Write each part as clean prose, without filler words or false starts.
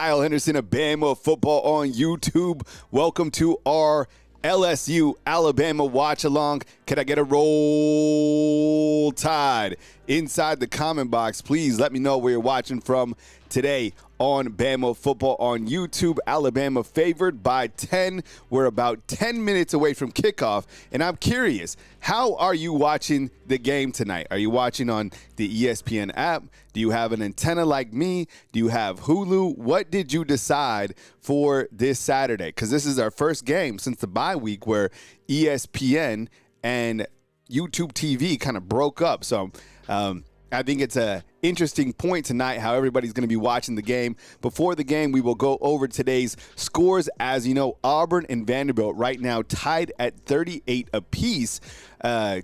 Kyle Henderson of Bama Football on YouTube. Welcome to our LSU Alabama watch along. Can I get a roll tide? Inside the comment box, please let me know where you're watching from today on Bama Football on YouTube. Alabama favored by 10. We're about 10 minutes away from kickoff, and I'm curious, how are you watching the game tonight? Are you watching on the ESPN app? Do you have an antenna like me? Do you have Hulu? What did you decide for this Saturday? Because this is our first game since the bye week where ESPN and YouTube TV kind of broke up. So I think it's a interesting point tonight how everybody's going to be watching the game. Before the game, we will go over today's scores. As you know, Auburn and Vanderbilt right now tied at 38 apiece.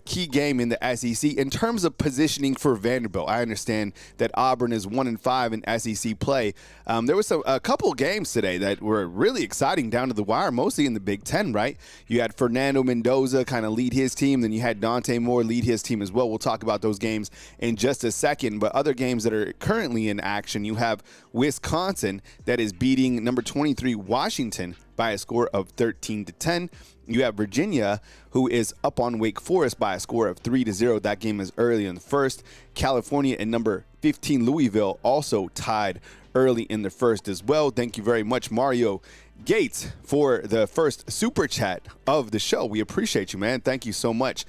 Key game in the SEC. In terms of positioning for Vanderbilt, I understand that Auburn is 1-5 in SEC play. There was a couple games today that were really exciting down to the wire, mostly in the Big Ten, right? You had Fernando Mendoza kind of lead his team. Then you had Dante Moore lead his team as well. We'll talk about those games in just a second. But other games that are currently in action, you have Wisconsin that is beating number 23 Washington by a score of 13-10. You have Virginia, who is up on Wake Forest by a score of 3-0. That game is early in the first. California and number 15 Louisville also tied early in the first as well. Thank you very much, Mario Gates, for the first super chat of the show. We appreciate you, man. Thank you so much.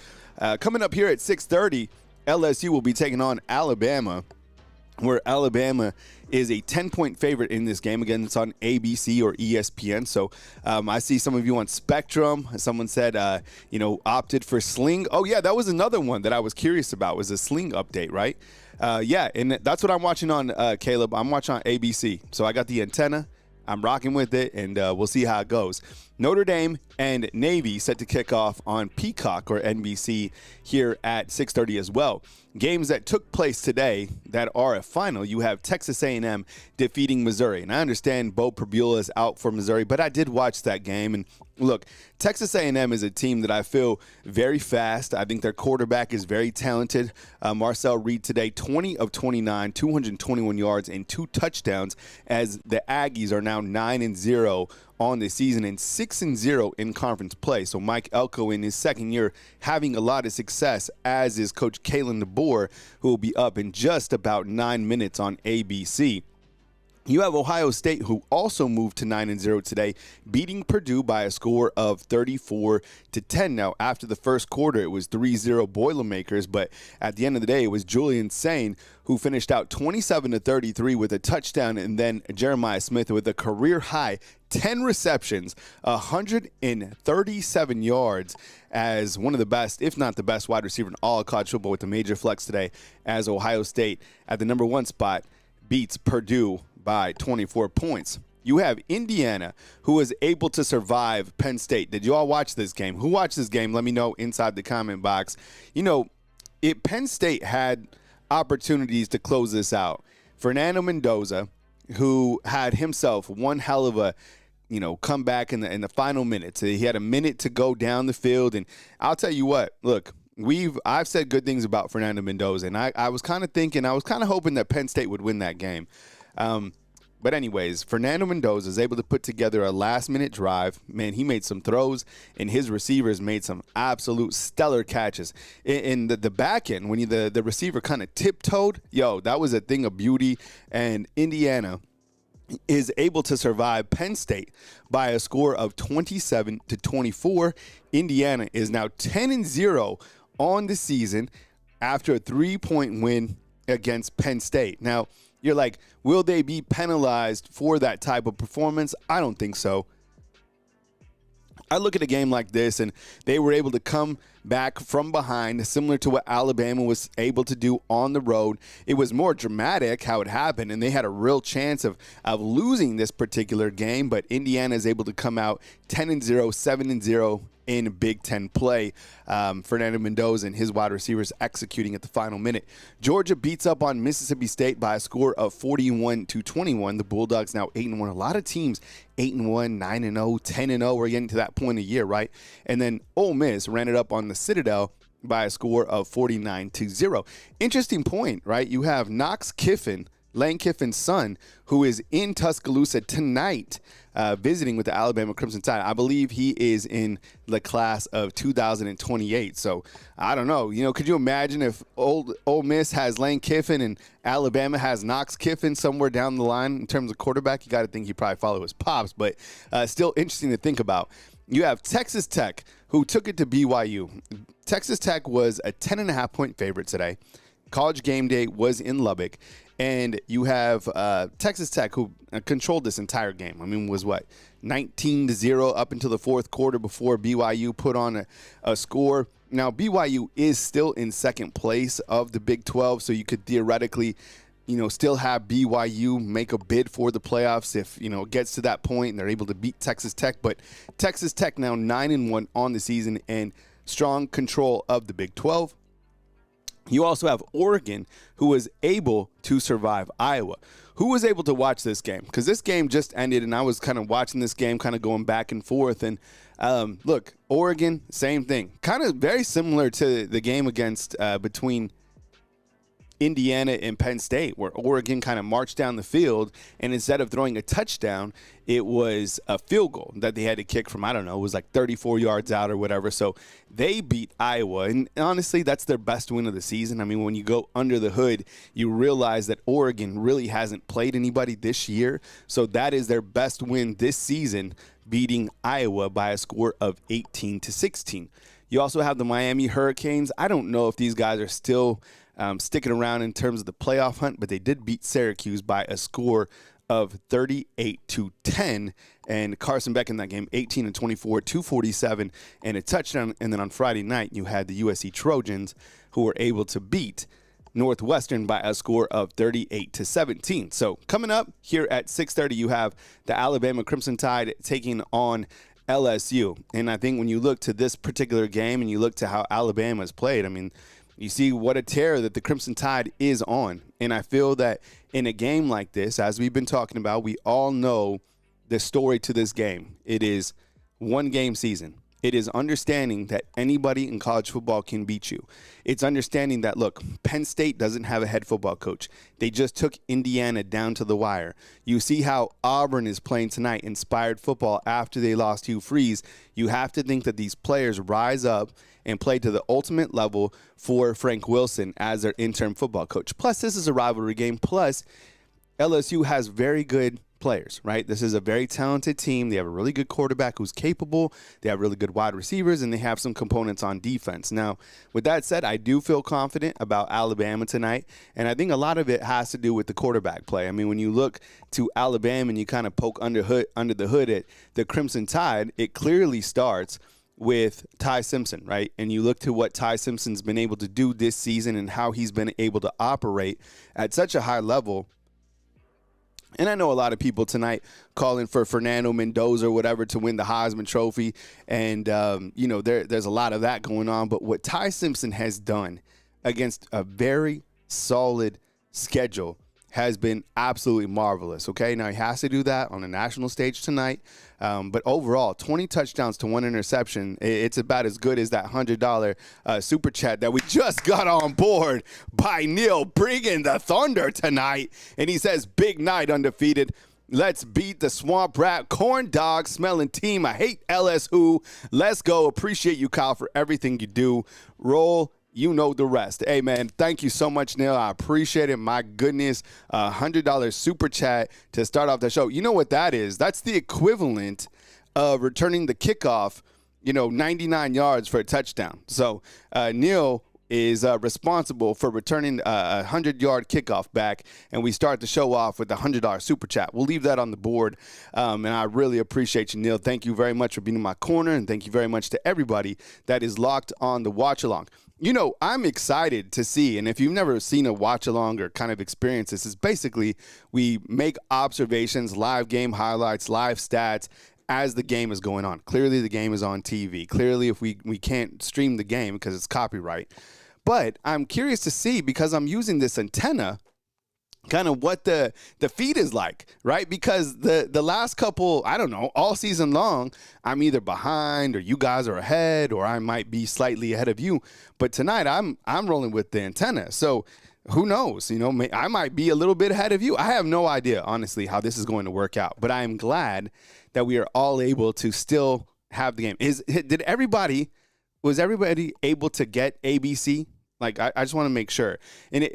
Coming up here at 6:30, LSU will be taking on Alabama, where Alabama is a 10-point favorite in this game. Again, it's on ABC or ESPN. So I see some of you on Spectrum. Someone said, opted for Sling. Oh, yeah, that was another one that I was curious about, was a Sling update, right? Yeah, and that's what I'm watching on, Caleb. I'm watching on ABC. So I got the antenna. I'm rocking with it, and we'll see how it goes. Notre Dame and Navy set to kick off on Peacock or NBC here at 6:30 as well. Games that took place today that are a final, you have Texas A&M defeating Missouri. And I understand Bo Pribula is out for Missouri, but I did watch that game. And look, Texas A&M is a team that I feel very fast. I think their quarterback is very talented. Marcel Reed today, 20 of 29, 221 yards and 2 touchdowns, as the Aggies are now 9-0 on the season and 6-0 in conference play. So Mike Elko in his second year having a lot of success, as is Coach Kalen DeBoer, who will be up in just about 9 minutes on ABC. You have Ohio State, who also moved to 9-0 today, beating Purdue by a score of 34-10. Now, after the first quarter, it was 3-0 Boilermakers, but at the end of the day, it was Julian Sain who finished out 27-33 with a touchdown, and then Jeremiah Smith with a career-high 10 receptions, 137 yards, as one of the best, if not the best, wide receiver in all of college football with the major flex today, as Ohio State at the number 1 spot beats Purdue by 24 points. You have Indiana, who was able to survive Penn State. Did you all watch this game? Who watched this game? Let me know inside the comment box. Penn State had opportunities to close this out. Fernando Mendoza, who had himself one hell of a comeback in the final minutes. He had a minute to go down the field, and I'll tell you what, look, I've said good things about Fernando Mendoza, and I was kind of hoping that Penn State would win that game. But anyways, Fernando Mendoza is able to put together a last-minute drive. Man, he made some throws, and his receivers made some absolute stellar catches. In the back end, when the receiver kind of tiptoed, that was a thing of beauty. And Indiana is able to survive Penn State by a score of 27-24. Indiana is now 10-0 on the season after a 3-point win against Penn State. Now, you're like, will they be penalized for that type of performance? I don't think so. I look at a game like this, and they were able to come back from behind, similar to what Alabama was able to do on the road. It was more dramatic how it happened, and they had a real chance of losing this particular game, but Indiana is able to come out 10-0, 7-0 in Big Ten play. Fernando Mendoza and his wide receivers executing at the final minute. Georgia beats up on Mississippi State by a score of 41-21. The Bulldogs now 8-1. A lot of teams 8-1, 9-0, 10-0. We're getting to that point of year, right? And then Ole Miss ran it up on the Citadel by a score of 49-0. Interesting point, right? You have Knox Kiffin Lane Kiffin's son, who is in Tuscaloosa tonight, visiting with the Alabama Crimson Tide. I believe he is in the class of 2028. So I don't know. Could you imagine if Ole Miss has Lane Kiffin and Alabama has Knox Kiffin somewhere down the line in terms of quarterback? You got to think he'd probably follow his pops, but still interesting to think about. You have Texas Tech, who took it to BYU. Texas Tech was a 10.5-point favorite today. College game day was in Lubbock. And you have Texas Tech, who controlled this entire game. I mean, was 19-0 up until the fourth quarter before BYU put on a score. Now, BYU is still in second place of the Big 12, so you could theoretically, still have BYU make a bid for the playoffs if, it gets to that point and they're able to beat Texas Tech. But Texas Tech now 9-1 on the season and strong control of the Big 12. You also have Oregon, who was able to survive Iowa. Who was able to watch this game? Because this game just ended, and I was kind of watching this game, kind of going back and forth. And look, Oregon, same thing. Kind of very similar to the game against between Indiana and Penn State, where Oregon kind of marched down the field, and instead of throwing a touchdown, it was a field goal that they had to kick from, it was like 34 yards out or whatever. So they beat Iowa, and honestly, that's their best win of the season. I mean, when you go under the hood, you realize that Oregon really hasn't played anybody this year, so that is their best win this season, beating Iowa by a score of 18-16. You also have the Miami Hurricanes. I don't know if these guys are still sticking around in terms of the playoff hunt, but they did beat Syracuse by a score of 38-10. And Carson Beck in that game, 18-24, 247, and a touchdown. And then on Friday night, you had the USC Trojans, who were able to beat Northwestern by a score of 38-17. So coming up here at 6:30, you have the Alabama Crimson Tide taking on LSU. And I think when you look to this particular game and you look to how Alabama's played, I mean, you see what a tear that the Crimson Tide is on. And I feel that in a game like this, as we've been talking about, we all know the story to this game. It is one game season. It is understanding that anybody in college football can beat you. It's understanding that, look, Penn State doesn't have a head football coach. They just took Indiana down to the wire. You see how Auburn is playing tonight, inspired football after they lost Hugh Freeze. You have to think that these players rise up and play to the ultimate level for Frank Wilson as their interim football coach. Plus, this is a rivalry game. Plus, LSU has very good players, right? This is a very talented team. They have a really good quarterback who's capable. They have really good wide receivers, and they have some components on defense. Now, with that said, I do feel confident about Alabama tonight, and I think a lot of it has to do with the quarterback play. I mean, when you look to Alabama and you kind of poke under the hood at the Crimson Tide, it clearly starts with Ty Simpson, right? And you look to what Ty Simpson's been able to do this season and how he's been able to operate at such a high level. And I know a lot of people tonight calling for Fernando Mendoza or whatever to win the Heisman Trophy. And, there's a lot of that going on. But what Ty Simpson has done against a very solid schedule has been absolutely marvelous, okay? Now, he has to do that on the national stage tonight. But overall, 20 touchdowns to 1 interception, it's about as good as that $100 super chat that we just got on board by Neil bringing the Thunder tonight. And he says, big night, undefeated. Let's beat the swamp rat, corn dog smelling team. I hate LSU. Let's go. Appreciate you, Kyle, for everything you do. Roll. You know the rest. Hey, man, thank you so much, Neil. I appreciate it. My goodness, $100 super chat to start off the show. You know what that is? That's the equivalent of returning the kickoff, 99 yards for a touchdown. So Neil is responsible for returning a 100-yard kickoff back, and we start the show off with a $100 super chat. We'll leave that on the board, and I really appreciate you, Neil. Thank you very much for being in my corner, and thank you very much to everybody that is locked on the watch-along. I'm excited to see, and if you've never seen a watch-along or kind of experience this, is basically we make observations, live game highlights, live stats as the game is going on. Clearly, the game is on TV. Clearly, if we can't stream the game because it's copyright. But I'm curious to see, because I'm using this antenna, kind of what the feed is like, right? Because the last couple, I don't know, all season long, I'm either behind or you guys are ahead, or I might be slightly ahead of you. But tonight I'm rolling with the antenna. So who knows? I might be a little bit ahead of you. I have no idea, honestly, how this is going to work out. But I am glad that we are all able to still have the game. Was everybody able to get ABC? Like, I just want to make sure. And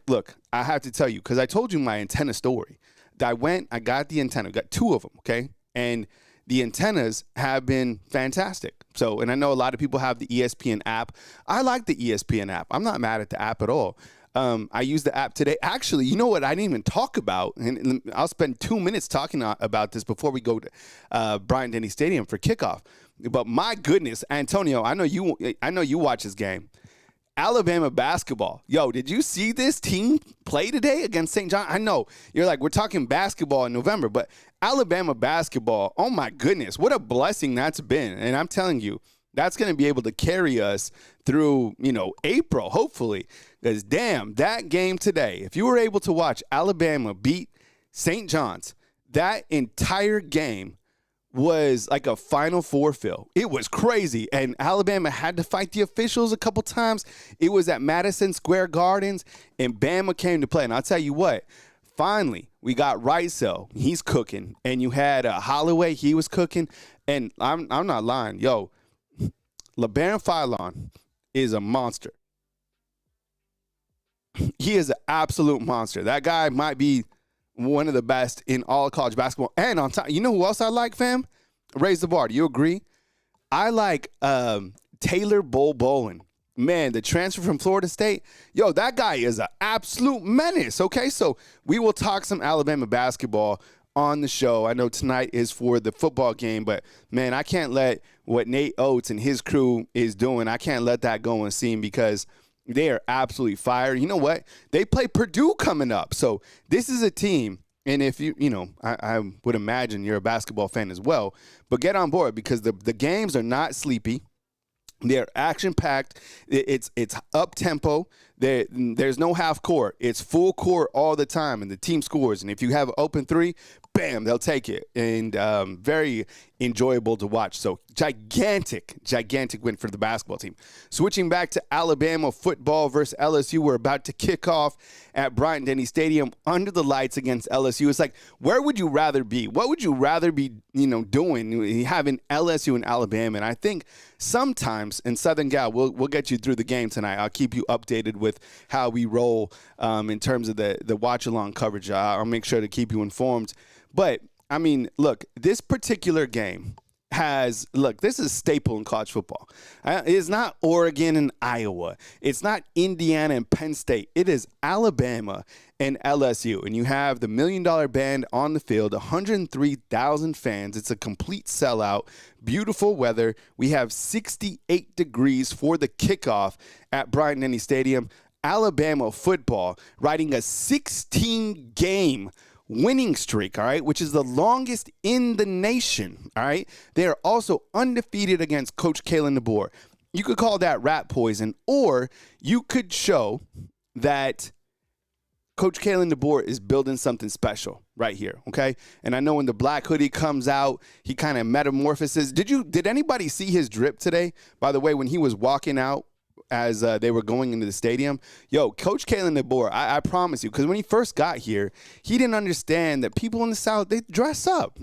look, I have to tell you, because I told you my antenna story. I got the antenna, got 2 of them, okay? And the antennas have been fantastic. So, and I know a lot of people have the ESPN app. I like the ESPN app. I'm not mad at the app at all. I used the app today. Actually, you know what I didn't even talk about, and I'll spend 2 minutes talking about this before we go to Bryant-Denny Stadium for kickoff. But my goodness, Antonio, I know you watch this game. Alabama basketball. Yo, did you see this team play today against St. John? I know you're like, we're talking basketball in November, but Alabama basketball, oh my goodness, what a blessing that's been. And I'm telling you, that's going to be able to carry us through, April, hopefully. Because, damn, that game today, if you were able to watch Alabama beat St. John's, that entire game was like a Final Four fill. It was crazy. And Alabama had to fight the officials a couple times. It was at Madison Square Gardens, and Bama came to play. And I'll tell you what, finally, we got Ricel. He's cooking. And you had Holloway. He was cooking. And I'm not lying. Yo, LeBaron Philon is a monster. He is an absolute monster. That guy might be one of the best in all of college basketball. And on top, you know who else I like, fam? Raise the bar. Do you agree? I like Taylor Bolin. Man, the transfer from Florida State. Yo, that guy is an absolute menace. Okay, so we will talk some Alabama basketball on the show. I know tonight is for the football game, but, man, I can't let what Nate Oates and his crew is doing, I can't let that go unseen because they are absolutely fire. You know what? They play Purdue coming up. So this is a team, and if I would imagine you're a basketball fan as well, but get on board because the games are not sleepy. They're action-packed. It's up-tempo. There's no half court. It's full court all the time, and the team scores. And if you have an open 3, bam, they'll take it. And very enjoyable to watch. So gigantic win for the basketball team. Switching back to Alabama football versus LSU. We're about to kick off at Bryant-Denny Stadium under the lights against LSU. It's like, where would you rather be? What would you rather be, doing, having LSU and Alabama? And I think sometimes in Southern Gal, we'll get you through the game tonight. I'll keep you updated with how we roll in terms of the watch-along coverage. I'll make sure to keep you informed. But, I mean, look, this particular game this is a staple in college football. It's not Oregon and Iowa. It's not Indiana and Penn State. It is Alabama and LSU. And you have the $1 Million Band on the field, 103,000 fans. It's a complete sellout. Beautiful weather. We have 68 degrees for the kickoff at Bryant-Denny Stadium. Alabama football riding a 16-game winning streak, all right, which is the longest in the nation, all right? They are also undefeated against Coach Kalen DeBoer. You could call that rat poison, or you could show that Coach Kalen DeBoer is building something special right here, okay? And I know when the black hoodie comes out, he kind of metamorphoses. Did anybody see his drip today? By the way, when he was walking out, as they were going into the stadium. Yo, Coach Kalen DeBoer, I promise you, because when he first got here, he didn't understand that people in the South, they dress up.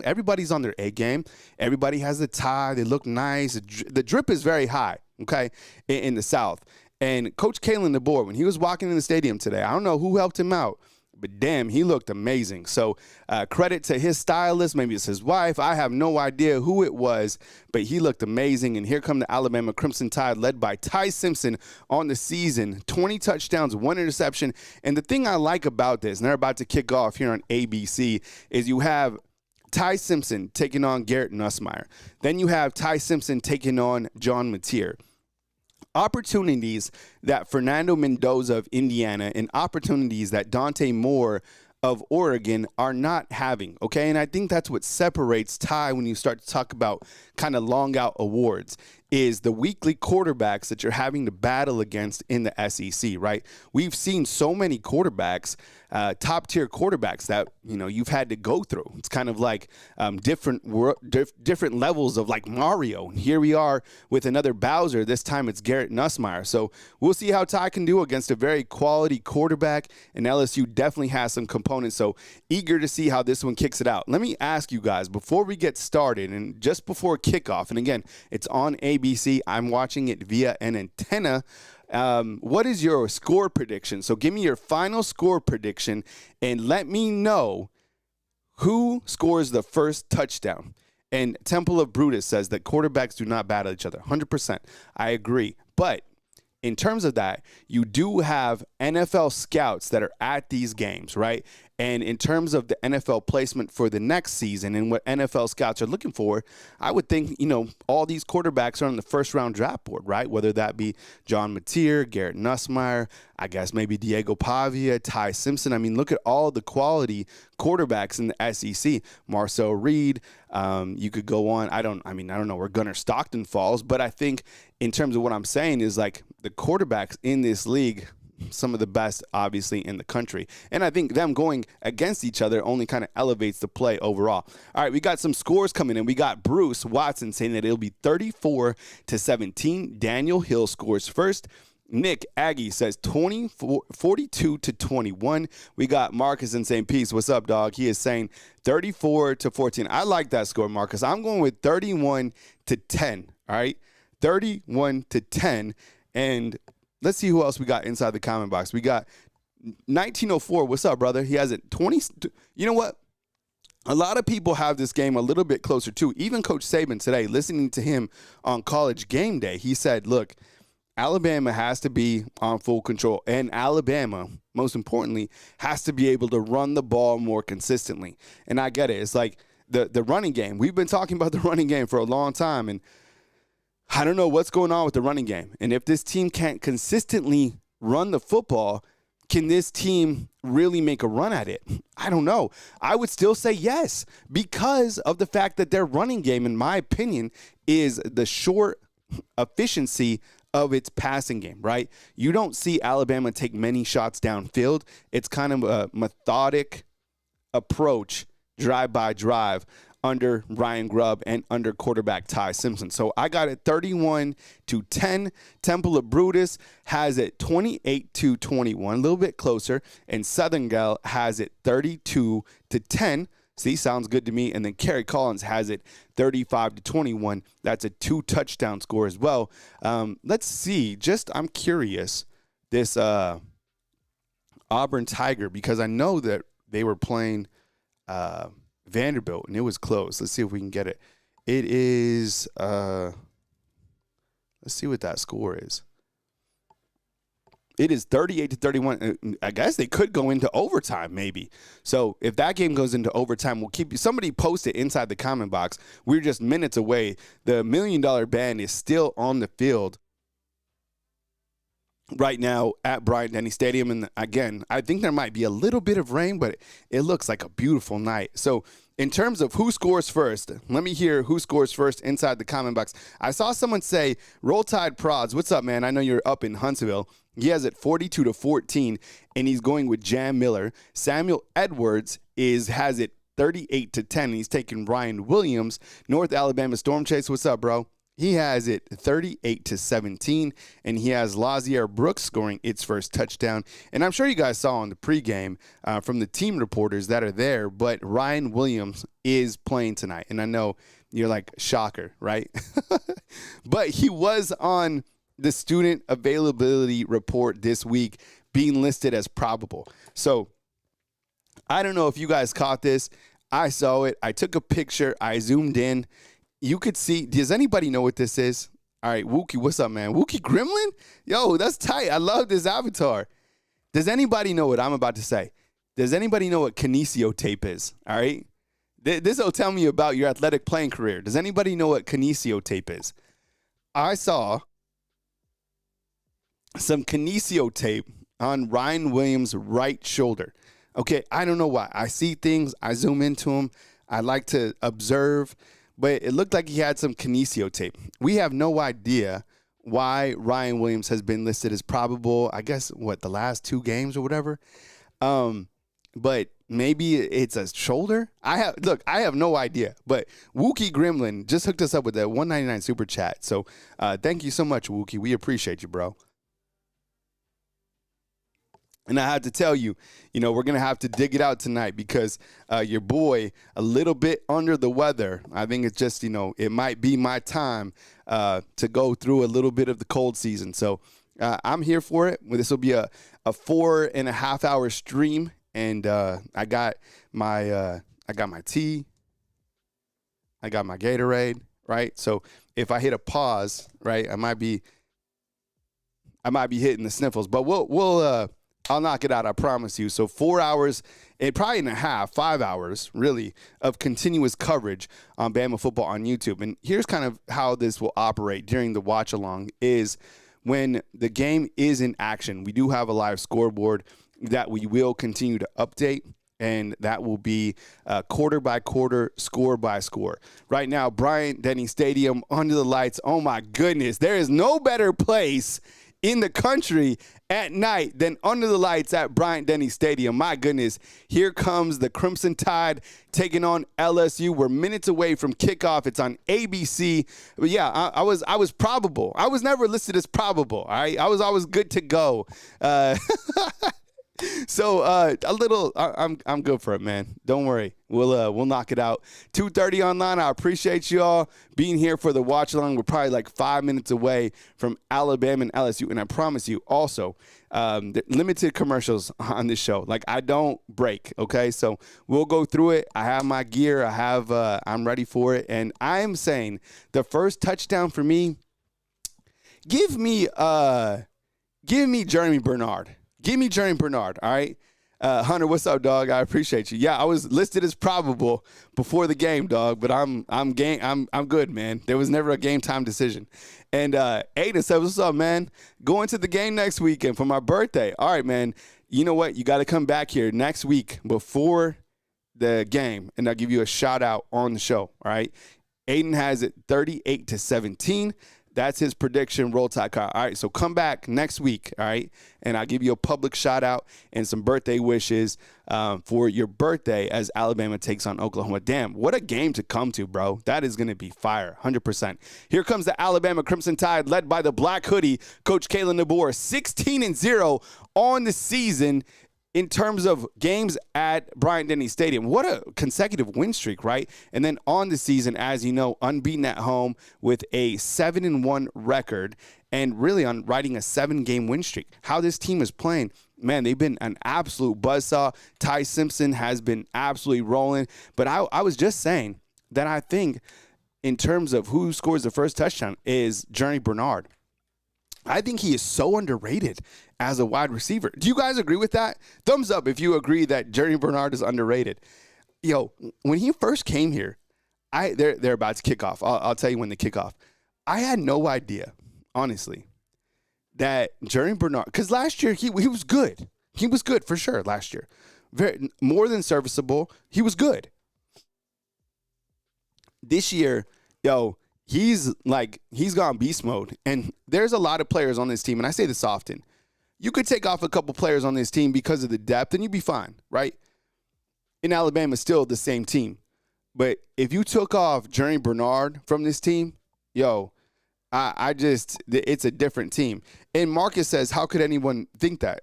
Everybody's on their A game. Everybody has a tie. They look nice. The drip is very high, okay, in the South. And Coach Kalen DeBoer, when he was walking in the stadium today, I don't know who helped him out, but damn, he looked amazing. So credit to his stylist. Maybe it's his wife. I have no idea who it was, but he looked amazing. And here come the Alabama Crimson Tide led by Ty Simpson on the season. 20 touchdowns, 1 interception. And the thing I like about this, and they're about to kick off here on ABC, is you have Ty Simpson taking on Garrett Nussmeier. Then you have Ty Simpson taking on John Mateer. Opportunities that Fernando Mendoza of Indiana and opportunities that Dante Moore of Oregon are not having, okay? And I think that's what separates Ty when you start to talk about kind of long out awards is the weekly quarterbacks that you're having to battle against in the SEC, right? We've seen so many quarterbacks, top-tier quarterbacks that, you've had to go through. It's kind of like different levels of like Mario. Here we are with another Bowser. This time it's Garrett Nussmeier. So we'll see how Ty can do against a very quality quarterback, and LSU definitely has some components. So eager to see how this one kicks it out. Let me ask you guys, before we get started and just before kickoff, and again, it's on ABC. I'm watching it via an antenna. What is your score prediction? So give me your final score prediction and let me know who scores the first touchdown. And Temple of Brutus says that quarterbacks do not battle each other. 100%. I agree. But in terms of that, you do have NFL scouts that are at these games, right? And in terms of the NFL placement for the next season and what NFL scouts are looking for, I would think, all these quarterbacks are on the first-round draft board, right? Whether that be John Mateer, Garrett Nussmeier, I guess maybe Diego Pavia, Ty Simpson. I mean, look at all the quality quarterbacks in the SEC. Marcel Reed, you could go on. I don't know where Gunnar Stockton falls, but I think in terms of what I'm saying is like the quarterbacks in this league, some of the best, obviously, in the country. And I think them going against each other only kind of elevates the play overall. All right, we got some scores coming in. We got Bruce Watson saying that it'll be 34-17. Daniel Hill scores first. Nick Aggie says 42-21. We got Marcus in St. Peace. What's up, dog? He is saying 34-14. I like that score, Marcus. I'm going with 31-10. All right, 31-10. And let's see who else we got inside the comment box. We got 1904. What's up, brother? He has it 20. You know what? A lot of people have this game a little bit closer too. Even Coach Saban today, listening to him on College Game Day, he said, look, Alabama has to be on full control. And Alabama, most importantly, has to be able to run the ball more consistently. And I get it. It's like the running game. We've been talking about the running game for a long time, and I don't know what's going on with the running game. And if this team can't consistently run the football, can this team really make a run at it? I don't know. I would still say yes because of the fact that their running game, in my opinion, is the short efficiency of its passing game, right? You don't see Alabama take many shots downfield. It's kind of a methodic approach, drive by drive, under Ryan Grubb and under quarterback Ty Simpson. So I got it 31-10. Temple of Brutus has it 28-21, a little bit closer. And Southern Gal has it 32-10. See, sounds good to me. And then Kerry Collins has it 35-21. That's a 2-touchdown score as well. Let's see. I'm curious, this Auburn Tiger, because I know that they were playing Vanderbilt, and it was close. Let's see if we can get it. It is, let's see what that score is. It is 38-31. I guess they could go into overtime, maybe. So if that game goes into overtime, we'll keep you. Somebody post it inside the comment box. We're just minutes away. The $1 Million Band is still on the field right now at Bryant-Denny Stadium. And again, I think there might be a little bit of rain, but it looks like a beautiful night. So in terms of who scores first, let me hear who scores first inside the comment box. I saw someone say, Roll Tide Prods. What's up, man? I know you're up in Huntsville. He has it 42-14, and he's going with Jam Miller. Samuel Edwards has it 38-10, and he's taking Ryan Williams. North Alabama Storm Chase. What's up, bro? He has it 38-17, and he has Lazier Brooks scoring its first touchdown. And I'm sure you guys saw on the pregame from the team reporters that are there, but Ryan Williams is playing tonight. And I know you're like, shocker, right? But he was on the student availability report this week being listed as probable. So I don't know if you guys caught this. I saw it. I took a picture. I zoomed in. You could see, does anybody know what this is? All right, Wookie, what's up, man? Wookie Gremlin? Yo, that's tight. I love this avatar. Does anybody know what I'm about to say? Does anybody know what kinesio tape is? All right? This will tell me about your athletic playing career. Does anybody know what kinesio tape is? I saw some kinesio tape on Ryan Williams' right shoulder. Okay, I don't know why. I see things. I zoom into them. I like to observe. but it looked like he had some kinesio tape. We have no idea why Ryan Williams has been listed as probable, I guess, the last 2 games or whatever. But maybe it's a shoulder. I have no idea. But Wookie Gremlin just hooked us up with that $1.99 super chat. So thank you so much, Wookie. We appreciate you, bro. And I had to tell you, we're going to have to dig it out tonight because your boy, a little bit under the weather. I think it's just, it might be my time to go through a little bit of the cold season. So I'm here for it. This will be a 4.5 hour stream. And I got my tea. I got my Gatorade, right? So if I hit a pause, right, I might be hitting the sniffles. But I'll knock it out, I promise you. So 4 hours, and probably and a half, 5 hours, really, of continuous coverage on Bama football on YouTube. And here's kind of how this will operate during the watch-along is when the game is in action. We do have a live scoreboard that we will continue to update, and that will be quarter by quarter, score by score. Right now, Bryant-Denny Stadium, under the lights. Oh, my goodness. There is no better place in the country at night than under the lights at Bryant-Denny Stadium. My goodness, here comes the Crimson Tide taking on LSU. We're minutes away from kickoff. It's on ABC. But yeah, I was probable. I was never listed as probable. All right, I was always good to go. So I'm good for it, man. Don't worry. We'll knock it out. 2:30 online. I appreciate you all being here for the watch along. We're probably like 5 minutes away from Alabama and LSU, and I promise you also limited commercials on this show. Like I don't break. Okay, so we'll go through it. I have my gear. I'm ready for it, and I am saying the first touchdown for me. Give me Jeremy Bernard. Give me Jeremy Bernard, all right? Hunter, what's up, dog? I appreciate you. Yeah, I was listed as probable before the game, dog, but I'm good, man. There was never a game time decision. And Aiden said, what's up, man? Going to the game next weekend for my birthday. All right, man. You know what? You got to come back here next week before the game, and I'll give you a shout out on the show, all right? Aiden has it 38-17. That's his prediction, Roll Tide car. All right, so come back next week, all right, and I'll give you a public shout-out and some birthday wishes for your birthday as Alabama takes on Oklahoma. Damn, what a game to come to, bro. That is going to be fire, 100%. Here comes the Alabama Crimson Tide led by the Black Hoodie, Coach Kalen DeBoer, 16-0 on the season in terms of games at Bryant-Denny Stadium. What a consecutive win streak, right? And then on the season, as you know, unbeaten at home with a 7-1 record and really on riding a 7-game win streak. How this team is playing, man, they've been an absolute buzzsaw. Ty Simpson has been absolutely rolling. But I was just saying that I think in terms of who scores the first touchdown is Jeremy Bernard. I think he is so underrated as a wide receiver. Do you guys agree with that? Thumbs up if you agree that Jeremy Bernard is underrated. Yo, when he first came here, they're about to kick off. I'll tell you when they kick off. I had no idea, honestly, that Jeremy Bernard, because last year he was good. He was good for sure last year. More than serviceable. He was good. This year, yo, he's gone beast mode. And there's a lot of players on this team, and I say this often. You could take off a couple players on this team because of the depth, and you'd be fine, right? In Alabama, still the same team. But if you took off Jeremy Bernard from this team, yo, it's a different team. And Marcus says, how could anyone think that?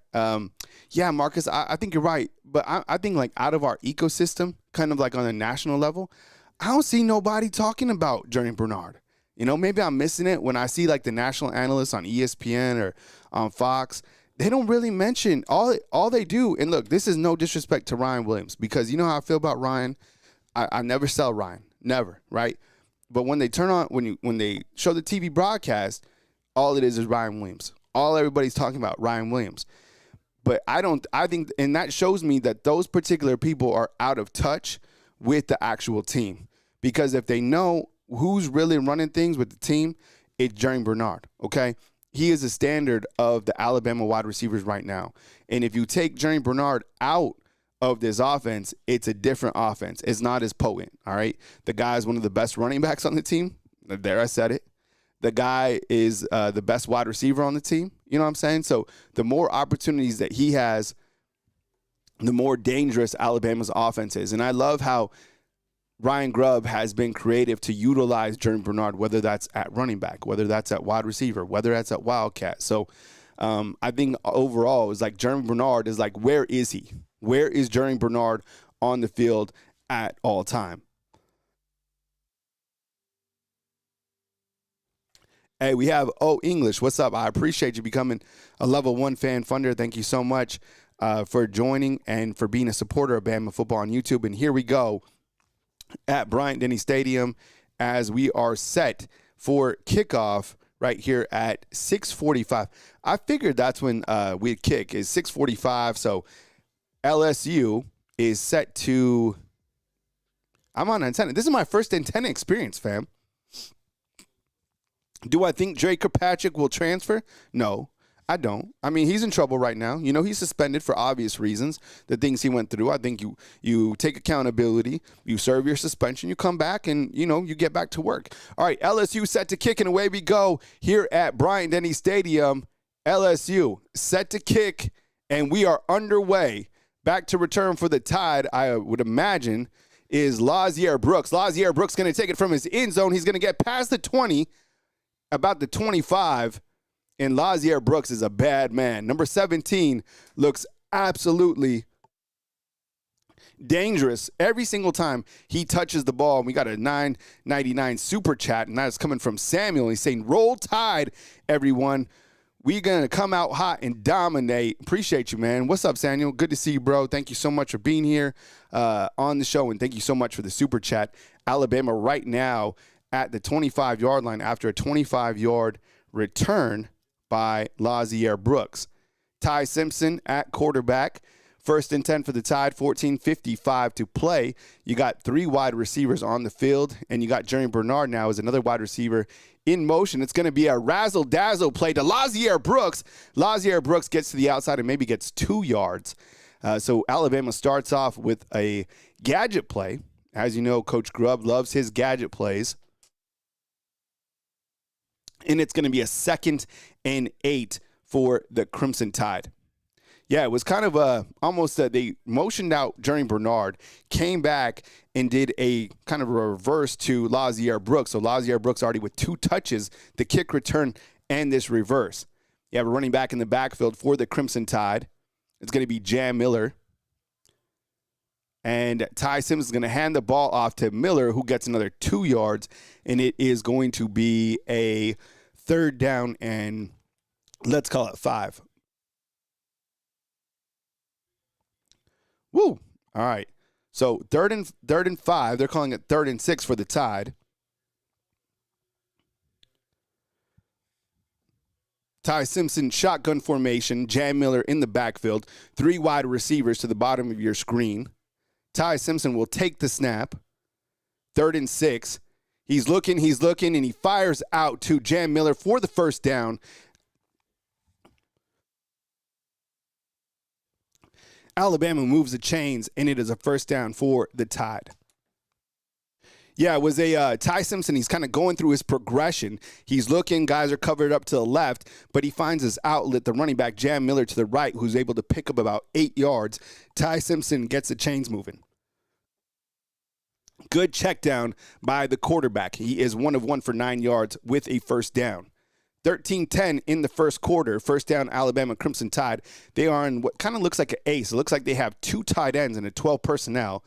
Yeah, Marcus, I think you're right. But I think like out of our ecosystem, kind of like on a national level, I don't see nobody talking about Jeremy Bernard. You know, maybe I'm missing it when I see like the national analysts on ESPN or on Fox. They don't really mention all they do. And look, this is no disrespect to Ryan Williams because you know how I feel about Ryan. I never sell Ryan, never, right? But when they turn on, when they show the TV broadcast, all it is Ryan Williams. All everybody's talking about Ryan Williams. But I think, and that shows me that those particular people are out of touch with the actual team. Because if they know who's really running things with the team, it's Jeremy Bernard, okay? He is the standard of the Alabama wide receivers right now. And if you take Jeremy Bernard out of this offense, it's a different offense. It's not as potent, all right? The guy is one of the best running backs on the team. There, I said it. The guy is the best wide receiver on the team. You know what I'm saying? So the more opportunities that he has, the more dangerous Alabama's offense is. And I love how Ryan Grubb has been creative to utilize Jeremy Bernard, whether that's at running back, whether that's at wide receiver, whether that's at Wildcat. So I think overall, it's like Jeremy Bernard is like, where is he? Where is Jeremy Bernard on the field at all time? Hey, we have English. What's up? I appreciate you becoming a level 1 fan funder. Thank you so much for joining and for being a supporter of Bama football on YouTube. And here we go at Bryant-Denny Stadium as we are set for kickoff right here at 6:45. I figured that's when we'd kick is 6:45. So LSU is set to, I'm on antenna. This is my first antenna experience, fam. Do I think Drake Kirkpatrick will transfer? No, I don't. I mean, he's in trouble right now. You know, he's suspended for obvious reasons, the things he went through. I think you take accountability, you serve your suspension, you come back, and, you know, you get back to work. All right, LSU set to kick, and away we go here at Bryant-Denny Stadium. LSU set to kick, and we are underway. Back to return for the Tide, I would imagine, is Lazier Brooks. Lazier Brooks going to take it from his end zone. He's going to get past the 20, about the 25, and Lazier Brooks is a bad man. Number 17 looks absolutely dangerous every single time he touches the ball. We got a $9.99 super chat, and that's coming from Samuel. He's saying, roll Tide, everyone. We're going to come out hot and dominate. Appreciate you, man. What's up, Samuel? Good to see you, bro. Thank you so much for being here on the show, and thank you so much for the super chat. Alabama right now at the 25-yard line after a 25-yard return by Lazier Brooks. Ty Simpson at quarterback. 1st and 10 for the Tide, 14:55 to play. You got 3 wide receivers on the field, and you got Jeremy Bernard now as another wide receiver in motion. It's going to be a razzle-dazzle play to Lazier Brooks. Lazier Brooks gets to the outside and maybe gets 2 yards. So Alabama starts off with a gadget play. As you know, Coach Grubb loves his gadget plays. And it's going to be a 2nd and 8 for the Crimson Tide. Yeah, it was kind of almost they motioned out Jeremy Bernard, came back and did a kind of a reverse to Lazier Brooks. So Lazier Brooks already with 2 touches, the kick return, and this reverse. You have a running back in the backfield for the Crimson Tide. It's going to be Jam Miller. And Ty Sims is going to hand the ball off to Miller, who gets another 2 yards. And it is going to be a 3rd down and let's call it 5. Woo. All right. So third and 5. They're calling it 3rd and 6 for the Tide. Ty Simpson, shotgun formation. Jam Miller in the backfield. 3 wide receivers to the bottom of your screen. Ty Simpson will take the snap. 3rd and 6. He's looking, and he fires out to Jam Miller for the 1st down. Alabama moves the chains, and it is a 1st down for the Tide. Yeah, it was a Ty Simpson. He's kind of going through his progression. He's looking. Guys are covered up to the left, but he finds his outlet, the running back, Jam Miller, to the right, who's able to pick up about 8 yards. Ty Simpson gets the chains moving. Good check down by the quarterback. He is 1 of 1 for 9 yards with a 1st down. 13-10 in the 1st quarter. 1st down, Alabama Crimson Tide. They are in what kind of looks like an ace. It looks like they have 2 tight ends and a 12 personnel.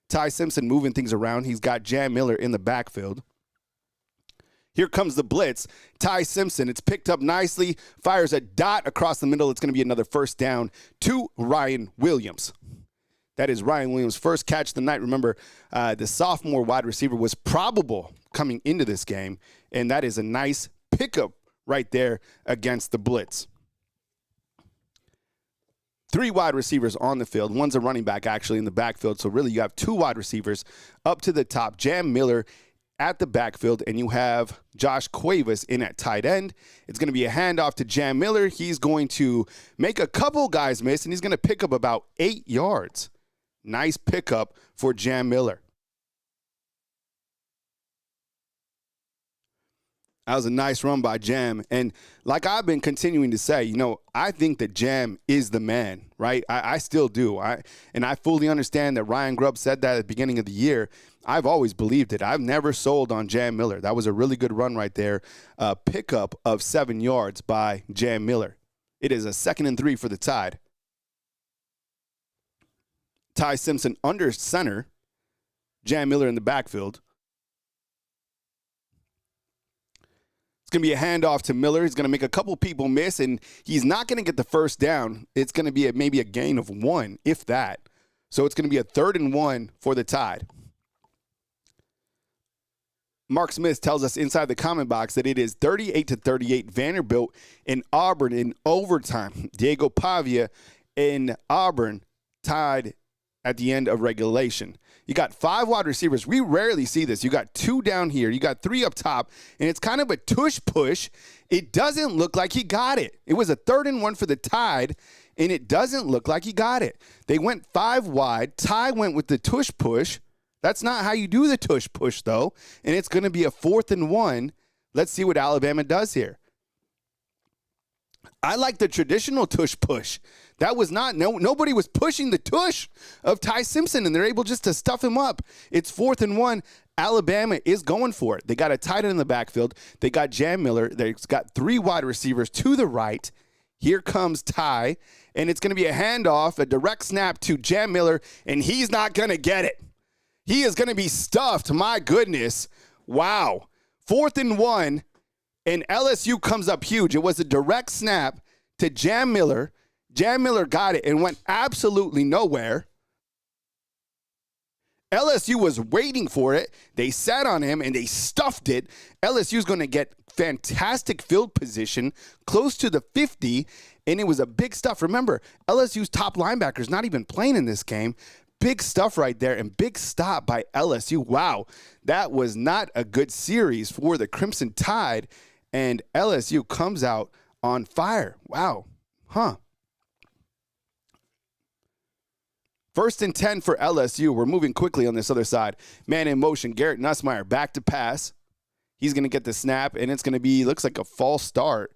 Ty Simpson moving things around. He's got Jam Miller in the backfield. Here comes the blitz. Ty Simpson, it's picked up nicely, fires a dot across the middle. It's going to be another 1st down to Ryan Williams. That is Ryan Williams' first catch of the night. Remember, the sophomore wide receiver was probable coming into this game, and that is a nice pickup right there against the blitz. 3 wide receivers on the field. One's a running back actually in the backfield. So really you have 2 wide receivers up to the top. Jam Miller at the backfield, and you have Josh Cuevas in at tight end. It's going to be a handoff to Jam Miller. He's going to make a couple guys miss, and he's going to pick up about 8 yards. Nice pickup for Jam Miller. That was a nice run by Jam. And like I've been continuing to say, I think that Jam is the man, right? I still do. And I fully understand that Ryan Grubb said that at the beginning of the year. I've always believed it. I've never sold on Jam Miller. That was a really good run right there. Pickup of 7 yards by Jam Miller. It is a 2nd and 3 for the Tide. Ty Simpson under center. Jam Miller in the backfield. It's going to be a handoff to Miller. He's going to make a couple people miss, and he's not going to get the first down. It's going to be maybe a gain of 1, if that. So it's going to be a 3rd and 1 for the Tide. Mark Smith tells us inside the comment box that it is 38-38 Vanderbilt in Auburn in overtime. Diego Pavia in Auburn tied at the end of regulation. You got 5 wide receivers. We rarely see this. You got 2 down here. You got 3 up top, and it's kind of a tush push. It doesn't look like he got it. It was a 3rd and 1 for the Tide, and it doesn't look like he got it. They went 5 wide. Ty went with the tush push. That's not how you do the tush push, though, and it's going to be a 4th and 1. Let's see what Alabama does here. I like the traditional tush push. That was not, nobody was pushing the tush of Ty Simpson, and they're able just to stuff him up. It's 4th and 1. Alabama is going for it. They got a tight end in the backfield. They got Jam Miller. They've got 3 wide receivers to the right. Here comes Ty, and it's going to be a handoff, a direct snap to Jam Miller, and he's not going to get it. He is going to be stuffed. My goodness. Wow. 4th and 1, and LSU comes up huge. It was a direct snap to Jam Miller. Jam Miller got it and went absolutely nowhere. LSU was waiting for it. They sat on him, and they stuffed it. LSU's going to get fantastic field position close to the 50, and it was a big stuff. Remember, LSU's top linebacker's not even playing in this game. Big stuff right there, and big stop by LSU. Wow, that was not a good series for the Crimson Tide, and LSU comes out on fire. Wow, huh. 1st and 10 for LSU. We're moving quickly on this other side. Man in motion, Garrett Nussmeier back to pass. He's going to get the snap, and it's going to be, looks like a false start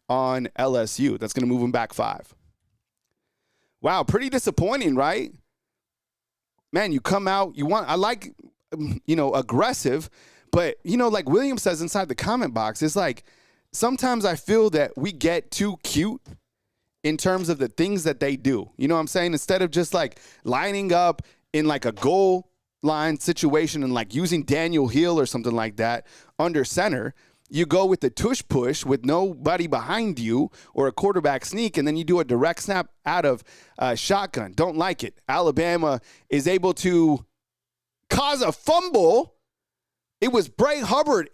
on LSU. That's going to move him back 5. Wow, pretty disappointing, right? Man, you come out, I like, aggressive, but, like William says inside the comment box, it's like sometimes I feel that we get too cute in terms of the things that they do. You know what I'm saying? Instead of just like lining up in like a goal line situation and like using Daniel Hill or something like that under center, you go with the tush push with nobody behind you or a quarterback sneak, and then you do a direct snap out of shotgun. Don't like it. Alabama is able to cause a fumble. It was Bray Hubbard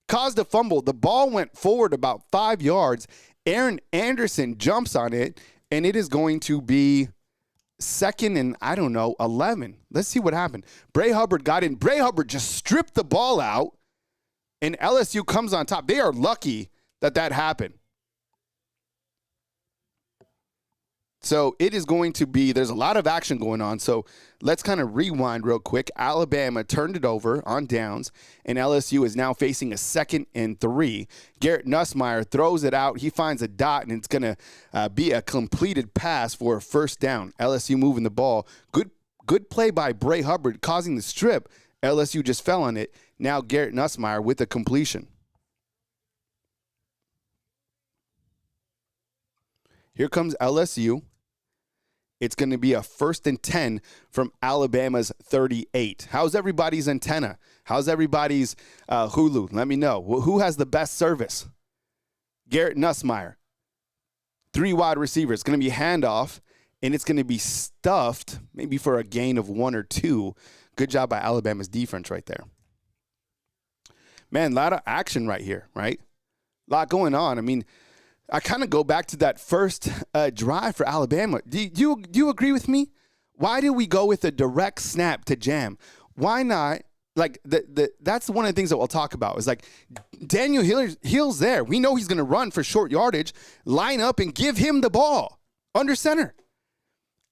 caused a fumble. The ball went forward about 5 yards. Aaron Anderson jumps on it, and it is going to be 2nd and, 11. Let's see what happened. Bray Hubbard got in. Bray Hubbard just stripped the ball out, and LSU comes on top. They are lucky that happened. So it is going to be, there's a lot of action going on. So let's kind of rewind real quick. Alabama turned it over on downs, and LSU is now facing a 2nd and 3. Garrett Nussmeier throws it out. He finds a dot, and it's going to be a completed pass for a 1st down. LSU moving the ball. Good play by Bray Hubbard causing the strip. LSU just fell on it. Now Garrett Nussmeier with the completion. Here comes LSU. It's going to be a 1st and 10 from Alabama's 38. How's everybody's antenna? How's everybody's Hulu? Let me know. Who has the best service? Garrett Nussmeier. 3 wide receivers. It's going to be handoff, and it's going to be stuffed maybe for a gain of 1 or 2. Good job by Alabama's defense right there. Man, a lot of action right here, right? A lot going on. I mean, I kind of go back to that first drive for Alabama. Do you agree with me? Why do we go with a direct snap to Jam? Why not? Like that's one of the things that we'll talk about is like Daniel Hill's there. We know he's going to run for short yardage. Line up and give him the ball under center.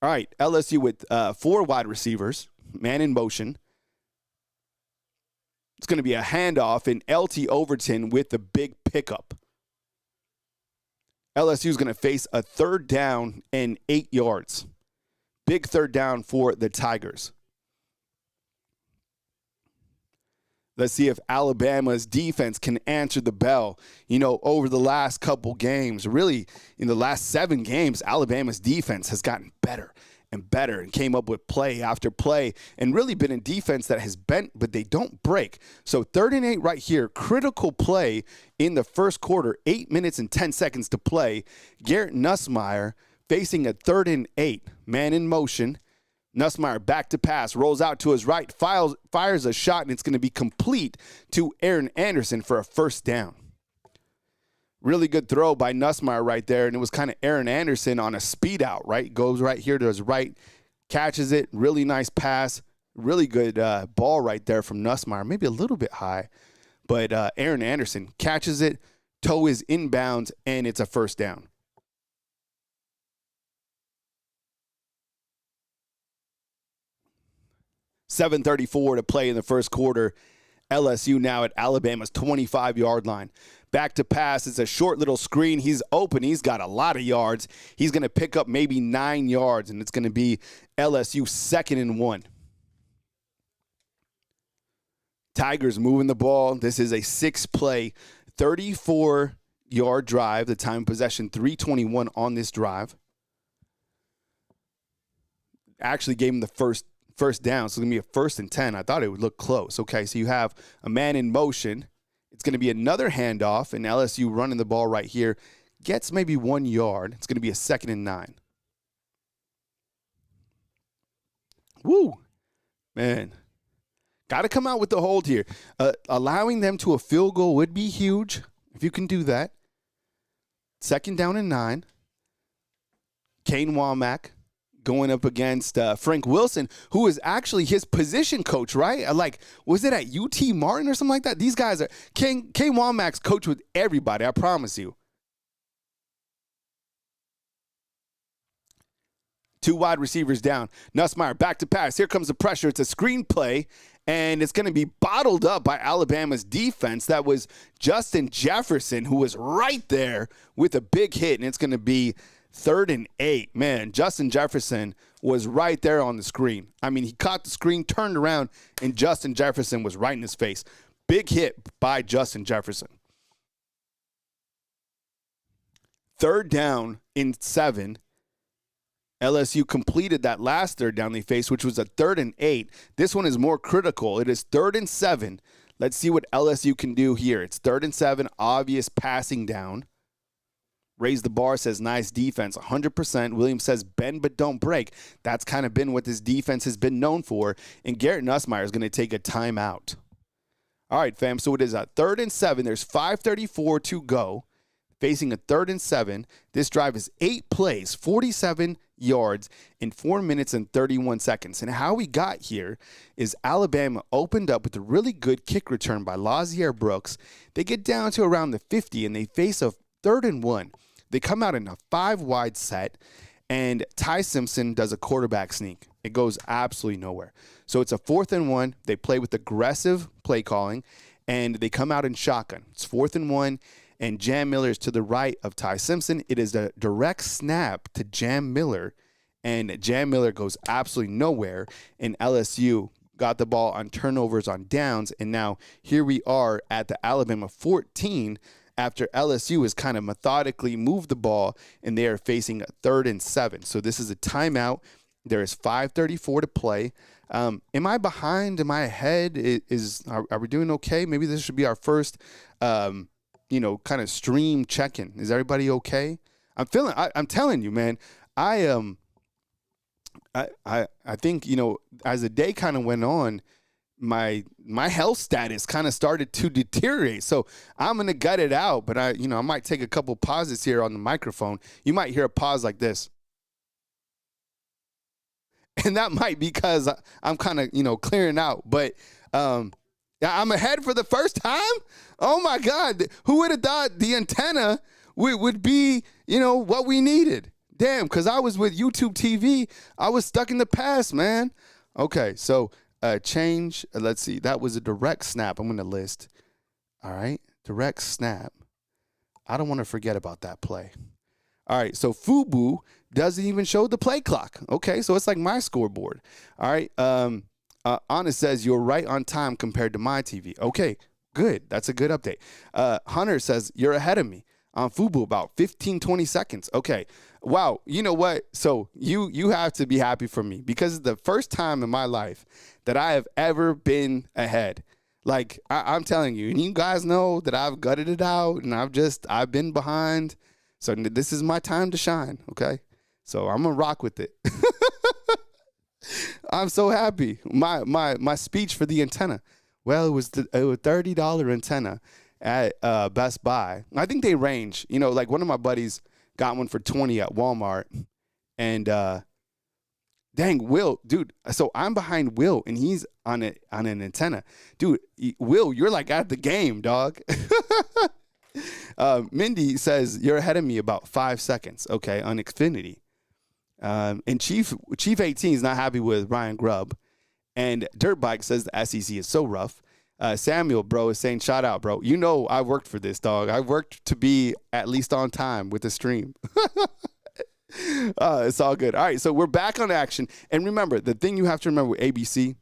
All right, LSU with 4 wide receivers, man in motion. It's going to be a handoff, and LT Overton with the big pickup. LSU is going to face a 3rd down and 8 yards. Big 3rd down for the Tigers. Let's see if Alabama's defense can answer the bell. Over the last couple games, really in the last 7 games, Alabama's defense has gotten better and better and came up with play after play and really been in defense that has bent, but they don't break. So 3rd and 8 right here, critical play in the first quarter, 8 minutes and 10 seconds to play. Garrett Nussmeier facing a 3rd and 8, man in motion. Nussmeier back to pass, rolls out to his right, fires a shot, and it's going to be complete to Aaron Anderson for a 1st down. Really good throw by Nussmeier right there, and it was kind of Aaron Anderson on a speed out, right? Goes right here to his right, catches it, really nice pass, really good ball right there from Nussmeier, maybe a little bit high, but Aaron Anderson catches it, toe is inbounds, and it's a 1st down. .734 to play in the first quarter. LSU now at Alabama's 25-yard line. Back to pass. It's a short little screen. He's open. He's got a lot of yards. He's going to pick up maybe 9 yards, and it's going to be LSU 2nd and 1. Tigers moving the ball. This is a 6-play, 34-yard drive. The time of possession, 3:21 on this drive. Actually gave him the first down, so it's going to be a 1st and 10. I thought it would look close. Okay, so you have a man in motion. It's going to be another handoff, and LSU running the ball right here. Gets maybe 1 yard. It's going to be a 2nd and 9. Woo. Man. Got to come out with the hold here. Allowing them to a field goal would be huge if you can do that. 2nd down and 9. Kane Womack going up against Frank Wilson, who is actually his position coach, right? Was it at UT Martin or something like that? These guys are – Kane Womack's coach with everybody, I promise you. 2 wide receivers down. Nussmeier back to pass. Here comes the pressure. It's a screen play, and it's going to be bottled up by Alabama's defense. That was Justin Jefferson, who was right there with a big hit, and it's going to be 3rd and 8. Man, Justin Jefferson was right there on the screen. I mean, he caught the screen, turned around, and Justin Jefferson was right in his face. Big hit by Justin Jefferson. 3rd down and 7. LSU completed that last 3rd down they faced, which was a 3rd and 8. This one is more critical. It is 3rd and 7. Let's see what LSU can do here. It's 3rd and 7, obvious passing down. Raise the bar says nice defense, 100%. Williams says bend but don't break. That's kind of been what this defense has been known for. And Garrett Nussmeier is going to take a timeout. All right, fam, so it is a 3rd and 7. There's 5:34 to go. Facing a 3rd and 7. This drive is 8 plays, 47 yards in 4 minutes and 31 seconds. And how we got here is Alabama opened up with a really good kick return by Lazier Brooks. They get down to around the 50, and they face a 3rd and 1. They come out in a 5-wide set, and Ty Simpson does a quarterback sneak. It goes absolutely nowhere. So it's a 4th and 1. They play with aggressive play calling, and they come out in shotgun. It's 4th and 1, and Jam Miller is to the right of Ty Simpson. It is a direct snap to Jam Miller, and Jam Miller goes absolutely nowhere, and LSU got the ball on turnovers on downs, and now here we are at the Alabama 14 after LSU has kind of methodically moved the ball, and they are facing a 3rd and 7. So this is a timeout. There is 5:34 to play. Am I behind? Am I ahead? Are we doing okay? Maybe this should be our first, kind of stream check-in. Is everybody okay? I'm telling you, man, I think, as the day kind of went on, my health status kind of started to deteriorate. So I'm going to gut it out, but I might take a couple pauses here on the microphone. You might hear a pause like this. And that might be because I'm kind of, clearing out. But I'm ahead for the first time? Oh, my God. Who would have thought the antenna would be, what we needed? Damn, because I was with YouTube TV. I was stuck in the past, man. Okay, so change. Let's see. That was a direct snap. I'm going to list. All right, direct snap. I don't want to forget about that play. All right, so FUBU doesn't even show the play clock. Okay, so it's like my scoreboard. All right, Honest says you're right on time compared to my TV. Okay, good. That's a good update. Hunter says you're ahead of me on FUBU about 15, 20 seconds. Okay, wow. You know what? So you have to be happy for me because it's the first time in my life that I have ever been ahead. Like, I'm telling you, and you guys know that I've gutted it out, and I've been behind. So this is my time to shine, okay? So I'm going to rock with it. I'm so happy. My speech for the antenna. Well, it was a $30 antenna at Best Buy. I think they range. You know, like one of my buddies got one for $20 at Walmart. And dang, Will, dude. So I'm behind Will, and he's on an antenna. Dude, Will, you're like at the game, dog. Mindy says you're ahead of me about 5 seconds. Okay, on Xfinity. And Chief 18 is not happy with Ryan Grubb. And Dirtbike says the SEC is so rough. Samuel, bro, is saying, shout out, bro. You know I worked for this, dog. I worked to be at least on time with the stream. It's all good. All right, so we're back on action. And remember, the thing you have to remember with ABC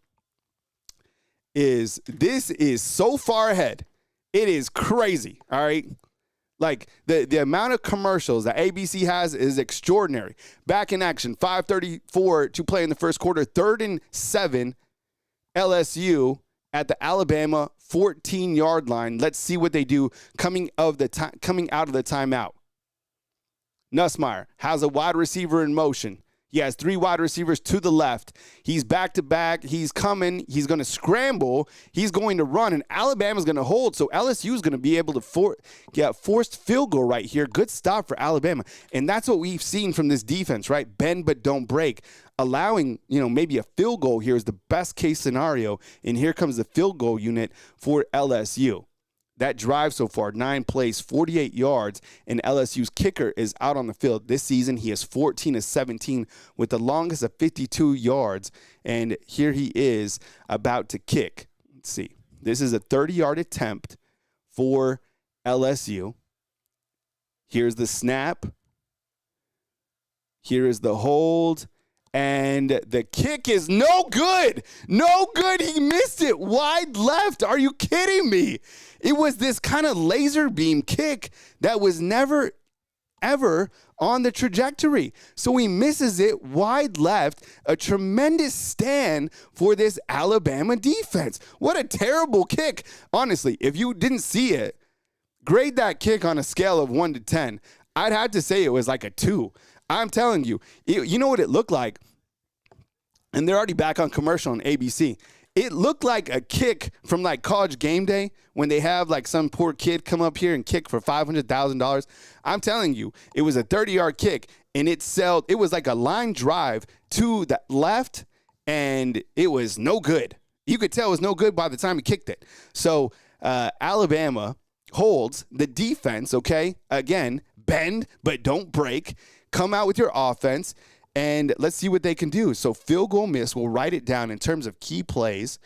is this is so far ahead. It is crazy, all right? Like, the amount of commercials that ABC has is extraordinary. Back in action, 5:34 to play in the first quarter, 3rd and 7, LSU at the Alabama 14-yard line. Let's see what they do coming out of the timeout. Nussmeier has a wide receiver in motion. He has 3 wide receivers to the left. He's back-to-back. He's coming. He's going to scramble. He's going to run, and Alabama's going to hold. So LSU is going to be able to get forced field goal right here. Good stop for Alabama. And that's what we've seen from this defense, right? Bend but don't break. Allowing, maybe a field goal here is the best-case scenario. And here comes the field goal unit for LSU. That drive so far, 9 plays, 48 yards, and LSU's kicker is out on the field. This season, he is 14 of 17 with the longest of 52 yards, and here he is about to kick. Let's see. This is a 30-yard attempt for LSU. Here's the snap. Here is the hold. And the kick is no good. No good. He missed it. Wide left. Are you kidding me? It was this kind of laser beam kick that was never, ever on the trajectory. So he misses it wide left. A tremendous stand for this Alabama defense. What a terrible kick. Honestly, if you didn't see it, grade that kick on a scale of 1 to 10. I'd have to say it was like a 2. I'm telling you, you know what it looked like? And they're already back on commercial on ABC. It looked like a kick from like College Game Day when they have like some poor kid come up here and kick for $500,000. I'm telling you, it was a 30-yard kick, and it was like a line drive to the left, and it was no good. You could tell it was no good by the time he kicked it. So Alabama holds the defense, okay? Again, bend but don't break. Come out with your offense, and let's see what they can do. So field goal miss, we'll write it down in terms of key plays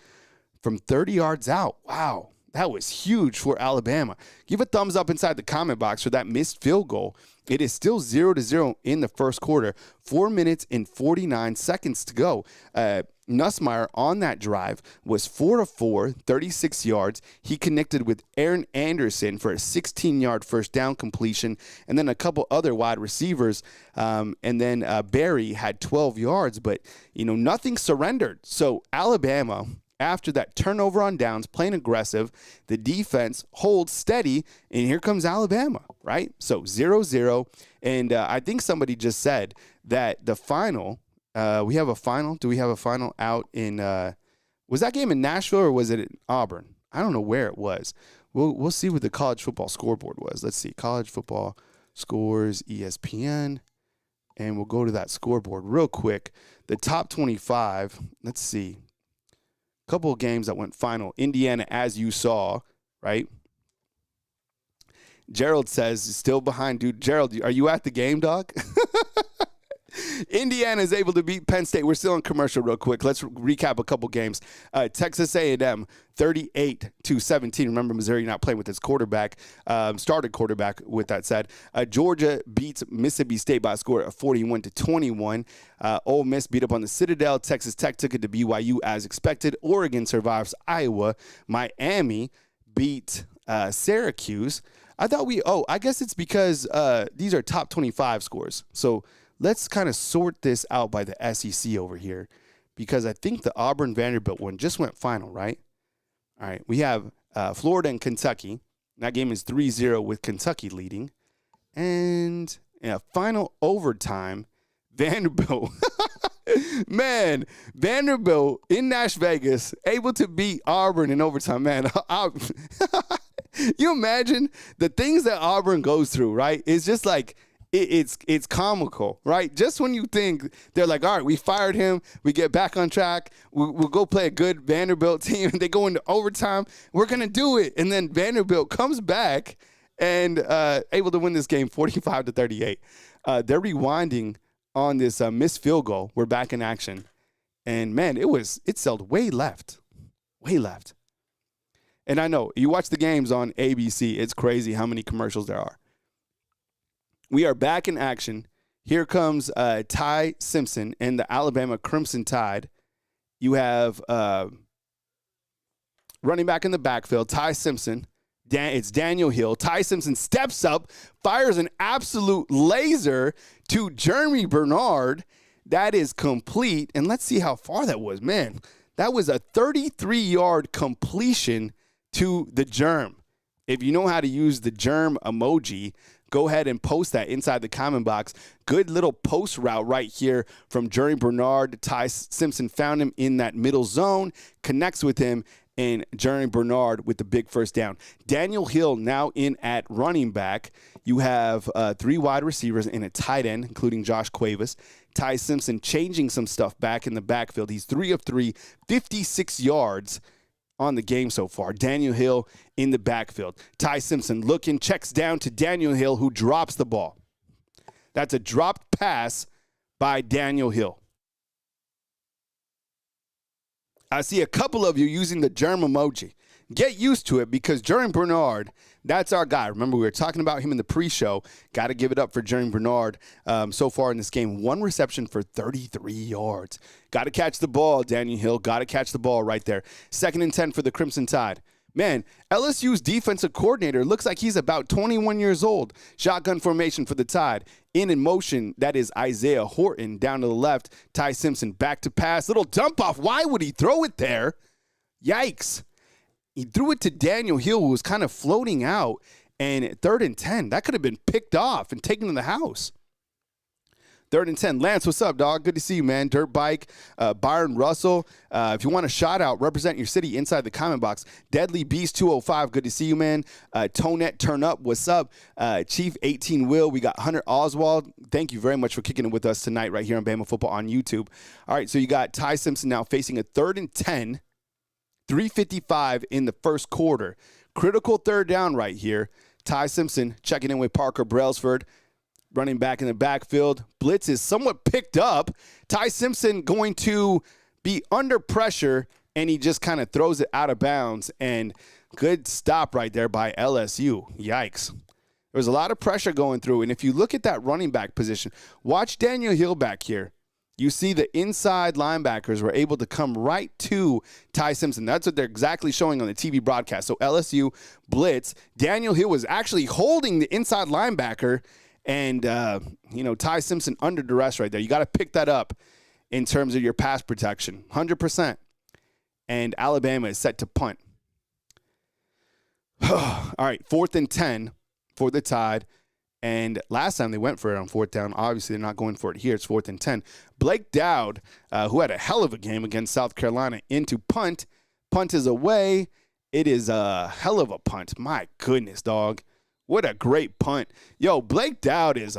from 30 yards out. Wow, that was huge for Alabama. Give a thumbs up inside the comment box for that missed field goal. It is still 0-0 in the first quarter. 4 minutes and 49 seconds to go. Nussmeier on that drive was 4 of 4, 36 yards. He connected with Aaron Anderson for a 16-yard first down completion, and then a couple other wide receivers. And then Barry had 12 yards, but nothing surrendered. So Alabama, after that turnover on downs, playing aggressive, the defense holds steady, and here comes Alabama, right? So 0-0, and I think somebody just said that the final. We have a final. Do we have a final out in was that game in Nashville or was it in Auburn? I don't know where it was. We'll see what the college football scoreboard was. Let's see. College football scores, ESPN, and we'll go to that scoreboard real quick. The top 25, let's see. A couple of games that went final. Indiana, as you saw, right? Gerald says, still behind. Dude, Gerald, are you at the game, dog? Indiana is able to beat Penn State. We're still on commercial real quick. Let's recap a couple games. Texas A&M, 38-17. Remember, Missouri not playing with its quarterback, started quarterback with that said. Georgia beats Mississippi State by a score of 41-21. Ole Miss beat up on the Citadel. Texas Tech took it to BYU as expected. Oregon survives Iowa. Miami beat Syracuse. I guess it's because these are top 25 scores. So let's kind of sort this out by the SEC over here, because I think the Auburn-Vanderbilt one just went final, right? All right, we have Florida and Kentucky. That game is 3-0 with Kentucky leading. And in a final overtime, Vanderbilt. Man, Vanderbilt in Nash Vegas, able to beat Auburn in overtime. Man, you imagine the things that Auburn goes through, right? It's just like, it's comical, right? Just when you think they're like, all right, we fired him, we get back on track, we'll go play a good Vanderbilt team, and they go into overtime, we're going to do it. And then Vanderbilt comes back and able to win this game 45-38. They're rewinding on this missed field goal. We're back in action. And, man, it sailed way left. And I know, you watch the games on ABC, it's crazy how many commercials there are. We are back in action. Here comes Ty Simpson and the Alabama Crimson Tide. You have running back in the backfield, Ty Simpson. It's Daniel Hill. Ty Simpson steps up, fires an absolute laser to Jeremy Bernard. That is complete. And let's see how far that was. Man, that was a 33-yard completion to the germ. If you know how to use the germ emoji, go ahead and post that inside the comment box. Good little post route right here from Jeremy Bernard. Ty Simpson found him in that middle zone, connects with him, and Jeremy Bernard with the big first down. Daniel Hill now in at running back. You have 3 wide receivers and a tight end, including Josh Cuevas. Ty Simpson changing some stuff back in the backfield. He's 3 of 3, 56 yards on the game so far. Daniel Hill in the backfield. Ty Simpson looking, checks down to Daniel Hill, who drops the ball. That's a dropped pass by Daniel Hill. I see a couple of you using the germ emoji. Get used to it, because Jeremy Bernard, that's our guy. Remember, we were talking about him in the pre-show. Got to give it up for Jeremy Bernard so far in this game. 1 reception for 33 yards. Got to catch the ball, Daniel Hill. Got to catch the ball right there. 2nd and 10 for the Crimson Tide. Man, LSU's defensive coordinator looks like he's about 21 years old. Shotgun formation for the Tide. In motion, that is Isaiah Horton down to the left. Ty Simpson back to pass. Little dump off. Why would he throw it there? Yikes. He threw it to Daniel Hill, who was kind of floating out. And 3rd and 10, that could have been picked off and taken to the house. 3rd and 10. Lance, what's up, dog? Good to see you, man. Dirt Bike, Byron Russell. If you want to shout out, represent your city inside the comment box. Deadly Beast 205, good to see you, man. Tonette Turn Up, what's up? Chief 18 Will, we got Hunter Oswald. Thank you very much for kicking it with us tonight right here on Bama Football on YouTube. All right, so you got Ty Simpson now facing a 3rd and 10, 3:55 in the first quarter. Critical 3rd down right here. Ty Simpson checking in with Parker Brailsford. Running back in the backfield. Blitz is somewhat picked up. Ty Simpson going to be under pressure, and he just kind of throws it out of bounds. And good stop right there by LSU. Yikes. There was a lot of pressure going through. And if you look at that running back position, watch Daniel Hill back here. You see the inside linebackers were able to come right to Ty Simpson. That's what they're exactly showing on the TV broadcast. So LSU blitz. Daniel Hill was actually holding the inside linebacker. And, Ty Simpson under duress right there. You got to pick that up in terms of your pass protection. 100%. And Alabama is set to punt. All right, 4th and 10 for the Tide. And last time they went for it on 4th down. Obviously, they're not going for it here. It's 4th and 10. Blake Dowd, who had a hell of a game against South Carolina, into punt. Punt is away. It is a hell of a punt. My goodness, dog. What a great punt. Yo, Blake Dowd is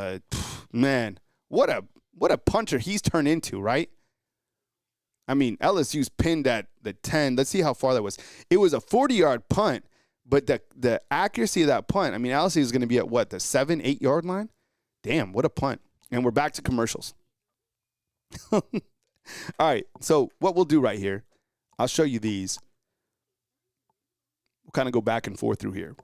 man, what a puncher he's turned into, right? I mean, LSU's pinned at the 10. Let's see how far that was. It was a 40-yard punt, but the accuracy of that punt, I mean, LSU is going to be at what, the 7-8 yard line? Damn, what a punt. And we're back to commercials. All right, so what we'll do right here, I'll show you these. We'll kind of go back and forth through here.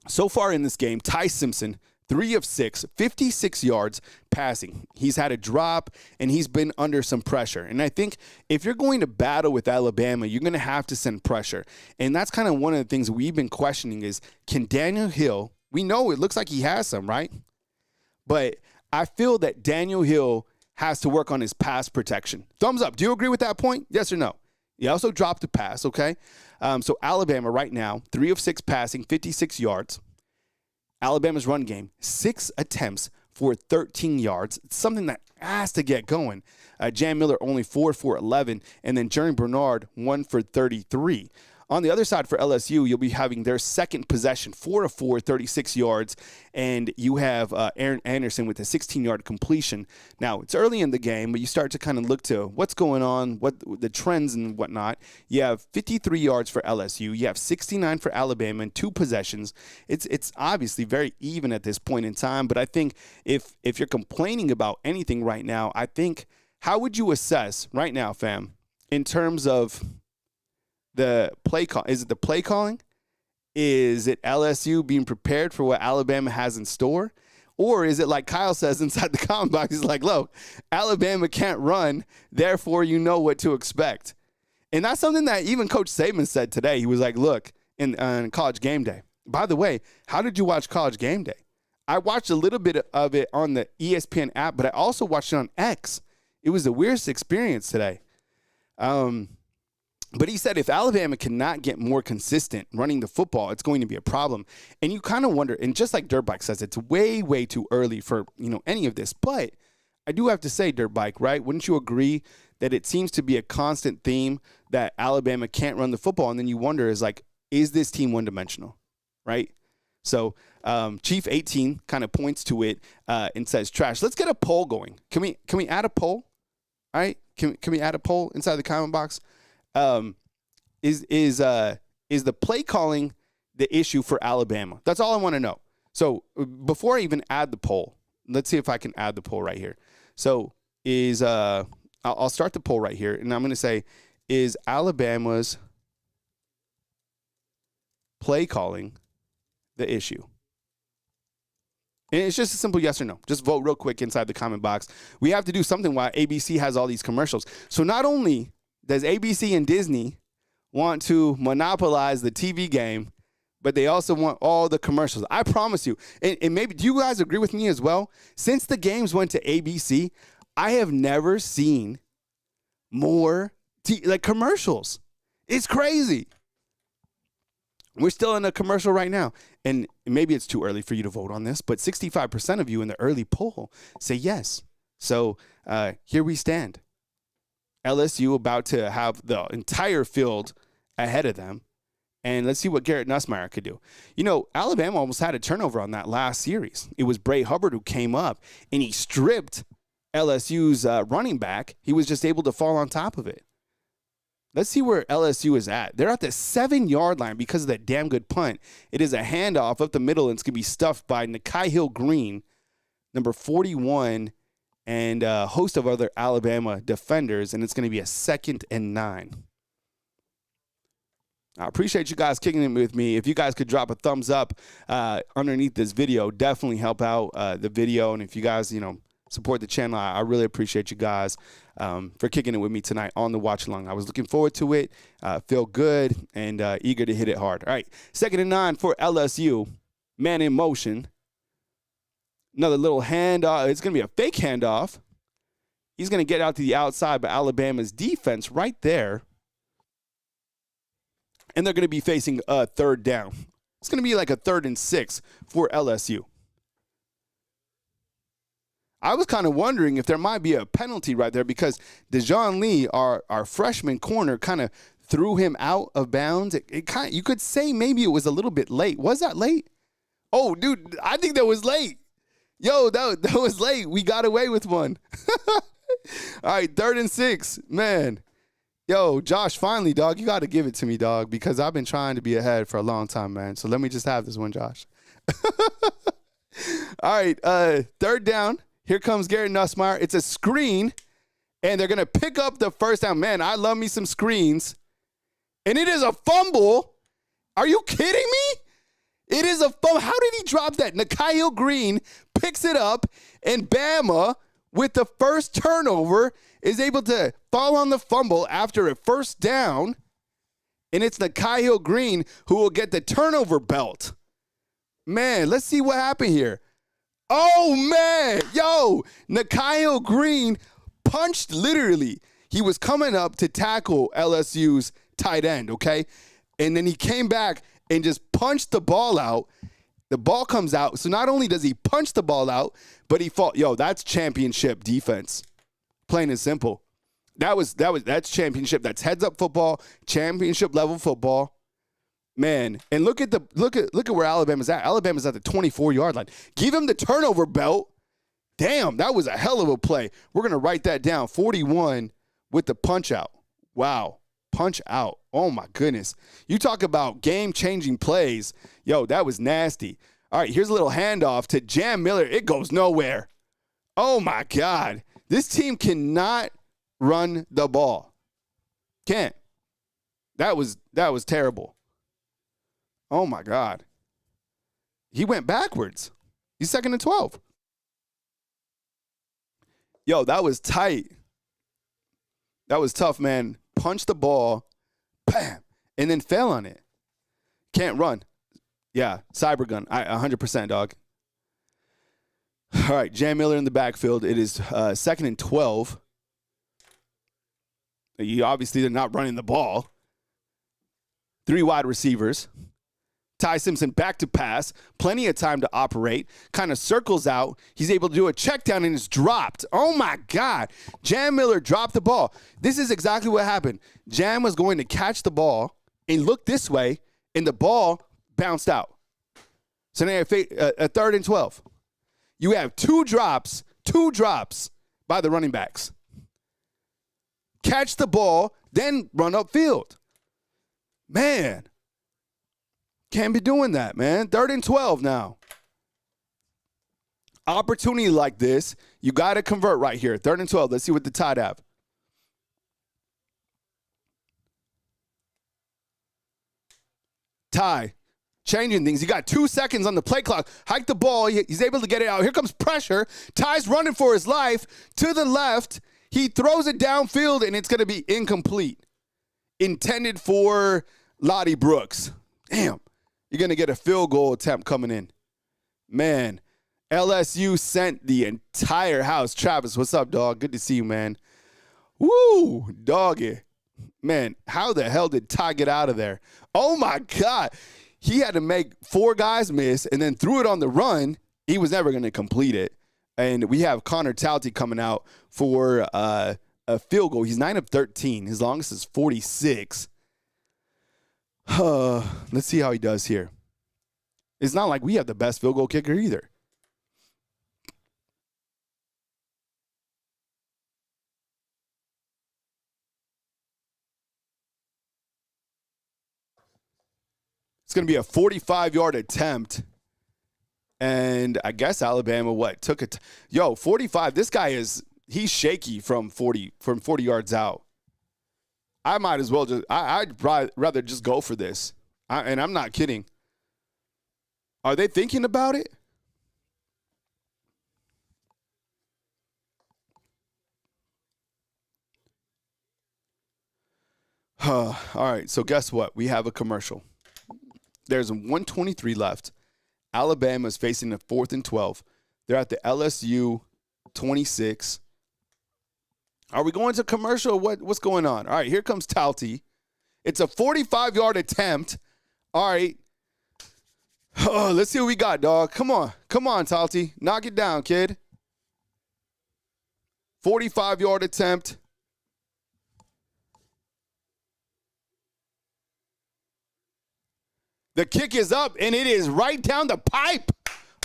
So far in this game, Ty Simpson, 3 of 6, 56 yards passing. He's had a drop, and he's been under some pressure. And I think if you're going to battle with Alabama, you're going to have to send pressure. And that's kind of one of the things we've been questioning is, can Daniel Hill, we know it looks like he has some, right? But I feel that Daniel Hill has to work on his pass protection. Thumbs up. Do you agree with that point? Yes or no? He also dropped a pass, okay? So Alabama right now, 3 of 6 passing, 56 yards. Alabama's run game, 6 attempts for 13 yards. It's something that has to get going. Jan Miller only 4 for 11, and then Jerry Bernard 1 for 33. On the other side for LSU, you'll be having their second possession, 4 of 4, 36 yards, and you have Aaron Anderson with a 16-yard completion. Now, it's early in the game, but you start to kind of look to what's going on, what the trends and whatnot. You have 53 yards for LSU. You have 69 for Alabama and 2 possessions. It's obviously very even at this point in time, but I think if you're complaining about anything right now, I think how would you assess right now, fam, in terms of the play call? Is it the play calling? Is it LSU being prepared for what Alabama has in store? Or is it like Kyle says inside the comment box, he's like, look, Alabama can't run, therefore you know what to expect. And that's something that even Coach Saban said today. He was like, look, in College Game Day. By the way, how did you watch College Game Day? I watched a little bit of it on the ESPN app, but I also watched it on X. It was the weirdest experience today. But he said if Alabama cannot get more consistent running the football, it's going to be a problem. And you kind of wonder, and just like Dirtbike says, it's way, way too early for, any of this. But I do have to say, Dirtbike, right? Wouldn't you agree that it seems to be a constant theme that Alabama can't run the football? And then you wonder, is this team one-dimensional, right? So Chief 18 kind of points to it and says, trash. Let's get a poll going. Can we add a poll? All right? Can we add a poll inside the comment box? Is the play calling the issue for Alabama? That's all I want to know. So before I even add the poll, let's see if I can add the poll right here. So I'll start the poll right here, and I'm going to say, is Alabama's play calling the issue? And it's just a simple yes or no. Just vote real quick inside the comment box. We have to do something while ABC has all these commercials. So not only does ABC and Disney want to monopolize the TV game, but they also want all the commercials. I promise you, and maybe, do you guys agree with me as well? Since the games went to ABC, I have never seen more commercials. It's crazy. We're still in a commercial right now. And maybe it's too early for you to vote on this, but 65% of you in the early poll say yes. So here we stand. LSU about to have the entire field ahead of them. And let's see what Garrett Nussmeier could do. Alabama almost had a turnover on that last series. It was Bray Hubbard who came up, and he stripped LSU's running back. He was just able to fall on top of it. Let's see where LSU is at. They're at the 7-yard line because of that damn good punt. It is a handoff up the middle, and it's going to be stuffed by Nakai Hill Green, number 41, and a host of other Alabama defenders, and it's going to be a 2nd and 9. I appreciate you guys kicking it with me. If you guys could drop a thumbs up underneath this video, definitely help out the video. And if you guys, support the channel, I really appreciate you guys for kicking it with me tonight on the watch along. I was looking forward to it, feel good, and eager to hit it hard. All right, 2nd and 9 for LSU. Man in motion. Another little handoff. It's going to be a fake handoff. He's going to get out to the outside, but Alabama's defense right there. And they're going to be facing a 3rd down. It's going to be like a 3rd and 6 for LSU. I was kind of wondering if there might be a penalty right there because Dejon Lee, our freshman corner, kind of threw him out of bounds. You could say maybe it was a little bit late. Was that late? Oh, dude, I think that was late. Yo, that was late. We got away with one. All right, 3rd and 6. Man. Yo, Josh, finally, dog, you got to give it to me, dog, because I've been trying to be ahead for a long time, man. So let me just have this one, Josh. All right, 3rd down. Here comes Garrett Nussmeier. It's a screen, and they're going to pick up the first down. Man, I love me some screens. And it is a fumble. Are you kidding me? It is a fumble. How did he drop that? N'Keal Green picks it up, and Bama, with the first turnover, is able to fall on the fumble after a first down. And it's N'Keal Green who will get the turnover belt. Man, let's see what happened here. Oh, man. Yo, N'Keal Green punched literally. He was coming up to tackle LSU's tight end, okay? And then he came back and just punched the ball out. The ball comes out. So not only does he punch the ball out, but he fought. Yo, that's championship defense. Plain and simple. That's championship. That's heads up football, championship level football. Man, and look at where Alabama's at. Alabama's at the 24-yard line. Give him the turnover belt. Damn, that was a hell of a play. We're going to write that down. 41 with the punch out. Wow. Punch out. Oh, my goodness. You talk about game-changing plays. Yo, that was nasty. All right, here's a little handoff to Jam Miller. It goes nowhere. Oh, my God. This team cannot run the ball. Can't. That was terrible. Oh, my God. He went backwards. He's 2nd and 12. Yo, that was tight. That was tough, man. Punch the ball, bam, and then fell on it. Can't run. Yeah, cyber gun. 100%, dog. All right, Jam Miller in the backfield. It is 2nd and 12. Obviously, they're not running the ball. 3 wide receivers. Ty Simpson back to pass. Plenty of time to operate. Kind of circles out. He's able to do a check down and it's dropped. Oh, my God. Jam Miller dropped the ball. This is exactly what happened. Jam was going to catch the ball and look this way, and the ball bounced out. So now you have a 3rd and 12. You have two drops by the running backs. Catch the ball, then run upfield. Man. Can't be doing that, man. 3rd and 12 now. Opportunity like this, you got to convert right here. 3rd and 12. Let's see what the Tide have. Ty, changing things. You got 2 seconds on the play clock. Hike the ball. He's able to get it out. Here comes pressure. Ty's running for his life. To the left. He throws it downfield, and it's going to be incomplete. Intended for Lottie Brooks. Damn. You're going to get a field goal attempt coming in. Man, LSU sent the entire house. Travis, what's up, dog? Good to see you, man. Woo, doggy. Man, how the hell did Ty get out of there? Oh, my God. He had to make 4 guys miss and then threw it on the run. He was never going to complete it. And we have Connor Tauti coming out for a field goal. He's 9 of 13. His longest is 46. Let's see how he does here. It's not like we have the best field goal kicker either. It's going to be a 45-yard attempt. And I guess Alabama, took it. 45. This guy he's shaky from 40 yards out. I might as well I'd rather just go for this. And I'm not kidding. Are they thinking about it? All right, so guess what? We have a commercial. There's 1:23 left. Alabama's facing a 4th and 12. They're at the LSU 26. Are we going to commercial? What's going on? All right, here comes Tauti. It's a 45-yard attempt. All right. Oh, let's see what we got, dog. Come on, Tauti. Knock it down, kid. 45-yard attempt. The kick is up, and it is right down the pipe.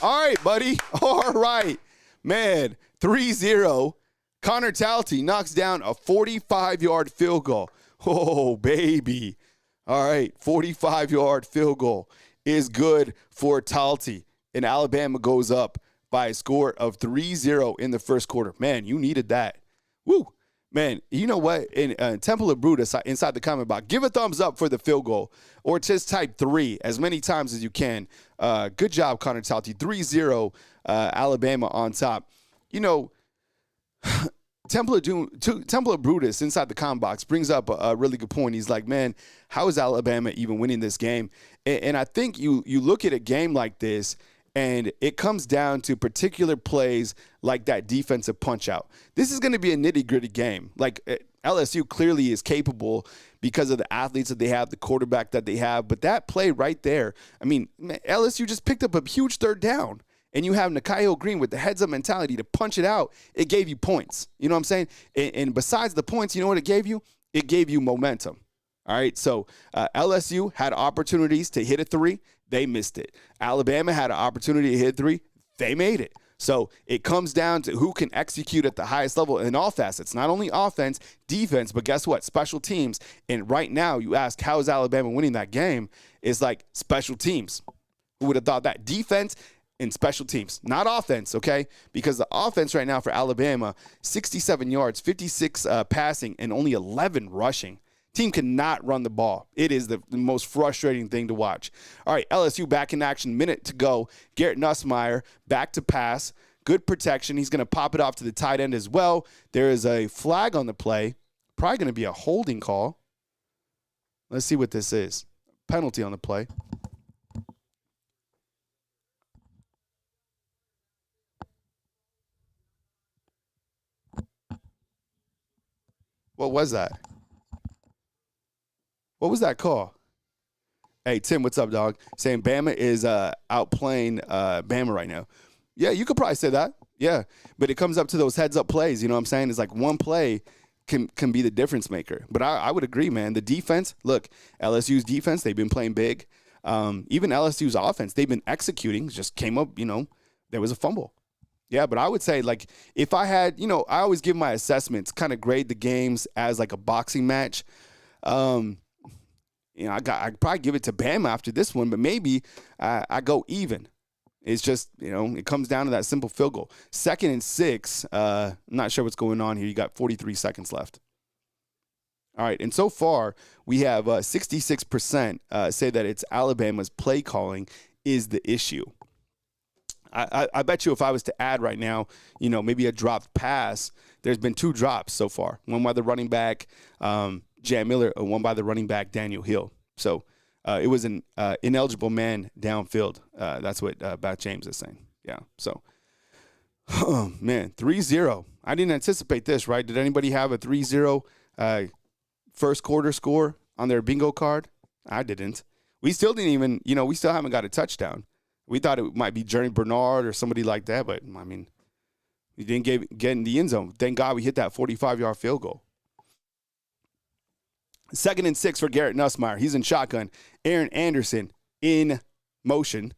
All right, buddy. All right. Man, 3-0. Connor Tauti knocks down a 45-yard field goal. Oh, baby. All right, 45-yard field goal is good for Tauti. And Alabama goes up by a score of 3-0 in the first quarter. Man, you needed that. Woo. Man, you know what? In Temple of Brutus, inside the comment box, give a thumbs up for the field goal or just type 3 as many times as you can. Good job, Connor Talty. 3-0, Alabama on top. You know, Temple of Brutus inside the comment box brings up a really good point. He's like, man, how is Alabama even winning this game? And I think you look at a game like this, and it comes down to particular plays like that defensive punch out. This is going to be a nitty-gritty game. Like LSU clearly is capable because of the athletes that they have, the quarterback that they have. But that play right there, I mean, LSU just picked up a huge third down. And you have Nakayo Green with the heads-up mentality to punch it out. It gave you points. You know what I'm saying? And besides the points, you know what it gave you? It gave you momentum. All right, so LSU had opportunities to hit a 3. They missed it. Alabama had an opportunity to hit 3. They made it. So it comes down to who can execute at the highest level in all facets, not only offense, defense, but guess what? Special teams. And right now, you ask, how is Alabama winning that game? It's like special teams. Who would have thought that? Defense and special teams, not offense, okay? Because the offense right now for Alabama, 67 yards, 56 passing, and only 11 rushing. Team cannot run the ball. It is the most frustrating thing to watch. All right, LSU back in action, minute to go. Garrett Nussmeier back to pass. Good protection. He's going to pop it off to the tight end as well. There is a flag on the play. Probably going to be a holding call. Let's see what this is. Penalty on the play. What was that? What was that call? Hey, Tim, what's up, dog? Saying Bama is outplaying Bama right now. Yeah, you could probably say that. Yeah, but it comes up to those heads-up plays. You know what I'm saying? It's like one play can be the difference maker. But I would agree, man. The defense, look, LSU's defense, they've been playing big. Even LSU's offense, they've been executing. Just came up, there was a fumble. Yeah, but I would say, like, if I had, I always give my assessments, kind of grade the games as like a boxing match. I'd probably give it to Bama after this one, but maybe I go even. It's just, it comes down to that simple field goal. 2nd and 6. I'm not sure what's going on here. You got 43 seconds left. All right, and so far we have 66% say that it's Alabama's play calling is the issue. I bet you if I was to add right now, maybe a dropped pass, there's been 2 drops so far. One by the running back, Jan Miller, and one by the running back, Daniel Hill. So it was an ineligible man downfield. That's what Bat James is saying. Yeah, so, oh, man, 3-0. I didn't anticipate this, right? Did anybody have a 3-0 first quarter score on their bingo card? I didn't. We still didn't even, we still haven't got a touchdown. We thought it might be Jerry Bernard or somebody like that, but, I mean, we didn't get in the end zone. Thank God we hit that 45-yard field goal. 2nd and 6 for Garrett Nussmeier. He's in shotgun. Aaron Anderson in motion.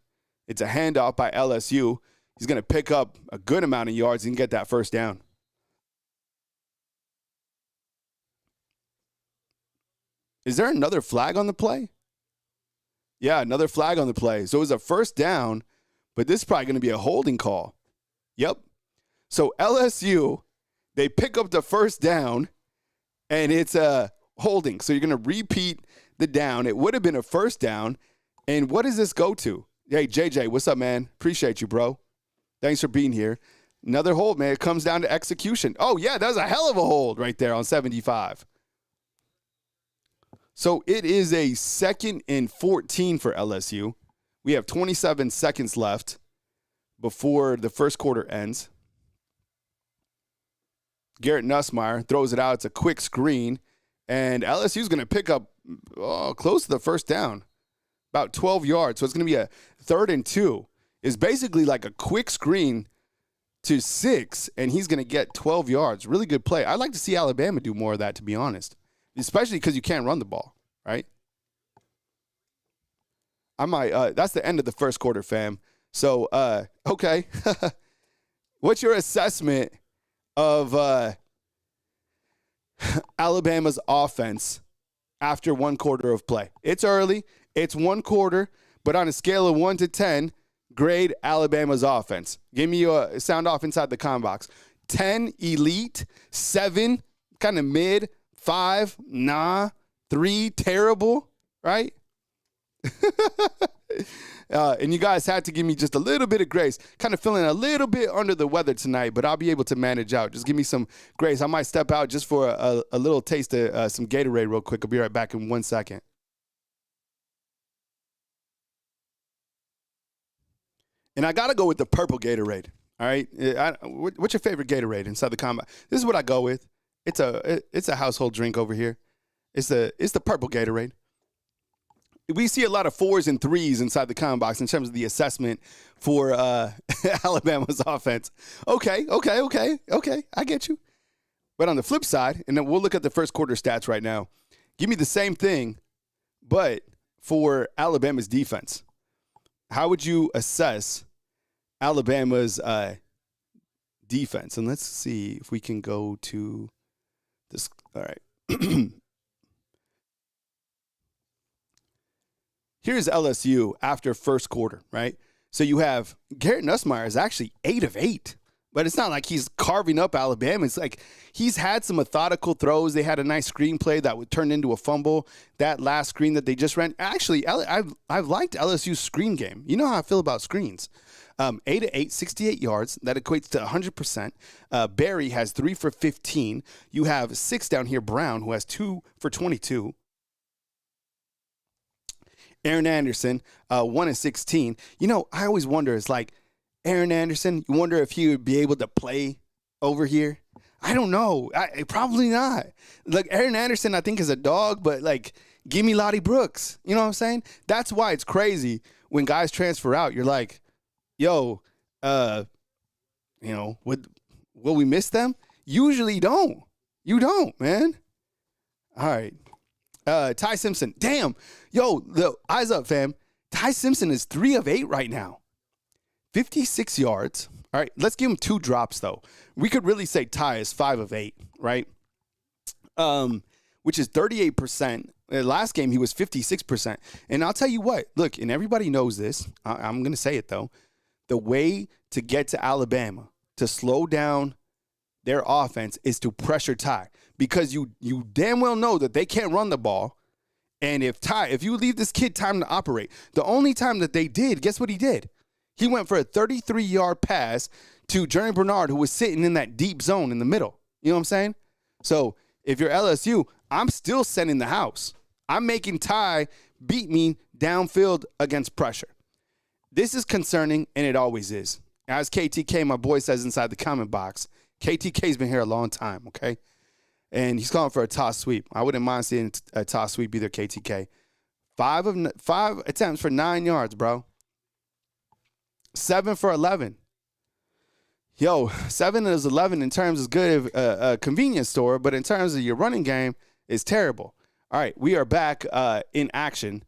It's a handoff by LSU. He's going to pick up a good amount of yards and get that first down. Is there another flag on the play? Yeah, another flag on the play. So it was a first down, but this is probably going to be a holding call. Yep. So LSU, they pick up the first down, and it's a holding. So you're going to repeat the down. It would have been a first down. And what does this go to? Hey, JJ, what's up, man? Appreciate you, bro. Thanks for being here. Another hold, man. It comes down to execution. Oh, yeah, that was a hell of a hold right there on 75. So it is a 2nd and 14 for LSU. We have 27 seconds left before the first quarter ends. Garrett Nussmeier throws it out. It's a quick screen. And LSU is going to pick up close to the first down, about 12 yards. So it's going to be a 3rd and 2. It's basically like a quick screen to 6, and he's going to get 12 yards. Really good play. I'd like to see Alabama do more of that, to be honest, especially because you can't run the ball, right? I might. That's the end of the first quarter, fam. So, okay. What's your assessment of Alabama's offense after 1 quarter of play? It's early. It's 1 quarter, but on a scale of 1 to 10, grade Alabama's offense. Give me a sound off inside the comment box. 10, elite. 7, kind of mid. 5, nah. 3, terrible, right? And you guys had to give me just a little bit of grace. Kind of feeling a little bit under the weather tonight, but I'll be able to manage out. Just give me some grace. I might step out just for a little taste of some Gatorade real quick. I'll be right back in 1 second. And I got to go with the purple Gatorade, all right? What's your favorite Gatorade inside the comment? This is what I go with. It's a household drink over here. It's the purple Gatorade. We see a lot of 4s and 3s inside the comment box in terms of the assessment for Alabama's offense. Okay, I get you. But on the flip side, and then we'll look at the first quarter stats right now. Give me the same thing, but for Alabama's defense. How would you assess Alabama's defense? And let's see if we can go to this. All right. Here's LSU after first quarter, right? So you have Garrett Nussmeier is actually 8 of 8, but it's not like he's carving up Alabama. It's like he's had some methodical throws. They had a nice screenplay that would turn into a fumble. That last screen that they just ran. Actually, I've liked LSU's screen game. You know how I feel about screens. 8 of 8, 68 yards. That equates to 100%. Barry has 3 for 15. You have 6 down here, Brown, who has 2 for 22. Aaron Anderson, 1 of 16. You know, I always wonder, it's like, Aaron Anderson, you wonder if he would be able to play over here? I don't know. Probably not. Like, Aaron Anderson, I think, is a dog, but, like, give me Lottie Brooks. You know what I'm saying? That's why it's crazy when guys transfer out. You're like, yo, will we miss them? Usually you don't. You don't, man. All right. Ty Simpson. Damn. Yo, eyes up, fam. Ty Simpson is 3 of 8 right now. 56 yards. All right, let's give him 2 drops, though. We could really say Ty is 5 of 8, right? Which is 38%. Last game, he was 56%. And I'll tell you what. Look, and everybody knows this. I'm going to say it, though. The way to get to Alabama, to slow down their offense, is to pressure Ty. Because you damn well know that they can't run the ball. And if you leave this kid time to operate, the only time that they did, guess what he did? He went for a 33-yard pass to Jeremy Bernard, who was sitting in that deep zone in the middle. You know what I'm saying? So if you're LSU, I'm still sending the house. I'm making Ty beat me downfield against pressure. This is concerning, and it always is. As KTK, my boy, says inside the comment box, KTK's been here a long time, okay? And he's calling for a toss sweep. I wouldn't mind seeing a toss sweep either, KTK. 5 attempts for 9 yards, bro. 7 for 11. Yo, 7 is 11 in terms of good a convenience store, but in terms of your running game, it's terrible. All right, we are back in action,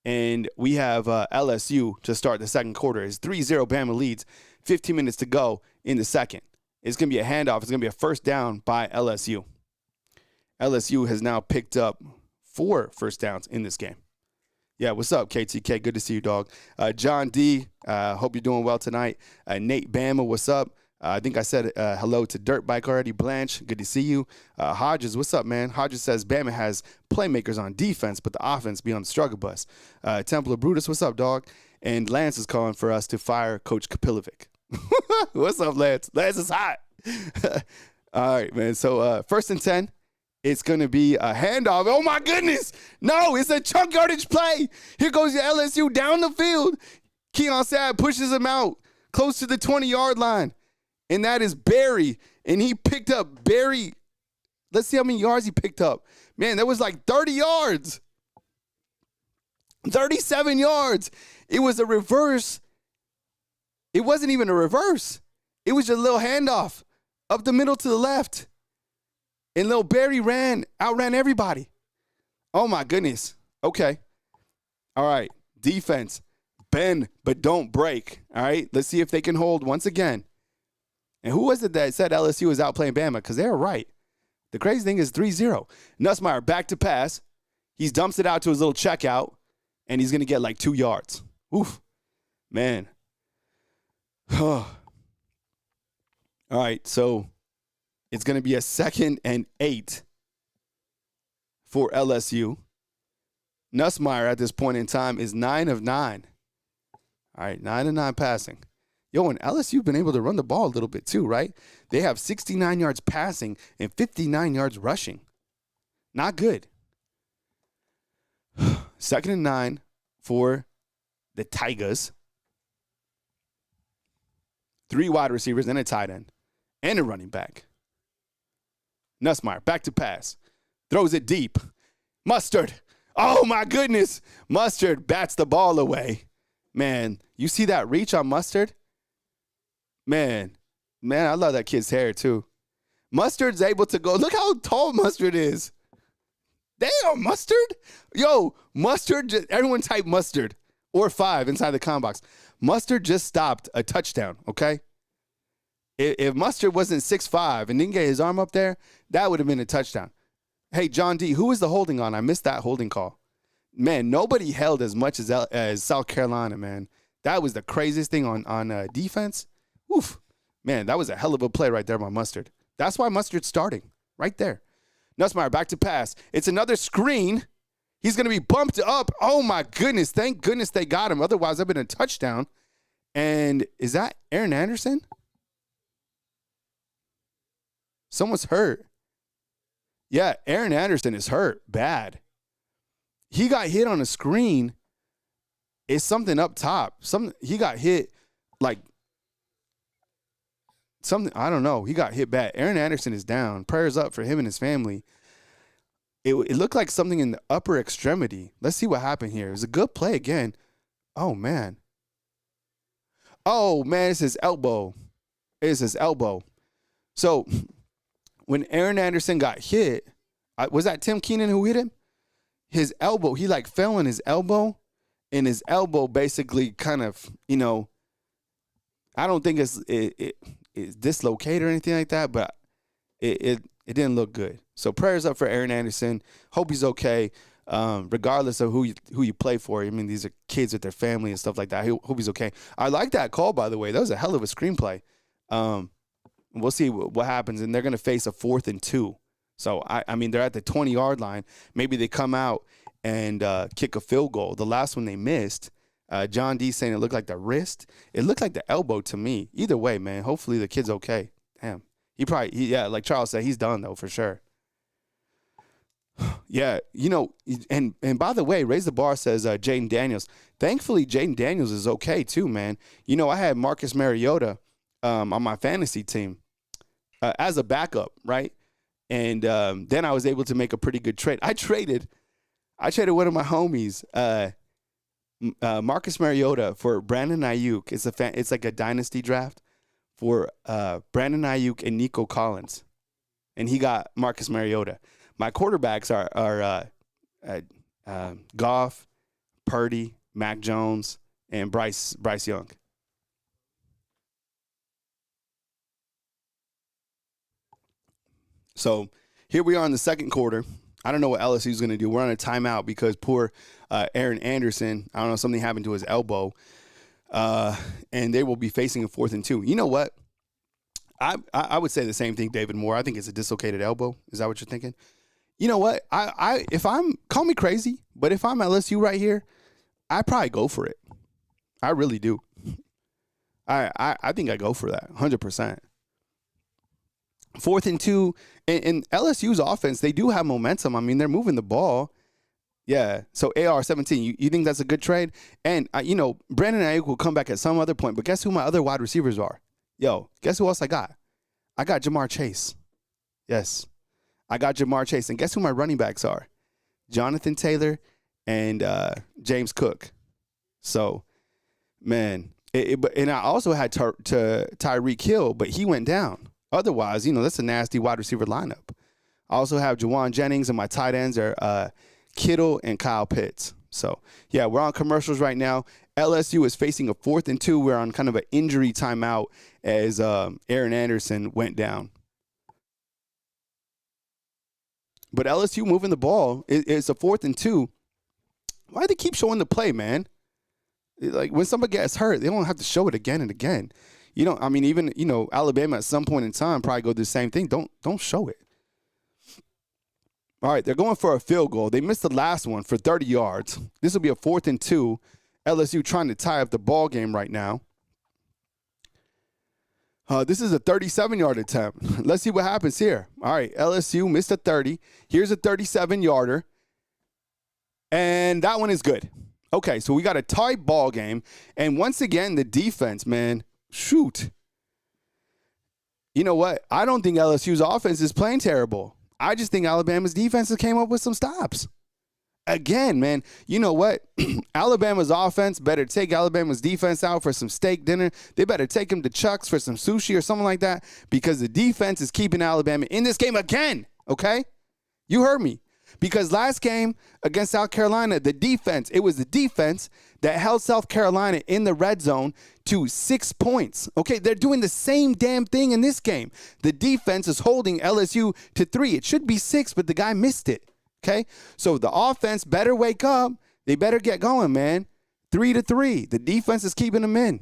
and we have LSU to start the second quarter. It's 3-0 Bama leads, 15 minutes to go in the second. It's going to be a handoff. It's going to be a first down by LSU. LSU has now picked up 4 first downs in this game. Yeah, what's up, KTK? Good to see you, dog. John D., hope you're doing well tonight. Nate Bama, what's up? I think I said hello to Dirt Bike already. Blanche, good to see you. Hodges, what's up, man? Hodges says Bama has playmakers on defense, but the offense be on the struggle bus. Templar Brutus, what's up, dog? And Lance is calling for us to fire Coach Kapilovic. What's up, Lance? Lance is hot. All right, man. So 1st and 10. It's going to be a handoff. Oh, my goodness. No, it's a chunk yardage play. Here goes your LSU down the field. Keon Sabb pushes him out close to the 20-yard line. And that is Barry. And he picked up Barry. Let's see how many yards he picked up. Man, that was like 30 yards. 37 yards. It was a reverse. It wasn't even a reverse. It was just a little handoff up the middle to the left. And Lil Barry outran everybody. Oh, my goodness. Okay. All right. Defense. Bend, but don't break. All right. Let's see if they can hold once again. And who was it that said LSU was outplaying Bama? Because they were right. The crazy thing is 3-0. Nussmeier back to pass. He dumps it out to his little checkout, and he's going to get like 2 yards. Oof. Man. All right, so it's going to be a 2nd and 8 for LSU. Nussmeier at this point in time is 9 of 9. All right, 9 of 9 passing. Yo, and LSU been able to run the ball a little bit too, right? They have 69 yards passing and 59 yards rushing. Not good. 2nd and 9 for the Tigers. 3 wide receivers and a tight end and a running back. Nussmeier, back to pass. Throws it deep. Mustard. Oh, my goodness. Mustard bats the ball away. Man, you see that reach on Mustard? Man, I love that kid's hair too. Mustard's able to go. Look how tall Mustard is. Damn, Mustard. Yo, Mustard, everyone type Mustard or 5 inside the comment box. Mustard just stopped a touchdown, okay? If Mustard wasn't 6'5" and didn't get his arm up there, that would have been a touchdown. Hey, John D., who was the holding on? I missed that holding call. Man, nobody held as much as South Carolina, man. That was the craziest thing on defense. Oof. Man, that was a hell of a play right there by Mustard. That's why Mustard's starting right there. Nussmeier back to pass. It's another screen. He's going to be bumped up. Oh, my goodness. Thank goodness they got him. Otherwise, that would have been a touchdown. And is that Aaron Anderson? Someone's hurt. Yeah, Aaron Anderson is hurt bad. He got hit on a screen. It's something up top. He got hit like something, I don't know. He got hit bad. Aaron Anderson is down. Prayers up for him and his family. It looked like something in the upper extremity. Let's see what happened here. It was a good play again. Oh, man. It's his elbow. It's his elbow. So when Aaron Anderson got hit, was that Tim Keenan who hit him? His elbow, he like fell on his elbow, and his elbow basically kind of, I don't think it's dislocated or anything like that, but it didn't look good. So prayers up for Aaron Anderson. Hope he's okay, regardless of who you play for. I mean, these are kids with their family and stuff like that. I hope he's okay. I like that call, by the way. That was a hell of a screenplay. We'll see what happens, and they're going to face a 4th and 2. So, I mean, they're at the 20-yard line. Maybe they come out and kick a field goal. The last one they missed, John D saying it looked like the wrist. It looked like the elbow to me. Either way, man, hopefully the kid's okay. Damn. Like Charles said, he's done, though, for sure. Yeah, and by the way, Raise the Bar says Jaden Daniels. Thankfully, Jaden Daniels is okay, too, man. I had Marcus Mariota on my fantasy team as a backup, right? And then I was able to make a pretty good trade. I traded one of my homies, Marcus Mariota, for Brandon Ayuk. It's like a dynasty draft for Brandon Ayuk and Nico Collins, and he got Marcus Mariota. My quarterbacks are Goff, Purdy, Mac Jones, and Bryce Young. So here we are in the second quarter. I don't know what LSU is going to do. We're on a timeout because poor Aaron Anderson, I don't know, something happened to his elbow, and they will be facing a 4th and 2. You know what? I would say the same thing, David Moore. I think it's a dislocated elbow. Is that what you're thinking? You know what? Call me crazy, but if I'm LSU right here, I probably go for it. I really do. I think I go for that 100%. 4th and 2, and LSU's offense, they do have momentum. I mean, they're moving the ball. Yeah, so AR-17, you think that's a good trade? And, Brandon Ayuk will come back at some other point, but guess who my other wide receivers are? Yo, guess who else I got? I got Jamar Chase. Yes, I got Jamar Chase. And guess who my running backs are? Jonathan Taylor and James Cook. So, man, and I also had Tyreek Hill, but he went down. Otherwise, that's a nasty wide receiver lineup. I also have Jawan Jennings, and my tight ends are Kittle and Kyle Pitts. So, yeah, we're on commercials right now. LSU is facing a 4th and 2. We're on kind of an injury timeout as Aaron Anderson went down. But LSU moving the ball. It's a 4th and 2. Why do they keep showing the play, man? Like, when somebody gets hurt, they don't have to show it again and again. I mean, even, Alabama at some point in time probably go do the same thing. Don't show it. All right, they're going for a field goal. They missed the last one for 30 yards. This will be a 4th and 2. LSU trying to tie up the ball game right now. This is a 37-yard attempt. Let's see what happens here. All right, LSU missed a 30. Here's a 37-yarder. And that one is good. Okay, so we got a tight ball game. And once again, the defense, man, shoot. You know what? I don't think LSU's offense is playing terrible. I just think Alabama's defense came up with some stops. Again, man, you know what? Alabama's offense better take Alabama's defense out for some steak dinner. They better take them to Chuck's for some sushi or something like that because the defense is keeping Alabama in this game again, okay? You heard me. Because last game against South Carolina, it was the defense that held South Carolina in the red zone to 6 points. Okay, they're doing the same damn thing in this game. The defense is holding LSU to 3. It should be 6, but the guy missed it. Okay, so the offense better wake up. They better get going, man. 3-3. The defense is keeping them in.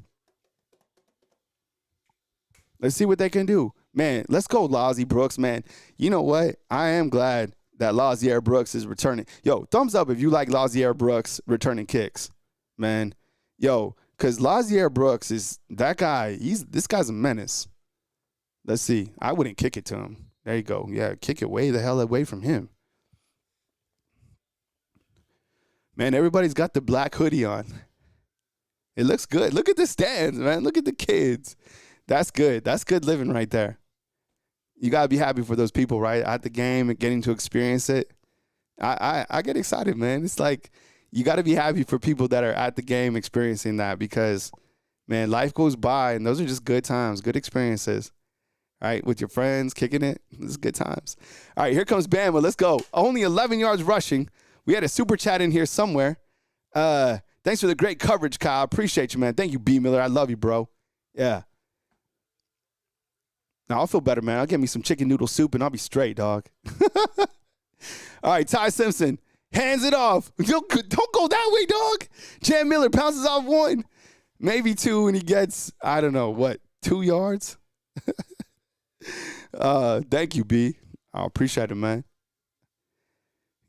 Let's see what they can do. Man, let's go Lozzie Brooks, man. You know what? I am glad that Lazier Brooks is returning. Yo, thumbs up if you like Lazier Brooks returning kicks, man. Yo, because Lazier Brooks is that guy. This guy's a menace. Let's see. I wouldn't kick it to him. There you go. Yeah, kick it way the hell away from him. Man, everybody's got the black hoodie on. It looks good. Look at the stands, man. Look at the kids. That's good. That's good living right there. You got to be happy for those people, right, at the game and getting to experience it. I get excited, man. It's like you got to be happy for people that are at the game experiencing that because, man, life goes by, and those are just good times, good experiences, right, with your friends, kicking it. This is good times. All right, here comes Bama. Let's go. Only 11 yards rushing. We had a super chat in here somewhere. Thanks for the great coverage, Kyle. Appreciate you, man. Thank you, B. Miller. I love you, bro. Yeah. Now, I'll feel better, man. I'll get me some chicken noodle soup, and I'll be straight, dog. All right, Ty Simpson hands it off. Don't go that way, dog. Jan Miller pounces off 1, maybe 2, and he gets, I don't know, what, 2 yards? Thank you, B. I appreciate it, man.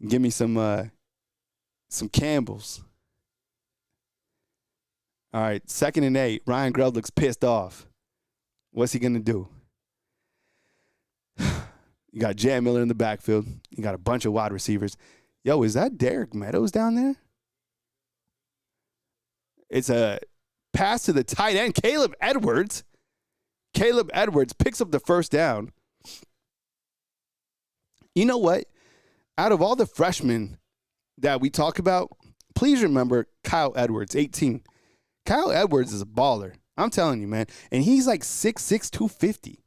Give me some Campbell's. All right, 2nd and 8. Ryan Grell looks pissed off. What's he going to do? You got Jan Miller in the backfield. You got a bunch of wide receivers. Yo, is that Derek Meadows down there? It's a pass to the tight end, Caleb Edwards. Caleb Edwards picks up the first down. You know what? Out of all the freshmen that we talk about, please remember Kyle Edwards, 18. Kyle Edwards is a baller. I'm telling you, man. And he's like 6'6", 250.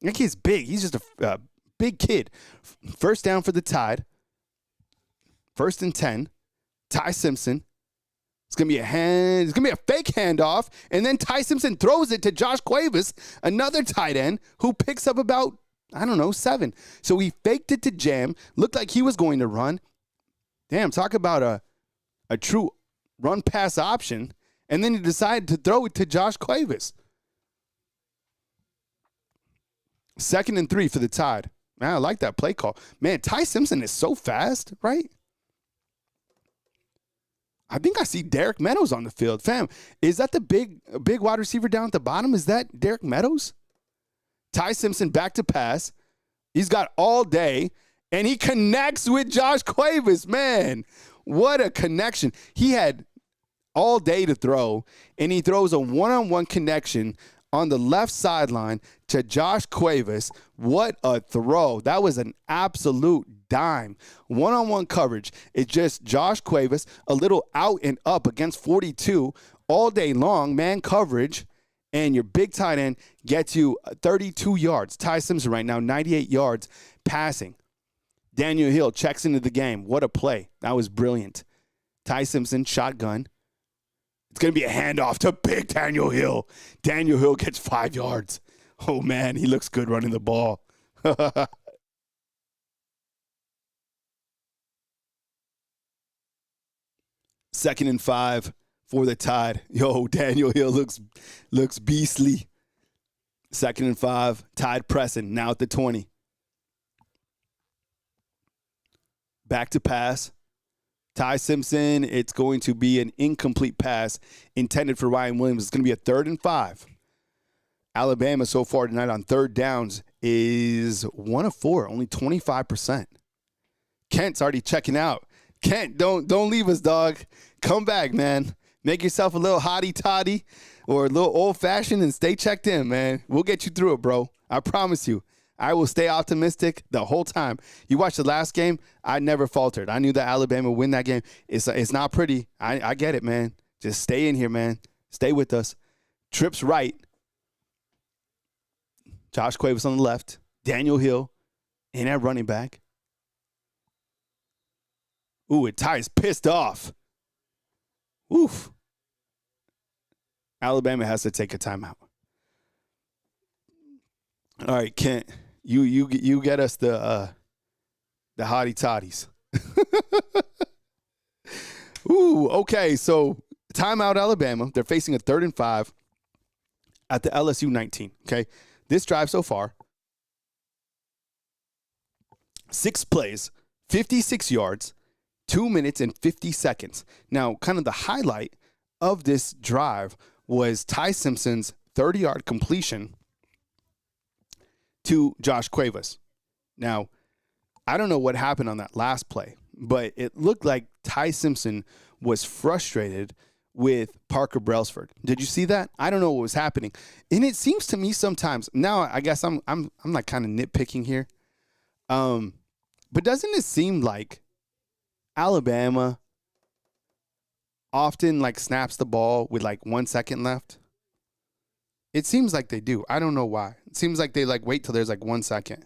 That kid's big. He's just a big kid. First down for the Tide. 1st and 10. Ty Simpson. It's gonna be a fake handoff, and then Ty Simpson throws it to Josh Cuevas, another tight end, who picks up about, 7. So he faked it to Jam. Looked like he was going to run. Damn, talk about a true run pass option. And then he decided to throw it to Josh Cuevas. 2nd and 3 for the Tide. Man, I like that play call. Man, Ty Simpson is so fast, right? I think I see Derek Meadows on the field. Fam, is that the big wide receiver down at the bottom? Is that Derek Meadows? Ty Simpson back to pass. He's got all day, and he connects with Josh Cuevas. Man, what a connection. He had all day to throw, and he throws a one-on-one connection on the left sideline to Josh Cuevas. What a throw. That was an absolute dime. One-on-one coverage. It's just Josh Cuevas, a little out and up against 42 all day long, man coverage, and your big tight end gets you 32 yards. Ty Simpson right now, 98 yards passing. Daniel Hill checks into the game. What a play. That was brilliant. Ty Simpson, shotgun. It's going to be a handoff to big Daniel Hill. Daniel Hill gets 5 yards. Oh, man, he looks good running the ball. 2nd and 5 for the Tide. Yo, Daniel Hill looks beastly. 2nd and 5. Tide pressing. Now at the 20. Back to pass. Ty Simpson, it's going to be an incomplete pass intended for Ryan Williams. It's going to be a 3rd and 5. Alabama so far tonight on 3rd downs is 1 of 4, only 25%. Kent's already checking out. Kent, don't leave us, dog. Come back, man. Make yourself a little hottie-toddy or a little old-fashioned and stay checked in, man. We'll get you through it, bro. I promise you. I will stay optimistic the whole time. You watched the last game, I never faltered. I knew that Alabama would win that game. It's not pretty. I get it, man. Just stay in here, man. Stay with us. Trips right. Josh Cuevas on the left. Daniel Hill in at running back. Ooh, and Ty's pissed off. Oof. Alabama has to take a timeout. All right, Kent, you get us the hottie toddies. Ooh, okay. So timeout, Alabama. They're facing a 3rd and 5 at the LSU 19. Okay, this drive so far, 6 plays, 56 yards, 2 minutes and 50 seconds. Now, kind of the highlight of this drive was Ty Simpson's 30-yard completion to Josh Cuevas. Now, I don't know what happened on that last play, but it looked like Ty Simpson was frustrated with Parker Brailsford. Did you see that? I don't know what was happening. And it seems to me sometimes, now I guess I'm like kind of nitpicking here. But doesn't it seem like Alabama often like snaps the ball with like 1 second left? It seems like they do. I don't know why. It seems like they like wait till there's like 1 second.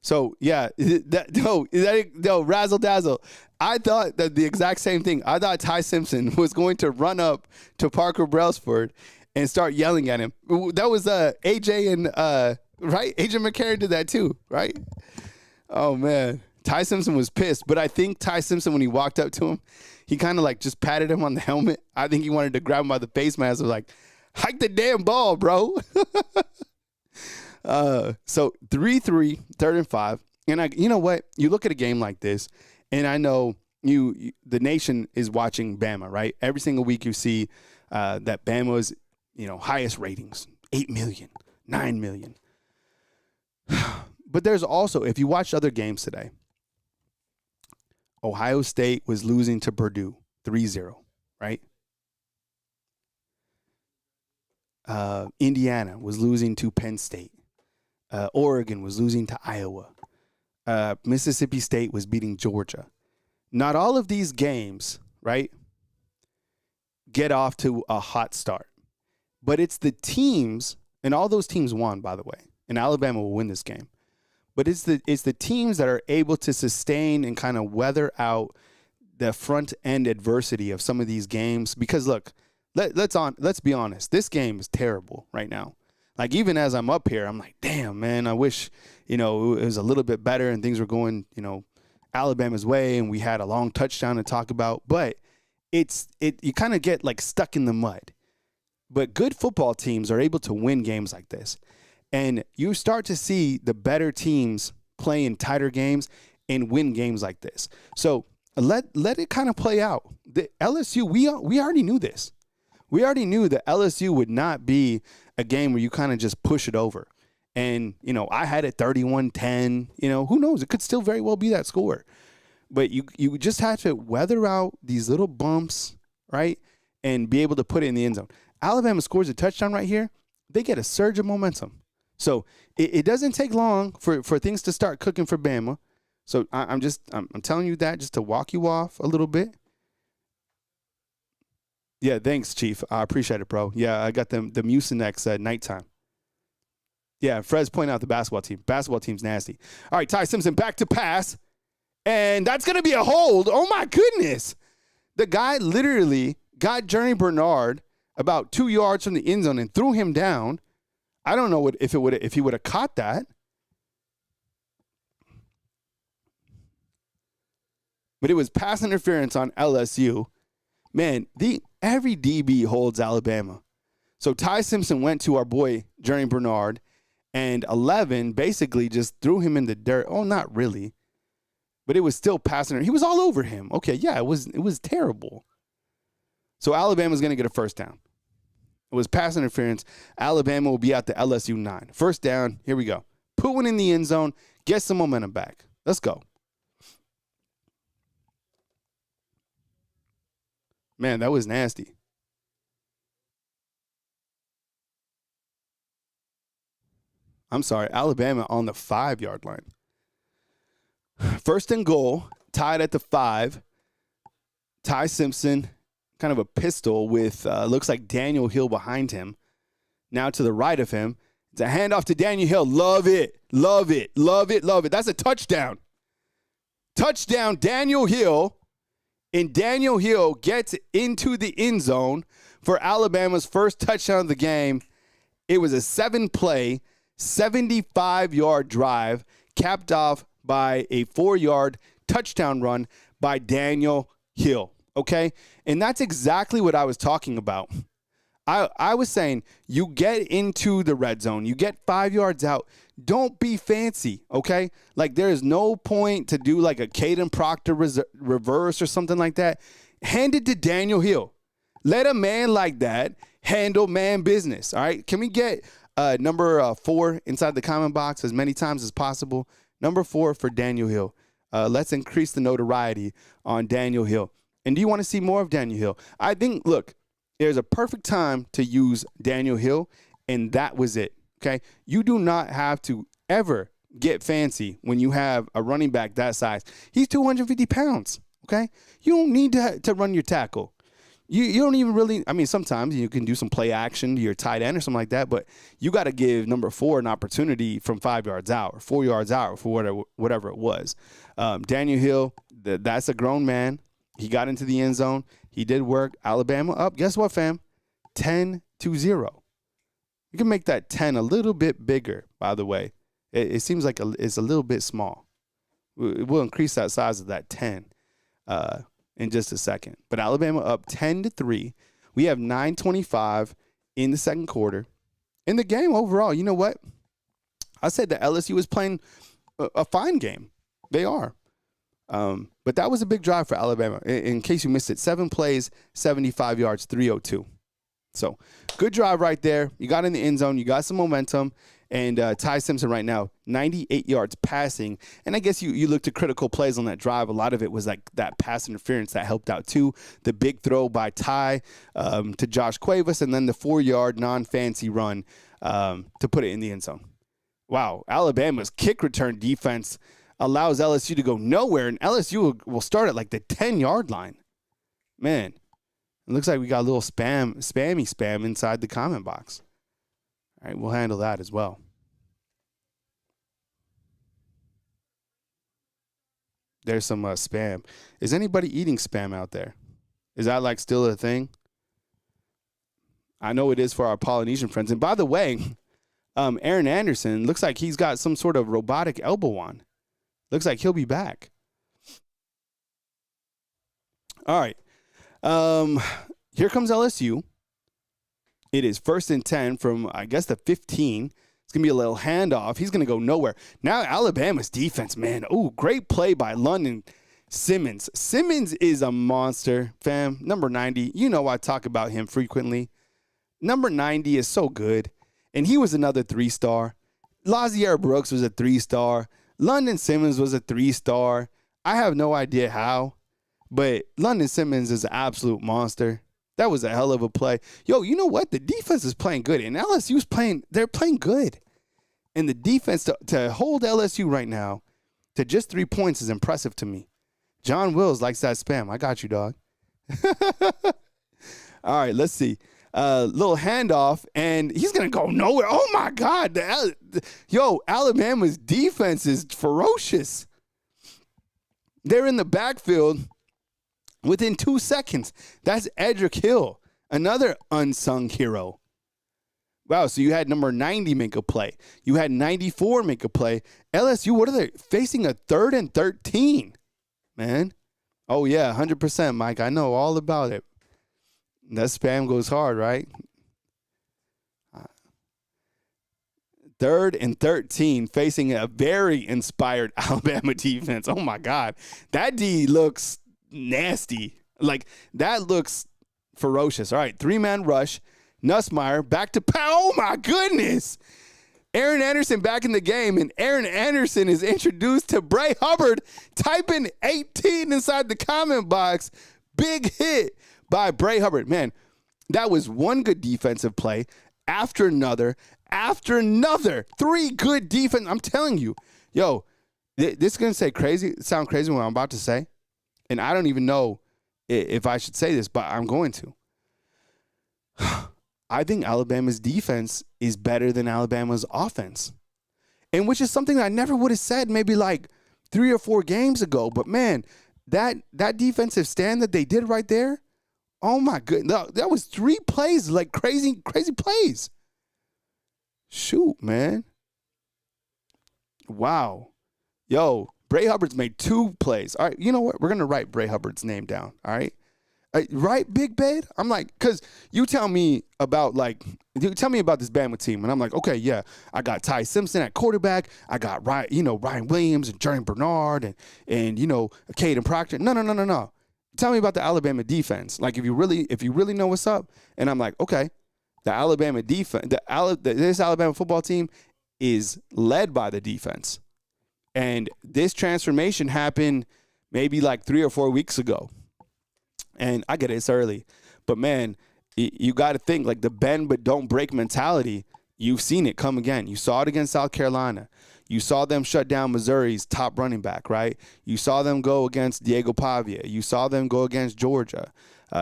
So yeah, razzle dazzle. I thought that the exact same thing. I thought Ty Simpson was going to run up to Parker Brailsford and start yelling at him. That was AJ and right. AJ McCarron did that too, right? Oh man, Ty Simpson was pissed. But I think Ty Simpson, when he walked up to him, he kind of like just patted him on the helmet. I think he wanted to grab him by the face mask. Was like, hike the damn ball, bro. So 3-3, 3rd and 5. And you know what? You look at a game like this, and I know the nation is watching Bama, right? Every single week you see that Bama's, highest ratings, 8 million, 9 million. But there's also, if you watch other games today, Ohio State was losing to Purdue 3-0, right? Indiana was losing to Penn State. Oregon was losing to Iowa. Mississippi State was beating Georgia. Not all of these games, right, get off to a hot start. But it's the teams, and all those teams won, by the way, and Alabama will win this game. But it's the teams that are able to sustain and kind of weather out the front end adversity of some of these games. Because look, let's be honest, this game is terrible right now. Like even as I'm up here, I'm like, damn, man, I wish it was a little bit better and things were going Alabama's way and we had a long touchdown to talk about. But you kind of get like stuck in the mud. But good football teams are able to win games like this. And you start to see the better teams play in tighter games and win games like this. So let it kind of play out. The LSU, we already knew this. We already knew that LSU would not be a game where you kind of just push it over. And, I had it 31-10. Who knows? It could still very well be that score. But you just have to weather out these little bumps, right, and be able to put it in the end zone. Alabama scores a touchdown right here. They get a surge of momentum. So it doesn't take long for things to start cooking for Bama. So I'm telling you that just to walk you off a little bit. Yeah, thanks, Chief. I appreciate it, bro. Yeah, I got the Mucinex at nighttime. Yeah, Fred's pointing out the basketball team. Basketball team's nasty. All right, Ty Simpson back to pass. And that's going to be a hold. Oh, my goodness. The guy literally got Journey Bernard about 2 yards from the end zone and threw him down. I don't know if he would have caught that. But it was pass interference on LSU. Man, Every DB holds Alabama. So Ty Simpson went to our boy, Jerry Bernard, and 11 basically just threw him in the dirt. Oh, not really. But it was still passing. He was all over him. Okay, yeah, it was terrible. So Alabama's going to get a first down. It was pass interference. Alabama will be at the LSU 9. First down, here we go. Put one in the end zone. Get some momentum back. Let's go. Man, that was nasty. I'm sorry, Alabama on the 5-yard line. First and goal, tied at the 5. Ty Simpson, kind of a pistol with, looks like Daniel Hill behind him. Now to the right of him. It's a handoff to Daniel Hill. Love it, love it, love it, love it. That's a touchdown. Touchdown, Daniel Hill. And Daniel Hill gets into the end zone for Alabama's first touchdown of the game. It was a 7-play, 75-yard drive, capped off by a 4-yard touchdown run by Daniel Hill, okay? And that's exactly what I was talking about. I was saying you get into the red zone, you get 5 yards out, don't be fancy, okay? Like there is no point to do like a Caden Proctor reverse or something like that. Hand it to Daniel Hill. Let a man like that handle man business, all right? Can we get number 4 inside the comment box as many times as possible? Number 4 for Daniel Hill. Let's increase the notoriety on Daniel Hill. And do you want to see more of Daniel Hill? I think, look, there's a perfect time to use Daniel Hill, and that was it, okay? You do not have to ever get fancy when you have a running back that size. He's 250 pounds, okay? You don't need to run your tackle. You don't even really, I mean, sometimes you can do some play action to your tight end or something like that, but you got to give number 4 an opportunity from 5 yards out or 4 yards out for whatever it was. Daniel Hill, that's a grown man. He got into the end zone. He did work. Alabama up. Guess what, fam? 10-0. You can make that 10 a little bit bigger, by the way. It seems like it's a little bit small. We'll increase that size of that 10 in just a second. But Alabama up 10-3. We have 9:25 in the second quarter. In the game overall, you know what? I said that LSU was playing a fine game. They are. But that was a big drive for Alabama. In case you missed it, 7 plays, 75 yards, 302. So good drive right there. You got in the end zone. You got some momentum. And Ty Simpson right now, 98 yards passing. And I guess you looked at critical plays on that drive. A lot of it was like that pass interference that helped out too. The big throw by Ty to Josh Cuevas, and then the 4-yard non-fancy run to put it in the end zone. Wow, Alabama's kick return defense allows LSU to go nowhere, and LSU will start at like the 10-yard line. Man, it looks like we got a little spam inside the comment box. All right, we'll handle that as well. There's some spam. Is anybody eating spam out there? Is that like still a thing? I know it is for our Polynesian friends. And by the way, Aaron Anderson looks like he's got some sort of robotic elbow on. Looks like he'll be back. All right. Here comes LSU. It is 1st and 10 from, I guess, the 15. It's going to be a little handoff. He's going to go nowhere. Now Alabama's defense, man. Oh, great play by London Simmons. Simmons is a monster, fam. Number 90. You know I talk about him frequently. Number 90 is so good. And he was another 3-star. Lazier Brooks was a 3-star. London Simmons was a 3-star. I have no idea how, but London Simmons is an absolute monster. That was a hell of a play. Yo, you know what? The defense is playing good, and LSU's they're playing good. And the defense to hold LSU right now to just 3 points is impressive to me. John Wills likes that spam. I got you, dog. All right, let's see. Little handoff, and he's going to go nowhere. Oh, my God. Alabama's defense is ferocious. They're in the backfield within 2 seconds. That's Edric Hill, another unsung hero. Wow, so you had number 90 make a play. You had 94 make a play. LSU, what are they facing? A 3rd and 13, man. Oh, yeah, 100%, Mike. I know all about it. That spam goes hard, right? 3rd and 13, facing a very inspired Alabama defense. Oh, my God. That D looks nasty. Like, that looks ferocious. All right, 3-man rush. Nussmeier back to pow. Oh, my goodness. Aaron Anderson back in the game, and Aaron Anderson is introduced to Bray Hubbard. Type in 18 inside the comment box. Big hit by Bray Hubbard. Man, that was one good defensive play after another. 3 good defense. I'm telling you, yo, this is going to sound crazy what I'm about to say. And I don't even know if I should say this, but I'm going to. I think Alabama's defense is better than Alabama's offense. And which is something I never would have said maybe like 3 or 4 games ago. But, man, that defensive stand that they did right there, oh, my goodness. That was 3 plays, like crazy plays. Shoot, man. Wow. Yo, Bray Hubbard's made 2 plays. All right, you know what? We're going to write Bray Hubbard's name down, all right? Right, Big Bed? I'm like, because you tell me about this Bama team, and I'm like, okay, yeah, I got Ty Simpson at quarterback. I got Ryan Williams and Jordan Bernard and Caden Proctor. No. Tell me about the Alabama defense. Like, if you really know what's up, and I'm like, okay. The Alabama defense, this Alabama football team is led by the defense. And this transformation happened maybe like 3 or 4 weeks ago. And I get it, it's early. But, man, you got to think, like, the bend but don't break mentality, you've seen it come again. You saw it against South Carolina. You saw them shut down Missouri's top running back, right? You saw them go against Diego Pavia. You saw them go against Georgia.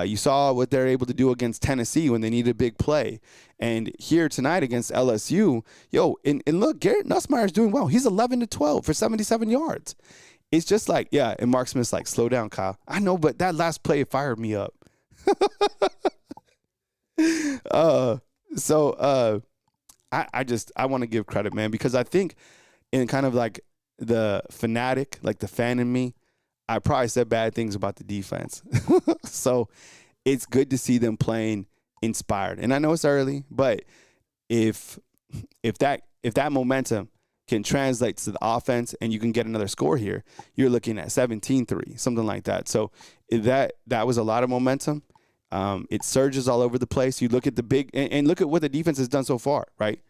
You saw what they're able to do against Tennessee when they need a big play. And here tonight against LSU, and look, Garrett Nussmeier is doing well. He's 11-12 for 77 yards. It's just like, yeah, and Mark Smith's like, slow down, Kyle. I know, but that last play fired me up. I want to give credit, man, because I think in kind of like the fanatic, like the fan in me, I probably said bad things about the defense. So it's good to see them playing inspired. And I know it's early, but if that momentum can translate to the offense and you can get another score here, you're looking at 17-3, something like that. So that was a lot of momentum. It surges all over the place. You look at the big and look at what the defense has done so far, right?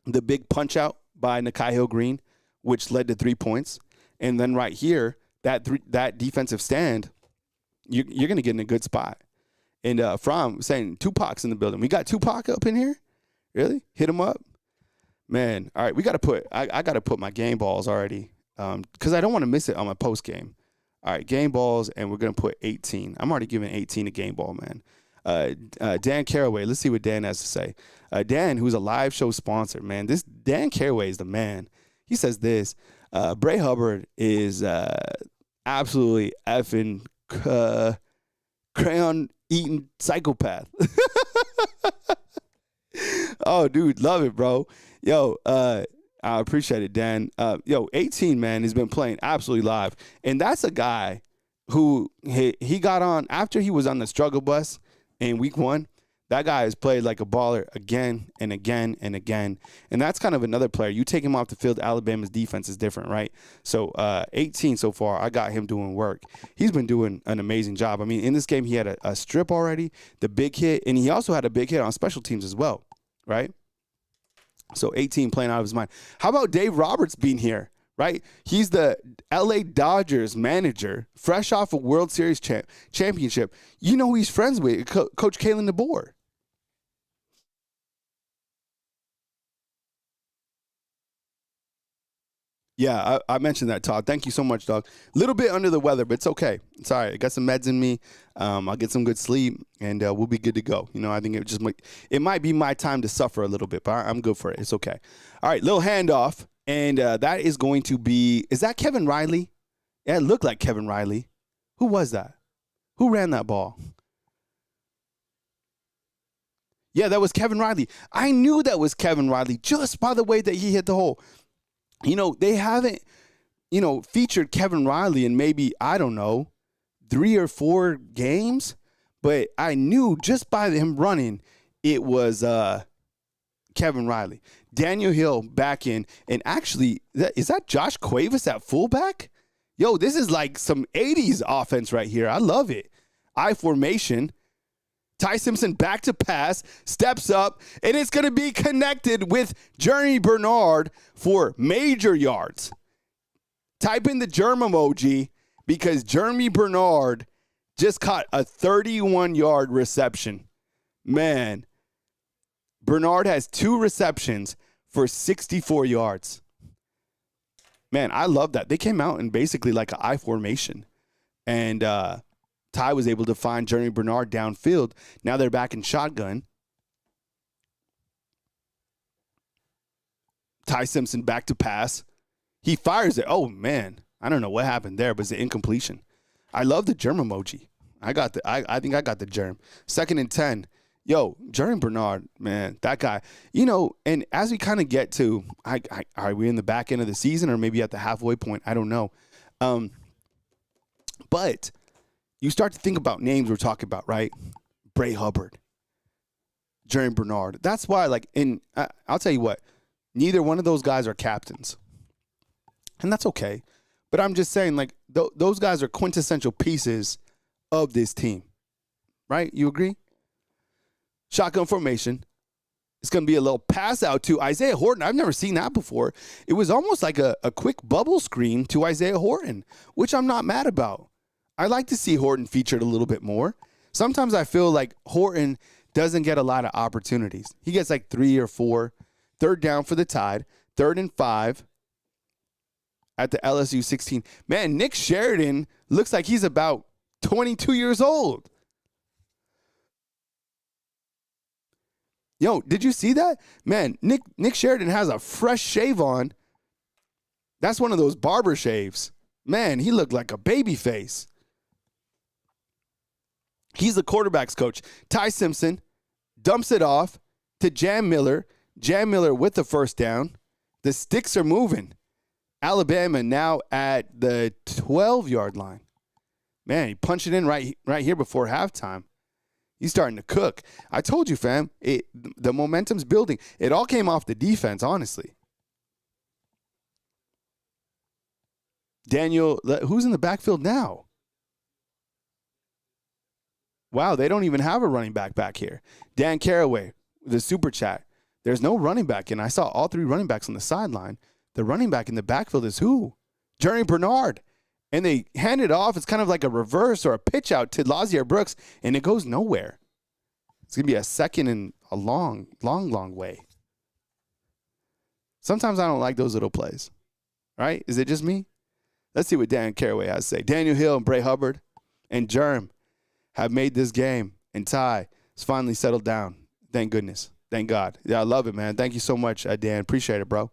The big punch out by Nakai Hill-Green, which led to 3 points. And then right here, that defensive stand, you're going to get in a good spot. And Fromm saying Tupac's in the building. We got Tupac up in here? Really? Hit him up? Man, all right, I got to put my game balls already because I don't want to miss it on my post game. All right, game balls, and we're going to put 18. I'm already giving 18 a game ball, man. Dan Caraway, let's see what Dan has to say. Dan, who's a live show sponsor, man. This Dan Caraway is the man. He says this. Bray Hubbard is absolutely effing crayon-eating psychopath. Oh, dude, love it, bro. Yo, I appreciate it, Dan. 18, man, has been playing absolutely live. And that's a guy who he got on after he was on the struggle bus in week 1. That guy has played like a baller again and again and again. And that's kind of another player. You take him off the field, Alabama's defense is different, right? So 18 so far, I got him doing work. He's been doing an amazing job. I mean, in this game, he had a strip already, the big hit, and he also had a big hit on special teams as well, right? So 18 playing out of his mind. How about Dave Roberts being here, right? He's the LA Dodgers manager, fresh off a World Series championship. You know who he's friends with, Coach Kalen DeBoer. Yeah, I mentioned that, Todd. Thank you so much, dog. A little bit under the weather, but it's okay. It's all right. I got some meds in me. I'll get some good sleep, and we'll be good to go. I think it might be my time to suffer a little bit, but I'm good for it. It's okay. All right, little handoff, and that is going to be – is that Kevin Riley? Yeah, it looked like Kevin Riley. Who was that? Who ran that ball? Yeah, that was Kevin Riley. I knew that was Kevin Riley just by the way that he hit the hole. They haven't, featured Kevin Riley in maybe, I don't know, 3 or 4 games. But I knew just by him running, it was Kevin Riley. Daniel Hill back in. And actually, is that Josh Cuevas at fullback? Yo, this is like some 80s offense right here. I love it. I formation. Ty Simpson back to pass, steps up, and it's going to be connected with Jeremy Bernard for major yards. Type in the germ emoji because Jeremy Bernard just caught a 31-yard reception. Man, Bernard has 2 receptions for 64 yards. Man, I love that. They came out in basically like an I formation. And Ty was able to find Jeremy Bernard downfield. Now they're back in shotgun. Ty Simpson back to pass. He fires it. Oh, man. I don't know what happened there, but it's an incompletion. I love the germ emoji. I think I got the germ. 2nd and 10. Yo, Jeremy Bernard, man, that guy. You know, and as we kind of get to, are we in the back end of the season or maybe at the halfway point? I don't know. But you start to think about names we're talking about, right? Bray Hubbard, Jeremy Bernard. That's why, like, I'll tell you what, neither one of those guys are captains. And that's okay. But I'm just saying, like, those guys are quintessential pieces of this team, right? You agree? Shotgun formation. It's going to be a little pass out to Isaiah Horton. I've never seen that before. It was almost like a quick bubble screen to Isaiah Horton, which I'm not mad about. I like to see Horton featured a little bit more. Sometimes I feel like Horton doesn't get a lot of opportunities. He gets like 3 or 4. 3rd down for the Tide. 3rd and 5 at the LSU 16. Man, Nick Sheridan looks like he's about 22 years old. Yo, did you see that? Man, Nick Sheridan has a fresh shave on. That's one of those barber shaves. Man, he looked like a baby face. He's the quarterback's coach. Ty Simpson dumps it off to Jam Miller. Jam Miller with the 1st down. The sticks are moving. Alabama now at the 12-yard line. Man, he punched it in right here before halftime. He's starting to cook. I told you, fam, the momentum's building. It all came off the defense, honestly. Daniel, who's in the backfield now? Wow, they don't even have a running back here. Dan Caraway, the super chat. There's no running back, and I saw all 3 running backs on the sideline. The running back in the backfield is who? Jeremy Bernard. And they hand it off. It's kind of like a reverse or a pitch out to Lazier Brooks, and it goes nowhere. It's going to be a 2nd and a long way. Sometimes I don't like those little plays. Right? Is it just me? Let's see what Dan Caraway has to say. Daniel Hill and Bray Hubbard and Germ have made this game, and Ty has finally settled down. Thank goodness. Thank God. Yeah, I love it, man. Thank you so much, Dan. Appreciate it, bro.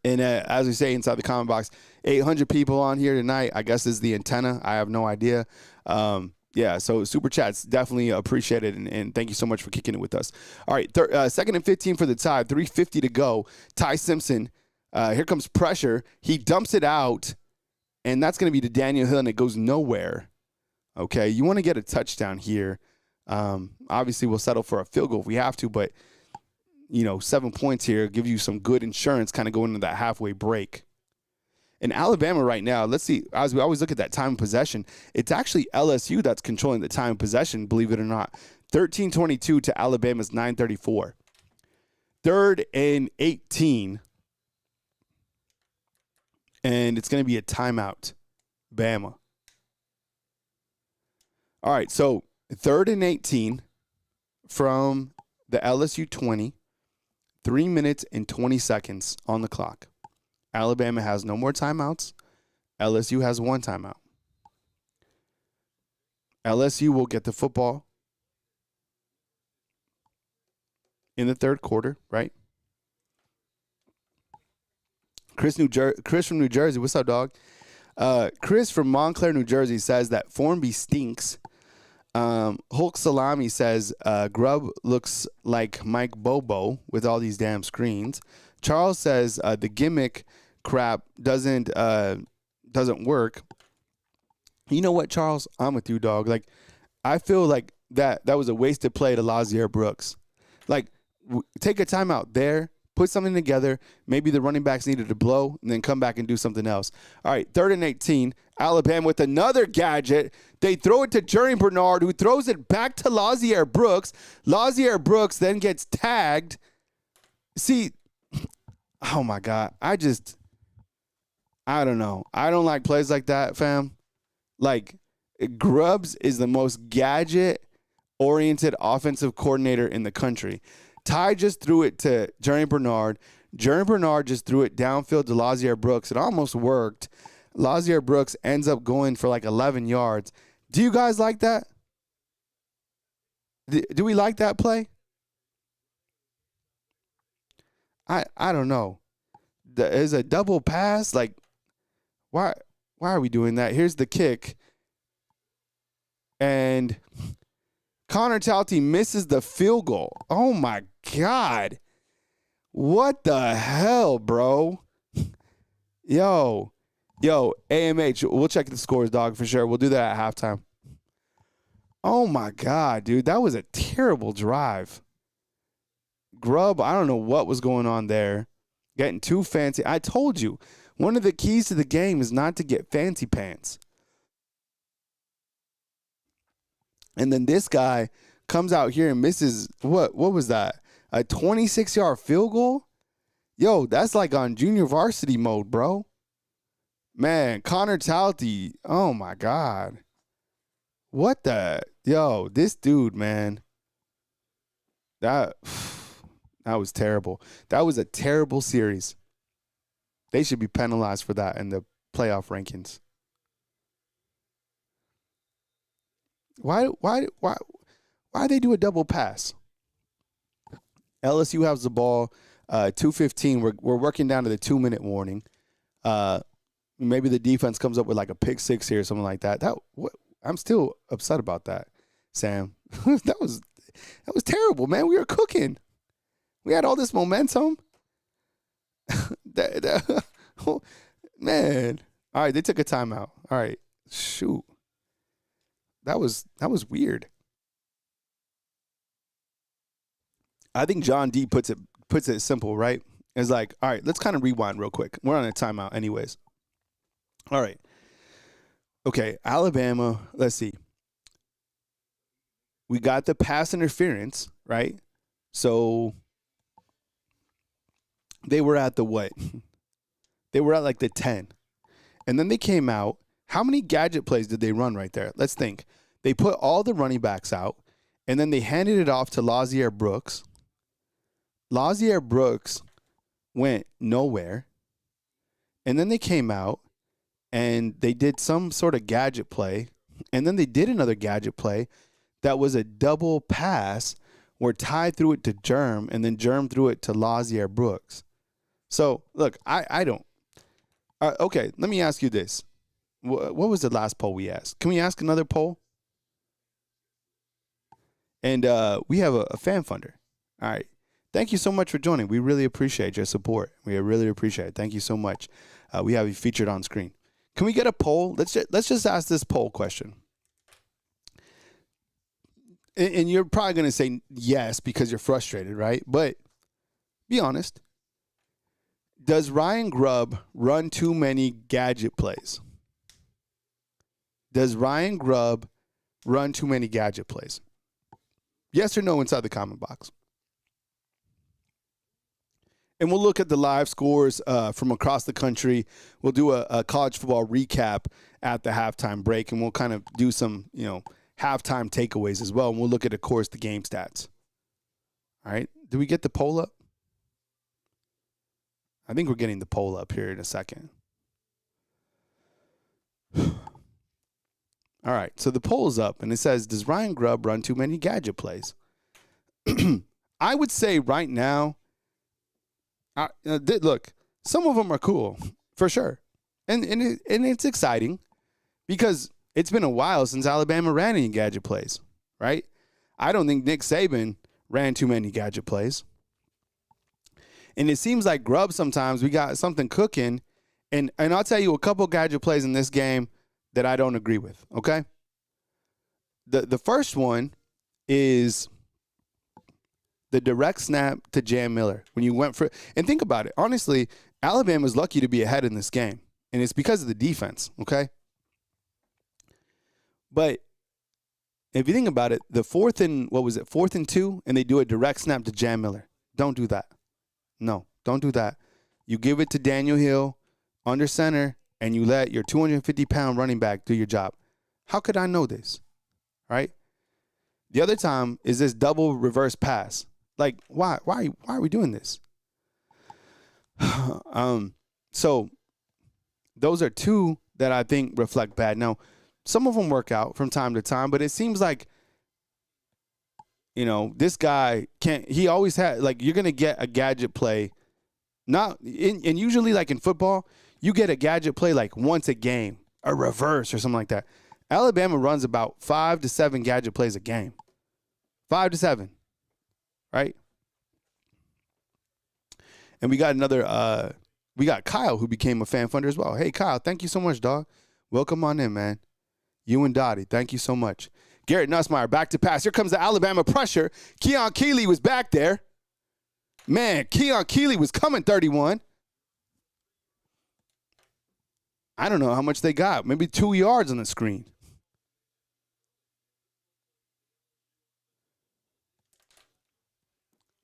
And as we say inside the comment box, 800 people on here tonight. I guess is the antenna. I have no idea. Yeah, so super chats definitely appreciated, and thank you so much for kicking it with us. All right, 2nd and 15 for the Tide, 3:50 to go. Ty Simpson, here comes pressure. He dumps it out, and that's going to be to Daniel Hill, and it goes nowhere. Okay, you want to get a touchdown here. Obviously, we'll settle for a field goal if we have to, but 7 points here give you some good insurance kind of going into that halfway break. In Alabama right now, let's see, as we always look at that time of possession, it's actually LSU that's controlling the time of possession, believe it or not. 13:22 to Alabama's 9:34. 3rd and 18. And it's going to be a timeout. Bama. All right, so 3rd and 18 from the LSU 20. 3 minutes and 20 seconds on the clock. Alabama has no more timeouts. LSU has 1 timeout. LSU will get the football in the 3rd quarter, right? Chris from New Jersey, what's up, dog? Chris from Montclair, New Jersey says that Formby stinks. Hulk Salami says Grubb looks like Mike Bobo with all these damn screens. Charles says the gimmick crap doesn't work. You know what, Charles? I'm with you, dog. Like, I feel like that was a wasted play to Lazier Brooks. Like, take a timeout there, put something together. Maybe the running backs needed to blow, and then come back and do something else. All right, 3rd and 18. Alabama with another gadget. They throw it to Jerry Bernard, who throws it back to Lazier Brooks. Lazier Brooks then gets tagged. See, oh, my God. I don't know. I don't like plays like that, fam. Like, Grubbs is the most gadget-oriented offensive coordinator in the country. Ty just threw it to Jerry Bernard. Jerry Bernard just threw it downfield to Lazier Brooks. It almost worked. Lazier Brooks ends up going for like 11 yards. Do you guys like that? Do we like that play? I don't know. Is a double pass? Like, why are we doing that? Here's the kick. And Connor Talty misses the field goal. Oh, my God. What the hell, bro? Yo, AMH, we'll check the scores, dog, for sure. We'll do that at halftime. Oh, my God, dude. That was a terrible drive. Grubb, I don't know what was going on there. Getting too fancy. I told you, one of the keys to the game is not to get fancy pants. And then this guy comes out here and misses, what was that? A 26-yard field goal? Yo, that's like on junior varsity mode, bro. Man, Connor Talty, oh, my God. What the? Yo, this dude, man. That was terrible. That was a terrible series. They should be penalized for that in the playoff rankings. Why they do a double pass? LSU has the ball, 2:15. We're working down to the 2-minute warning. Maybe the defense comes up with like a pick six here or something like that. I'm still upset about that, Sam. that was terrible, man. We were cooking. We had all this momentum. Man. All right, they took a timeout. All right, shoot. That was weird. I think John D puts it simple, right? It's like, all right, let's kind of rewind real quick. We're on a timeout anyways. All right. Okay, Alabama, let's see. We got the pass interference, right? So they were at the what? They were at like the 10. And then they came out. How many gadget plays did they run right there? Let's think. They put all the running backs out, and then they handed it off to Lazier Brooks. Lazier Brooks went nowhere. And then they came out, and they did some sort of gadget play. And then they did another gadget play that was a double pass where Ty threw it to Germ, and then Germ threw it to Lazier Brooks. So, look, I don't. Okay, let me ask you this. What was the last poll we asked? Can we ask another poll? And we have a fan funder. All right. Thank you so much for joining. We really appreciate your support. We really appreciate it. Thank you so much. We have you featured on screen. Can we get a poll? Let's just ask this poll question. And you're probably going to say yes because you're frustrated, right? But be honest. Does Ryan Grubb run too many gadget plays? Does Ryan Grubb run too many gadget plays? Yes or no inside the comment box. And we'll look at the live scores from across the country. We'll do a college football recap at the halftime break, and we'll kind of do some, halftime takeaways as well. And we'll look at, of course, the game stats. All right. Do we get the poll up? I think we're getting the poll up here in a second. All right, so the poll is up, and it says, does Ryan Grubb run too many gadget plays? I would say right now, look, some of them are cool, for sure. And it's exciting because it's been a while since Alabama ran any gadget plays, right? I don't think Nick Saban ran too many gadget plays. And it seems like Grubb sometimes we got something cooking. And I'll tell you a couple gadget plays in this game that I don't agree with, okay? The first one is the direct snap to Jam Miller. When you went for – and think about it. Honestly, Alabama's lucky to be ahead in this game, and it's because of the defense, okay? But if you think about it, the 4th and 2, and they do a direct snap to Jam Miller. Don't do that. No, don't do that. You give it to Daniel Hill under center, and you let your 250-pound running back do your job. How could I know this? Right? The other time is this double reverse pass. Like, why are we doing this? So those are two that I think reflect bad. Now, some of them work out from time to time, but it seems like, this guy he always had, like, you're going to get a gadget play. And usually, like in football, you get a gadget play like once a game, a reverse or something like that. Alabama runs about 5 to 7 gadget plays a game. 5 to 7, right? And we got we got Kyle, who became a fan funder as well. Hey, Kyle, thank you so much, dog. Welcome on in, man. You and Dottie, thank you so much. Garrett Nussmeier, back to pass. Here comes the Alabama pressure. Keon Keeley was back there. Man, Keon Keeley was coming 31. I don't know how much they got. Maybe 2 yards on the screen.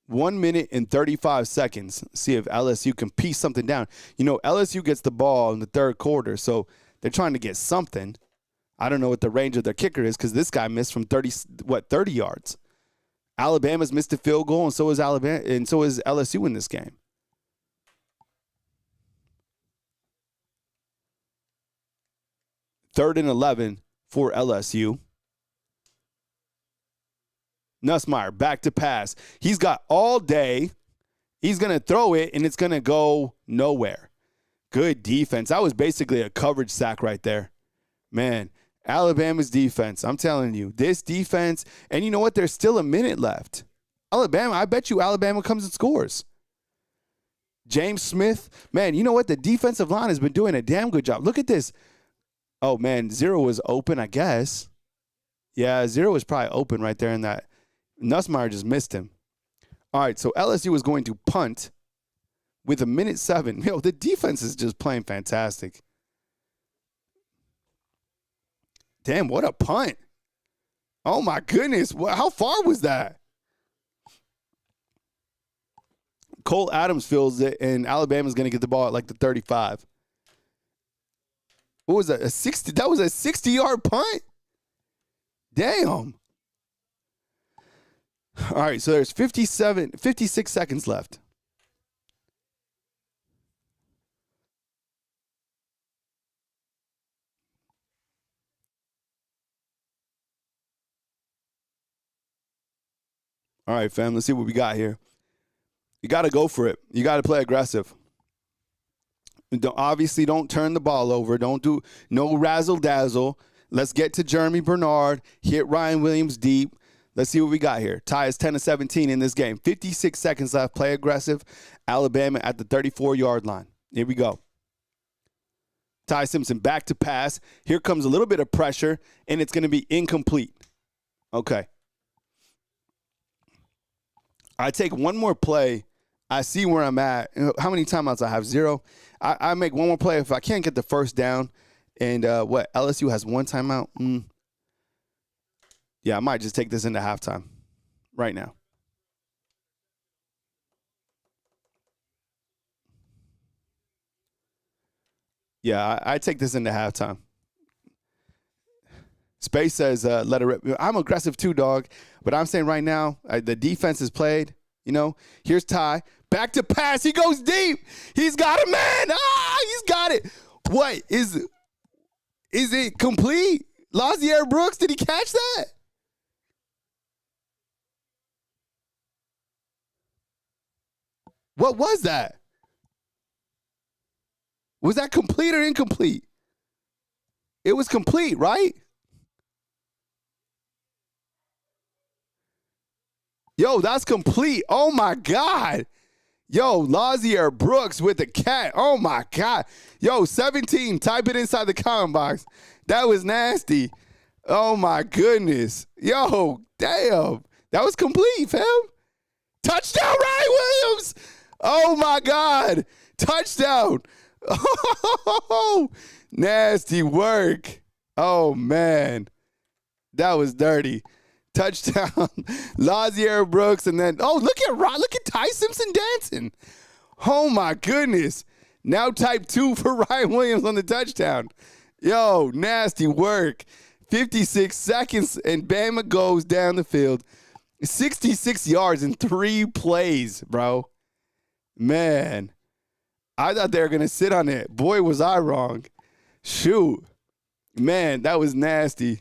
One minute and 35 seconds. See if LSU can piece something down. LSU gets the ball in the third quarter, so they're trying to get something. I don't know what the range of their kicker is because this guy missed from 30 yards. Alabama's missed a field goal, and so is Alabama, and so is LSU in this game. Third and 11 for LSU. Nussmeier, back to pass. He's got all day. He's going to throw it, and it's going to go nowhere. Good defense. That was basically a coverage sack right there. Man, Alabama's defense, I'm telling you, this defense, and you know what? There's still a minute left. Alabama, I bet you Alabama comes and scores. James Smith, man, you know what? The defensive line has been doing a damn good job. Look at this. Oh, man, 0 was open, I guess. Yeah, 0 was probably open right there in that. Nussmeier just missed him. All right, so LSU is going to punt with 1:07. The defense is just playing fantastic. Damn, what a punt. Oh, my goodness. How far was that? Cole Adams fields it, and Alabama's going to get the ball at like the 35. What was that? That was a 60-yard punt? Damn. All right, so there's 56 seconds left. All right, fam, let's see what we got here. You got to go for it. You got to play aggressive. Obviously, don't turn the ball over. Don't do no razzle-dazzle. Let's get to Jeremy Bernard. Hit Ryan Williams deep. Let's see what we got here. Ty is 10-17 in this game. 56 seconds left. Play aggressive. Alabama at the 34-yard line. Here we go. Ty Simpson back to pass. Here comes a little bit of pressure, and it's going to be incomplete. Okay. I take one more play. I see where I'm at. How many timeouts I have? 0. I make one more play if I can't get the first down. And LSU has 1 timeout? Yeah, I might just take this into halftime right now. Yeah, I take this into halftime. Space says, let it rip. I'm aggressive too, dog. But I'm saying right now, the defense is played. Here's Ty. Back to pass. He goes deep. He's got it, man. He's got it. What? Is it complete? Lazier Brooks, did he catch that? What was that? Was that complete or incomplete? It was complete, right? Yo, that's complete. Oh, my God. Yo, Lazier Brooks with the cat. Oh, my God. Yo, 17. Type it inside the comment box. That was nasty. Oh, my goodness. Yo, damn. That was complete, fam. Touchdown, Ryan Williams. Oh, my God. Touchdown. Oh, nasty work. Oh, man. That was dirty. Touchdown. Lazier Brooks. And then, look at Ty Simpson dancing. Oh, my goodness. Now type 2 for Ryan Williams on the touchdown. Yo, nasty work. 56 seconds, and Bama goes down the field. 66 yards in 3 plays, bro. Man, I thought they were going to sit on it. Boy, was I wrong. Shoot. Man, that was nasty.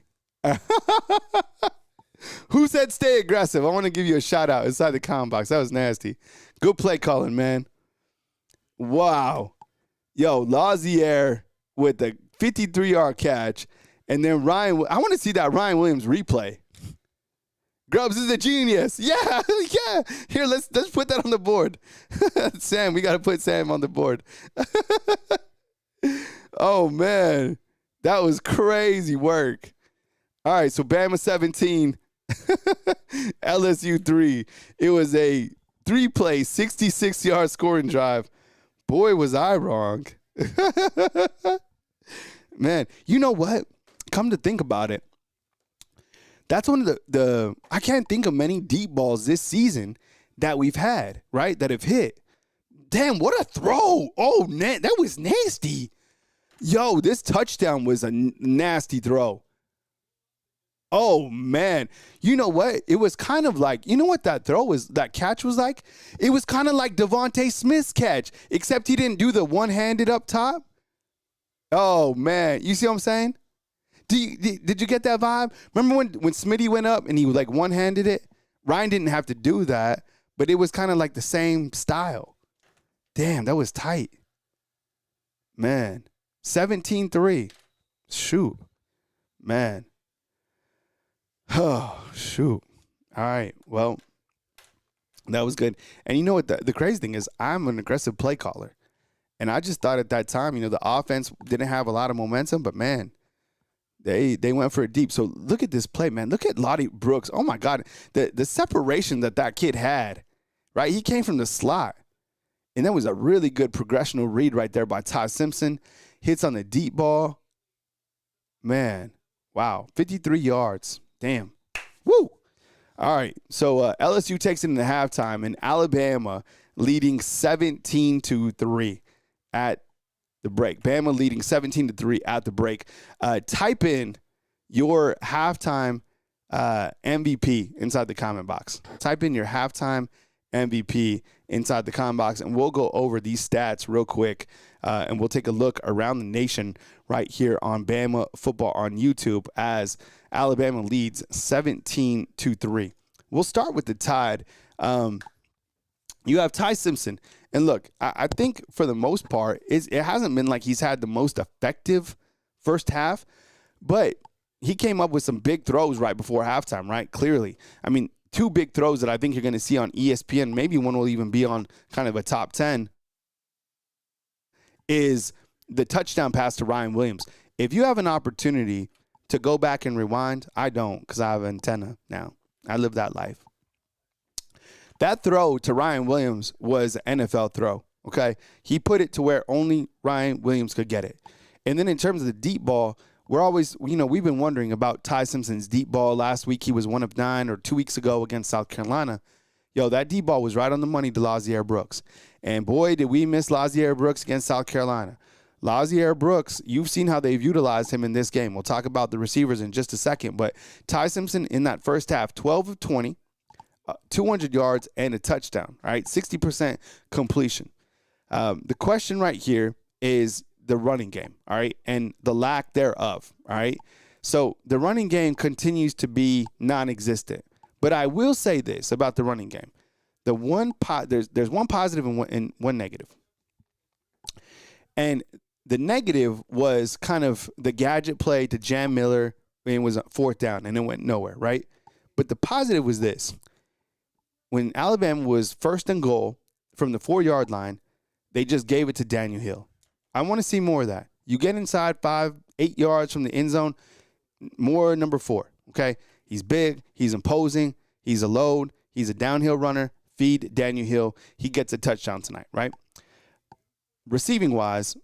Who said stay aggressive? I want to give you a shout out inside the comment box. That was nasty. Good play calling, man. Wow. Yo, Lazier with the 53-yard catch. And then I want to see that Ryan Williams replay. Grubbs is a genius. Yeah, yeah. Here, let's put that on the board. Sam, we got to put Sam on the board. Oh, man. That was crazy work. All right, so Bama 17, LSU 3. It was a 3-play, 66-yard scoring drive. Boy, was I wrong. Man, you know what? Come to think about it, that's one of the I can't think of many deep balls this season that we've had, right, that have hit. Damn, what a throw. Oh, that was nasty. Yo, this touchdown was a nasty throw. Oh, man. You know what? It was kind of like, you know what that catch was like? It was kind of like Devontae Smith's catch, except he didn't do the one-handed up top. Oh, man. You see what I'm saying? Did you get that vibe? Remember when Smitty went up and he like one-handed it? Ryan didn't have to do that, but it was kind of like the same style. Damn, that was tight. Man, 17-3. Shoot. Man. Oh, shoot. All right, well, that was good. And you know what the crazy thing is? I'm an aggressive play caller. And I just thought at that time, the offense didn't have a lot of momentum, but, man, they went for it deep. So look at this play, man. Look at Lottie Brooks. Oh, my God. The separation that kid had, right? He came from the slot. And that was a really good progressional read right there by Ty Simpson. Hits on the deep ball. Man, wow. 53 yards. Damn. Woo. All right. So LSU takes it into halftime, and Alabama leading 17-3 at the break. Bama leading 17-3 at the break. Type in your halftime MVP inside the comment box. Type in your halftime MVP inside the comment box, and we'll go over these stats real quick, and we'll take a look around the nation right here on Bama Football on YouTube as Alabama leads 17-3. We'll start with the Tide. You have Ty Simpson. And look, I think for the most part, it hasn't been like he's had the most effective first half, but he came up with some big throws right before halftime, right? Clearly. I mean, 2 big throws that I think you're going to see on ESPN, maybe one will even be on kind of a top 10, is the touchdown pass to Ryan Williams. If you have an opportunity to go back and rewind, I don't, because I have an antenna now. I live that life. That throw to Ryan Williams was an NFL throw, okay? He put it to where only Ryan Williams could get it. And then in terms of the deep ball, we're always, we've been wondering about Ty Simpson's deep ball. Last week he was 1 of 9, or 2 weeks ago against South Carolina. Yo, that deep ball was right on the money to Lazier Brooks. And boy, did we miss Lazier Brooks against South Carolina. Lazier Brooks, you've seen how they've utilized him in this game. We'll talk about the receivers in just a second. But Ty Simpson in that first half, 12 of 20. 200 yards and a touchdown, all right? 60% completion. The question right here is the running game, all right, and the lack thereof, all right? So the running game continues to be non-existent. But I will say this about the running game. There's one positive and one negative. And the negative was kind of the gadget play to Jam Miller when it was 4th down and it went nowhere, right? But the positive was this. When Alabama was 1st and goal from the 4-yard line, they just gave it to Daniel Hill. I want to see more of that. You get inside 5-8 yards from the end zone, more number 4, okay? He's big. He's imposing. He's a load. He's a downhill runner. Feed Daniel Hill. He gets a touchdown tonight, right? Receiving-wise,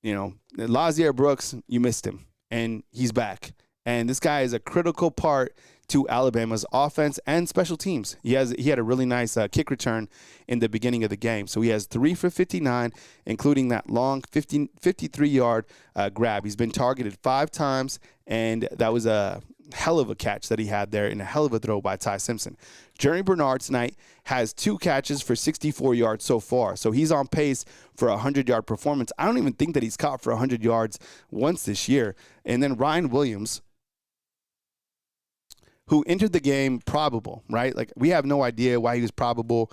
Lazier Brooks, you missed him, and he's back. And this guy is a critical part to Alabama's offense and special teams. He had a really nice kick return in the beginning of the game. So he has 3 for 59, including that long 53-yard grab. He's been targeted 5 times, and that was a hell of a catch that he had there and a hell of a throw by Ty Simpson. Jeremy Bernard tonight has 2 catches for 64 yards so far. So he's on pace for a 100-yard performance. I don't even think that he's caught for 100 yards once this year. And then Ryan Williams, who entered the game probable, right? Like, we have no idea why he was probable.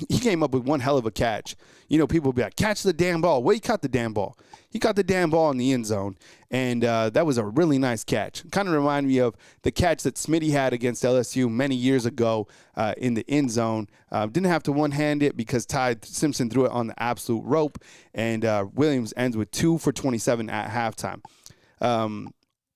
He came up with one hell of a catch. People will be like, catch the damn ball. Well, he caught the damn ball. He caught the damn ball in the end zone, and that was a really nice catch. Kind of reminded me of the catch that Smitty had against LSU many years ago in the end zone. Didn't have to one-hand it because Ty Simpson threw it on the absolute rope, and Williams ends with 2 for 27 at halftime.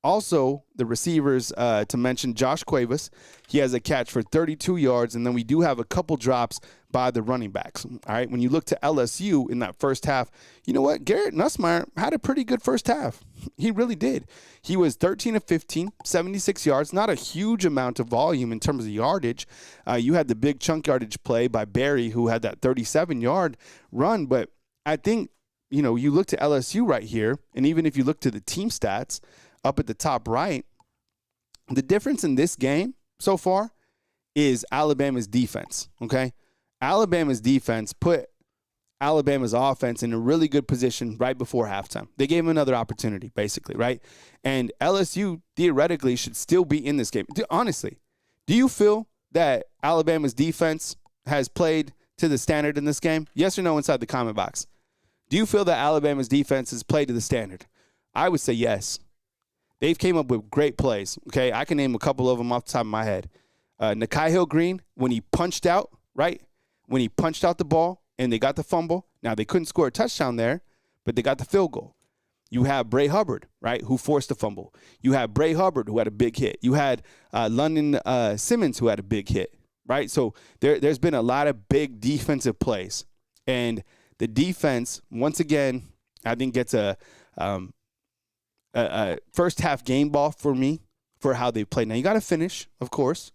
Also, the receivers to mention, Josh Cuevas, he has a catch for 32 yards, and then we do have a couple drops by the running backs. All right, when you look to LSU in that first half, you know what? Garrett Nussmeier had a pretty good first half. He really did. He was 13 of 15, 76 yards, not a huge amount of volume in terms of yardage. You had the big chunk yardage play by Barry, who had that 37-yard run, but I think, you look to LSU right here, and even if you look to the team stats, up at the top right, the difference in this game so far is Alabama's defense, okay? Alabama's defense put Alabama's offense in a really good position right before halftime. They gave him another opportunity, basically, right? And LSU theoretically should still be in this game. Honestly, do you feel that Alabama's defense has played to the standard in this game? Yes or no inside the comment box. Do you feel that Alabama's defense has played to the standard? I would say yes. They've came up with great plays, okay? I can name a couple of them off the top of my head. Nikhai Hill-Green, when he punched out, right? When he punched out the ball and they got the fumble. Now, they couldn't score a touchdown there, but they got the field goal. You have Bray Hubbard, right, who forced the fumble. You have Bray Hubbard, who had a big hit. You had London Simmons, who had a big hit, right? So there's been a lot of big defensive plays. And the defense, once again, I think gets a first half game ball for me for how they play. Now, you got to finish, of course.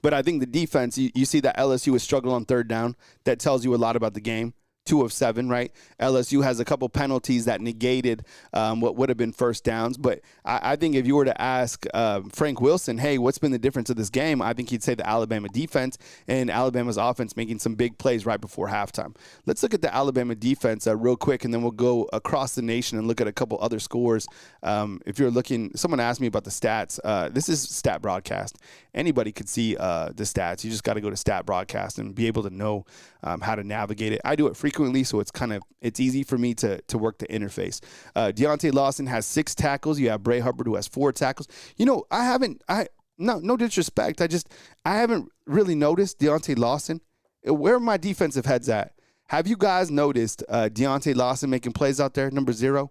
But I think the defense, you see that LSU is struggling on third down. That tells you a lot about the game. 2 of 7, right? LSU has a couple penalties that negated what would have been first downs. But I think if you were to ask Frank Wilson, hey, what's been the difference of this game? I think he'd say the Alabama defense and Alabama's offense making some big plays right before halftime. Let's look at the Alabama defense real quick, and then we'll go across the nation and look at a couple other scores. If you're looking, someone asked me about the stats. This is Stat Broadcast. Anybody could see the stats. You just got to go to Stat Broadcast and be able to know how to navigate it. I do it frequently, so it's easy for me to work the interface. Deontay Lawson has 6 tackles. You have Bray Hubbard, who has 4 tackles. No disrespect. I haven't really noticed Deontay Lawson. Where are my defensive heads at? Have you guys noticed Deontay Lawson making plays out there, number 0?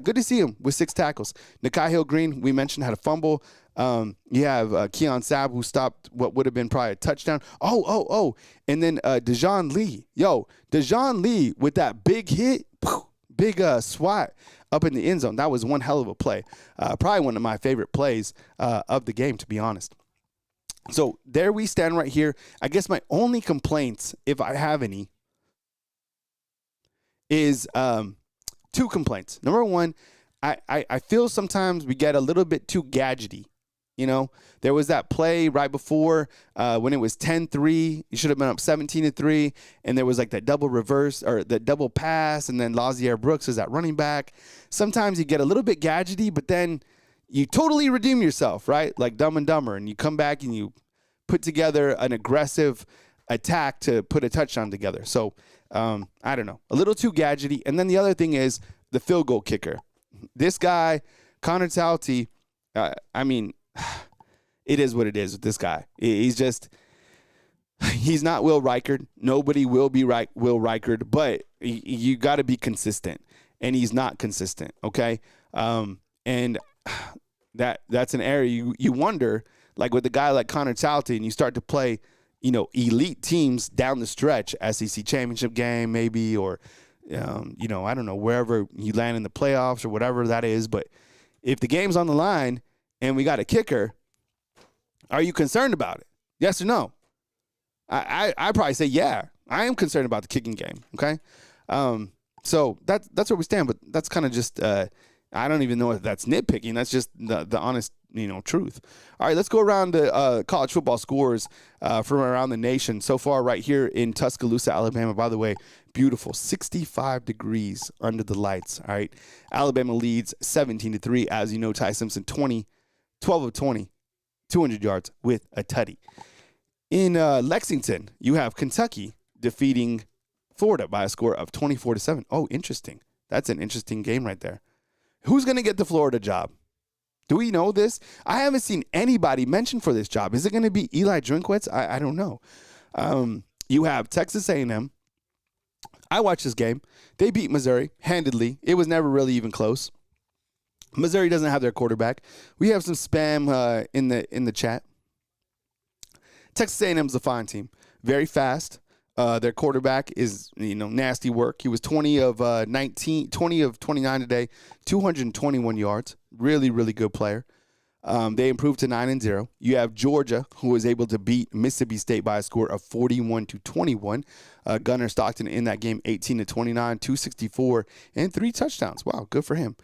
Good to see him with 6 tackles. Nikhai Hill-Green, we mentioned, had a fumble. You have Keon Sabb, who stopped what would have been probably a touchdown. And then Dejon Lee. Dejon Lee with that big hit, big swat up in the end zone. That was one hell of a play. Probably one of my favorite plays of the game, to be honest. So there we stand right here. I guess my only complaints, if I have any, is 2 complaints. Number 1, I feel sometimes we get a little bit too gadgety. There was that play right before when it was 10-3. You should have been up 17-3, and there was like that double reverse or that double pass, and then Lazier Brooks is that running back. Sometimes you get a little bit gadgety, but then you totally redeem yourself, right? Like Dumb and Dumber, and you come back and you put together an aggressive attack to put a touchdown together. So I don't know, a little too gadgety. And then the other thing is the field goal kicker. This guy, Connor Tauti, it is what it is with this guy. He's not Will Reichard. Nobody will be Will Reichard, but you got to be consistent. and he's not consistent, okay? And that's an area you wonder, like with a guy like Connor Charlton, you start to play, elite teams down the stretch, SEC championship game maybe, or, I don't know, wherever you land in the playoffs or whatever that is. But if the game's on the line and we got a kicker, are you concerned about it? Yes or no? I probably say, yeah, I am concerned about the kicking game, okay? So that's where we stand, but that's kind of just I don't even know if that's nitpicking. That's just the honest, truth. All right, let's go around to college football scores from around the nation. So far right here in Tuscaloosa, Alabama, by the way, beautiful, 65 degrees under the lights, all right? Alabama leads 17-3. As you know, Ty Simpson, 12 of 20, 200 yards with a tutty. In Lexington, you have Kentucky defeating Florida by a score of 24-7. Oh, interesting. That's an interesting game right there. Who's going to get the Florida job? Do we know this? I haven't seen anybody mentioned for this job. Is it going to be Eli Drinkwitz? I don't know. You have Texas A&M. I watched this game. They beat Missouri handedly. It was never really even close. Missouri doesn't have their quarterback. We have some spam in the chat. Texas A&M is a fine team. Very fast. Their quarterback is, nasty work. He was 20 of 29 today, 221 yards. Really, really good player. They improved to 9-0. You have Georgia, who was able to beat Mississippi State by a score of 41-21. Gunnar Stockton in that game, 18-29, 264, and 3 touchdowns. Wow, good for him.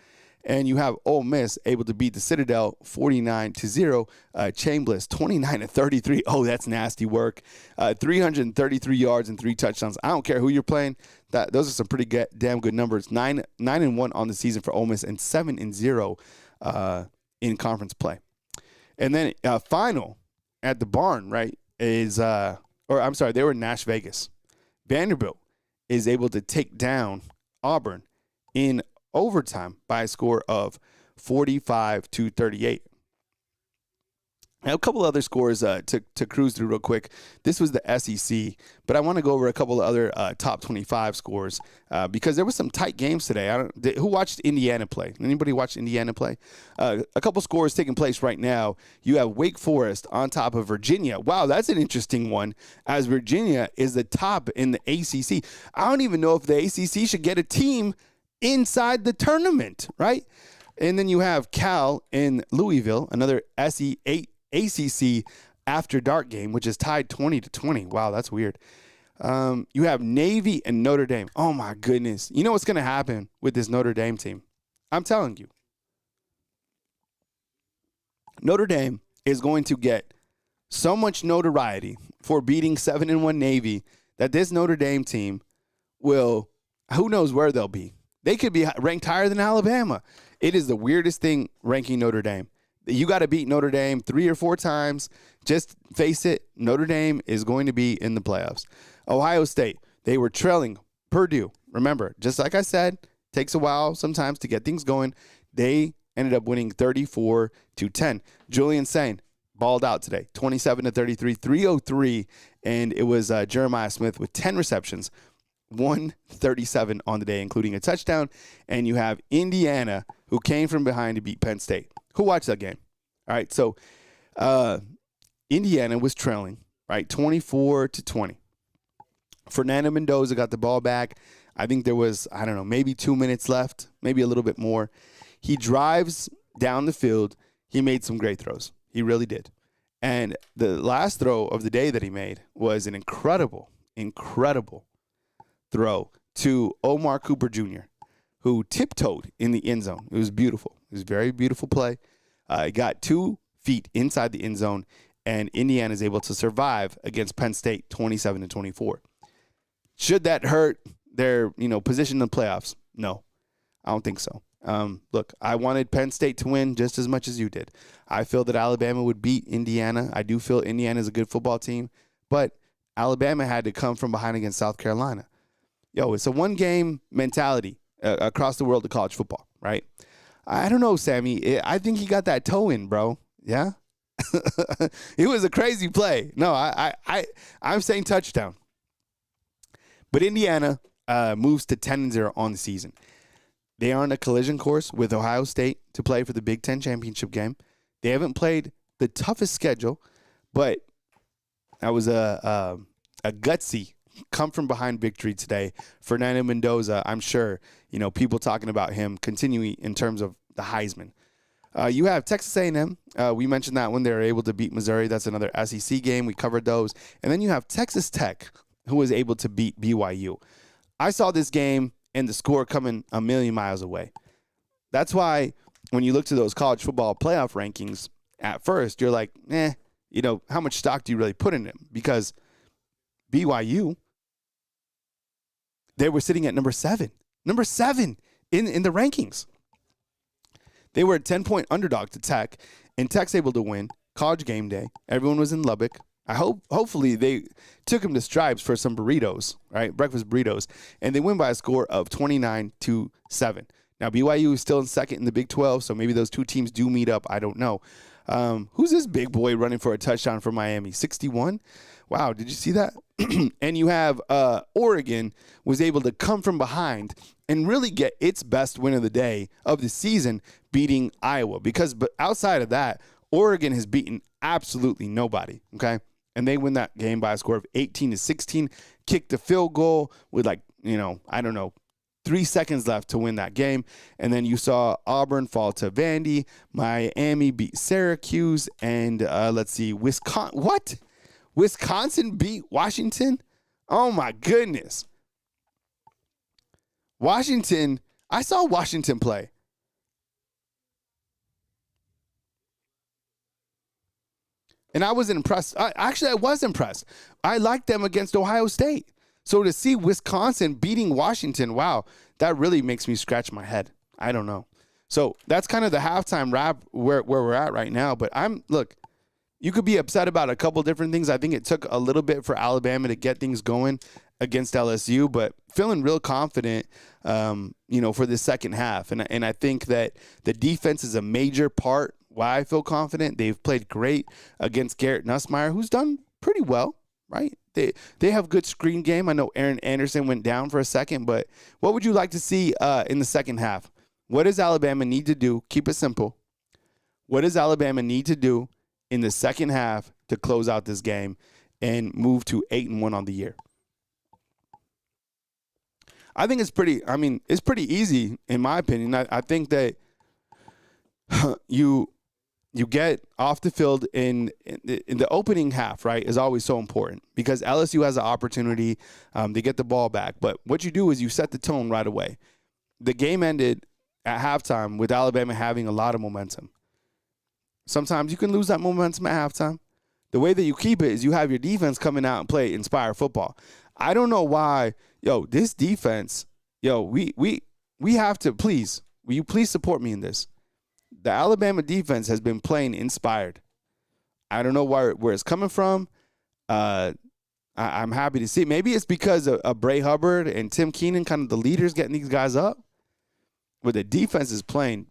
And you have Ole Miss able to beat the Citadel 49-0. Chambliss 29-33. Oh, that's nasty work. 333 yards and 3 touchdowns. I don't care who you're playing. Those are some pretty damn good numbers. 9-1 on the season for Ole Miss and 7-0 in conference play. And then final at the barn, right, is they were in Nash Vegas. Vanderbilt is able to take down Auburn in overtime by a score of 45-38. Now, a couple other scores to cruise through real quick. This was the SEC, but I want to go over a couple of other top 25 scores because there were some tight games today. Who watched Indiana play? Anybody watch Indiana play? A couple scores taking place right now. You have Wake Forest on top of Virginia. Wow, that's an interesting one, as Virginia is the top in the ACC. I don't even know if the ACC should get a team inside the tournament, right? And then you have Cal in Louisville, another ACC after dark game, which is tied 20-20. Wow, that's weird. You have Navy and Notre Dame. Oh, my goodness. You know what's going to happen with this Notre Dame team? I'm telling you. Notre Dame is going to get so much notoriety for beating 7-1 Navy that this Notre Dame team will, who knows where they'll be. They could be ranked higher than Alabama. It is the weirdest thing ranking Notre Dame. You got to beat Notre Dame 3 or 4 times. Just face it, Notre Dame is going to be in the playoffs. Ohio State, they were trailing Purdue. Remember, just like I said, takes a while sometimes to get things going. They ended up winning 34-10. Julian Sain balled out today, 27-33, 303, and it was Jeremiah Smith with 10 receptions, 137 on the day, including a touchdown. And you have Indiana, who came from behind to beat Penn State. Who watched that game? All right, so Indiana was trailing, right, 24-20. Fernando Mendoza got the ball back. I think there was, maybe 2 minutes left, maybe a little bit more. He drives down the field. He made some great throws. He really did. And the last throw of the day that he made was an incredible throw to Omar Cooper Jr., who tiptoed in the end zone. It was beautiful. It was a very beautiful play. He got 2 feet inside the end zone, and Indiana is able to survive against Penn State 27-24. Should that hurt their, position in the playoffs? No, I don't think so. Look, I wanted Penn State to win just as much as you did. I feel that Alabama would beat Indiana. I do feel Indiana is a good football team, but Alabama had to come from behind against South Carolina. It's a one-game mentality across the world of college football, right? I don't know, Sammy. I think he got that toe in, bro. Yeah? It was a crazy play. No, I'm saying touchdown. But Indiana moves to 10-0 on the season. They are on a collision course with Ohio State to play for the Big Ten championship game. They haven't played the toughest schedule, but that was a gutsy come from behind victory today. Fernando Mendoza, I'm sure, people talking about him continuing in terms of the Heisman. You have Texas A&M. We mentioned that when they were able to beat Missouri. That's another SEC game. We covered those. And then you have Texas Tech, who was able to beat BYU. I saw this game and the score coming a million miles away. That's why when you look to those college football playoff rankings, at first you're like, how much stock do you really put in them? Because BYU, they were sitting at number seven in the rankings. They were a 10-point underdog to Tech, and Tech's able to win. College game day. Everyone was in Lubbock. Hopefully they took him to Stripes for some burritos, right? Breakfast burritos. And they win by a score of 29-7. Now, BYU is still in second in the Big 12, so maybe those two teams do meet up. I don't know. Who's this big boy running for a touchdown for Miami? 61? Wow, did you see that? And you have Oregon was able to come from behind and really get its best win of the day of the season, beating Iowa. But outside of that, Oregon has beaten absolutely nobody, okay? And they win that game by a score of 18-16, kicked a field goal with 3 seconds left to win that game. And then you saw Auburn fall to Vandy. Miami beat Syracuse. And Wisconsin. What? Wisconsin beat Washington? Oh, my goodness. Washington. I saw Washington play. And I was impressed. I was impressed. I liked them against Ohio State. So to see Wisconsin beating Washington, wow, that really makes me scratch my head. I don't know. So that's kind of the halftime wrap where we're at right now. But you could be upset about a couple different things. I think it took a little bit for Alabama to get things going against LSU, but feeling real confident, for the second half. And I think that the defense is a major part why I feel confident. They've played great against Garrett Nussmeier, who's done pretty well, right? They have good screen game. I know Aaron Anderson went down for a second, but what would you like to see in the second half? What does Alabama need to do? Keep it simple. What does Alabama need to do in the second half to close out this game and move to 8-1 on the year? I think it's pretty easy in my opinion. I think that you get off the field in the opening half, right, is always so important because LSU has an opportunity to get the ball back. But what you do is you set the tone right away. The game ended at halftime with Alabama having a lot of momentum. Sometimes you can lose that momentum at halftime. The way that you keep it is you have your defense coming out and play inspired football. I don't know why, this defense, we have to will you please support me in this? The Alabama defense has been playing inspired. I don't know where it's coming from. I'm happy to see it. Maybe it's because of Bray Hubbard and Tim Keenan, kind of the leaders getting these guys up. But the defense is playing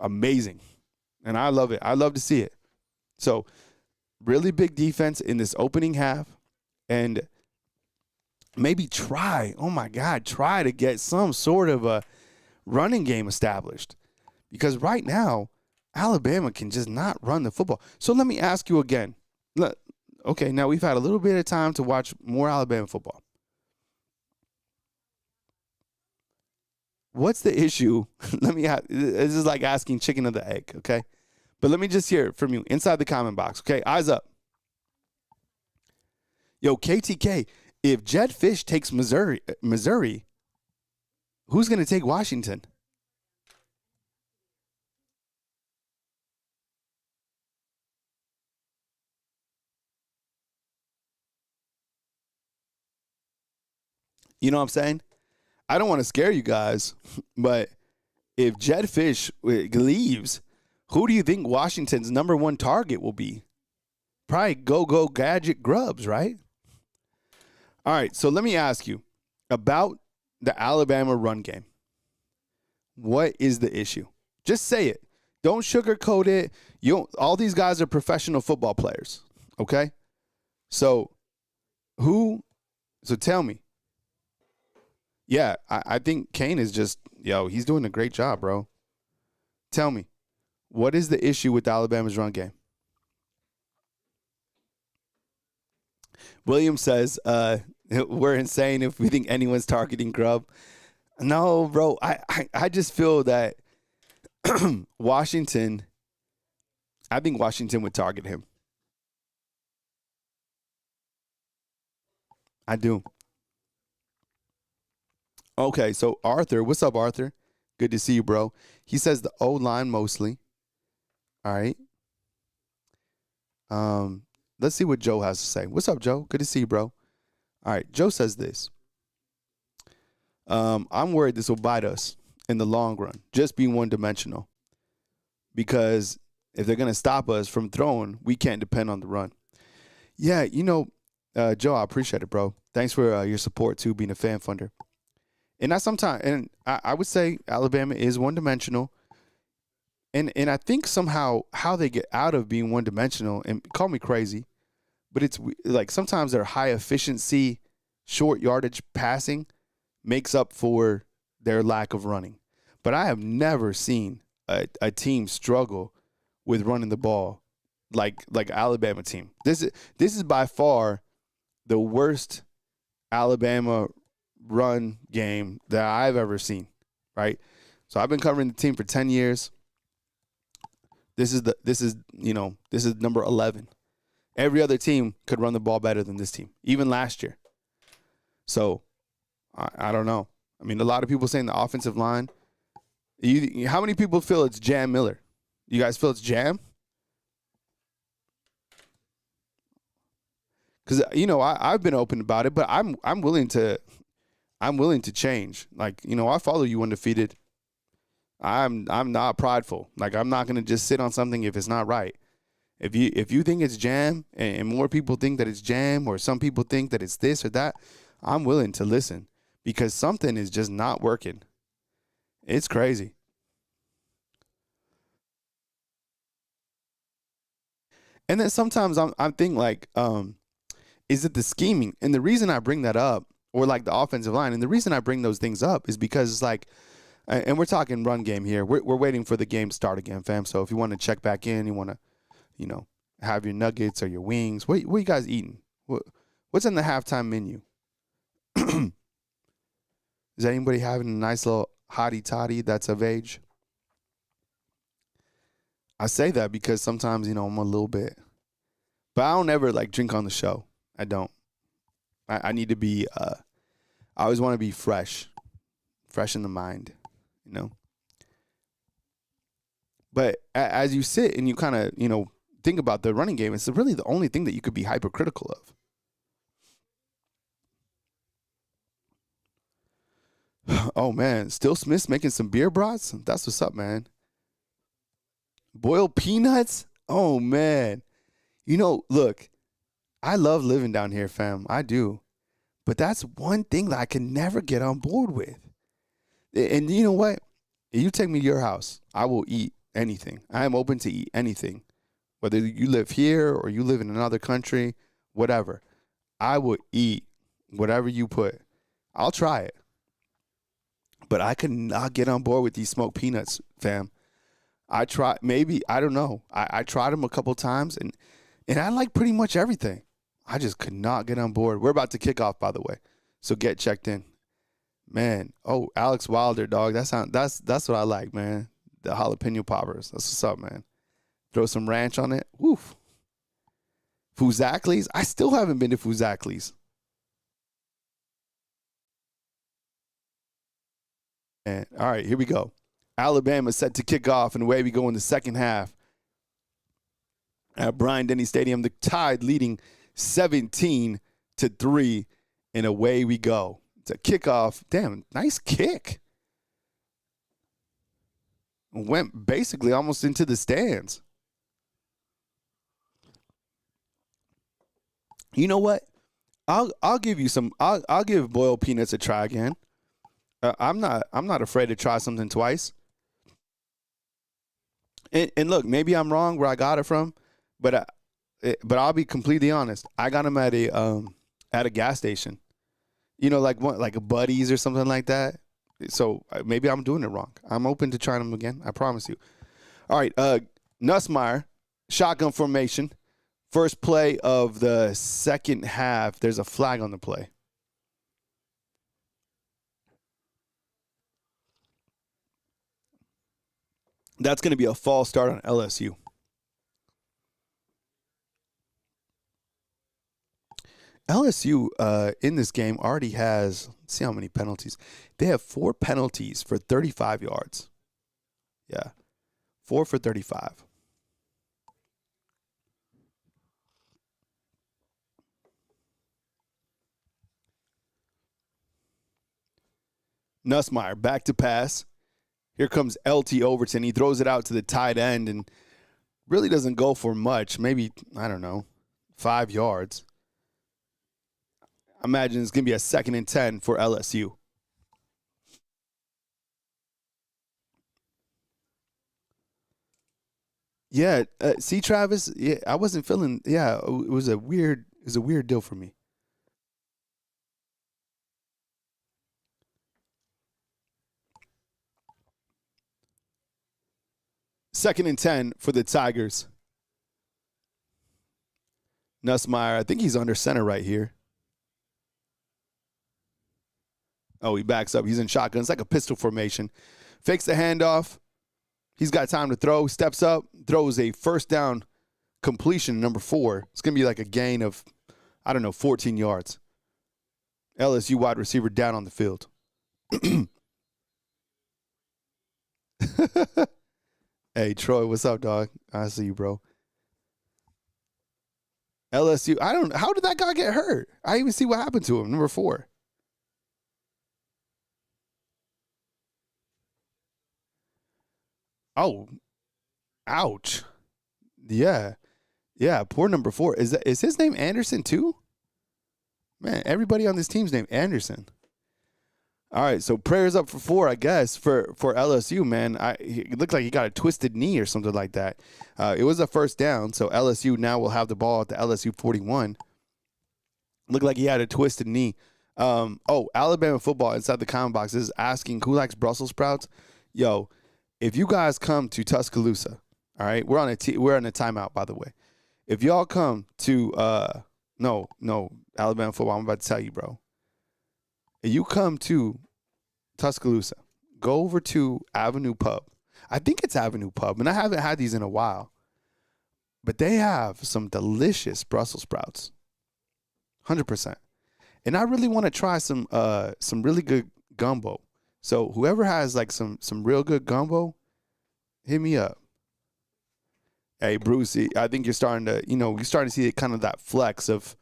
amazing, and I love it. I love to see it. So really big defense in this opening half, and maybe try to get some sort of a running game established. Because right now, Alabama can just not run the football. So let me ask you again. Okay, now we've had a little bit of time to watch more Alabama football. What's the issue? This is like asking chicken or the egg, okay? But let me just hear it from you inside the comment box, okay? Eyes up. Yo, KTK, if Jedd Fisch takes Missouri, who's going to take Washington? You know what I'm saying? I don't want to scare you guys, but if Jedd Fisch leaves, who do you think Washington's number one target will be? Probably go gadget grubs, right? All right, so let me ask you about the Alabama run game. What is the issue? Just say it. Don't sugarcoat it. All these guys are professional football players, okay? So tell me. Yeah, I think Kane is just, Yo, he's doing a great job, bro. Tell me, what is the issue with Alabama's run game? William says, we're insane if we think anyone's targeting Grubb. No, bro. I just feel that Washington, I think Washington would target him. I do. Okay, so Arthur, what's up, Arthur? Good to see you, bro. He says the O-line mostly. All right. Let's see what Joe has to say. What's up, Joe? Good to see you, bro. All right, Joe says this. I'm worried this will bite us in the long run, just being one-dimensional. Because if they're going to stop us from throwing, we can't depend on the run. Yeah, Joe, I appreciate it, bro. Thanks for your support, too, being a fan funder. And I would say Alabama is one-dimensional. And I think somehow how they get out of being one-dimensional, and call me crazy, but it's like sometimes their high-efficiency, short yardage passing makes up for their lack of running. But I have never seen a team struggle with running the ball like Alabama team. This is by far the worst Alabama run game that I've ever seen, right? So I've been covering the team for 10 years. This is number 11. Every other team could run the ball better than this team, even last year. So I don't know. I mean, a lot of people saying the offensive line. How many people feel it's Jam Miller? You guys feel it's Jam? Because I've been open about it, but I'm willing to change. Like, I follow you undefeated. I'm not prideful. Like, I'm not gonna just sit on something if it's not right. If you think it's Jam and more people think that it's Jam, or some people think that it's this or that, I'm willing to listen because something is just not working. It's crazy. And then sometimes I'm thinking like, is it the scheming? And the reason I bring that up, or like the offensive line, and the reason I bring those things up is because it's like, and we're talking run game here. We're waiting for the game to start again, fam. So if you want to check back in, you want to, have your nuggets or your wings. What you guys eating? What's in the halftime menu? Is anybody having a nice little hottie toddy that's of age? I say that because sometimes, I'm a little bit, but I don't ever like drink on the show. I don't. I need to be, I always want to be fresh in the mind, But as you sit and you kind of, think about the running game, it's really the only thing that you could be hypercritical of. Oh, man. Still Smith's making some beer brats? That's what's up, man. Boiled peanuts? Oh, man. Look, I love living down here, fam. I do. But that's one thing that I can never get on board with. And you know what? If you take me to your house, I will eat anything. I am open to eat anything. Whether you live here or you live in another country, whatever. I will eat whatever you put. I'll try it. But I could not get on board with these smoked peanuts, fam. I tried, maybe, I don't know. I tried them a couple times, and I like pretty much everything. I just could not get on board. We're about to kick off, by the way. So get checked in. Man, Alex Wilder, dog. That's what I like, man. The jalapeno poppers. That's what's up, man. Throw some ranch on it. Woof. Fuzakli's. I still haven't been to Fuzakli's. And all right, here we go. Alabama set to kick off, and away we go in the second half at Bryant-Denny Stadium. The Tide leading 17-3, and away we go. It's a kickoff. Damn, nice kick. Went basically almost into the stands. You know what? I'll give you some. I'll give boiled peanuts a try again. I'm not afraid to try something twice. And look, maybe I'm wrong where I got it from, but I'll be completely honest. I got them at a gas station. Like a Buddy's or something like that. So maybe I'm doing it wrong. I'm open to trying them again. I promise you. All right, Nussmeier, shotgun formation. First play of the second half. There's a flag on the play. That's going to be a false start on LSU. LSU in this game already has, let's see how many penalties. They have 4 penalties for 35 yards. Yeah, 4 for 35. Nussmeier back to pass. Here comes LT Overton. He throws it out to the tight end and really doesn't go for much. Maybe, I don't know, 5 yards. I imagine it's going to be a 2nd and 10 for LSU. Yeah, see, Travis, yeah, I wasn't feeling. Yeah, it was a weird deal for me. 2nd and 10 for the Tigers. Nussmeier, I think he's under center right here. Oh, he backs up. He's in shotgun. It's like a pistol formation. Fakes the handoff. He's got time to throw. Steps up. Throws a first down completion, number 4. It's going to be like a gain of, 14 yards. LSU wide receiver down on the field. Hey, Troy, what's up, dog? I see you, bro. LSU, how did that guy get hurt? I didn't even see what happened to him, number 4. Oh, ouch. Yeah. Yeah, poor number 4. Is his name Anderson too? Man, everybody on this team's named Anderson. All right, so prayers up for 4, I guess, for LSU, man. It looked like he got a twisted knee or something like that. It was a first down, so LSU now will have the ball at the LSU 41. Looked like he had a twisted knee. Alabama football inside the comment box is asking who likes Brussels sprouts. Yo, if you guys come to Tuscaloosa, all right, we're on a timeout, by the way. If y'all come to no, Alabama football, I'm about to tell you, bro. If you come to Tuscaloosa, go over to Avenue Pub. I think it's Avenue Pub, and I haven't had these in a while. But they have some delicious Brussels sprouts. 100%. And I really want to try some really good gumbo. So whoever has like some real good gumbo, hit me up. Hey, Brucey, I think you're starting to see kind of that flex of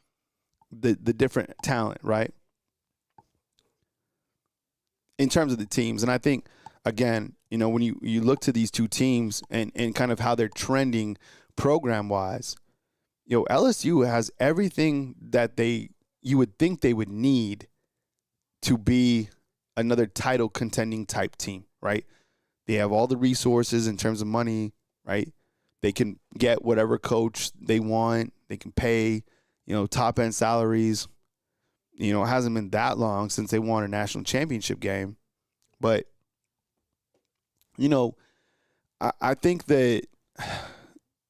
the different talent, right? In terms of the teams. And I think, again, when you look to these two teams and kind of how they're trending program-wise, LSU has everything that you would think they would need to be another title contending type team, right? They have all the resources in terms of money, right? They can get whatever coach they want. They can pay, top-end salaries. It hasn't been that long since they won a national championship game. But, I think that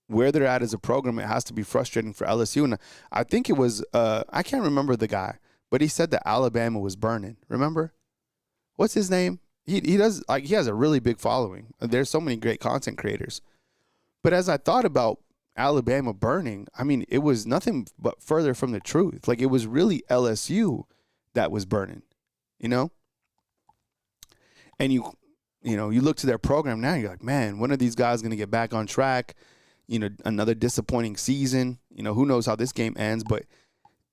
where they're at as a program, it has to be frustrating for LSU. And I think it was, I can't remember the guy, but he said that Alabama was burning. Remember? What's his name? He does, he has a really big following. There's so many great content creators. But as I thought about Alabama burning, it was nothing but further from the truth. Like, it was really LSU that was burning, And you look to their program now, you're like, man, when are these guys going to get back on track? Another disappointing season. Who knows how this game ends, but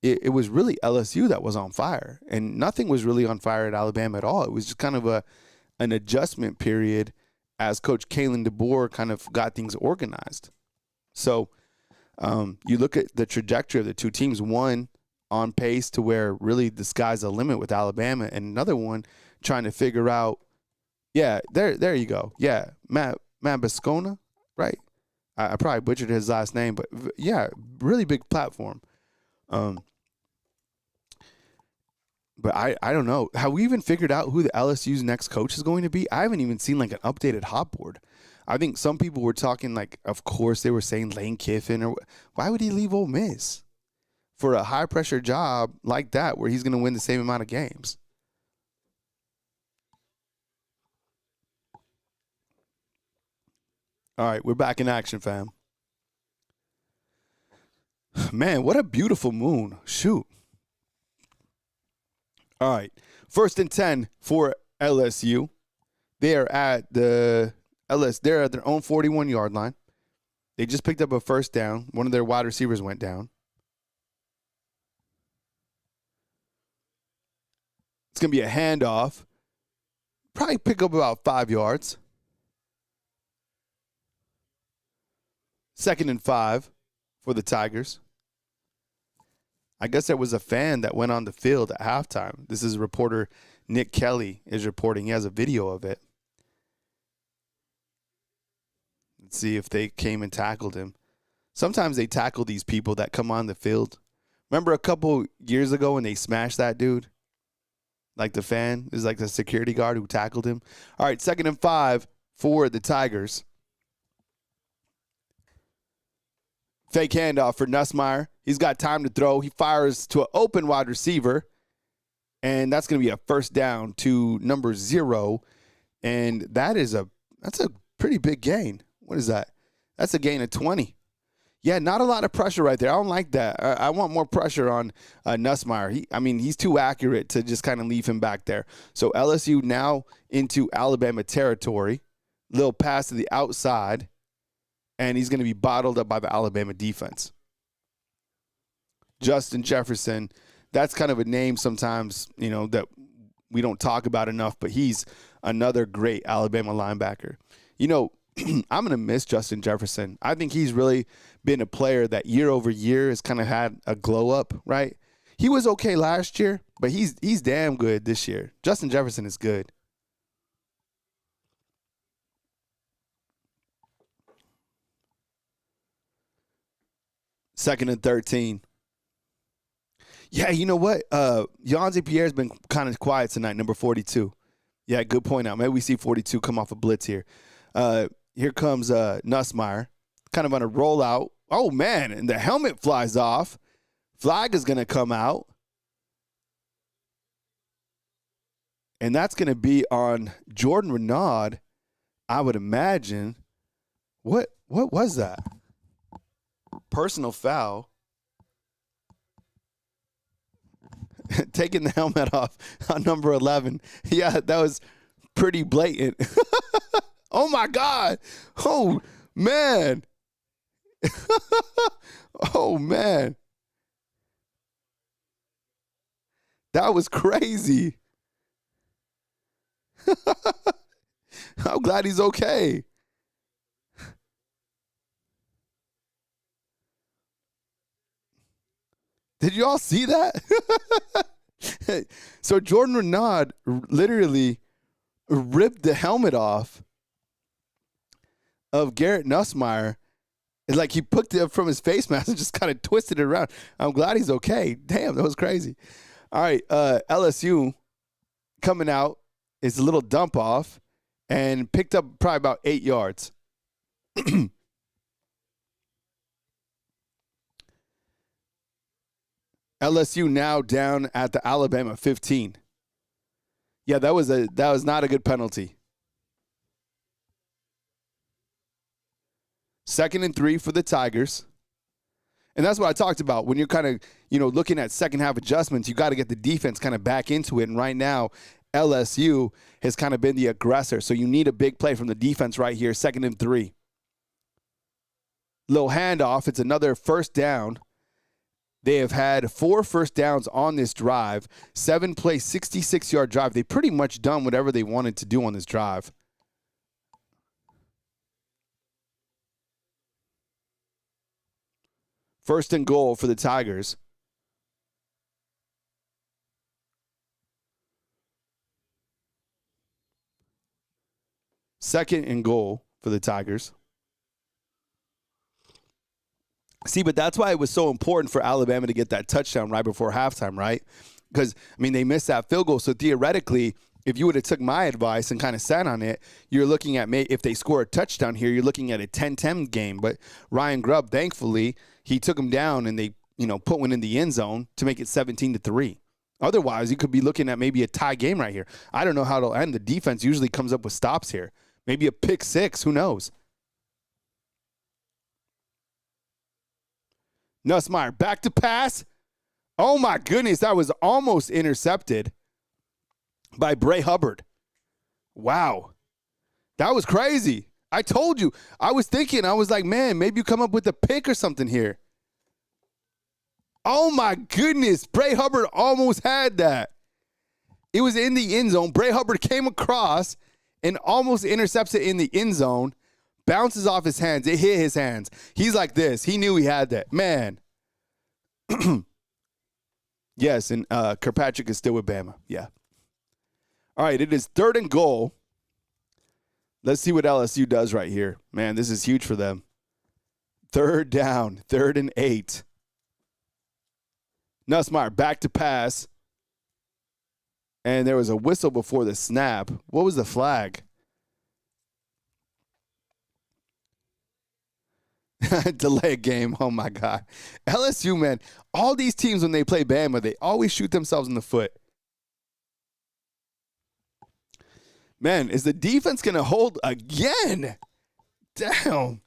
it was really LSU that was on fire. And nothing was really on fire at Alabama at all. It was just kind of an adjustment period as Coach Kalen DeBoer kind of got things organized. So you look at the trajectory of the two teams, one on pace to where really the sky's the limit with Alabama, and another one trying to figure out, there you go. Yeah, Matt Biscona, right? I probably butchered his last name, but yeah, really big platform. But I don't know. Have we even figured out who the LSU's next coach is going to be? I haven't even seen like an updated hot board. I think some people were talking like, of course, they were saying Lane Kiffin. Or why would he leave Ole Miss for a high-pressure job like that where he's going to win the same amount of games? All right, we're back in action, fam. Man, what a beautiful moon. Shoot. All right, 1st and 10 for LSU. They're at their own 41-yard line. They just picked up a first down. One of their wide receivers went down. It's going to be a handoff. Probably pick up about 5 yards. 2nd and 5 for the Tigers. I guess there was a fan that went on the field at halftime. This is reporter Nick Kelly is reporting. He has a video of it. Let's see if they came and tackled him. Sometimes they tackle these people that come on the field. Remember a couple years ago when they smashed that dude? Like the fan is like the security guard who tackled him. All right, 2nd and 5 for the Tigers. Fake handoff for Nussmeier. He's got time to throw. He fires to an open wide receiver, and that's going to be a first down to number 0. And that's a pretty big gain. What is that? That's a gain of 20. Yeah, not a lot of pressure right there. I don't like that. I want more pressure on Nussmeier. He's too accurate to just kind of leave him back there. So LSU now into Alabama territory. Little pass to the outside. And he's going to be bottled up by the Alabama defense. Justin Jefferson, that's kind of a name sometimes, that we don't talk about enough, but he's another great Alabama linebacker. I'm going to miss Justin Jefferson. I think he's really been a player that year over year has kind of had a glow up, right? He was okay last year, but he's damn good this year. Justin Jefferson is good. Second and 13. Yeah, you know what? Yonze Pierre's been kind of quiet tonight, number 42. Yeah, good point out. Maybe we see 42 come off a blitz here. Here comes Nussmeier, kind of on a rollout. Oh, man, and the helmet flies off. Flag is going to come out. And that's going to be on Jordan Renaud, I would imagine. What was that? Personal foul. Taking the helmet off on number 11. Yeah, that was pretty blatant. Oh, my God. Oh, man. Oh, man. That was crazy. I'm glad he's okay. Did you all see that? So Jordan Renaud literally ripped the helmet off of Garrett Nussmeier. It's like he picked it up from his face mask and just kind of twisted it around. I'm glad he's okay. Damn, that was crazy. All right, LSU coming out is a little dump off and picked up probably about 8 yards. LSU now down at the Alabama 15. Yeah, that was not a good penalty. 2nd and 3 for the Tigers. And that's what I talked about. When you're kind of, looking at second half adjustments, you got to get the defense kind of back into it. And right now, LSU has kind of been the aggressor. So you need a big play from the defense right here, 2nd and 3. Little handoff. It's another first down. They have had 4 first downs on this drive, 7-play, 66-yard drive. They pretty much done whatever they wanted to do on this drive. First and goal for the Tigers. Second and goal for the Tigers. See, but that's why it was so important for Alabama to get that touchdown right before halftime, right? Because, I mean, they missed that field goal. So theoretically, if you would have took my advice and kind of sat on it, you're looking at if they score a touchdown here, you're looking at a 10-10 game. But Ryan Grubb, thankfully, he took him down and they, put one in the end zone to make it 17-3. Otherwise, you could be looking at maybe a tie game right here. I don't know how it'll end. The defense usually comes up with stops here. Maybe a pick six. Who knows? Nussmeier back to pass. Oh, my goodness. That was almost intercepted by Bray Hubbard. Wow. That was crazy. I told you. I was like, man, maybe you come up with a pick or something here. Oh, my goodness. Bray Hubbard almost had that. It was in the end zone. Bray Hubbard came across and almost intercepts it in the end zone. Bounces off his hands. It hit his hands. He's like this. He knew he had that. Man. Yes, and Kirkpatrick is still with Bama. Yeah. All right, it is 3rd and goal. Let's see what LSU does right here. Man, this is huge for them. 3rd down, 3rd and 8. Nussmeier back to pass. And there was a whistle before the snap. What was the flag? Delay game. Oh, my God. LSU, man, all these teams, when they play Bama, they always shoot themselves in the foot. Man, is the defense going to hold again? Damn.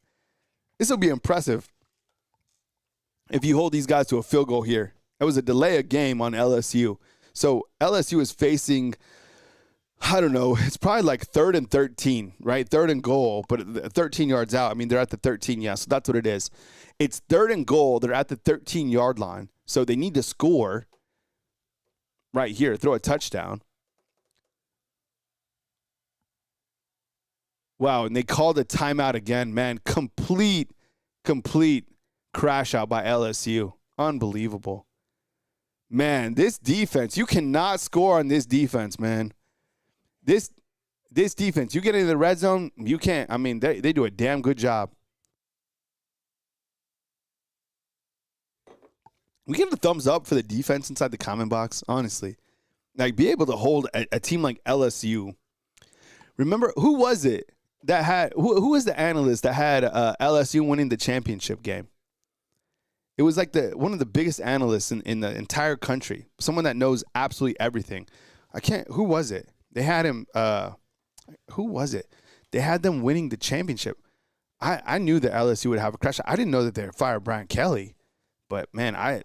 This will be impressive if you hold these guys to a field goal here. It was a delay of game on LSU. So LSU is facing, I don't know, it's probably like 3rd and 13, right? 3rd and goal, but 13 yards out. I mean, they're at the 13, yeah, so that's what it is. It's 3rd and goal. They're at the 13-yard line. So they need to score right here, throw a touchdown. Wow, and they called a timeout again. Man, complete crash out by LSU. Unbelievable. Man, this defense, you cannot score on this defense, man. This defense, you get into the red zone, you can't. I mean, they do a damn good job. We give a thumbs up for the defense inside the comment box, honestly. Like, be able to hold a team like LSU. Remember, who was it that had, who was the analyst that had LSU winning the championship game? It was like one of the biggest analysts in the entire country. Someone that knows absolutely everything. Who was it? They had him, who was it? They had them winning the championship. I knew that LSU would have a crash. I didn't know that they would fire Brian Kelly. But, man, I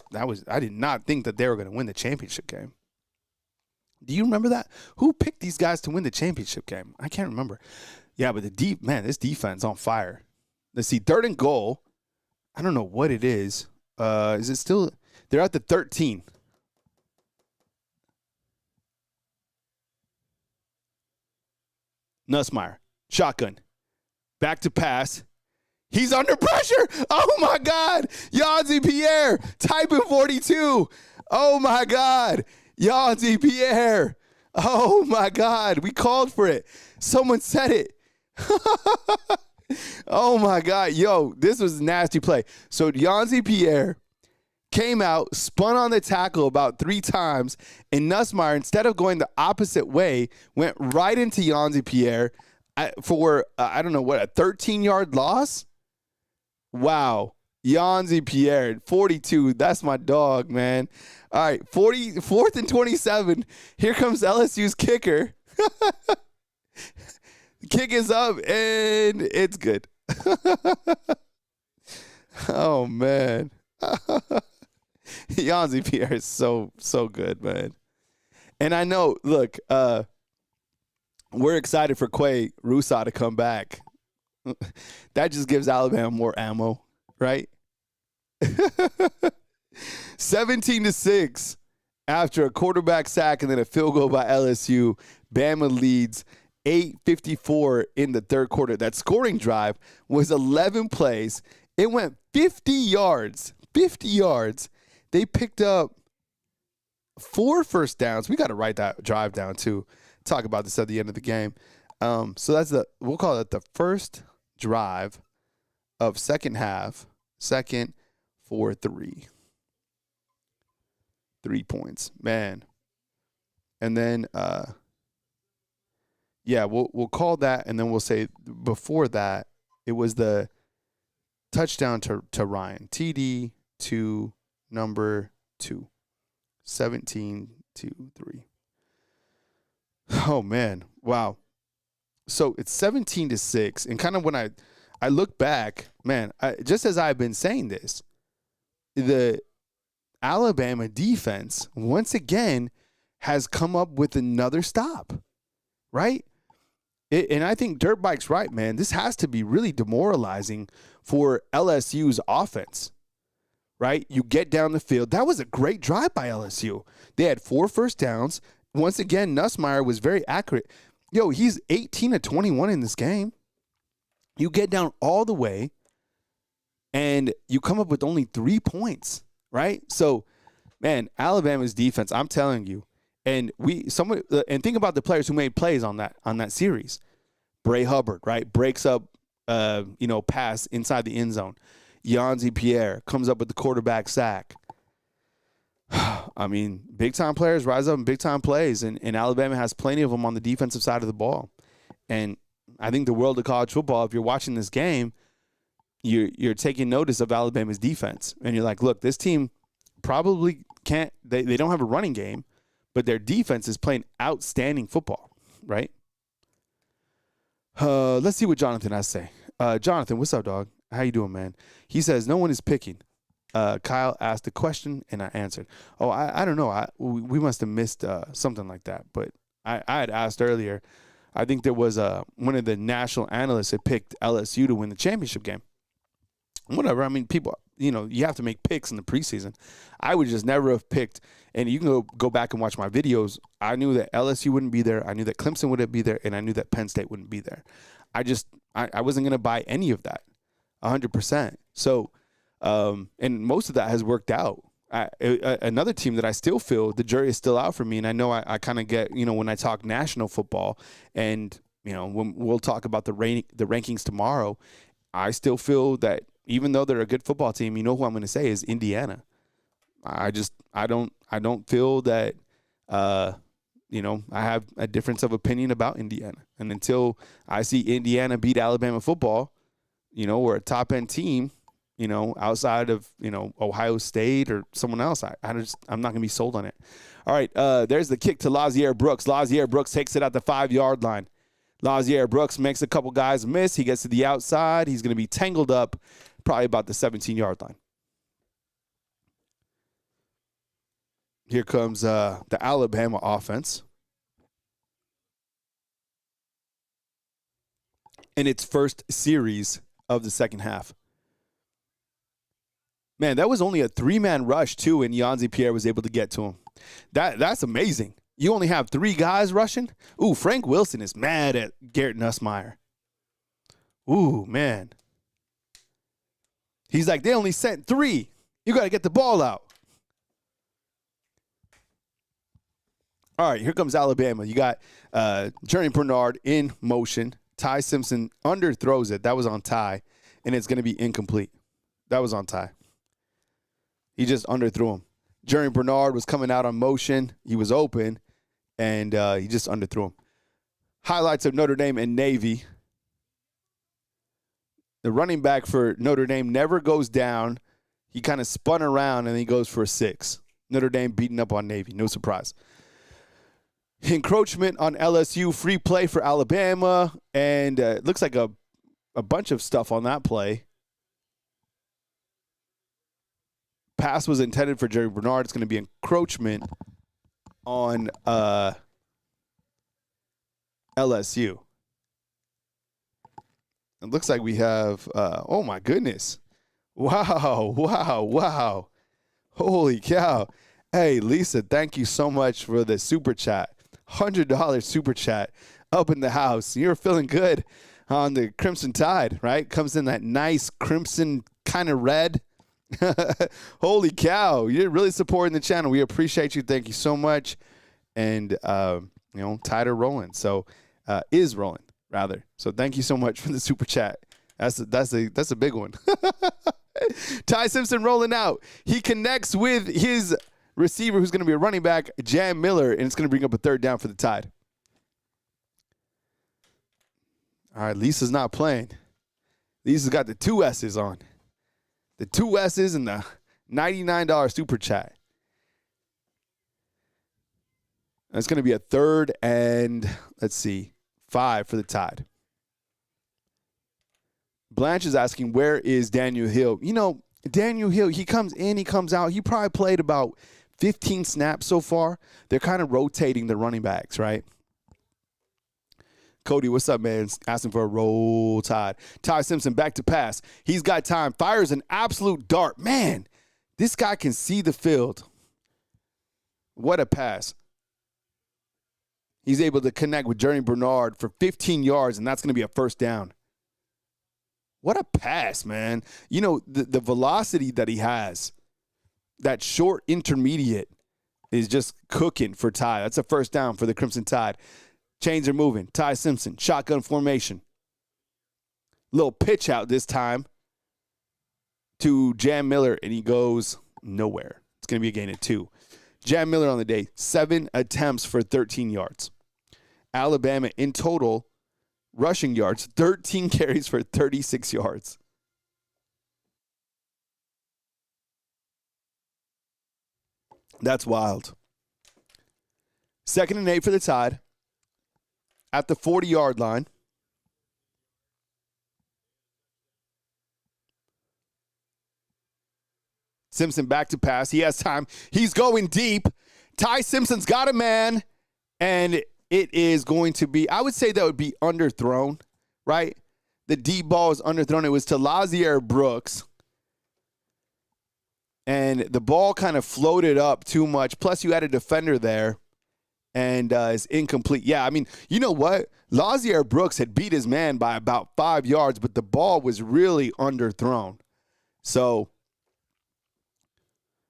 did not think that they were going to win the championship game. Do you remember that? Who picked these guys to win the championship game? I can't remember. Yeah, but this defense on fire. Let's see, 3rd and goal. I don't know what it is. Is it still? They're at the 13. Nussmeier, shotgun, back to pass. He's under pressure. Oh, my God. Yanzi Pierre, typing 42. Oh, my God. Yanzi Pierre. Oh, my God. We called for it. Someone said it. Oh, my God. Yo, this was a nasty play. So Yanzi Pierre came out, spun on the tackle about 3 times, and Nussmeier, instead of going the opposite way, went right into Yanzi Pierre for, I don't know what, a 13-yard loss? Wow. Yanzi Pierre, 42. That's my dog, man. All right, 4th and 27. Here comes LSU's kicker. Kick is up, and it's good. Oh, man. Yanzi Pierre is so good, man. And I know, look, we're excited for Quay Rusaw to come back. That just gives Alabama more ammo, right? 17-6 after a quarterback sack and then a field goal by LSU. Bama leads 8:54 in the 3rd quarter. That scoring drive was 11 plays. It went 50 yards. 50 yards. They picked up 4 first downs. We got to write that drive down too. Talk about this at the end of the game. So we'll call it the first drive of second half. Second for 3. 3 points. Man, And then, we'll call that, and then we'll say before that, it was the touchdown to Ryan. TD to number 2. 17-3. Oh, man. Wow. So it's 17-6. And kind of when I look back, man, just as I've been saying this, the Alabama defense, once again, has come up with another stop, right? And I think Dirtbike's right, man. This has to be really demoralizing for LSU's offense, right? You get down the field. That was a great drive by LSU. They had 4 first downs. Once again, Nussmeier was very accurate. Yo, he's 18-21 in this game. You get down all the way, and you come up with only 3 points, right? So, man, Alabama's defense, I'm telling you, and think about the players who made plays on that series. Bray Hubbard, right, breaks up, pass inside the end zone. Yanzi Pierre comes up with the quarterback sack. I mean, big-time players rise up in big-time plays, and Alabama has plenty of them on the defensive side of the ball. And I think the world of college football, if you're watching this game, you're taking notice of Alabama's defense. And you're like, look, this team probably can't – they don't have a running game, but their defense is playing outstanding football, right? Let's see what Jonathan has to say. Jonathan, what's up, dog? How you doing, man? He says, no one is picking. Kyle asked a question, and I answered. Oh, I don't know. We must have missed something like that. But I had asked earlier. I think there was one of the national analysts had picked LSU to win the championship game. Whatever. I mean, people, you have to make picks in the preseason. I would just never have picked, and you can go back and watch my videos. I knew that LSU wouldn't be there. I knew that Clemson wouldn't be there, and I knew that Penn State wouldn't be there. I wasn't going to buy any of that 100%. So, and most of that has worked out. Another team that I still feel the jury is still out for me, and I know I kind of get, when I talk national football, and, when we'll talk about the rankings tomorrow, I still feel that even though they're a good football team, who I'm going to say is Indiana. I don't feel that, I have a difference of opinion about Indiana. And until I see Indiana beat Alabama football, or a top-end team, outside of, Ohio State or someone else, I'm not going to be sold on it. All right, there's the kick to Lazier Brooks. Lazier Brooks takes it at the 5-yard line. Lazier Brooks makes a couple guys miss. He gets to the outside. He's going to be tangled up probably about the 17-yard line. Here comes the Alabama offense. In its first series of the second half. Man, that was only a 3-man rush, too, and Yanzi Pierre was able to get to him. That's amazing. You only have 3 guys rushing? Ooh, Frank Wilson is mad at Garrett Nussmeier. Ooh, man. He's like, they only sent 3. You got to get the ball out. All right, here comes Alabama. You got Journey Bernard in motion. Ty Simpson underthrows it. That was on Ty, and it's going to be incomplete. That was on Ty. He just underthrew him. Journey Bernard was coming out on motion. He was open, and he just underthrew him. Highlights of Notre Dame and Navy. The running back for Notre Dame never goes down. He kind of spun around, and he goes for a 6. Notre Dame beating up on Navy. No surprise. Encroachment on LSU. Free play for Alabama. And it looks like a bunch of stuff on that play. Pass was intended for Jerry Bernard. It's going to be encroachment on LSU. It looks like we have, oh my goodness. Wow. Holy cow. Hey, Lisa, thank you so much for the super chat. $100 super chat up in the house. You're feeling good on the Crimson Tide, right? Comes in that nice crimson kind of red. Holy cow. You're really supporting the channel. We appreciate you. Thank you so much. And, Tide are rolling. So, is rolling, rather. So, thank you so much for the super chat. That's a big one. Ty Simpson rolling out. He connects with his receiver who's going to be a running back, Jam Miller, and it's going to bring up a third down for the Tide. All right, Lisa's not playing. Lisa's got the 2 S's on. The 2 S's and the $99 super chat. It's going to be a 3rd and, 5 for the Tide. Blanche is asking, where is Daniel Hill? You know, Daniel Hill, he comes in, he comes out. He probably played about 15 snaps so far. They're kind of rotating the running backs, right? Cody, what's up, man? Asking for a roll Tide. Ty Simpson back to pass. He's got time. Fires an absolute dart. Man, this guy can see the field. What a pass. He's able to connect with Jeremy Bernard for 15 yards, and that's going to be a first down. What a pass, man. You know, the velocity that he has, that short intermediate is just cooking for Ty. That's a first down for the Crimson Tide. Chains are moving. Ty Simpson, shotgun formation. Little pitch out this time to Jam Miller, and he goes nowhere. It's going to be a gain of 2. Jam Miller on the day, 7 attempts for 13 yards. Alabama in total, rushing yards, 13 carries for 36 yards. That's wild. 2nd and 8 for the Tide. At the 40-yard line. Simpson back to pass. He has time. He's going deep. Ty Simpson's got a man. And it is going to be, I would say that would be underthrown, right? The deep ball is underthrown. It was to Lazier Brooks. And the ball kind of floated up too much. Plus, you had a defender there. And it's incomplete. Yeah, I mean, you know what? Lazier Brooks had beat his man by about 5 yards, but the ball was really underthrown. So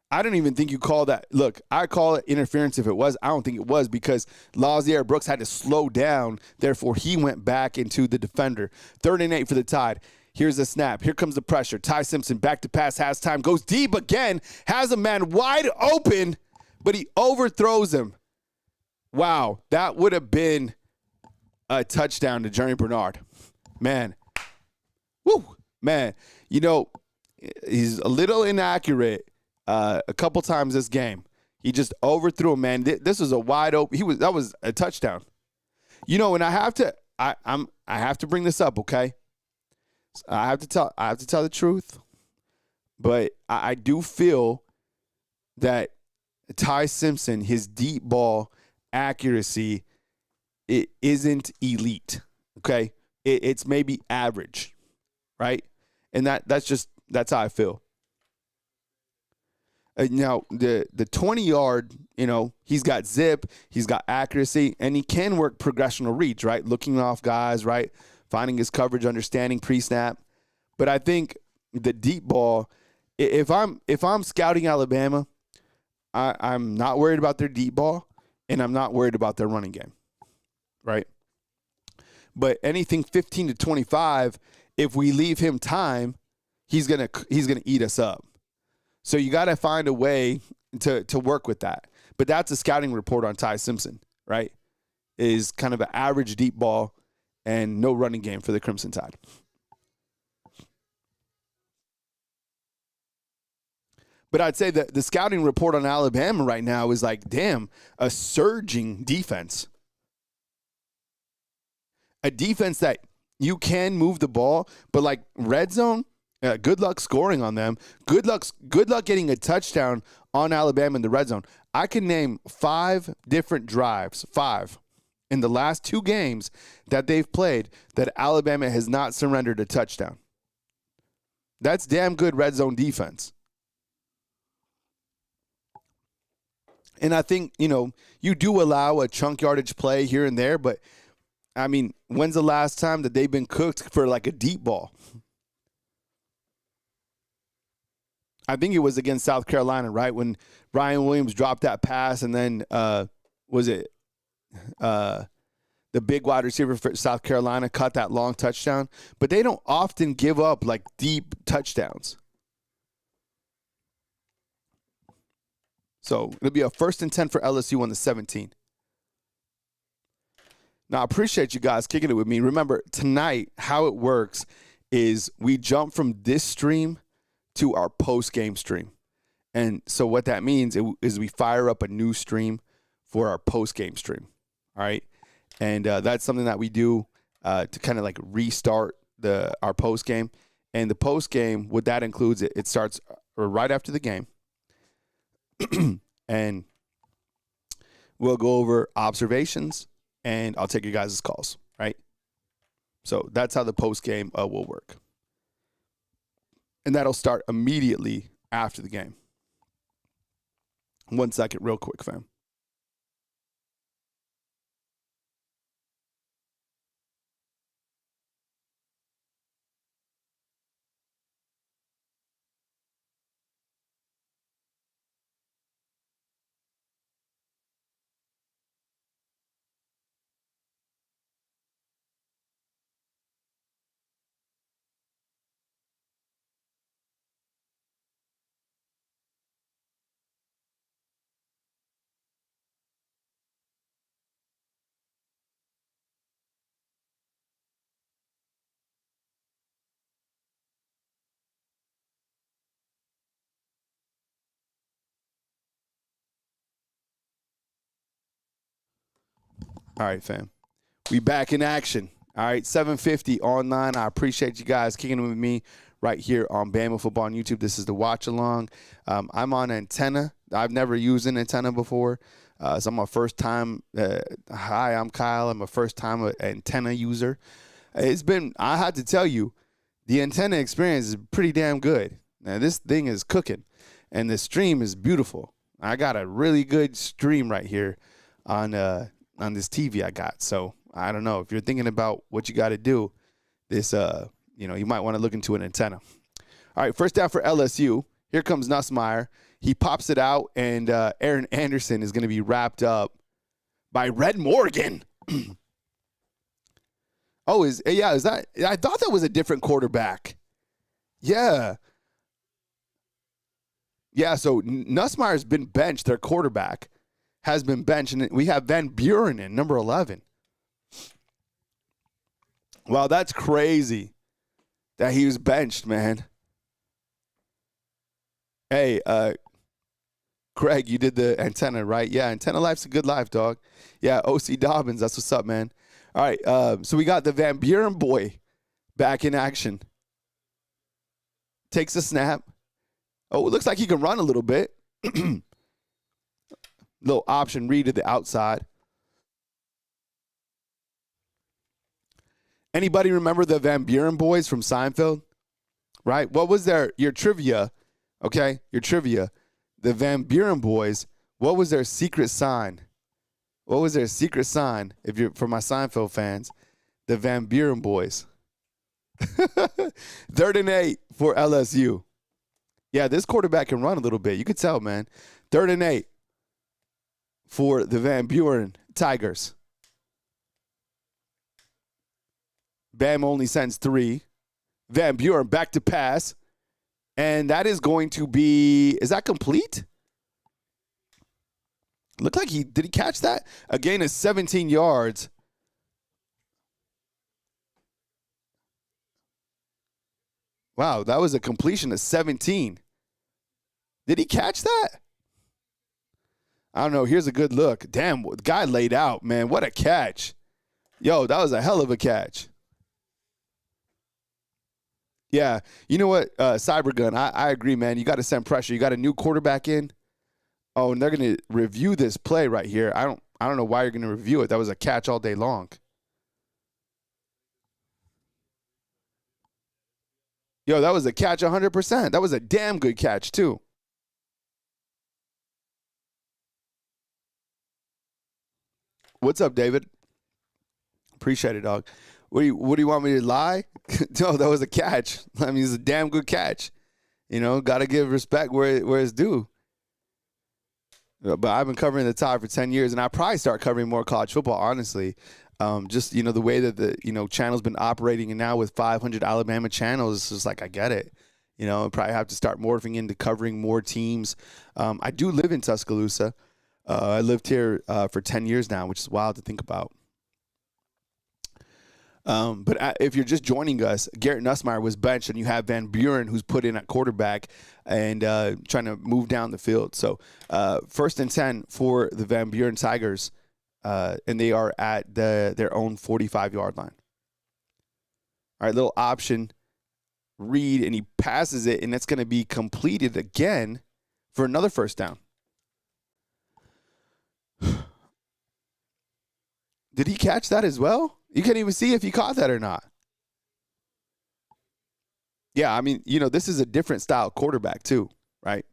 I don't even think you call that. Look, I call it interference if it was. I don't think it was because Lazier Brooks had to slow down. Therefore, he went back into the defender. 3rd and 8 for the Tide. Here's the snap. Here comes the pressure. Ty Simpson back to pass, has time, goes deep again, has a man wide open, but he overthrows him. Wow, that would have been a touchdown to Jeremy Bernard. Man. Woo. Man, you know, he's a little inaccurate a couple times this game. He just overthrew him, man. This was a wide open. That was a touchdown. You know, and I have to bring this up, okay? I have to tell the truth. But I do feel that Ty Simpson, his deep ball accuracy, it isn't elite, okay? It's maybe average, right? And that's how I feel. Now, the 20-yard, you know, he's got zip, he's got accuracy, and he can work progressional reach, right? Looking off guys, right? Finding his coverage, understanding pre-snap. But I think the deep ball, if I'm scouting Alabama, I'm not worried about their deep ball. And I'm not worried about their running game, right? But anything 15 to 25, if we leave him time, he's gonna eat us up. So you got to find a way to work with that. But that's a scouting report on Ty Simpson, right? Is kind of an average deep ball and no running game for the Crimson Tide. But I'd say that the scouting report on Alabama right now is like, damn, a surging defense. A defense that you can move the ball, but like red zone, good luck scoring on them. Good luck getting a touchdown on Alabama in the red zone. I can name 5 different drives, 5, in the last 2 games that they've played that Alabama has not surrendered a touchdown. That's damn good red zone defense. And I think, you know, you do allow a chunk yardage play here and there, but, I mean, when's the last time that they've been cooked for like a deep ball? I think it was against South Carolina, right, when Ryan Williams dropped that pass, and then was it the big wide receiver for South Carolina caught that long touchdown? But they don't often give up, like, deep touchdowns. So it'll be a 1st and 10 for LSU on the 17th. Now, I appreciate you guys kicking it with me. Remember, tonight, how it works is we jump from this stream to our post-game stream. And so what that means is we fire up a new stream for our post-game stream, all right? And that's something that we do to kind of like restart our post-game. And the post-game, what that includes, it starts right after the game. And we'll go over observations, and I'll take your guys' calls, right? So that's how the post-game will work. And that'll start immediately after the game. 1 second, real quick, fam. All right, fam. We back in action. All right, 7:50 online. I appreciate you guys kicking it with me right here on Bama Football on YouTube. This is the watch along. I'm on antenna. I've never used an antenna before. So I'm a first time. Hi, I'm Kyle. I'm a first time antenna user. I had to tell you, the antenna experience is pretty damn good. Now, this thing is cooking, and the stream is beautiful. I got a really good stream right here on this TV I got. So I don't know if you're thinking about what you got to do. This, you might want to look into an antenna. All right, first down for LSU. Here comes Nussmeier. He pops it out, and Aaron Anderson is going to be wrapped up by Red Morgan. Is that? I thought that was a different quarterback. Yeah. Yeah, so Nussmeier's been benched. Their quarterback has been benched, and we have Van Buren in number 11. Wow, that's crazy that he was benched, man. Hey, Craig, you did the antenna, right? Yeah, antenna life's a good life, dog. Yeah, O.C. Dobbins, that's what's up, man. All right, so we got the Van Buren boy back in action. Takes a snap. Oh, it looks like he can run a little bit. Little option read to the outside. Anybody remember the Van Buren boys from Seinfeld? Right? What was your trivia? Okay, your trivia. The Van Buren boys, what was their secret sign? What was their secret sign, if you're for my Seinfeld fans? The Van Buren boys. 3rd and 8 for LSU. Yeah, this quarterback can run a little bit. You could tell, man. 3rd and 8 for the Van Buren Tigers. Bam only sends 3. Van Buren back to pass. And that is going to be, is that complete? Looked like did he catch that? A gain of 17 yards. Wow, that was a completion of 17. Did he catch that? I don't know. Here's a good look. Damn, the guy laid out, man. What a catch. Yo, that was a hell of a catch. Yeah, you know what, Cybergun, I agree, man. You got to send pressure. You got a new quarterback in. Oh, and they're going to review this play right here. I don't know why you're going to review it. That was a catch all day long. Yo, that was a catch 100%. That was a damn good catch, too. What's up, David? Appreciate it, dog. What do you want me to lie? No, that was a catch. I mean, it's a damn good catch. Got to give respect where it's due. But I've been covering the Tide for 10 years, and I probably start covering more college football, honestly. Just, the way that the, channel's been operating, and now with 500 Alabama channels, it's just like, I get it. Probably have to start morphing into covering more teams. I do live in Tuscaloosa. I lived here for 10 years now, which is wild to think about. But if you're just joining us, Garrett Nussmeier was benched, and you have Van Buren, who's put in at quarterback and trying to move down the field. So 1st and 10 for the Van Buren Tigers, and they are at their own 45-yard line. All right, little option read, and he passes it, and it's going to be completed again for another first down. Did he catch that as well? You can't even see if he caught that or not. Yeah, I mean, this is a different style quarterback too, right?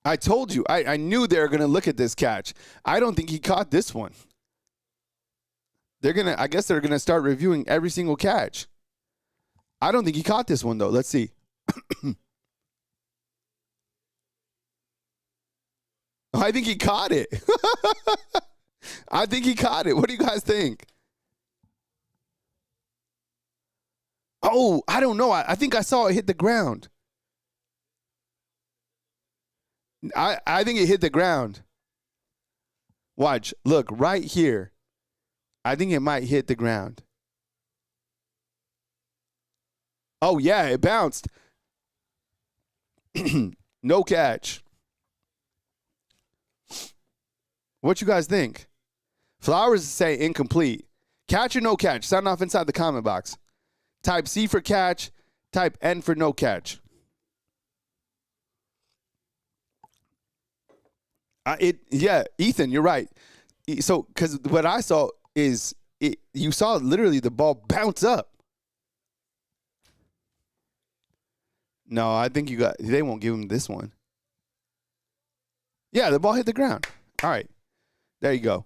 I told you, I knew they were going to look at this catch. I don't think he caught this one. I guess they're going to start reviewing every single catch. I don't think he caught this one, though. Let's see. I think he caught it. I think he caught it. What do you guys think? Oh, I don't know. I think I saw it hit the ground. I think it hit the ground. Watch. Look, right here. I think it might hit the ground. Oh, yeah, it bounced. No catch. What you guys think? Flowers say incomplete. Catch or no catch? Sound off inside the comment box. Type C for catch. Type N for no catch. Ethan, you're right. So, because what I saw is you saw literally the ball bounce up. No, I think they won't give him this one. Yeah, the ball hit the ground. All right. There you go.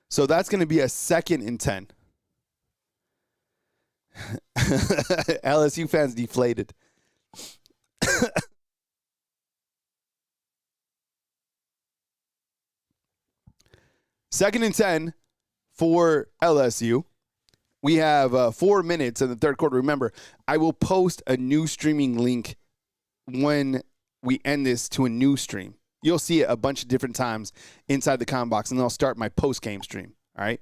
So that's going to be a 2nd and 10. LSU fans deflated. 2nd and 10 for LSU. We have 4 minutes in the third quarter. Remember, I will post a new streaming link when we end this to a new stream. You'll see it a bunch of different times inside the comment box, and then I'll start my post-game stream, all right?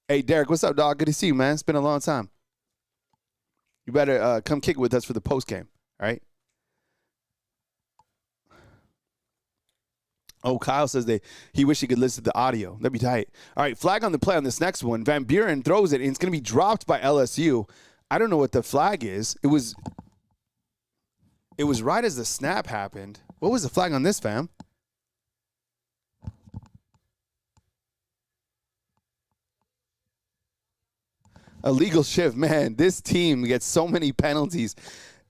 Hey, Derek, what's up, dog? Good to see you, man. It's been a long time. You better come kick it with us for the post-game, all right? Oh, Kyle says he wish he could listen to the audio. That'd be tight. All right, flag on the play on this next one. Van Buren throws it, and it's going to be dropped by LSU. I don't know what the flag is. It was right as the snap happened. What was the flag on this, fam? Illegal shift. Man, this team gets so many penalties.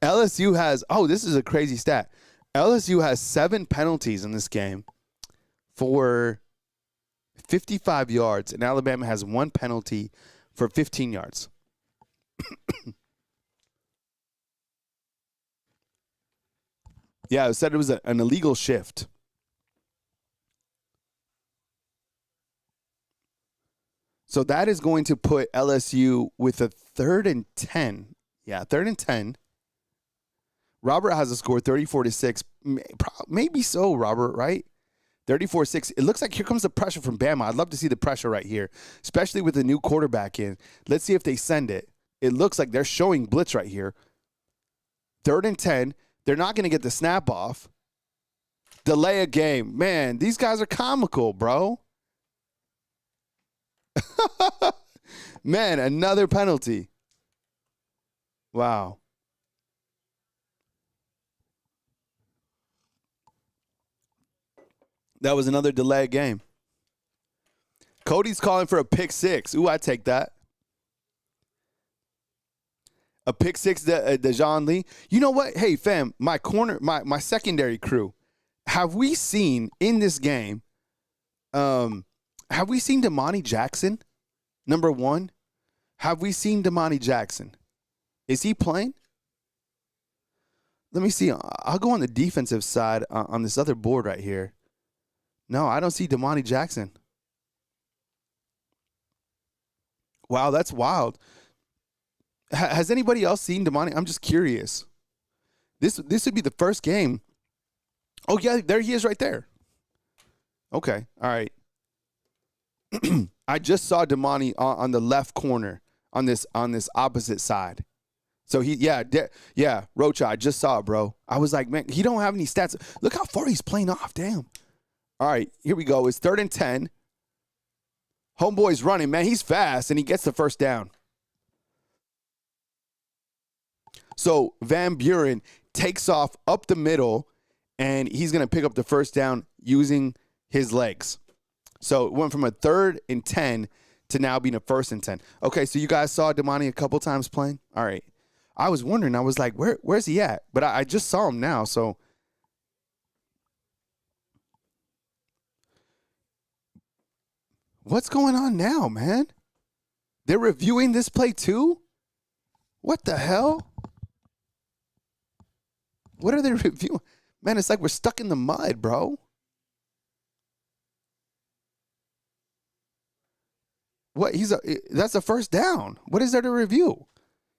LSU has, this is a crazy stat. LSU has 7 penalties in this game for 55 yards, and Alabama has 1 penalty for 15 yards. Yeah, it said it was an illegal shift. So that is going to put LSU with a 3rd and 10. Yeah, 3rd and 10. Robert has a score 34-6. Maybe so, Robert, right? 34-6. It looks like here comes the pressure from Bama. I'd love to see the pressure right here, especially with the new quarterback in. Let's see if they send it. It looks like they're showing blitz right here. 3rd and 10. They're not going to get the snap off. Delay a game. Man, these guys are comical, bro. Man, another penalty. Wow. That was another delay game. Cody's calling for a pick 6. Ooh, I take that. A pick 6 to John Lee. You know what? Hey, fam, my secondary crew. Have we seen in this game, have we seen Damani Jackson, number 1? Have we seen Damani Jackson? Is he playing? Let me see. I'll go on the defensive side on this other board right here. No, I don't see Damani Jackson. Wow, that's wild. Has anybody else seen Damani? I'm just curious. This would be the first game. Oh, yeah, there he is right there. Okay, all right. I just saw Damani on the left corner on this opposite side. So Rocha, I just saw it, bro. I was like, man, he don't have any stats. Look how far he's playing off. Damn. All right, here we go. It's 3rd and 10. Homeboy's running, man. He's fast, and he gets the first down. So Van Buren takes off up the middle, and he's going to pick up the first down using his legs. So it went from a 3rd and 10 to now being a 1st and 10. Okay, so you guys saw Damani a couple times playing? All right. I was wondering. I was like, where's he at? But I just saw him now, so. What's going on now, man? They're reviewing this play too? What the hell? What are they reviewing? Man, it's like we're stuck in the mud, bro. What? That's a first down. What is there to review?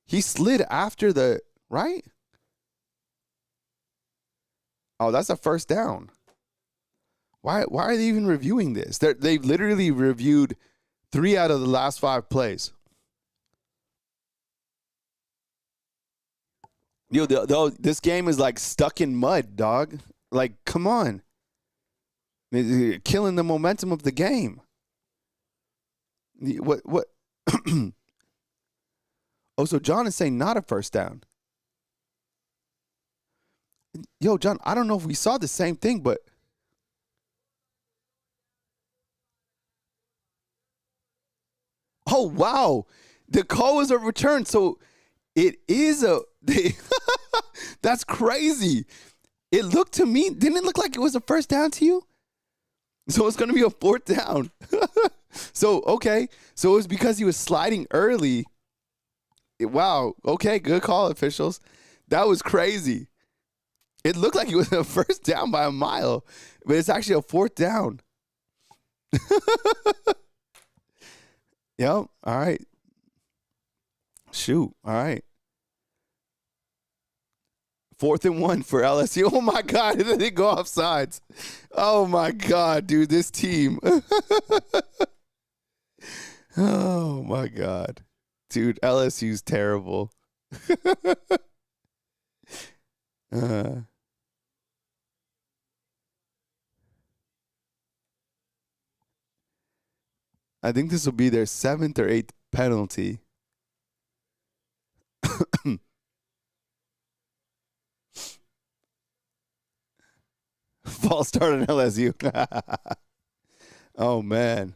He slid after the, right? Oh, that's a first down. Why are they even reviewing this? They've literally reviewed 3 out of the last 5 plays. Yo, this game is like stuck in mud, dog. Like, come on. They're killing the momentum of the game. What? Oh, so John is saying not a first down. Yo, John, I don't know if we saw the same thing, but. Oh, wow. The call was a return. So it is that's crazy. It looked to me, didn't it look like it was a first down to you? So it's going to be a 4th down. So, okay. So it was because he was sliding early. Wow. Okay, good call, officials. That was crazy. It looked like it was a first down by a mile, but it's actually a 4th down. Yep. All right. Shoot. All right. 4th and 1 for LSU. Oh, my God. They go off sides. Oh, my God, dude. This team. Oh, my God. Dude, LSU's terrible. I think this will be their 7th or 8th penalty. False start on LSU. Oh, man.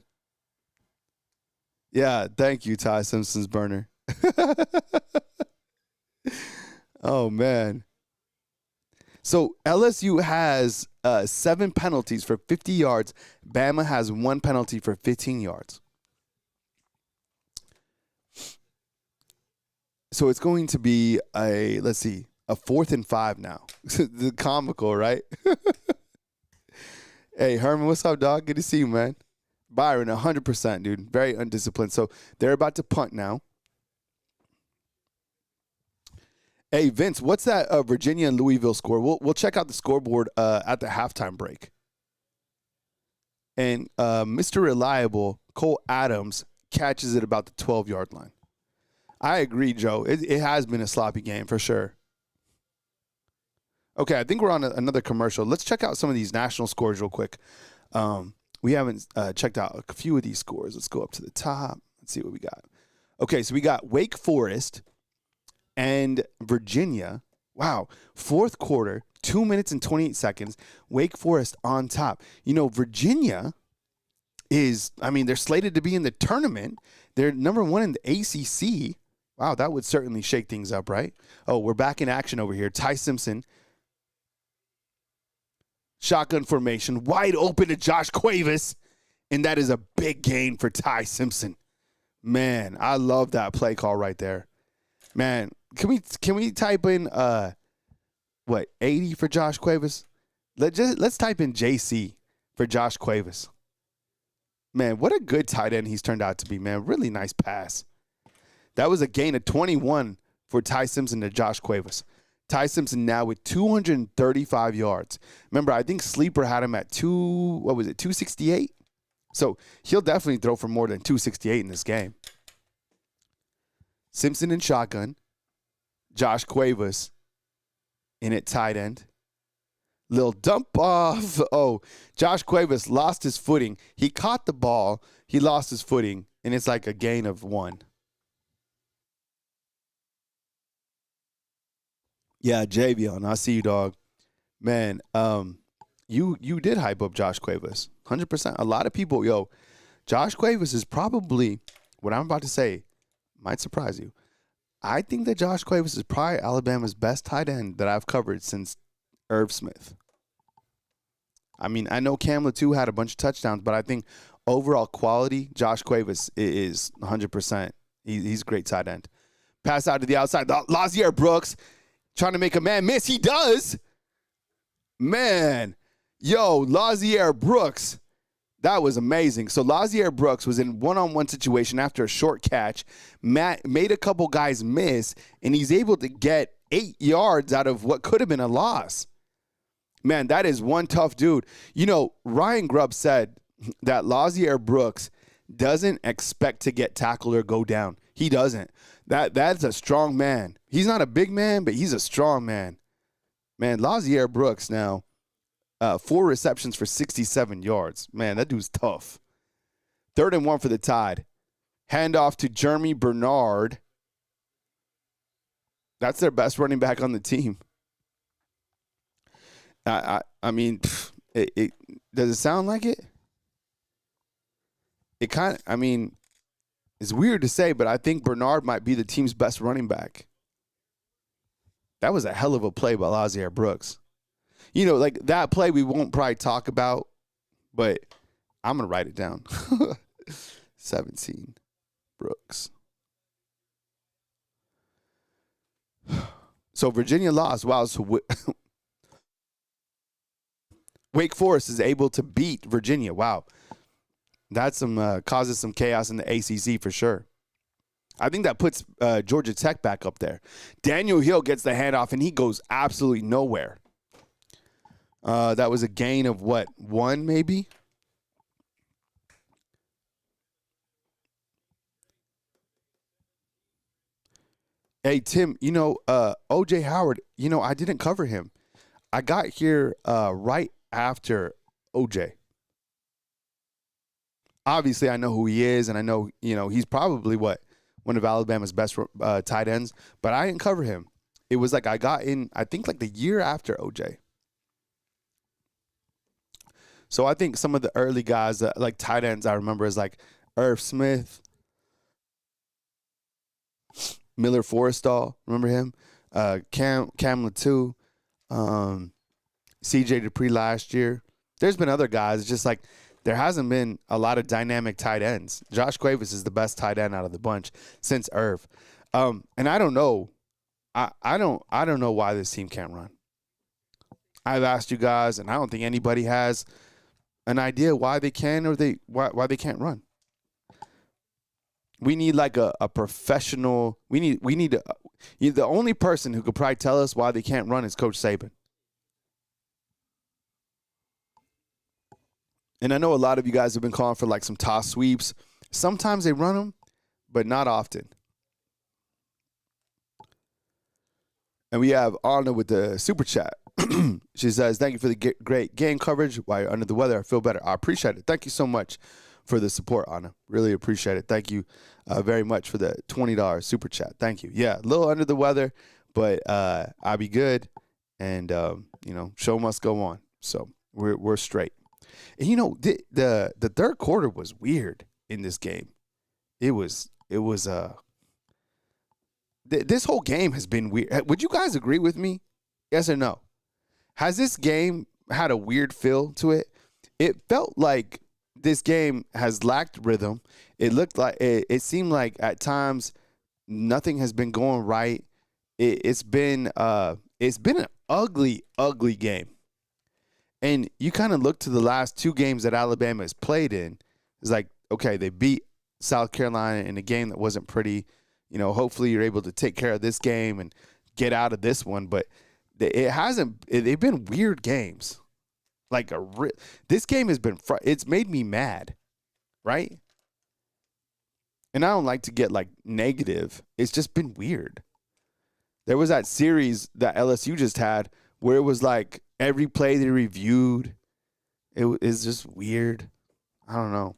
Yeah, thank you, Ty Simpson's burner. Oh, man. So LSU has 7 penalties for 50 yards. Bama has 1 penalty for 15 yards. So it's going to be a 4th and 5 now. The comical, right? Hey, Herman, what's up, dog? Good to see you, man. Byron, 100%, dude. Very undisciplined. So they're about to punt now. Hey, Vince, what's that Virginia and Louisville score? We'll check out the scoreboard at the halftime break. And Mr. Reliable, Cole Adams, catches it about the 12-yard line. I agree, Joe. It has been a sloppy game for sure. Okay, I think we're on another commercial. Let's check out some of these national scores real quick. We haven't checked out a few of these scores. Let's go up to the top. Let's see what we got. Okay, so we got Wake Forest and Virginia. Wow, 4th quarter, 2 minutes and 28 seconds. Wake Forest on top. You know, Virginia they're slated to be in the tournament. They're number 1 in the ACC. Wow, that would certainly shake things up, right? Oh, we're back in action over here. Ty Simpson. Shotgun formation, wide open to Josh Cuevas, and that is a big gain for Ty Simpson. Man, I love that play call right there. Man, can we type in 80 for Josh Cuevas? Let's type in JC for Josh Cuevas. Man, what a good tight end he's turned out to be, man. Really nice pass. That was a gain of 21 for Ty Simpson to Josh Cuevas. Ty Simpson now with 235 yards. Remember, I think Sleeper had him at 268? So he'll definitely throw for more than 268 in this game. Simpson in shotgun. Josh Cuevas in at tight end. Little dump off. Oh, Josh Cuevas lost his footing. He caught the ball. He lost his footing, and it's like a gain of 1. Yeah, Javion, I see you, dog. Man, you did hype up Josh Cuevas, 100%. A lot of people, Josh Cuevas is probably, what I'm about to say might surprise you. I think that Josh Cuevas is probably Alabama's best tight end that I've covered since Irv Smith. I mean, I know Cam Latu had a bunch of touchdowns, but I think overall quality, Josh Cuevas is 100%. He's a great tight end. Pass out to the outside. Lazier Brooks trying to make a man miss. He does. Man, Lazier Brooks, that was amazing. So Lazier Brooks was in one-on-one situation after a short catch. Matt made a couple guys miss, and he's able to get 8 yards out of what could have been a loss. Man, that is one tough dude. Ryan Grubb said that Lazier Brooks doesn't expect to get tackled or go down. He doesn't. That's a strong man. He's not a big man, but he's a strong man. Man, Lazier Brooks now, 4 receptions for 67 yards. Man, that dude's tough. 3rd and 1 for the Tide. Handoff to Jeremy Bernard. That's their best running back on the team. I mean, it does it sound like it? It kind of, I mean, it's weird to say, but I think Bernard might be the team's best running back. That was a hell of a play by Lazier Brooks. Like that play we won't probably talk about, but I'm going to write it down. 17, Brooks. So Virginia lost. Wow, so Wake Forest is able to beat Virginia. Wow. That's causes some chaos in the ACC for sure. I think that puts Georgia Tech back up there. Daniel Hill gets the handoff, and he goes absolutely nowhere. That was a gain of what, 1 maybe? Hey, Tim, O.J. Howard, I didn't cover him. I got here right after O.J. Obviously, I know who he is, and I know, he's probably one of Alabama's best tight ends, but I didn't cover him. It was like I got in, I think, like the year after O.J. So I think some of the early guys, like tight ends, I remember is like Irv Smith, Miller Forrestall, remember him? Cam Latu, C.J. Dupree last year. There's been other guys. It's just like there hasn't been a lot of dynamic tight ends. Josh Cuevas is the best tight end out of the bunch since Irv. And I don't know. I don't know why this team can't run. I've asked you guys, and I don't think anybody has an idea why they can or why they can't run. We need like a professional. We need the only person who could probably tell us why they can't run is Coach Saban. And I know a lot of you guys have been calling for like some toss sweeps. Sometimes they run them, but not often. And we have Anna with the super chat. She says, thank you for the great game coverage. While you're under the weather, I feel better. I appreciate it. Thank you so much for the support, Anna. Really appreciate it. Thank you very much for the $20 super chat. Thank you. Yeah, a little under the weather, but I'll be good. And, show must go on. So we're straight. And, the third quarter was weird in this game. This whole game has been weird. Would you guys agree with me? Yes or no? Has this game had a weird feel to it? It felt like this game has lacked rhythm. It looked like it seemed like at times nothing has been going right. It's been an ugly, ugly game. And you kind of look to the last two games that Alabama has played in. It's like, okay, they beat South Carolina in a game that wasn't pretty. Hopefully you're able to take care of this game and get out of this one. But they've been weird games. This game has been, it's made me mad, right? And I don't like to get negative. It's just been weird. There was that series that LSU just had where it was like every play they reviewed. It is just weird. I don't know.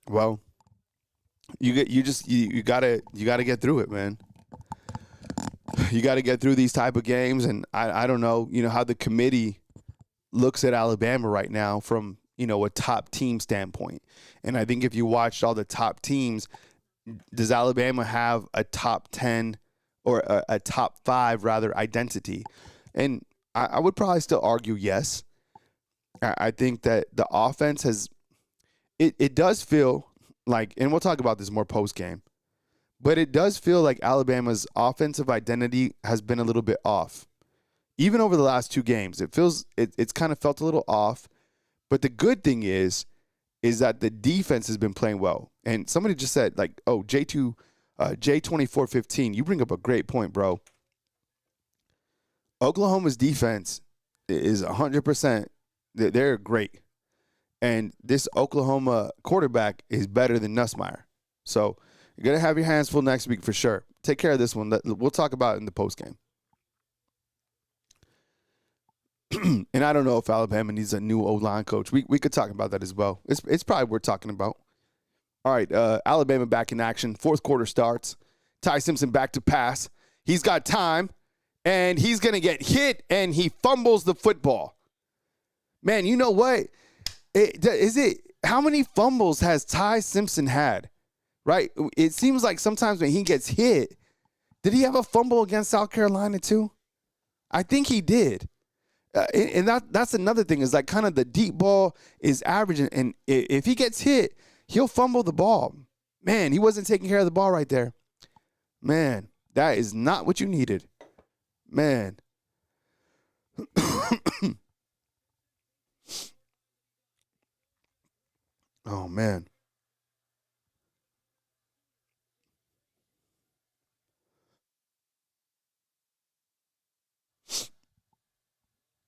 Well, you gotta get through it, man. You got to get through these type of games, and I don't know, how the committee looks at Alabama right now from, a top team standpoint. And I think if you watched all the top teams, does Alabama have a top 10 or a top 5 rather identity? And I would probably still argue yes. I think that the offense has it does feel like, and we'll talk about this more post game, but it does feel like Alabama's offensive identity has been a little bit off. Even over the last 2 games, it's kind of felt a little off. But the good thing is that the defense has been playing well. And somebody just said, J2415, you bring up a great point, bro. Oklahoma's defense is 100%. They're great. And this Oklahoma quarterback is better than Nussmeier. So you're going to have your hands full next week for sure. Take care of this one. We'll talk about it in the postgame. And I don't know if Alabama needs a new O-line coach. We could talk about that as well. It's probably worth talking about. All right, Alabama back in action. Fourth quarter starts. Ty Simpson back to pass. He's got time, and he's going to get hit, and he fumbles the football. Man, you know what? How many fumbles has Ty Simpson had? Right? It seems like sometimes when he gets hit, did he have a fumble against South Carolina too? I think he did. And that's another thing is kind of the deep ball is averaging. And if he gets hit, he'll fumble the ball. Man, he wasn't taking care of the ball right there. Man, that is not what you needed. Man. Oh, man.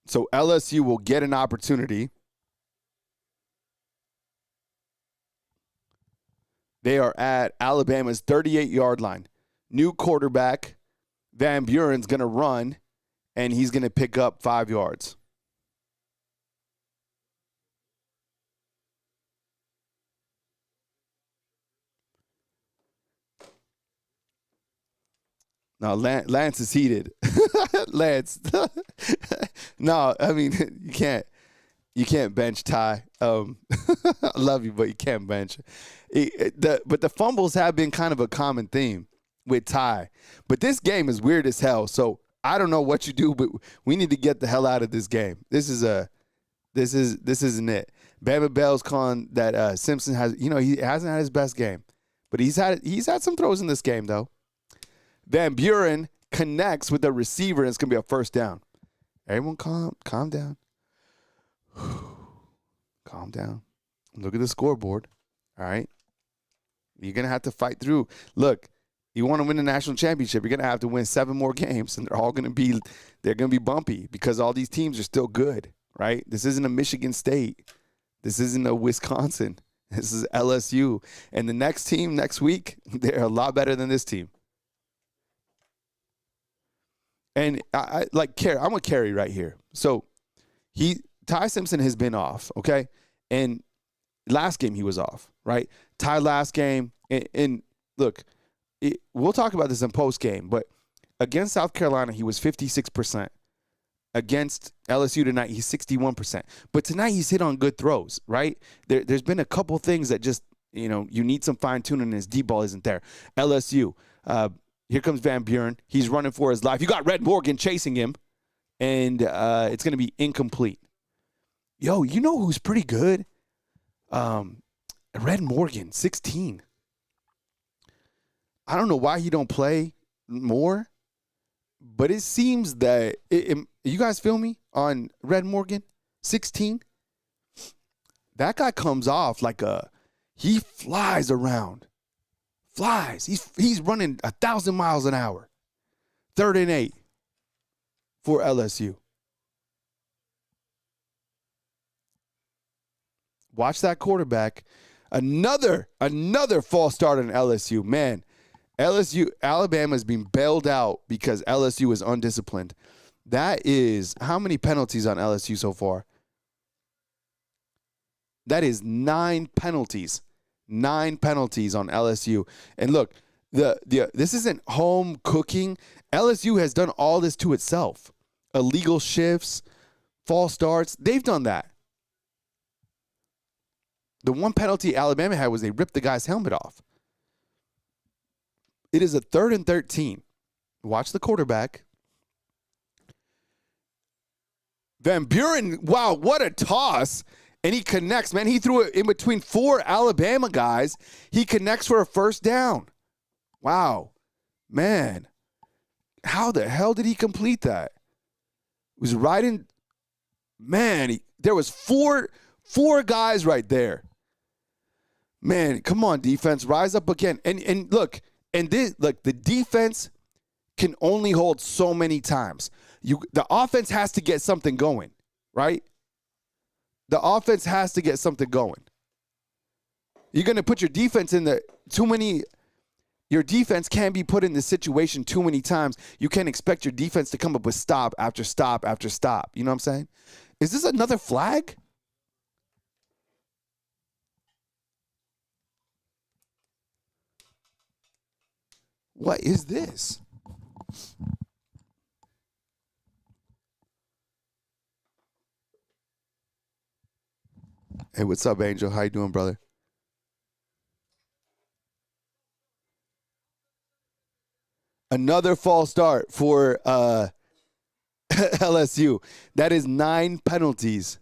So LSU will get an opportunity. They are at Alabama's 38-yard line. New quarterback, Van Buren's going to run, and he's going to pick up 5 yards. No, Lance is heated. Lance. No, I mean, you can't bench Ty. I love you, but you can't bench. But the fumbles have been kind of a common theme with Ty. But this game is weird as hell. So I don't know what you do, but we need to get the hell out of this game. This isn't it. Bama Bell's calling that Simpson has, he hasn't had his best game, but he's had some throws in this game though. Van Buren connects with the receiver, and it's going to be a first down. Everyone calm down. Calm down. Look at the scoreboard, all right? You're going to have to fight through. Look, you want to win the national championship, you're going to have to win 7 more games, and they're going to be bumpy because all these teams are still good, right? This isn't a Michigan State. This isn't a Wisconsin. This is LSU. And the next team next week, they're a lot better than this team. And I'm with Kerry right here. So Ty Simpson has been off, okay? And last game he was off, right? Ty last game, and look, we'll talk about this in post game, but against South Carolina he was 56%. Against LSU tonight he's 61%. But tonight he's hit on good throws, right? There's been a couple things that just you need some fine tuning, and his deep ball isn't there. LSU. Here comes Van Buren. He's running for his life. You got Red Morgan chasing him, and it's going to be incomplete. Yo, you know who's pretty good? Red Morgan, 16. I don't know why he don't play more. But it seems that you guys feel me on Red Morgan 16. That guy comes off like he flies around, flies. He's running 1,000 miles an hour. 3rd and 8 for LSU. Watch that quarterback. Another false start on LSU. Man, Alabama's being bailed out because LSU is undisciplined. That is, how many penalties on LSU so far? That is 9 penalties. 9 penalties on LSU. And look, this isn't home cooking. LSU has done all this to itself. Illegal shifts, false starts. They've done that. The one penalty Alabama had was they ripped the guy's helmet off. It is a 3rd and 13. Watch the quarterback. Van Buren, wow, what a toss. And he connects, man. He threw it in between 4 Alabama guys. He connects for a first down. Wow. Man. How the hell did he complete that? It was right in. Man, there was four guys right there. Man, come on, defense. Rise up again. And look, the defense can only hold so many times. The offense has to get something going, right? The offense has to get something going. You're going to put your defense in your defense can't be put in this situation too many times. You can't expect your defense to come up with stop after stop after stop. You know what I'm saying? Is this another flag? What is this? Hey, what's up, Angel? How you doing, brother? Another false start for LSU. That is 9 penalties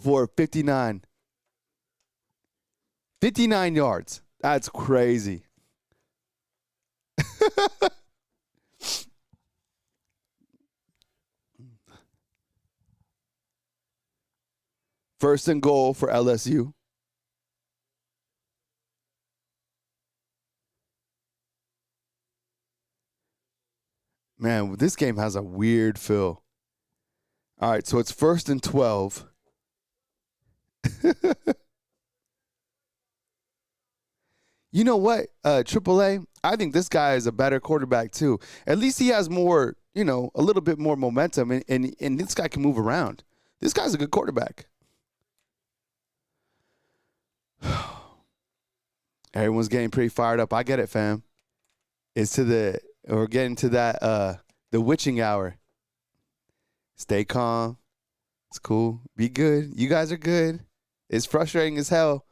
for 59 yards. That's crazy. First and goal for LSU. Man, this game has a weird feel. All right, so it's 1st and 12. You know what, AAA? I think this guy is a better quarterback too. At least he has more, a little bit more momentum, and this guy can move around. This guy's a good quarterback. Everyone's getting pretty fired up. I get it, fam. We're getting to that, the witching hour. Stay calm. It's cool. Be good. You guys are good. It's frustrating as hell.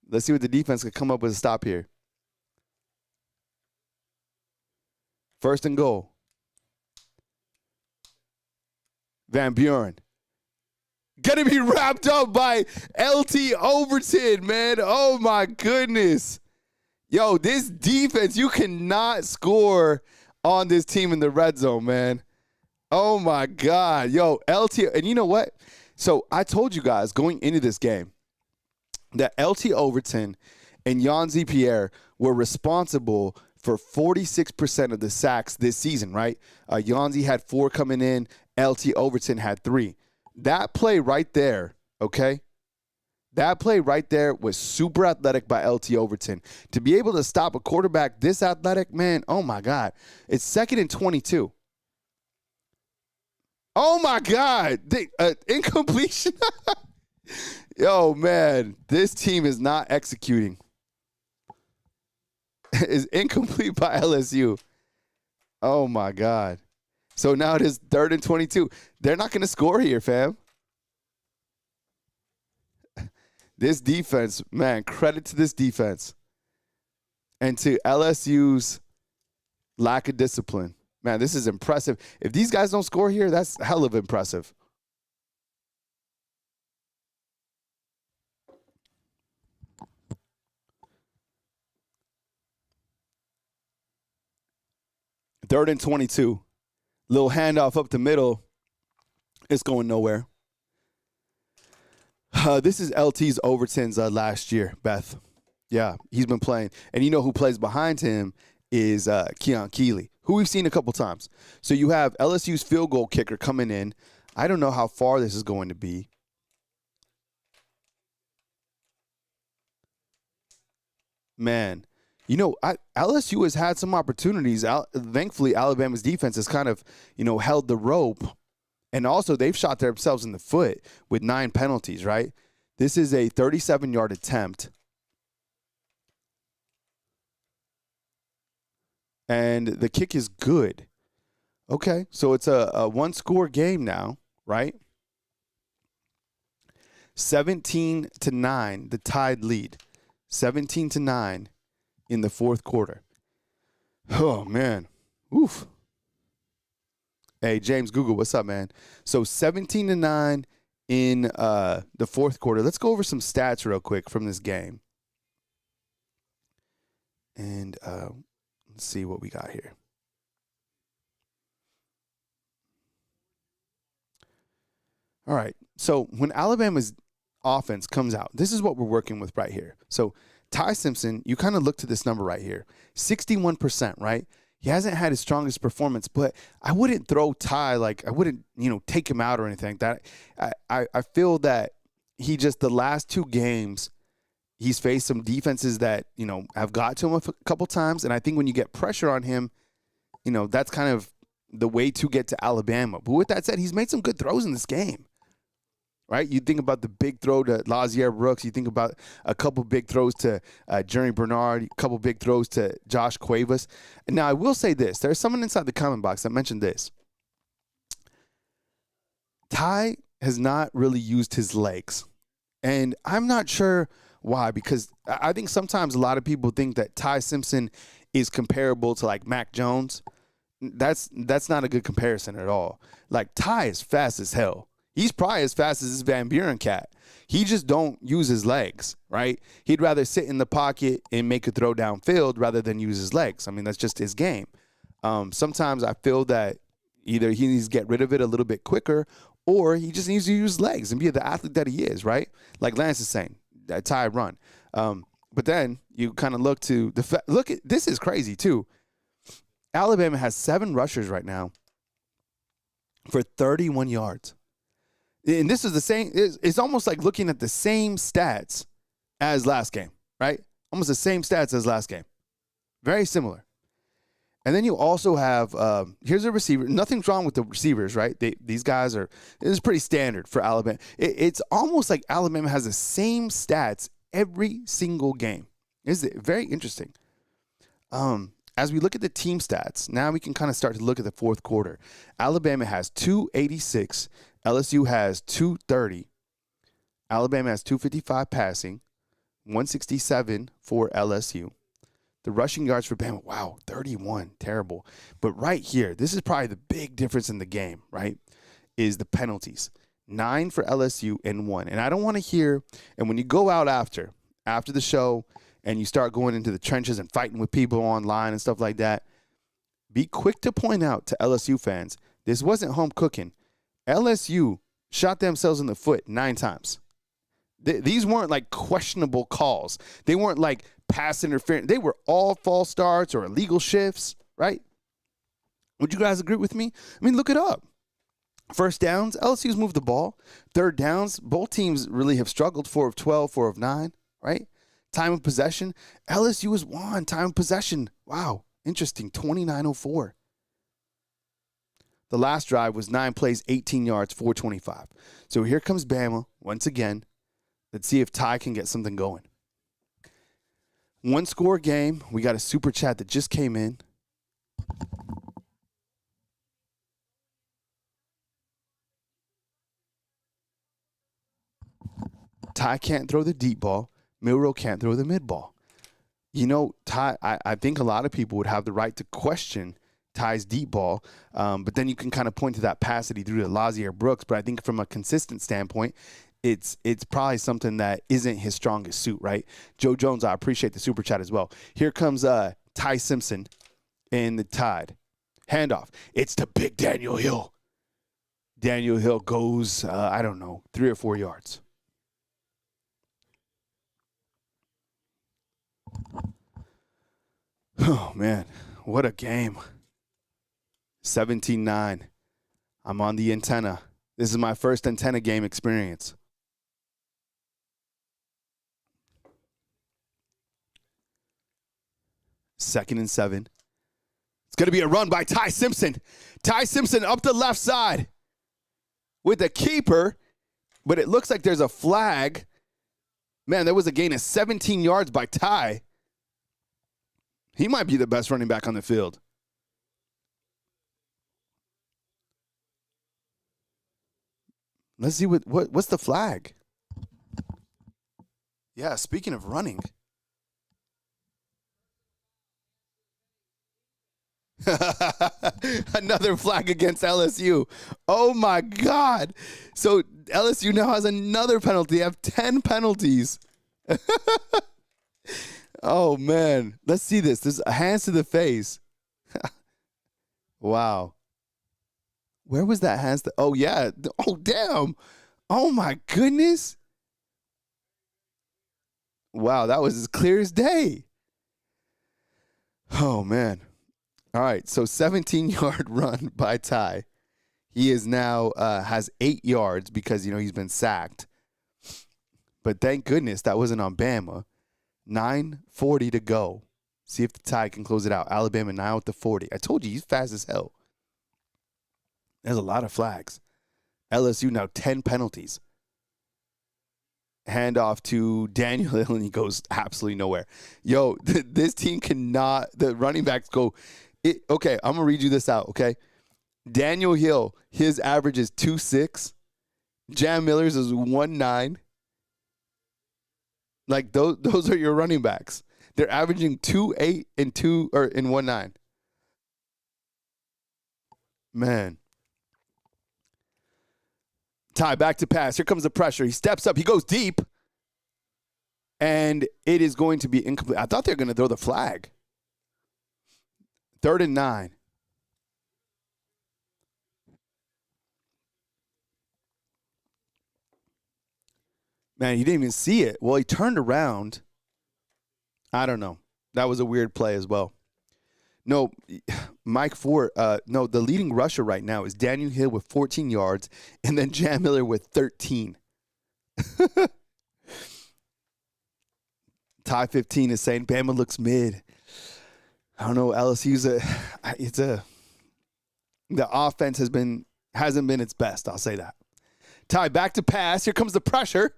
Let's see what the defense can come up with a stop here. 1st and goal. Van Buren. Gonna be wrapped up by LT Overton, man. Oh, my goodness. Yo, this defense, you cannot score on this team in the red zone, man. Oh, my God. Yo, LT. And you know what? So I told you guys going into this game that LT Overton and Yanzi Pierre were responsible for 46% of the sacks this season, right? Yanzi had 4 coming in. LT Overton had 3. That play right there, okay? That play right there was super athletic by LT Overton. To be able to stop a quarterback this athletic, man, oh, my God. It's 2nd and 22. Oh, my God. Incompletion. Yo, man, this team is not executing. Is incomplete by LSU. Oh, my God. So now it is 3rd and 22. They're not going to score here, fam. This defense, man, credit to this defense. And to LSU's lack of discipline. Man, this is impressive. If these guys don't score here, that's hell of impressive. 3rd and 22. Little handoff up the middle. It's going nowhere. This is LT's Overton's last year, Beth. Yeah, he's been playing. And you know who plays behind him is Keon Keeley, who we've seen a couple times. So you have LSU's field goal kicker coming in. I don't know how far this is going to be. Man, you know, LSU has had some opportunities. Thankfully, Alabama's defense has kind of, held the rope. And also, they've shot themselves in the foot with 9 penalties, right? This is a 37-yard attempt. And the kick is good. Okay, so it's a one-score game now, right? 17-9, the Tide lead. 17-9 in the fourth quarter. Oh, man. Oof. Hey, James Google, what's up, man? So 17-9 in the fourth quarter. Let's go over some stats real quick from this game. And let's see what we got here. All right. So when Alabama's offense comes out, this is what we're working with right here. So Ty Simpson, you kind of look to this number right here, 61%, right? He hasn't had his strongest performance, but I wouldn't throw Ty, I wouldn't, take him out or anything like that. I feel that the last 2 games, he's faced some defenses that, have got to him a couple times. And I think when you get pressure on him, that's kind of the way to get to Alabama. But with that said, he's made some good throws in this game. Right? You think about the big throw to Lazier Brooks. You think about a couple big throws to Jerry Bernard, a couple big throws to Josh Cuevas. And now, I will say this. There's someone inside the comment box that mentioned this. Ty has not really used his legs. And I'm not sure why, because I think sometimes a lot of people think that Ty Simpson is comparable to, Mac Jones. That's not a good comparison at all. Ty is fast as hell. He's probably as fast as this Van Buren cat. He just don't use his legs, right? He'd rather sit in the pocket and make a throw downfield rather than use his legs. I mean, that's just his game. Sometimes I feel that either he needs to get rid of it a little bit quicker, or he just needs to use legs and be the athlete that he is, right? Like Lance is saying, that Ty run. But then you kind of look to the look at this is crazy too. Alabama has 7 rushers right now for 31 yards. And this is the same. It's almost like looking at the same stats as last game, right? Almost the same stats as last game. Very similar. And then you also have, here's a receiver. Nothing's wrong with the receivers, right? These guys this is pretty standard for Alabama. It's almost like Alabama has the same stats every single game. Is it very interesting? As we look at the team stats, now we can kind of start to look at the fourth quarter. Alabama has 286. LSU has 230. Alabama has 255 passing, 167 for LSU. The rushing yards for Bama, wow, 31, terrible. But right here, this is probably the big difference in the game, right, is the penalties. 9 for LSU and 1. And I don't want to hear, and when you go out after the show and you start going into the trenches and fighting with people online and stuff like that, be quick to point out to LSU fans, this wasn't home cooking. LSU shot themselves in the foot 9 times. These weren't like questionable calls. They weren't like pass interference. They were all false starts or illegal shifts, right? Would you guys agree with me? I mean, look it up. First downs, LSU's moved the ball. Third downs, both teams really have struggled. 4 of 12, 4 of 9, right? Time of possession, LSU has won. Time of possession, wow, interesting, 29:04. The last drive was 9 plays, 18 yards, 425. So here comes Bama once again. Let's see if Ty can get something going. 1-score game. We got a super chat that just came in. Ty can't throw the deep ball. Milroe can't throw the mid ball. You know, Ty, I think a lot of people would have the right to question Ty's deep ball, but then you can kind of point to that pass that he threw to Lazier Brooks. But I think from a consistent standpoint, it's probably something that isn't his strongest suit, right? Joe Jones, I appreciate the super chat as well. Here comes Ty Simpson in the Tide. Handoff. It's to big Daniel Hill. Daniel Hill goes, 3 or 4 yards. Oh, man. What a game. 17-9. I'm on the antenna. This is my first antenna game experience. Second and 7. It's going to be a run by Ty Simpson. Ty Simpson up the left side with the keeper, but it looks like there's a flag. Man, there was a gain of 17 yards by Ty. He might be the best running back on the field. Let's see what's the flag. Yeah, speaking of running. Another flag against LSU. Oh, my God. So LSU now has another penalty. They have 10 penalties. Oh, man. Let's see this. There's hands to the face. Wow. Where was that hands to? Oh, yeah. Oh, damn. Oh, my goodness. Wow, that was as clear as day. Oh, man. All right, so 17-yard run by Ty. He is now has 8 yards because, he's been sacked. But thank goodness that wasn't on Bama. 9:40 to go. See if the Tide can close it out. Alabama now at the 40. I told you, he's fast as hell. There's a lot of flags. LSU now 10 penalties. Handoff to Daniel Hill, and he goes absolutely nowhere. Yo, this team cannot, the running backs go, okay, I'm going to read you this out, okay? Daniel Hill, his average is 2.6. Jam Miller's is 1.9. Like, those are your running backs. They're averaging 2.8 and 1.9. Man. Ty back to pass. Here comes the pressure. He steps up. He goes deep. And it is going to be incomplete. I thought they were going to throw the flag. 3rd and 9. Man, he didn't even see it. Well, he turned around. I don't know. That was a weird play as well. No, Mike Ford, the leading rusher right now is Daniel Hill with 14 yards and then Jam Miller with 13. Ty 15 is saying Bama looks mid. I don't know. LSU's the offense hasn't been its best. I'll say that. Ty back to pass. Here comes the pressure.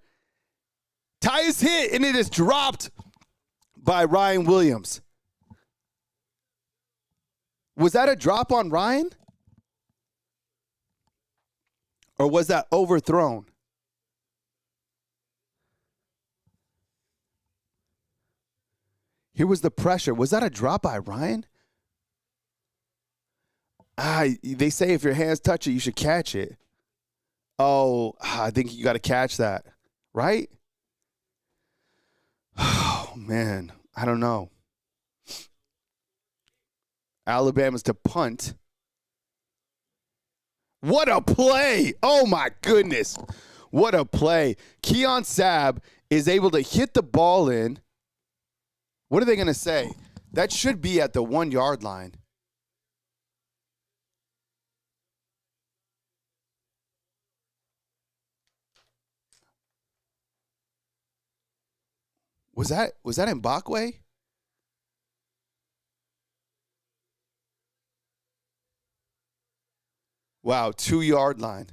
Ty is hit and it is dropped by Ryan Williams. Was that a drop on Ryan? Or was that overthrown? Here was the pressure. Was that a drop by Ryan? They say if your hands touch it, you should catch it. Oh, I think you got to catch that, right? Oh, man. I don't know. Alabama's to punt. What a play. Oh, my goodness. What a play. Keon Sabb is able to hit the ball in. What are they going to say? That should be at the 1 yard line. Was that Mbakwe? Wow, 2 yard line.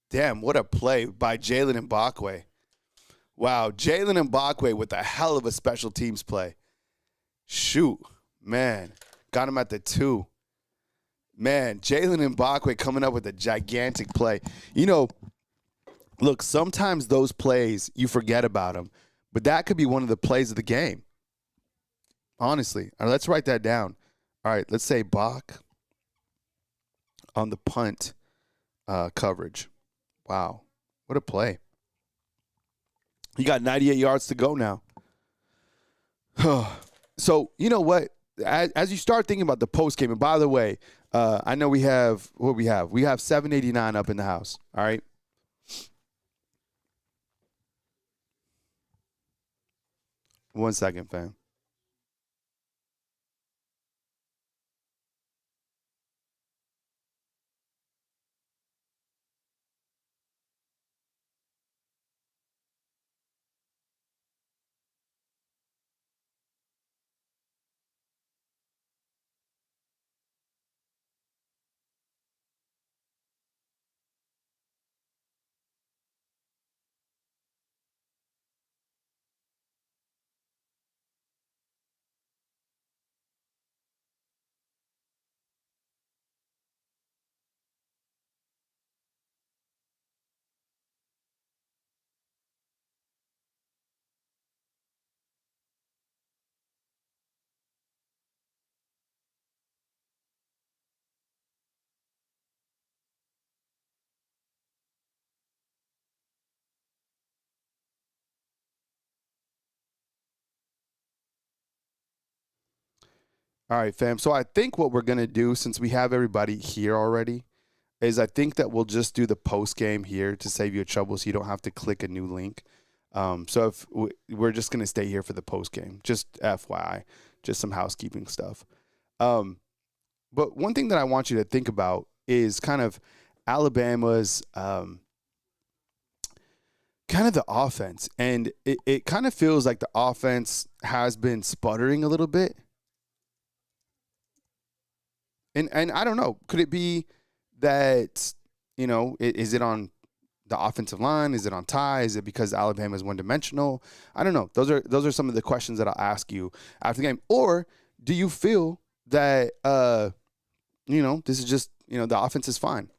Damn, what a play by Jalen Mbakwe. Wow, Jalen Mbakwe with a hell of a special teams play. Shoot, man. Got him at the 2. Man, Jalen Mbakwe coming up with a gigantic play. Look, sometimes those plays, you forget about them. But that could be one of the plays of the game. Honestly. All right, let's write that down. All right, let's say Bach on the punt coverage. Wow, what a play. He got 98 yards to go now. So, you know what? As you start thinking about the post game, and by the way, I know we have what we have. We have 789 up in the house. All right. 1 second, fam. All right, fam. So I think what we're gonna do, since we have everybody here already, is I think that we'll just do the post game here to save you trouble, so you don't have to click a new link. So if we're just gonna stay here for the post game, just FYI, just some housekeeping stuff. But one thing that I want you to think about is kind of Alabama's kind of the offense, and it kind of feels like the offense has been sputtering a little bit. And I don't know, could it be that, is it on the offensive line? Is it on Ty? Is it because Alabama is one dimensional? I don't know. Those are some of the questions that I'll ask you after the game. Or do you feel that this is just, the offense is fine?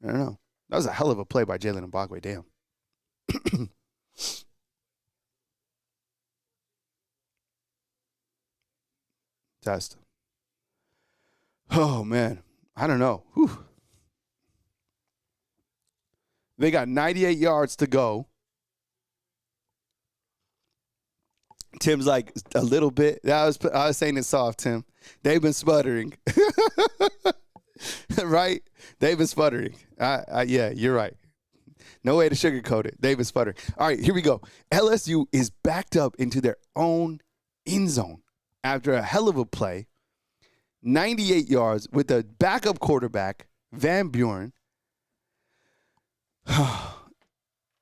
I don't know. That was a hell of a play by Jalen Mbakwe. Damn. Test. Oh man, I don't know. Whew. They got 98 yards to go. Tim's like a little bit. I was saying it soft, Tim. They've been sputtering, right? They've been sputtering. Yeah, you're right. No way to sugarcoat it. They've been sputtering. All right, here we go. LSU is backed up into their own end zone after a hell of a play. 98 yards with a backup quarterback, Van Buren.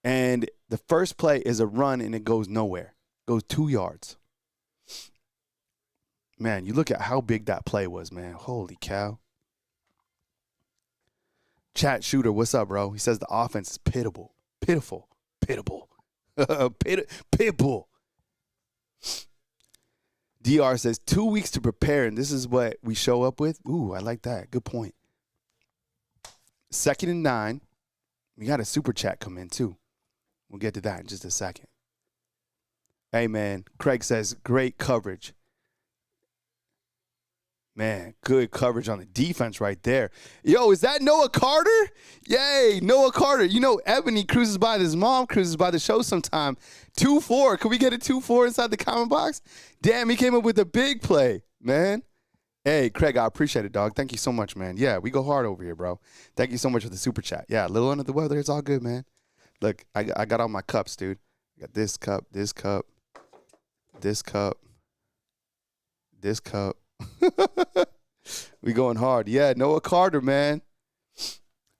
And the first play is a run, and it goes nowhere. Goes 2 yards. Man, you look at how big that play was, man. Holy cow. Chat Shooter, what's up, bro? He says the offense is pitiable. Pitiful. Pitbull. DR says 2 weeks to prepare, and this is what we show up with. Ooh, I like that. Good point. 2nd and 9. We got a super chat come in, too. We'll get to that in just a second. Hey, man. Craig says, great coverage. Man, good coverage on the defense right there. Yo, is that Noah Carter? Yay, Noah Carter. Ebony cruises by, his mom cruises by the show sometime. 2-4. Can we get a 2-4 inside the comment box? Damn, he came up with a big play, man. Hey, Craig, I appreciate it, dog. Thank you so much, man. Yeah, we go hard over here, bro. Thank you so much for the super chat. Yeah, a little under the weather. It's all good, man. Look, I got all my cups, dude. I got this cup, this cup, this cup, this cup. We going hard. Yeah, Noah Carter, man.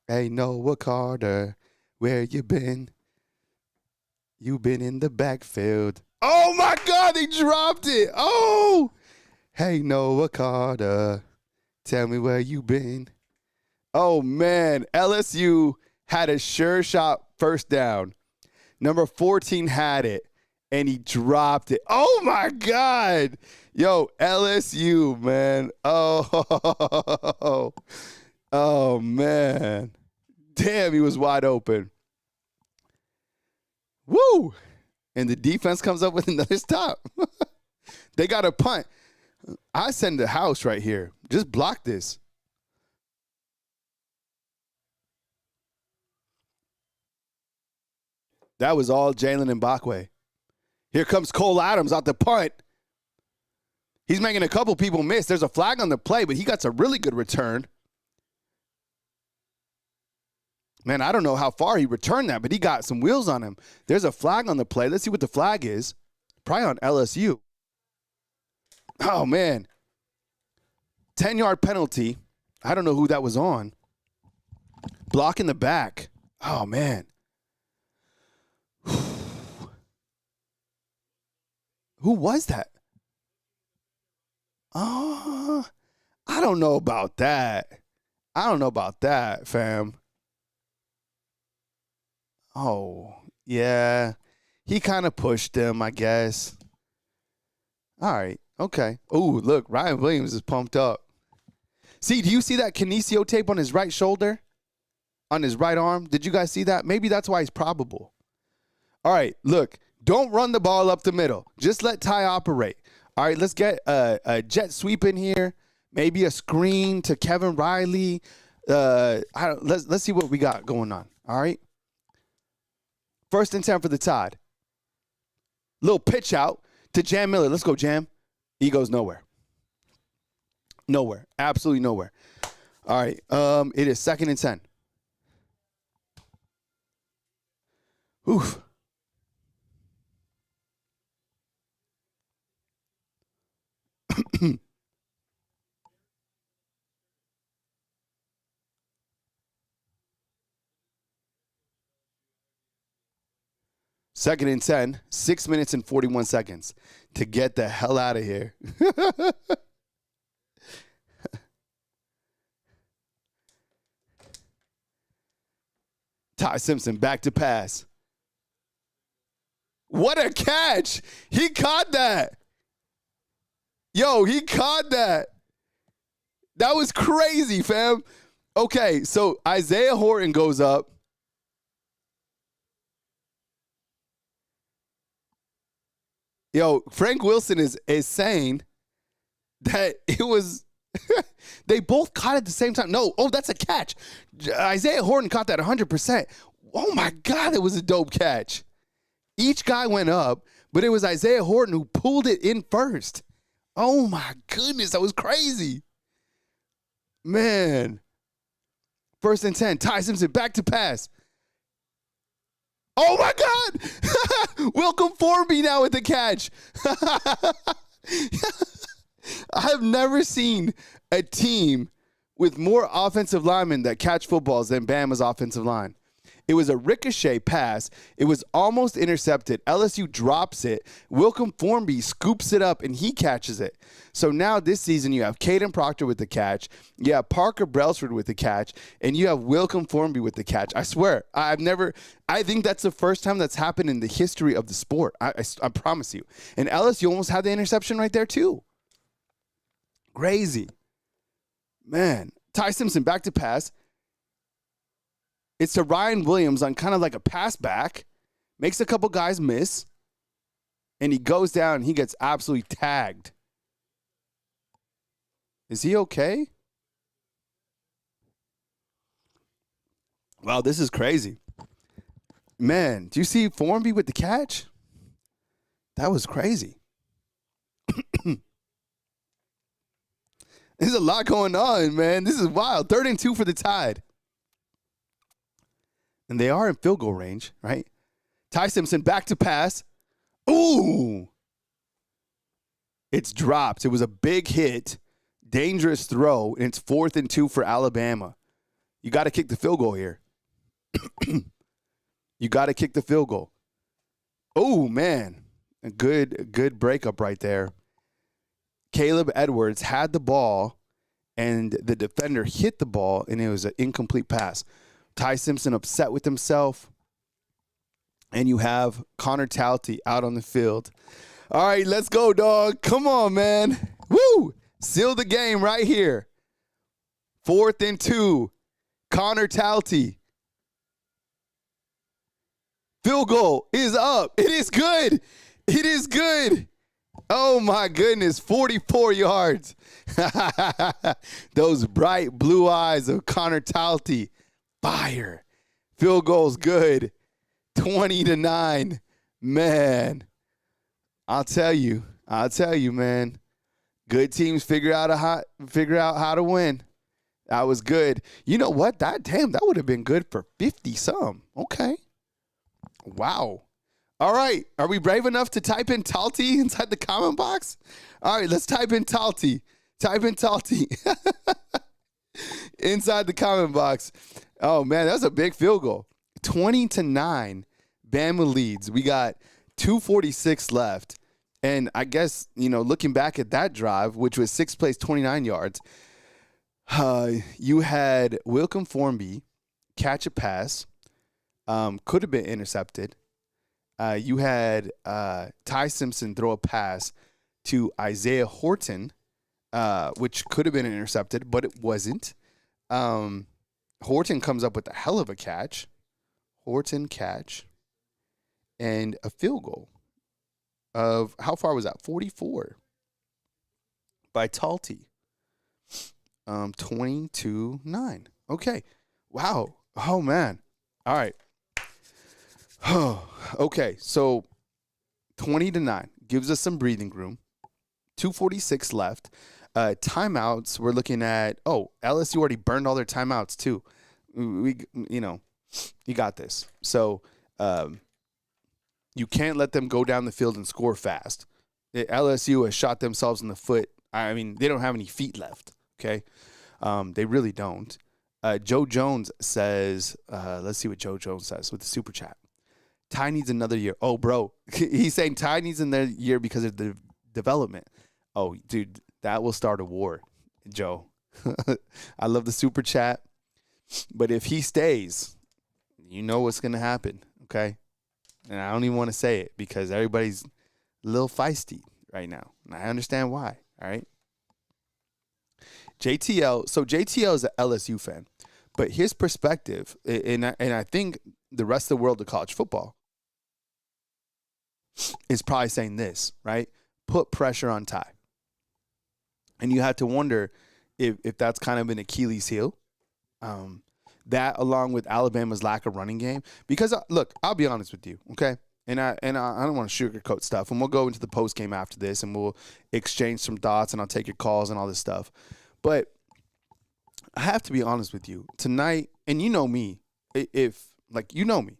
Hey, Noah Carter, where you been? You been in the backfield. Oh, my God, they dropped it. Oh. Hey, Noah Carter, tell me where you been. Oh, man, LSU had a sure shot first down. Number 14 had it, and he dropped it. Oh, my God. Yo, LSU, man. Oh, man. Damn, he was wide open. Woo! And the defense comes up with another stop. They got a punt. I send the house right here. Just block this. That was all Jalen Mbakwe. Here comes Cole Adams out the punt. He's making a couple people miss. There's a flag on the play, but he got a really good return. Man, I don't know how far he returned that, but he got some wheels on him. There's a flag on the play. Let's see what the flag is. Probably on LSU. Oh, man. 10-yard penalty. I don't know who that was on. Block in the back. Oh, man. Who was that? I don't know about that. I don't know about that, fam. Oh, yeah. He kind of pushed him, I guess. All right. Okay. Oh, look, Ryan Williams is pumped up. See, do you see that kinesio tape on his right shoulder? On his right arm? Did you guys see that? Maybe that's why he's probable. All right, look. Don't run the ball up the middle. Just let Ty operate. All right, let's get a jet sweep in here. Maybe a screen to Kevin Riley. Let's see what we got going on. All right. 1st and 10 for the Tide. Little pitch out to Jam Miller. Let's go, Jam. He goes nowhere. Nowhere. Absolutely nowhere. All right. It is 2nd and 10. Oof. Second and 10, 6 minutes and 41 seconds to get the hell out of here. Ty Simpson back to pass. What a catch. He caught that. Yo, he caught that. That was crazy, fam. Okay, so Isaiah Horton goes up. Yo, Frank Wilson is saying that it was they both caught it at the same time. No, that's a catch. Isaiah Horton caught that 100%. Oh, my God, it was a dope catch. Each guy went up, but it was Isaiah Horton who pulled it in first. Oh, my goodness, that was crazy. Man. 1st and 10, Ty Simpson back to pass. Oh, my God. Welcome Formby now with the catch. I have never seen a team with more offensive linemen that catch footballs than Bama's offensive line. It was a ricochet pass. It was almost intercepted. LSU drops it. Welcome Formby scoops it up, and he catches it. So now this season you have Caden Proctor with the catch. You have Parker Brailsford with the catch. And you have Welcome Formby with the catch. I swear, I think that's the first time that's happened in the history of the sport. I promise you. And LSU almost had the interception right there too. Crazy. Man. Ty Simpson back to pass. It's to Ryan Williams on kind of like a pass back. Makes a couple guys miss. And he goes down and he gets absolutely tagged. Is he okay? Wow, this is crazy. Man, do you see Formby with the catch? That was crazy. There's a lot going on, man. This is wild. 3rd and 2 for the Tide. And they are in field goal range, right? Ty Simpson back to pass. Ooh. It's dropped. It was a big hit, dangerous throw, and it's 4th and 2 for Alabama. You got to kick the field goal here. You got to kick the field goal. Oh, man. A good breakup right there. Caleb Edwards had the ball, and the defender hit the ball, and it was an incomplete pass. Ty Simpson upset with himself. And you have Connor Talty out on the field. All right, let's go, dog. Come on, man. Woo! Seal the game right here. 4th and 2. Connor Talty. Field goal is up. It is good. It is good. Oh, my goodness. 44 yards. Those bright blue eyes of Connor Talty. Fire. Field goal's good. 20-9. Man. I'll tell you, man. Good teams figure out how to win. That was good. You know what? That would have been good for 50 some. Okay. Wow. All right. Are we brave enough to type in Talty inside the comment box? All right, let's type in Talty. Type in Talty inside the comment box. Oh man, that was a big field goal. 20-9. Bama leads. We got 2:46 left. And I guess, looking back at that drive, which was 6 plays, 29 yards, you had Wilcom Formby catch a pass, could have been intercepted. You had Ty Simpson throw a pass to Isaiah Horton, which could have been intercepted, but it wasn't. Horton comes up with a hell of a catch. Horton catch and a field goal of, how far was that? 44 by Talty. 22-9. Okay. Wow. Oh, man. All right. Okay. So 20-9 gives us some breathing room. 2:46 left. Timeouts, we're looking at, LSU already burned all their timeouts too. You got this. So you can't let them go down the field and score fast. LSU has shot themselves in the foot. I mean, they don't have any feet left, okay? They really don't. Joe Jones says, let's see what Joe Jones says with the super chat. Ty needs another year. Oh, bro. He's saying Ty needs another year because of the development. Oh, dude, that will start a war, Joe. I love the super chat. But if he stays, you know what's going to happen, okay? And I don't even want to say it because everybody's a little feisty right now. And I understand why, all right? JTL is an LSU fan. But his perspective, and I think the rest of the world of college football is probably saying this, right? Put pressure on Ty. And you have to wonder if that's kind of an Achilles heel. That along with Alabama's lack of running game. Because, look, I'll be honest with you, okay? And I don't want to sugarcoat stuff. And we'll go into the postgame after this, and we'll exchange some thoughts, and I'll take your calls and all this stuff. But I have to be honest with you. Tonight, and you know me, you know me,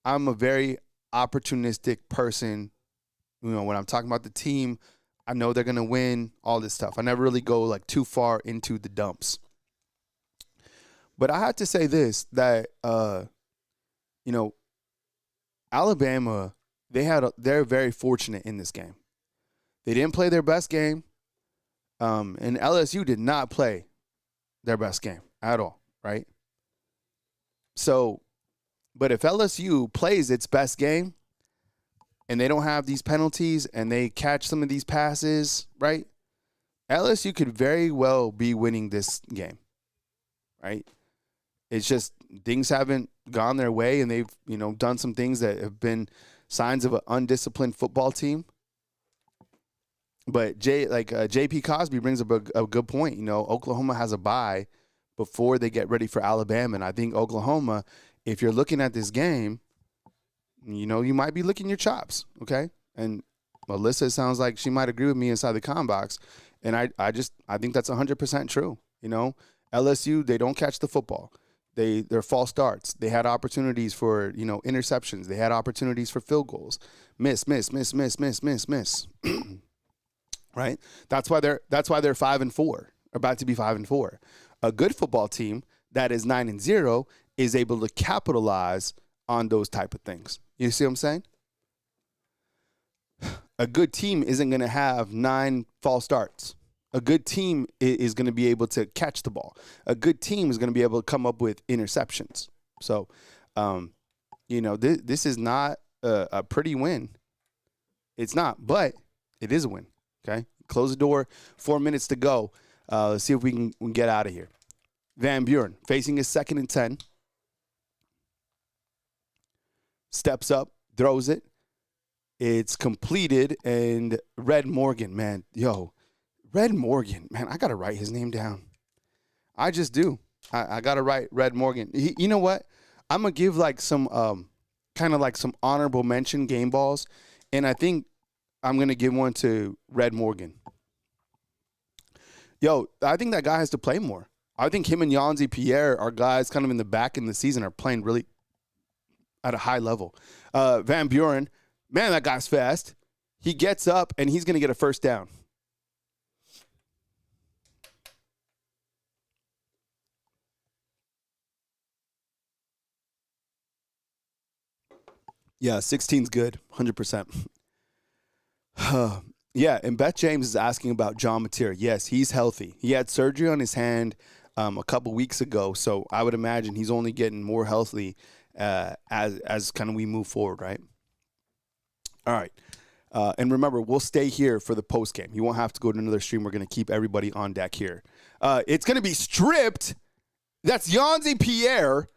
I'm a very opportunistic person. When I'm talking about the team, I know they're going to win, all this stuff. I never really go, too far into the dumps. But I have to say this, that, Alabama, they're very fortunate in this game. They didn't play their best game, and LSU did not play their best game at all, right? So, but if LSU plays its best game and they don't have these penalties and they catch some of these passes, right, LSU could very well be winning this game, right? It's just things haven't gone their way, and they've, done some things that have been signs of an undisciplined football team. But J.P. Cosby brings up a good point. Oklahoma has a bye before they get ready for Alabama, and I think Oklahoma, if you're looking at this game, you might be licking your chops, okay? And Melissa sounds like she might agree with me inside the com box, and I think that's 100% true. LSU, they don't catch the football. They're false starts. They had opportunities for, interceptions. They had opportunities for field goals. Miss. Right? That's why they're 5-4, about to be 5-4. A good football team that is 9-0 is able to capitalize on those type of things. You see what I'm saying? A good team isn't going to have 9 false starts. A good team is going to be able to catch the ball. A good team is going to be able to come up with interceptions. So, this is not a pretty win. It's not, but it is a win. Okay, close the door. 4 minutes to go. Let's see if we can get out of here. Van Buren facing his 2nd and 10. Steps up, throws it. It's completed, and Red Morgan, man, Red Morgan, man, I got to write his name down. I just do. I got to write Red Morgan. You know what? I'm going to give some honorable mention game balls. And I think I'm going to give one to Red Morgan. Yo, I think that guy has to play more. I think him and Yanzi Pierre are guys kind of in the back in the season are playing really at a high level. Van Buren, man, that guy's fast. He gets up, and he's going to get a first down. Yeah, 16's good, 100%. Yeah, and Beth James is asking about John Mateer. Yes, he's healthy. He had surgery on his hand a couple weeks ago, so I would imagine he's only getting more healthy as kind of we move forward, right? All right. And remember, we'll stay here for the post game. You won't have to go to another stream. We're going to keep everybody on deck here. It's going to be stripped. That's Yanzi Pierre.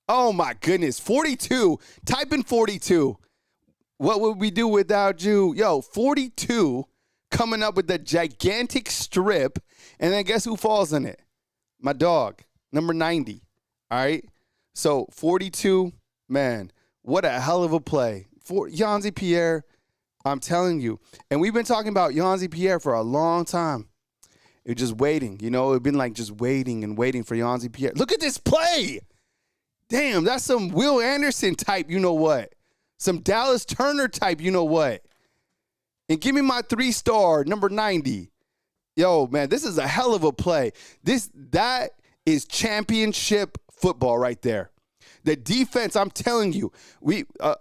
Oh, my goodness. 42. Type in 42. What would we do without you? Yo, 42 coming up with the gigantic strip. And then guess who falls in it? My dog, number 90. All right. So 42, man, what a hell of a play. For Yanzi Pierre, I'm telling you. And we've been talking about Yanzi Pierre for a long time. It was just waiting. You know, it's been like just waiting and waiting for Yanzi Pierre. Look at this play. Damn, that's some Will Anderson type, you know what? Some Dallas Turner type, you know what? And give me my 3-star, number 90. Yo, man, this is a hell of a play. That is championship football right there. The defense, I'm telling you,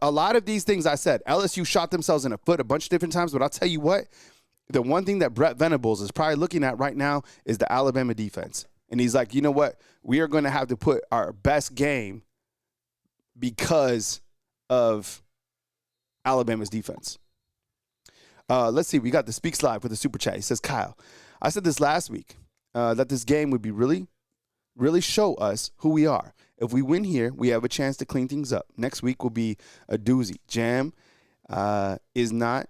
a lot of these things I said, LSU shot themselves in the foot a bunch of different times, but I'll tell you what, the one thing that Brett Venables is probably looking at right now is the Alabama defense. And he's like, you know what? We are going to have to put our best game because of Alabama's defense. Let's see. We got the Speaks Live with the super chat. He says, Kyle, I said this last week that this game would be really show us who we are. If we win here, we have a chance to clean things up. Next week will be a doozy. Jam is not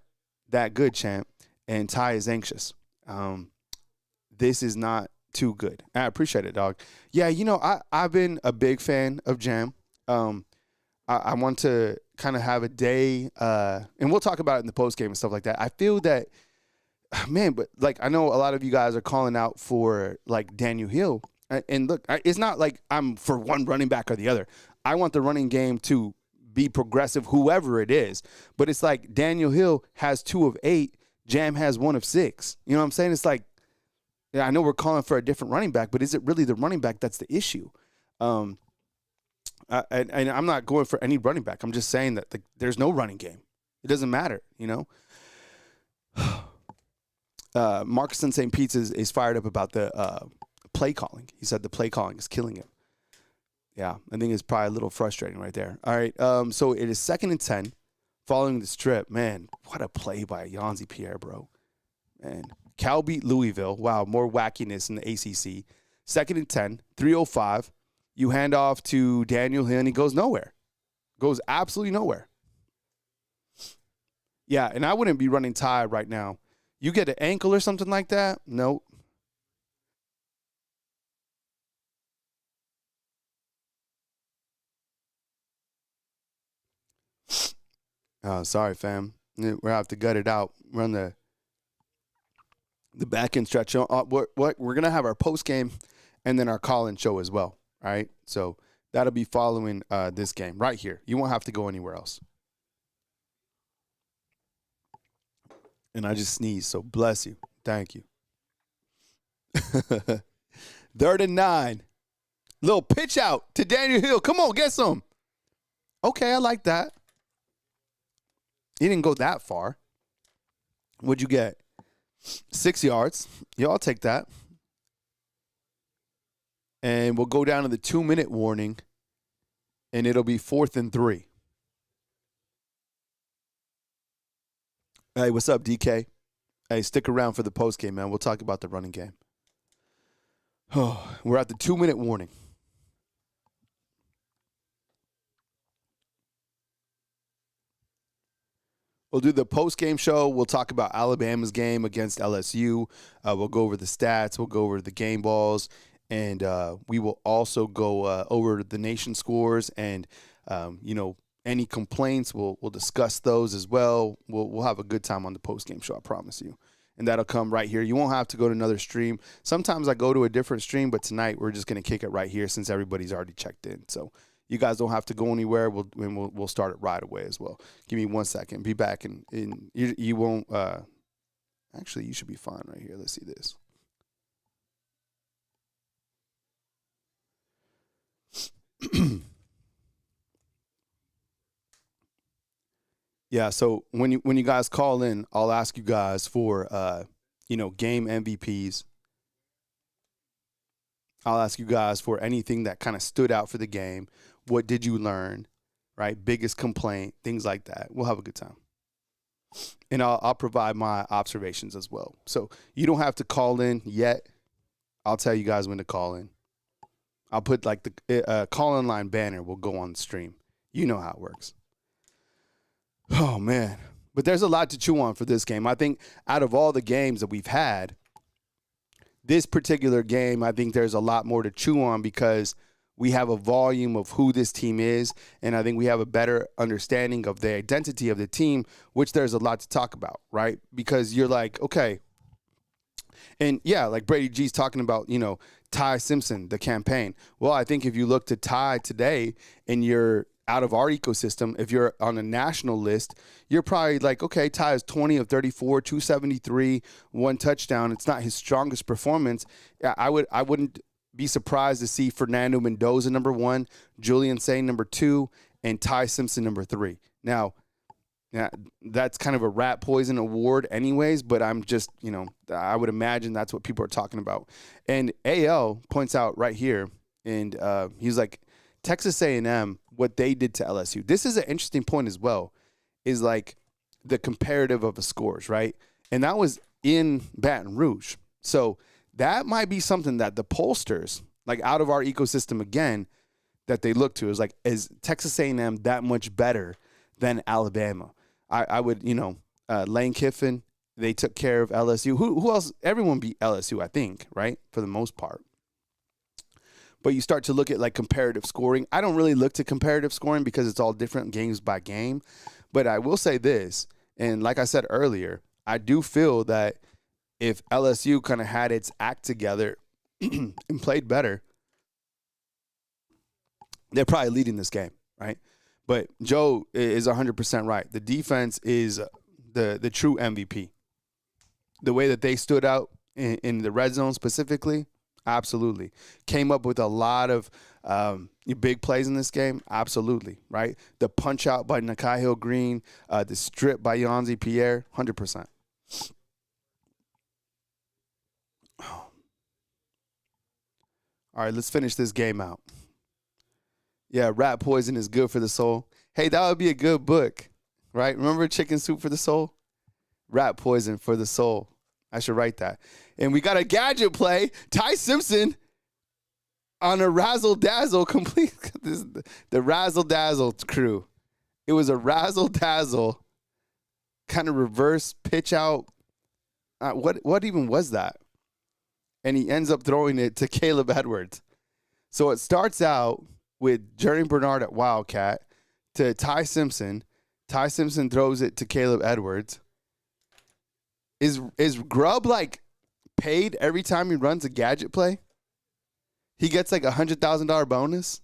that good, champ, and Ty is anxious. This is not too good. I appreciate it, dog. Yeah, you know, I've been a big fan of Jam. I want to kind of have a day, and we'll talk about it in the post game and stuff like that. I feel that, man, but like I know a lot of you guys are calling out for like Daniel Hill, and look, it's not like I'm for one running back or the other. I want the running game to be progressive, whoever it is. But it's like Daniel Hill has 2 of 8, Jam has 1 of 6. You know what I'm saying? It's like, yeah, I know we're calling for a different running back, but is it really the running back that's the issue? And I'm not going for any running back. I'm just saying that there's no running game. It doesn't matter, you know. Marcus in St. Pete's is fired up about the play calling. He said the play calling is killing him. Yeah, I think it's probably a little frustrating right there. All right, so it is 2nd and 10 following the strip. Man, what a play by Yanzi Pierre, bro. Man, Cal beat Louisville. Wow, more wackiness in the ACC. 2nd and 10, 3:05. You hand off to Daniel Hill, and he goes nowhere. Goes absolutely nowhere. Yeah, and I wouldn't be running Ty right now. You get an ankle or something like that? Nope. Oh, sorry, fam. We're gonna have to gut it out. We're on the back end stretch. We're gonna have our post game and then our call-in show as well. All right, so that'll be following this game right here. You won't have to go anywhere else. And I just sneezed, so bless you. Thank you. 3rd and 9. Little pitch out to Daniel Hill. Come on, get some. Okay, I like that. He didn't go that far. What'd you get? 6 yards. Yeah, I'll take that. And we'll go down to the 2-minute warning, and it'll be 4th and 3. Hey, what's up, DK? Hey, stick around for the post game, man. We'll talk about the running game. Oh, we're at the 2-minute warning. We'll do the post-game show. We'll talk about Alabama's game against LSU. We'll go over the stats. We'll go over the game balls. And we will also go over the nation scores and, any complaints, we'll discuss those as well. We'll have a good time on the post-game show, I promise you. And that'll come right here. You won't have to go to another stream. Sometimes I go to a different stream, but tonight we're just going to kick it right here since everybody's already checked in. So you guys don't have to go anywhere. We'll start it right away as well. Give me 1 second. Be back, and you won't actually, you should be fine right here. Let's see this. Yeah, so when you guys call in, I'll ask you guys for game MVPs. I'll ask you guys for anything that kind of stood out for the game. What did you learn? Right? Biggest complaint, things like that. We'll have a good time. And I'll provide my observations as well. So you don't have to call in yet. I'll tell you guys when to call in. I'll put like the call-in line banner will go on the stream. You know how it works. Oh, man. But there's a lot to chew on for this game. I think out of all the games that we've had, this particular game, I think there's a lot more to chew on because we have a volume of who this team is, and I think we have a better understanding of the identity of the team, which there's a lot to talk about, right? Because you're like, okay. And, yeah, like Brady G's talking about, Ty Simpson, the campaign. Well, I think if you look to Ty today and you're out of our ecosystem, if you're on a national list, you're probably like, okay, Ty is 20 of 34, 273, 1 touchdown. It's not his strongest performance. I wouldn't be surprised to see Fernando Mendoza number 1, Julian Sain number 2, and Ty Simpson number 3. Now, that's kind of a rat poison award anyways, but I'm just, I would imagine that's what people are talking about. And AL points out right here, and he's like, Texas A&M, what they did to LSU. This is an interesting point as well, is like the comparative of the scores, right? And that was in Baton Rouge. So that might be something that the pollsters, like out of our ecosystem again, that they look to is like, is Texas A&M that much better than Alabama? I would, Lane Kiffin, they took care of LSU. Who else? Everyone beat LSU, I think, right? For the most part. But you start to look at like comparative scoring. I don't really look to comparative scoring because it's all different games by game. But I will say this, and like I said earlier, I do feel that if LSU kind of had its act together and played better, they're probably leading this game, right? But Joe is 100% right. The defense is the true MVP. The way that they stood out in the red zone specifically, absolutely. Came up with a lot of big plays in this game, absolutely, right? The punch out by Nakai Hill Green, the strip by Yanzi Pierre, 100%. All right, let's finish this game out. Yeah, rat poison is good for the soul. Hey, that would be a good book, right? Remember Chicken Soup for the Soul? Rat poison for the soul. I should write that. And we got a gadget play. Ty Simpson on a razzle-dazzle complete. The razzle-dazzle crew. It was a razzle-dazzle kind of reverse pitch out. What even was that? And he ends up throwing it to Caleb Edwards. So it starts out with Jerry Bernard at Wildcat to Ty Simpson. Ty Simpson throws it to Caleb Edwards. Is Grubb like paid every time he runs a gadget play? He gets like $100,000 bonus.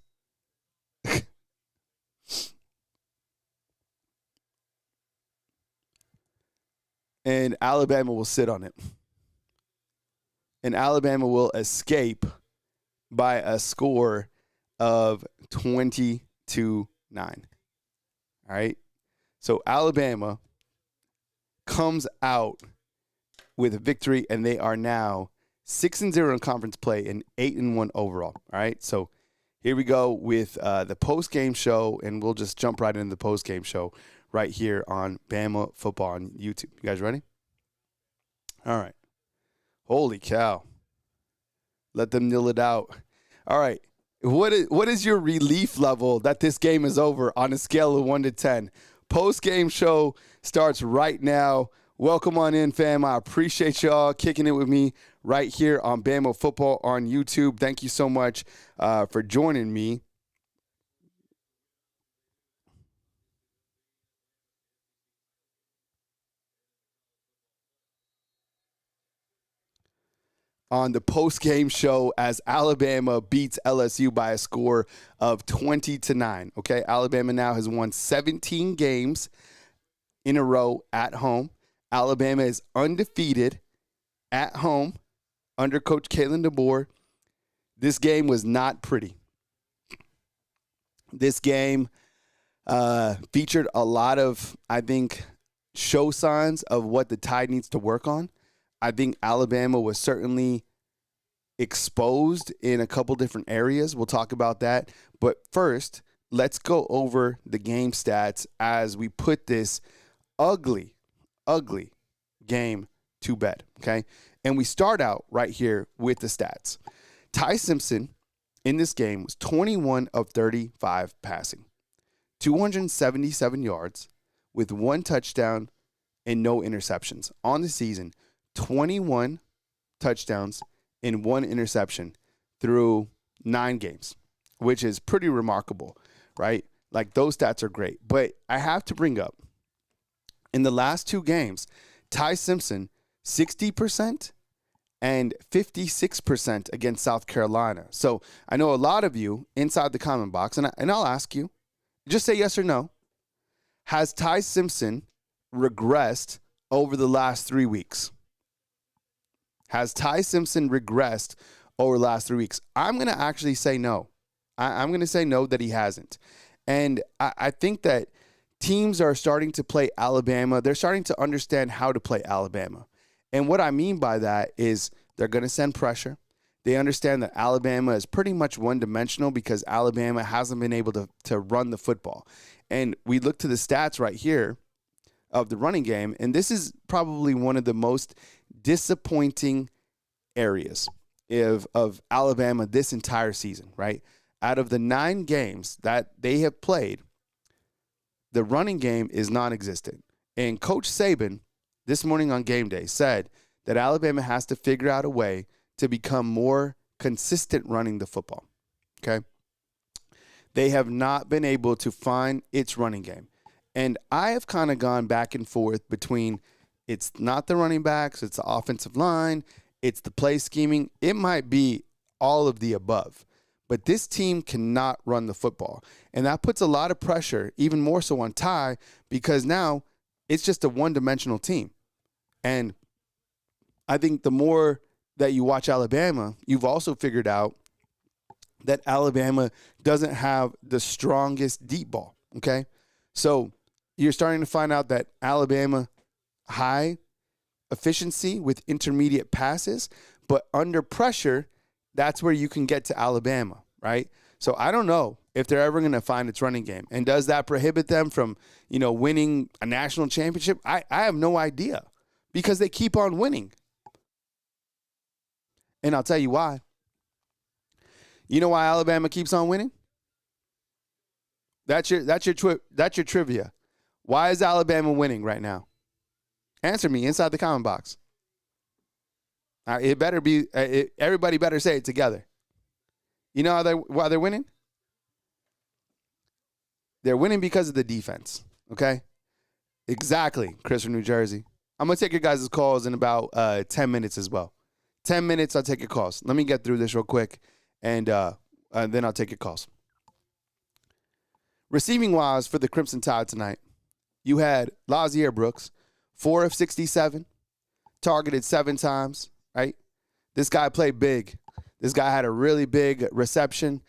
And Alabama will sit on it. And Alabama will escape by a score of 20-9. All right? So Alabama comes out with a victory, and they are now 6-0 in conference play and 8-1 overall. All right? So here we go with the post-game show, and we'll just jump right into the post-game show right here on Bama Football on YouTube. You guys ready? All right. Holy cow. Let them kneel it out. All right. What is your relief level that this game is over on a scale of 1 to 10? Post-game show starts right now. Welcome on in, fam. I appreciate y'all kicking it with me right here on Bama Football on YouTube. Thank you so much for joining me. on the post-game show as Alabama beats LSU by a score of 20-9. Okay, Alabama now has won 17 games in a row at home. Alabama is undefeated at home under Coach Kalen DeBoer. This game was not pretty. This game featured a lot of, I think, show signs of what the Tide needs to work on. I think Alabama was certainly exposed in a couple different areas. We'll talk about that. But first, let's go over the game stats as we put this ugly game to bed, okay? And we start out right here with the stats. Ty Simpson in this game was 21 of 35 passing, 277 yards with 1 touchdown and no interceptions. On the season, 21 touchdowns and 1 interception through 9 games, which is pretty remarkable, right? Like, those stats are great. But I have to bring up, in the last 2 games, Ty Simpson, 60% and 56% against South Carolina. So I know a lot of you inside the comment box, and I'll ask you, just say yes or no. Has Ty Simpson regressed over the last 3 weeks? Has Ty Simpson regressed over the last 3 weeks? I'm going to actually say no. I'm going to say no, that he hasn't. And I think that teams are starting to play Alabama. They're starting to understand how to play Alabama. And what I mean by that is they're going to send pressure. They understand that Alabama is pretty much one-dimensional because Alabama hasn't been able to run the football. And we look to the stats right here of the running game, and this is probably one of the most disappointing areas of Alabama this entire season, right? Out of the 9 games that they have played, the running game is non-existent. And Coach Saban, this morning on game day, said that Alabama has to figure out a way to become more consistent running the football, okay? They have not been able to find its running game. And I have kind of gone back and forth between it's not the running backs, it's the offensive line, it's the play scheming. It might be all of the above. But this team cannot run the football. And that puts a lot of pressure, even more so on Ty, because now it's just a one-dimensional team. And I think the more that you watch Alabama, you've also figured out that Alabama doesn't have the strongest deep ball, okay? So you're starting to find out that Alabama high efficiency with intermediate passes, but under pressure, that's where you can get to Alabama, right? So I don't know if they're ever going to find its running game. And does that prohibit them from, winning a national championship? I have no idea because they keep on winning. And I'll tell you why. You know why Alabama keeps on winning? That's your trivia. Why is Alabama winning right now? Answer me inside the comment box. It better be. Everybody better say it together. You know why they're winning? They're winning because of the defense. Okay, exactly. Chris from New Jersey. I'm gonna take your guys' calls in about 10 minutes as well. 10 minutes, I'll take your calls. Let me get through this real quick, and then I'll take your calls. Receiving wise for the Crimson Tide tonight, you had Lazier Brooks, 4 of 67, targeted 7 times. Right? This guy played big. This guy had a really big reception.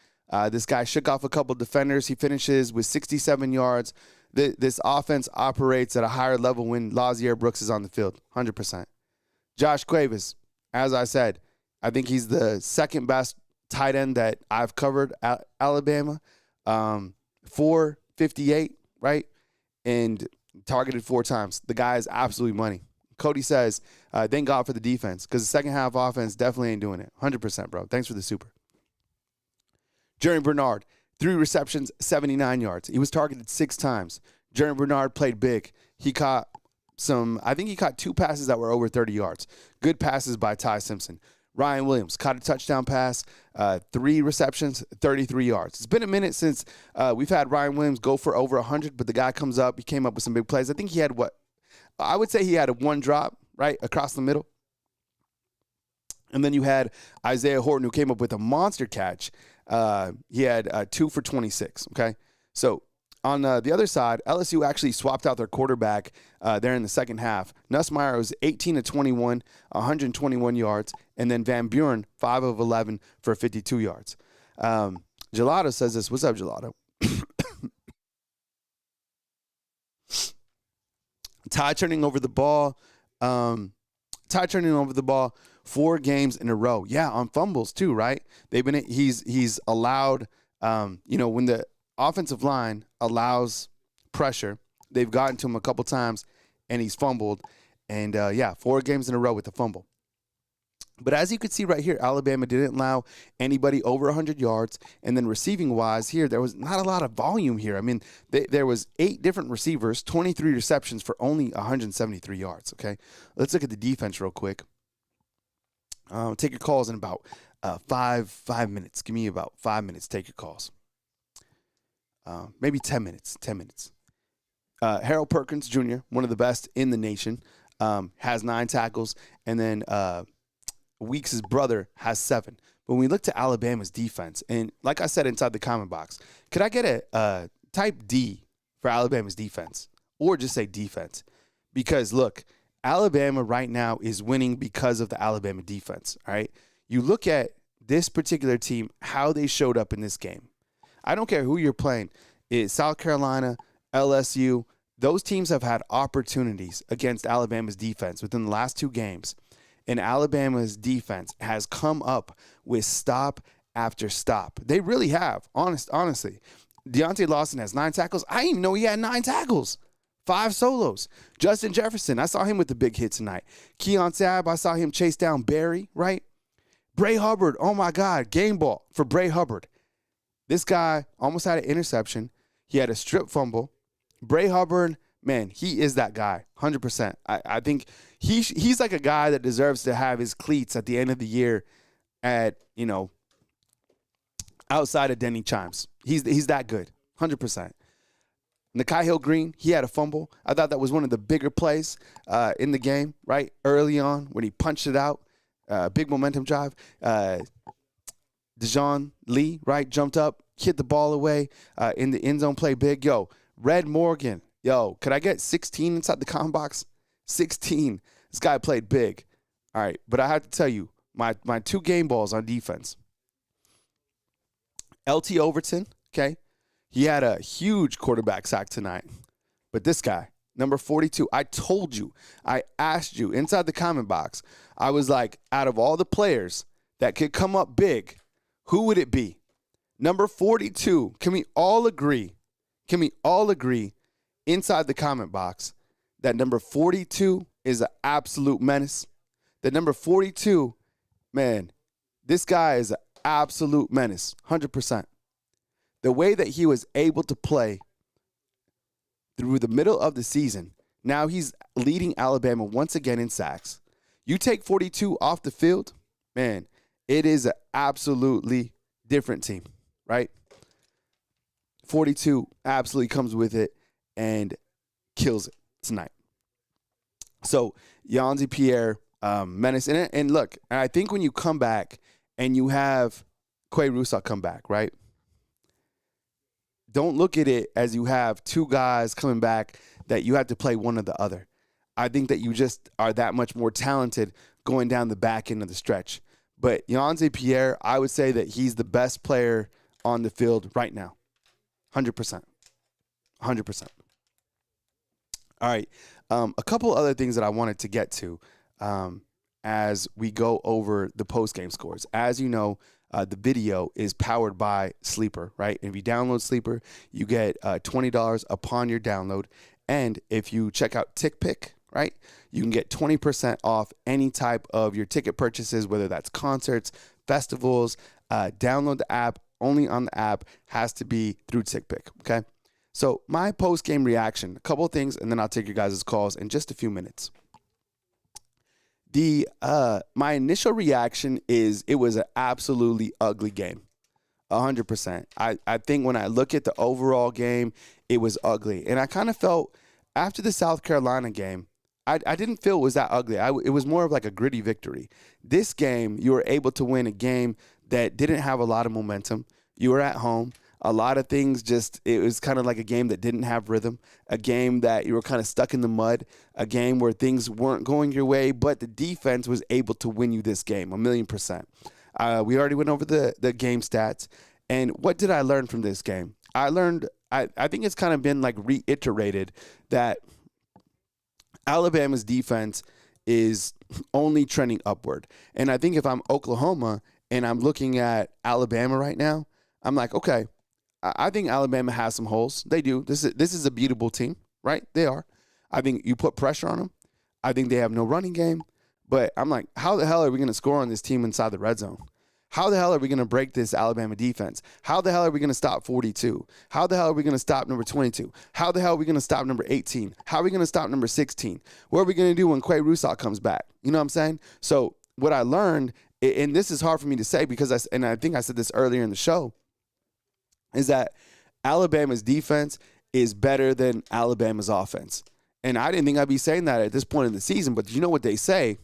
This guy shook off a couple defenders. He finishes with 67 yards. This offense operates at a higher level when Lazier Brooks is on the field, 100%. Josh Cuevas, as I said, I think he's the second best tight end that I've covered at Alabama. 458, right? And targeted 4 times. The guy is absolutely money. Cody says, thank God for the defense because the second half offense definitely ain't doing it. 100%, bro. Thanks for the super. Jerry Bernard, 3 receptions, 79 yards. He was targeted 6 times. Jerry Bernard played big. He caught I think he caught 2 passes that were over 30 yards. Good passes by Ty Simpson. Ryan Williams caught a touchdown pass, 3 receptions, 33 yards. It's been a minute since we've had Ryan Williams go for over 100, but the guy comes up. He came up with some big plays. I think he had I would say he had a 1 drop, right, across the middle. And then you had Isaiah Horton, who came up with a monster catch. He had 2 for 26, okay? So on the other side, LSU actually swapped out their quarterback there in the second half. Nussmeier was 18 of 21, 121 yards. And then Van Buren, 5 of 11 for 52 yards. Gelato says this. What's up, Gelato? Ty turning over the ball. Ty turning over the ball 4 games in a row. Yeah, on fumbles too, right? He's allowed, when the offensive line allows pressure, they've gotten to him a couple times, and he's fumbled. And, 4 games in a row with a fumble. But as you can see right here, Alabama didn't allow anybody over 100 yards. And then receiving-wise here, there was not a lot of volume here. I mean, there was 8 different receivers, 23 receptions for only 173 yards, okay? Let's look at the defense real quick. Take your calls in about 5 minutes. Give me about 5 minutes. Take your calls. Maybe 10 minutes. 10 minutes. Harold Perkins Jr., one of the best in the nation, has 9 tackles. And then Weeks' brother has 7. But when we look to Alabama's defense, and like I said inside the comment box, could I get a type D for Alabama's defense? Or just say defense? Because, look, Alabama right now is winning because of the Alabama defense, all right? You look at this particular team, how they showed up in this game. I don't care who you're playing. It's South Carolina, LSU. Those teams have had opportunities against Alabama's defense within the last 2 games. And Alabama's defense has come up with stop after stop. They really have, honestly. Deontay Lawson has 9 tackles. I didn't even know he had 9 tackles. 5 solos. Justin Jefferson, I saw him with the big hit tonight. Keon Sabb, I saw him chase down Barry, right? Bray Hubbard, oh my God, game ball for Bray Hubbard. This guy almost had an interception. He had a strip fumble. Bray Hubbard, man, he is that guy, 100%. I think he's like a guy that deserves to have his cleats at the end of the year at, outside of Denny Chimes. He's that good, 100%. Nakai Hill-Green, he had a fumble. I thought that was one of the bigger plays in the game, right? Early on when he punched it out, big momentum drive. Dejon Lee, right, jumped up, hit the ball away in the end zone, play big. Yo, Red Morgan, could I get 16 inside the comment box? 16. This guy played big. All right, but I have to tell you, my 2 game balls on defense. LT Overton, okay? He had a huge quarterback sack tonight. But this guy, number 42, I told you, I asked you inside the comment box, I was like, out of all the players that could come up big, who would it be? Number 42, can we all agree inside the comment box that number 42 is an absolute menace? That number 42, man, this guy is an absolute menace, 100%. The way that he was able to play through the middle of the season, now he's leading Alabama once again in sacks. You take 42 off the field, man, it is an absolutely different team, right? 42 absolutely comes with it and kills it tonight. So, Yanzi Pierre, menace. And look, I think when you come back and you have Quay Russo come back, right? Don't look at it as you have 2 guys coming back that you have to play one or the other. I think that you just are that much more talented going down the back end of the stretch. But Yanzi Pierre, I would say that he's the best player on the field right now. 100%. 100%. All right. A couple other things that I wanted to get to as we go over the post-game scores. As you know, the video is powered by Sleeper, right? And if you download Sleeper, you get $20 upon your download. And if you check out TickPick, right, you can get 20% off any type of your ticket purchases, whether that's concerts, festivals. Download the app. Only on the app, has to be through TickPick, okay? So my post-game reaction, a couple of things, and then I'll take your guys' calls in just a few minutes. My initial reaction is it was an absolutely ugly game, 100%. I think when I look at the overall game, it was ugly. And I kind of felt after the South Carolina game, I didn't feel it was that ugly. It was more of like a gritty victory. This game, you were able to win a game that didn't have a lot of momentum. You were at home. A lot of things it was kind of like a game that didn't have rhythm, a game that you were kind of stuck in the mud, a game where things weren't going your way, but the defense was able to win you this game, 1,000,000%. We already went over the game stats. And what did I learn from this game? I learned, I think it's kind of been like reiterated that Alabama's defense is only trending upward. And I think if I'm Oklahoma and I'm looking at Alabama right now, I'm like, okay, I think Alabama has some holes. They do. This is a beatable team, right? They are. I think you put pressure on them. I think they have no running game. But I'm like, how the hell are we going to score on this team inside the red zone? How the hell are we going to break this Alabama defense? How the hell are we going to stop 42? How the hell are we going to stop number 22? How the hell are we going to stop number 18? How are we going to stop number 16? What are we going to do when Quay Russaw comes back? You know what I'm saying? So what I learned, and this is hard for me to say because I think I said this earlier in the show, is that Alabama's defense is better than Alabama's offense. And I didn't think I'd be saying that at this point in the season, but you know what they say?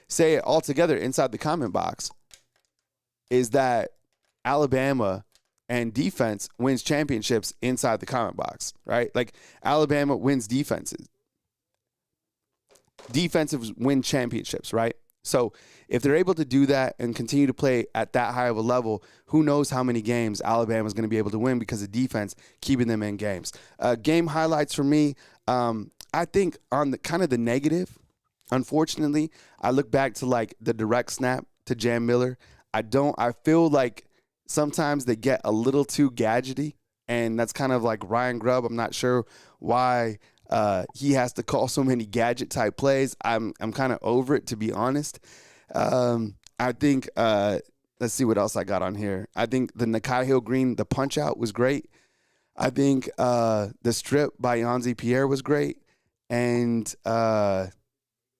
Say it all together inside the comment box, is that Alabama and defense wins championships inside the comment box, right? Like Alabama wins defenses. Defensives win championships, right? So if they're able to do that and continue to play at that high of a level, who knows how many games Alabama's going to be able to win because of defense keeping them in games. Game highlights for me, I think on the kind of the negative, unfortunately, I look back to like the direct snap to Jam Miller. I feel like sometimes they get a little too gadgety, and that's kind of like Ryan Grubb. I'm not sure why he has to call so many gadget type plays. I'm kind of over it, to be honest. I think let's see what else I got on here. I think the Nakai Hill Green, the punch out was great. I think the strip by Yanzi Pierre was great. And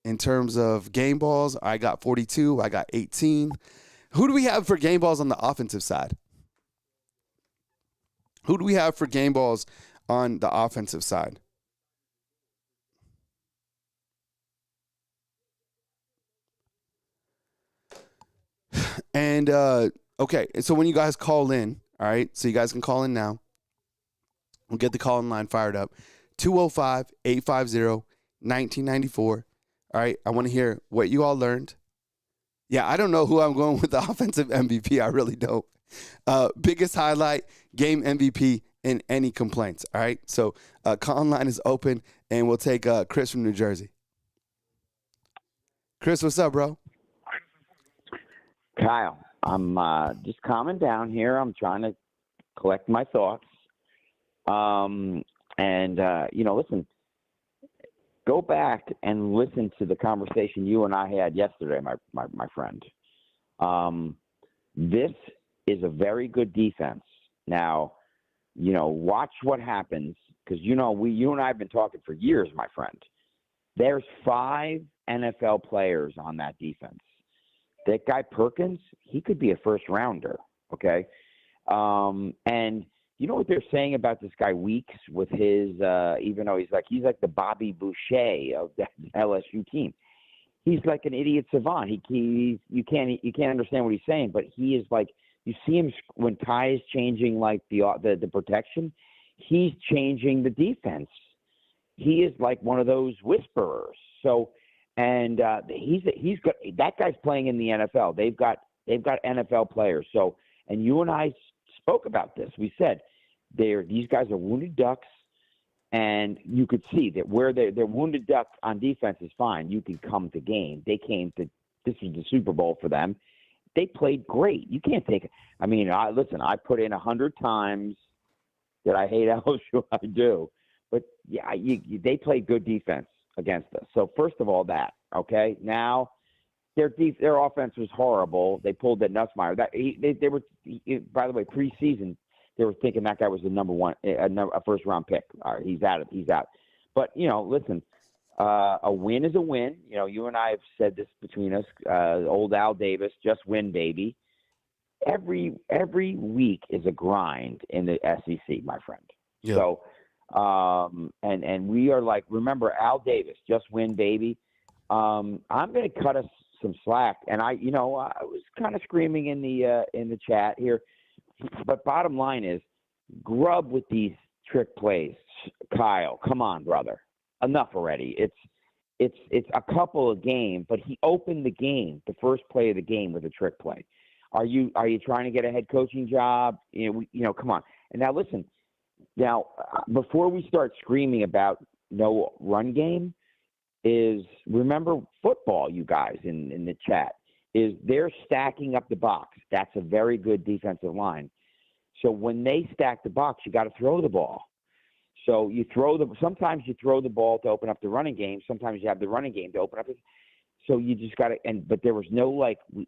in terms of game balls, I got 42. I got 18. Who do we have for game balls on the offensive side? Who do we have for game balls on the offensive side? And, okay, so when you guys call in, all right, so you guys can call in now. We'll get the call-in line fired up. 205-850-1994. All right, I want to hear what you all learned. Yeah, I don't know who I'm going with the offensive MVP. I really don't. Biggest highlight, game MVP, and any complaints. All right, so call-in line is open, and we'll take Chris from New Jersey. Chris, what's up, bro? Kyle, I'm just calming down here. I'm trying to collect my thoughts. Listen, go back and listen to the conversation you and I had yesterday, my friend. This is a very good defense. Now, watch what happens because, you and I have been talking for years, my friend. There's 5 NFL players on that defense. That guy Perkins, he could be a first rounder, okay? And you know what they're saying about this guy Weeks with his, even though he's like the Bobby Boucher of the LSU team. He's like an idiot savant. You can't understand what he's saying, but he is like, you see him when Ty is changing like the protection, he's changing the defense. He is like one of those whisperers. So. And he's got that guy's playing in the NFL. They've got NFL players. So, and you and I spoke about this. We said these guys are wounded ducks, and you could see that where they're wounded duck on defense is fine. You can come to game. This was the Super Bowl for them. They played great. You can't take. I mean, listen. I put in 100 times that I hate LSU. I do, but yeah, they played good defense against us. So first of all, that okay. Now their offense was horrible. They pulled that Nussmeier. They were, by the way, preseason they were thinking that guy was the number one, a first round pick. All right, he's out. But listen, a win is a win. You and I have said this between us. Old Al Davis, just win, baby. Every week is a grind in the SEC, my friend. Yeah. So And we are like, remember Al Davis, just win, baby. I'm going to cut us some slack, and I was kind of screaming in the chat here, but bottom line is, grub with these trick plays. Kyle, come on, brother, enough already. It's a couple of games, but he opened the game, the first play of the game, with a trick play. Are you trying to get a head coaching job? Come on. And now listen. Now, before we start screaming about no run game, is remember football, you guys in the chat, is they're stacking up the box. That's a very good defensive line. So when they stack the box, you got to throw the ball. So sometimes you throw the ball to open up the running game. Sometimes you have the running game to open up. So you just got to, but there was no,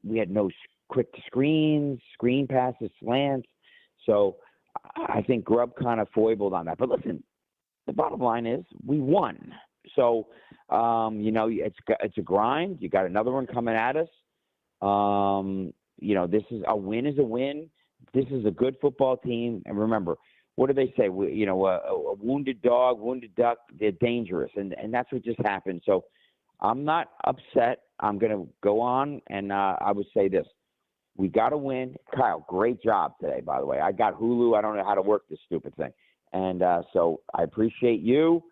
we had no quick screen passes, slants. So I think Grubb kind of foibled on that. But listen, the bottom line is we won. So, it's a grind. You got another one coming at us. This is a win. This is a good football team. And remember, what do they say? A wounded dog, wounded duck, they're dangerous. And that's what just happened. So I'm not upset. I'm going to go on, and I would say this. We got to win. Kyle, great job today, by the way. I got Hulu. I don't know how to work this stupid thing. And so I appreciate you.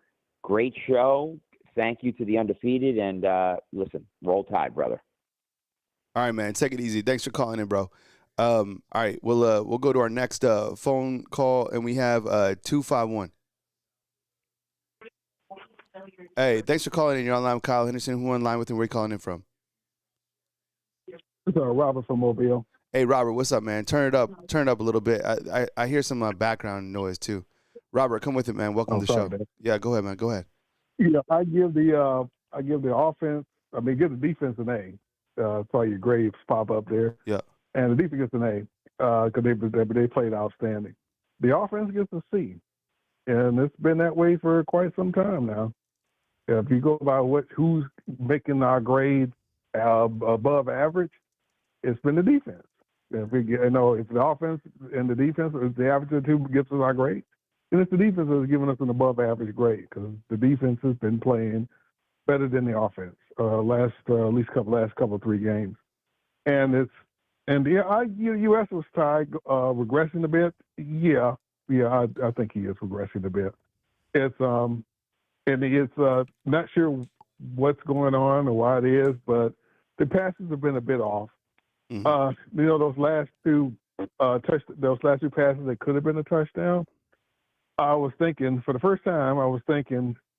Great show. Thank you to the undefeated. And listen, roll Tide, brother. All right, man. Take it easy. Thanks for calling in, bro. All right, we'll go to our next phone call, and we have 251. Hey, thanks for calling in. You're online with Kyle Henderson. Who online with him? Where are you calling in from? It's Robert from Mobile. Hey, Robert, what's up, man? Turn it up a little bit. I hear some background noise too. Robert, come with it, man. Welcome to the show. Man. Yeah, go ahead, man. Go ahead. Yeah, I give the offense. Give the defense an A. Saw your grades pop up there. Yeah. And the defense gets an A because they played outstanding. The offense gets a C, and it's been that way for quite some time now. If you go by who's making our grade above average, it's been the defense. If the offense and the defense, if the average of the two gives us our grade, then it's the defense that's giving us an above average grade because the defense has been playing better than the offense last couple 3 games, and U.S. was tied regressing a bit. Yeah, I think he is regressing a bit. It's not sure what's going on or why it is, but the passes have been a bit off. Mm-hmm. Those last two passes that could have been a touchdown. I was thinking for the first time,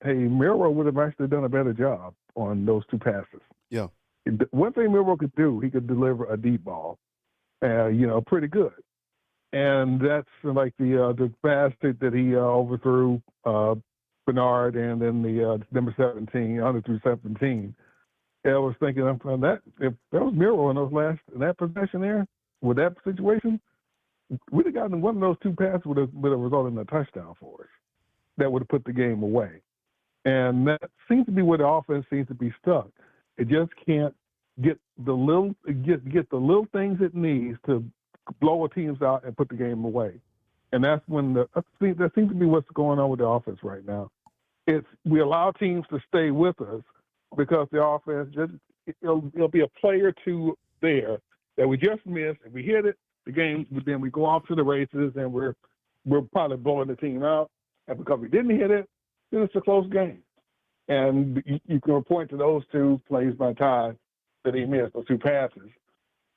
hey, Milroe would have actually done a better job on those 2 passes. Yeah. One thing Milroe could do, he could deliver a deep ball, pretty good. And that's like the pass that he overthrew Bernard and then the number 17, under through 17. And I was thinking that if that was Milroe in that possession there, with that situation, we'd have gotten one of those 2 passes would have resulted in a touchdown for us. That would have put the game away. And that seems to be where the offense seems to be stuck. It just can't get the little things it needs to blow teams out and put the game away. And that's when that seems to be what's going on with the offense right now. We allow teams to stay with us because the offense it'll be a play or 2 there that we just missed. If we hit it, the game, then we go off to the races and we're probably blowing the team out. And because we didn't hit it, then it's a close game. And you can point to those 2 plays by Todd that he missed, those 2 passes.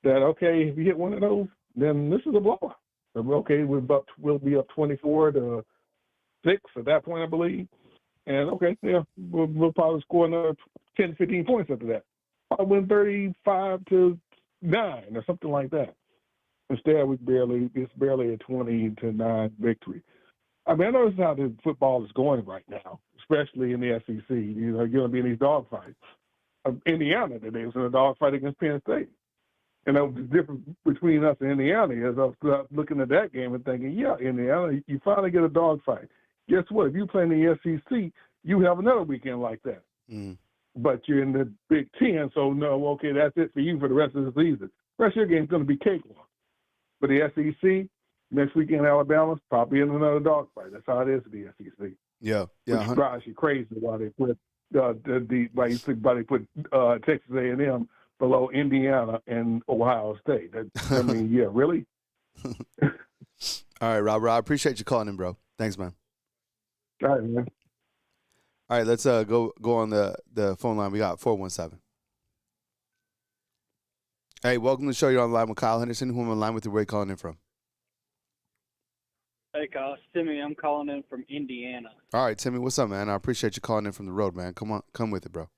That okay, if you hit one of those, then this is a blowout. Okay, we'll be up 24-6 at that point, I believe. And okay, yeah, we'll probably score another 10, 15 points after that. I'll win 35-9 or something like that. Instead, it's barely a 20-9 victory. I mean, I know this is how the football is going right now, especially in the SEC. You're going to be in these dogfights. Indiana today was in a dogfight against Penn State. And the difference between us and Indiana is I was looking at that game and thinking, yeah, Indiana, you finally get a dogfight. Guess what? If you play in the SEC, you have another weekend like that. Mm. But you're in the Big Ten, so no, okay, that's it for you for the rest of the season. The rest of your game is going to be cakewalk. But the SEC, next weekend Alabama's probably in another dogfight. That's how it is in the SEC. Yeah. which drives you crazy why they put Texas A&M below Indiana and Ohio State. I mean, yeah, really. All right, Robert. I appreciate you calling in, bro. Thanks, man. All right, man. All right, let's go on the phone line. We got 417. Hey, welcome to the show. You're on the line with Kyle Henderson, who I'm on line with. Where you calling in from? Hey, Kyle. It's Timmy. I'm calling in from Indiana. All right, Timmy. What's up, man? I appreciate you calling in from the road, man. Come with it, bro.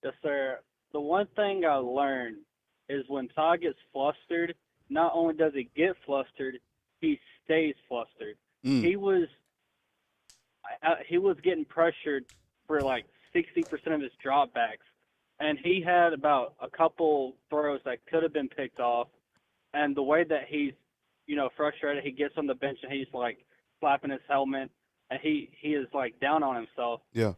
Yes, sir. The one thing I learned is when Todd gets flustered, not only does he get flustered, he stays flustered. He was getting pressured for like 60% of his dropbacks, and he had about a couple throws that could have been picked off. And the way that he's, frustrated, he gets on the bench and he's like slapping his helmet, and he is like down on himself. Yeah.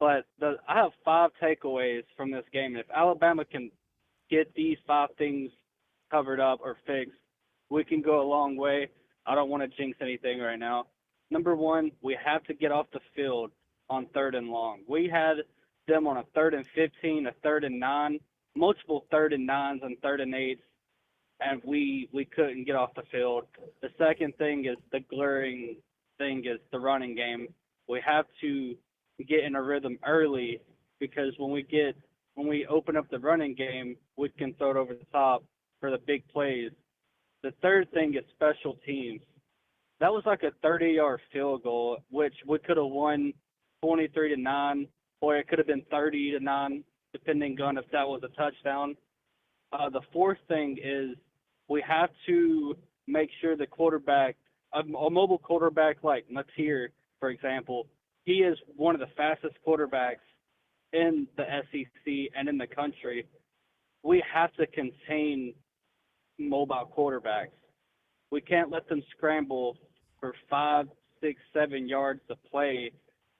But I have 5 takeaways from this game. And if Alabama can get these 5 things covered up or fixed, we can go a long way. I don't want to jinx anything right now. Number 1, we have to get off the field on 3rd and long. We had them on a 3rd and 15, a 3rd and 9, multiple 3rd and 9s and 3rd and 8s, and we couldn't get off the field. The second thing is the glaring thing is the running game. We have to get in a rhythm early, because when we open up the running game, we can throw it over the top for the big plays. The third thing is special teams. That was like a 30-yard field goal, which we could have won 23-9, or it could have been 30-9, depending on if that was a touchdown. The fourth thing is we have to make sure the quarterback, a mobile quarterback like Mateer, for example, he is one of the fastest quarterbacks in the SEC and in the country. We have to contain mobile quarterbacks. We can't let them scramble for 5, 6, 7 yards to play,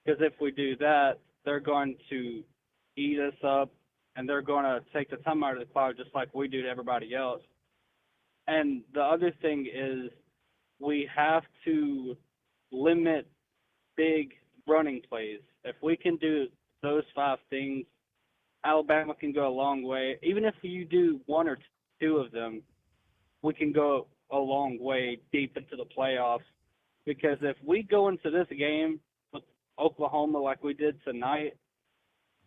because if we do that, they're going to eat us up, and they're going to take the time out of the clock just like we do to everybody else. And the other thing is we have to limit big running plays. If we can do those 5 things, Alabama can go a long way. Even if you do 1 or 2 of them, we can go a long way deep into the playoffs. Because if we go into this game with Oklahoma like we did tonight,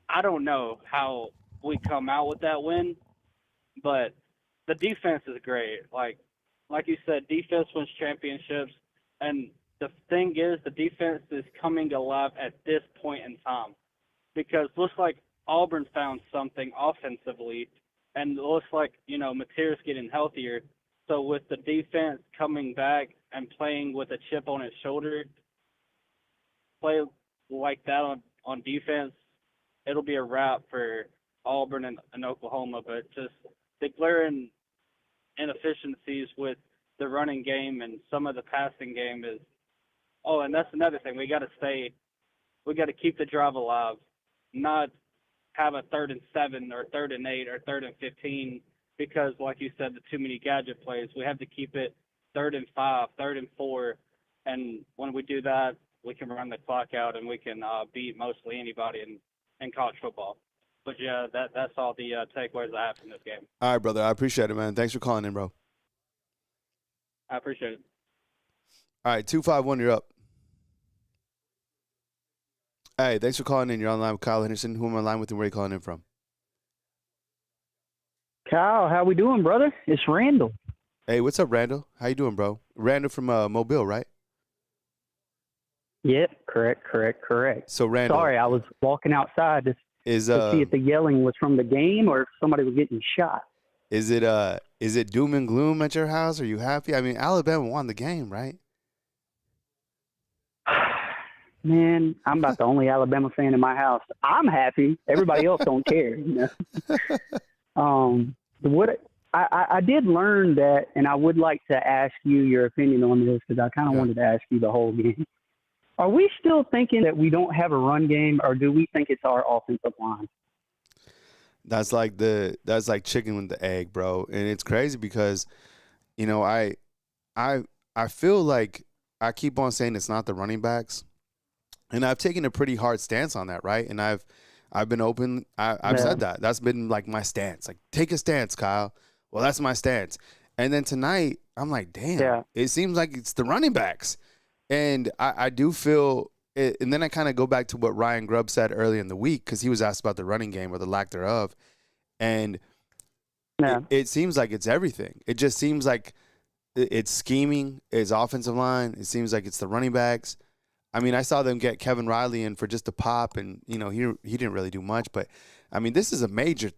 I don't know how we come out with that win, but the defense is great. Like you said, defense wins championships, and the thing is, the defense is coming alive at this point in time, because it looks like Auburn found something offensively, and it looks like, Mateer's getting healthier. So with the defense coming back and playing with a chip on its shoulder, play like that on defense, it'll be a wrap for Auburn and Oklahoma. But just the glaring inefficiencies with the running game and some of the passing game is – oh, and that's another thing. We got to keep the drive alive, not have a 3rd and 7 or 3rd and 8 or 3rd and 15, because, like you said, the too many gadget plays. We have to keep it 3rd and 5, 3rd and 4, and when we do that, we can run the clock out and we can beat mostly anybody in college football. But, yeah, that's all the takeaways I have from this game. All right, brother. I appreciate it, man. Thanks for calling in, bro. I appreciate it. All right, 251, you're up. Hey, thanks for calling in. You're on the line with Kyle Henderson. Who am I on the line with, and where are you calling in from? Kyle, how we doing, brother? It's Randall. Hey, what's up, Randall? How you doing, bro? Randall from Mobile, right? Yep, correct. So, Randall. Sorry, I was walking outside to see if the yelling was from the game or if somebody was getting shot. Is it doom and gloom at your house? Are you happy? I mean, Alabama won the game, right? Man, I'm about the only Alabama fan in my house. I'm happy. Everybody else don't care. What I did learn that, and I would like to ask you your opinion on this, because I kind of wanted to ask you the whole game. Are we still thinking that we don't have a run game, or do we think it's our offensive line? That's like chicken with the egg, bro. And it's crazy because, I feel like I keep on saying it's not the running backs, and I've taken a pretty hard stance on that, right? And I've been open. I've said that. That's been like my stance. Like, take a stance, Kyle. Well, that's my stance. And then tonight, I'm like, damn, it seems like it's the running backs. And I do feel it, and then I kind of go back to what Ryan Grubb said early in the week, because he was asked about the running game or the lack thereof. And it seems like it's everything. It just seems like it's scheming, it's offensive line. It seems like it's the running backs. I mean, I saw them get Kevin Riley in for just a pop, and, you know, he didn't really do much. But, I mean, this is a major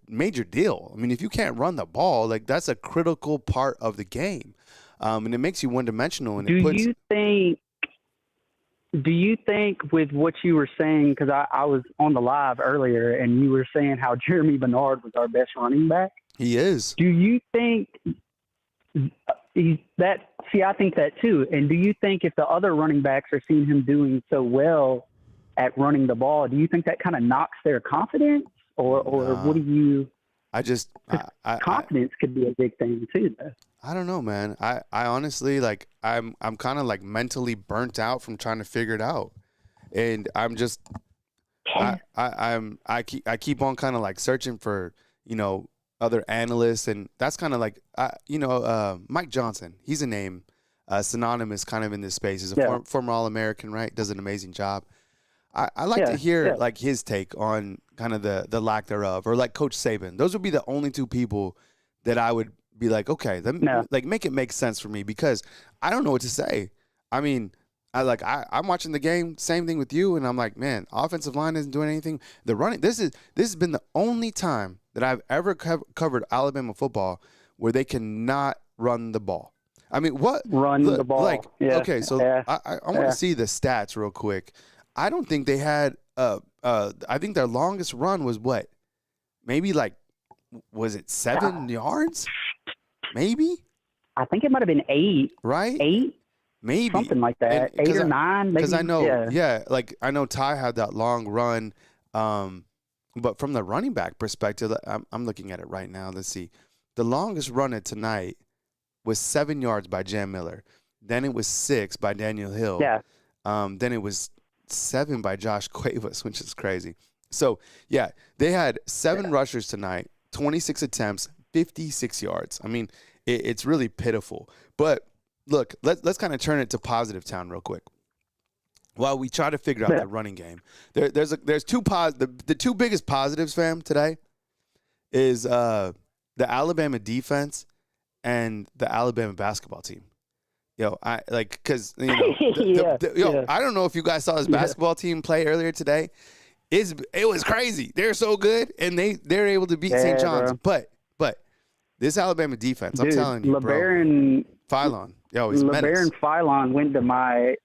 deal. I mean, if you can't run the ball, like, that's a critical part of the game. And it makes you one-dimensional. And Do you think with what you were saying, because I was on the live earlier, and you were saying how Jeremy Bernard was our best running back? He is. Do you think I think that too. And do you think if the other running backs are seeing him doing so well at running the ball, do you think that kind of knocks their confidence? Or what do you – confidence could be a big thing too, though. I don't know, man. I honestly, like, I'm kind of like mentally burnt out from trying to figure it out, and I'm just I keep on kind of like searching for, you know, other analysts, and that's kind of like Mike Johnson. He's a name synonymous kind of in this space. He's a former All-American, right? Does an amazing job. I like to hear like his take on kind of the lack thereof, or like Coach Saban. Those would be the only two people that I would be like, okay, like make it make sense for me, because I don't know what to say. I mean, I'm watching the game, same thing with you, and I'm like, man, offensive line isn't doing anything. The running, this has been the only time that I've ever covered Alabama football where they cannot run the ball. I mean, the ball? Like, okay, so I want to see the stats real quick. I don't think they had. I think their longest run was what? Maybe like, was it 7 yards? Maybe. I think it might have been 8. Right? 8. Maybe something like that. 8 or 9. Because I know, like I know Ty had that long run. But from the running back perspective, I'm looking at it right now. Let's see. The longest run of tonight was 7 yards by Jam Miller. Then it was 6 by Daniel Hill. Yeah. Then it was 7 by Josh Cuevas, which is crazy. So, yeah, they had 7 rushers tonight, 26 attempts, 56 yards. I mean, it's really pitiful. But, look, let's kind of turn it to positive town real quick. While we try to figure out the running game, there's two the two biggest positives, fam, today is the Alabama defense and the Alabama basketball team. Because I don't know if you guys saw this basketball team play earlier today. It was crazy. They're so good, and they're able to beat St. John's. Bro. But this Alabama defense, I'm telling you, LeBaron Philon. He's LeBaron Philon went to my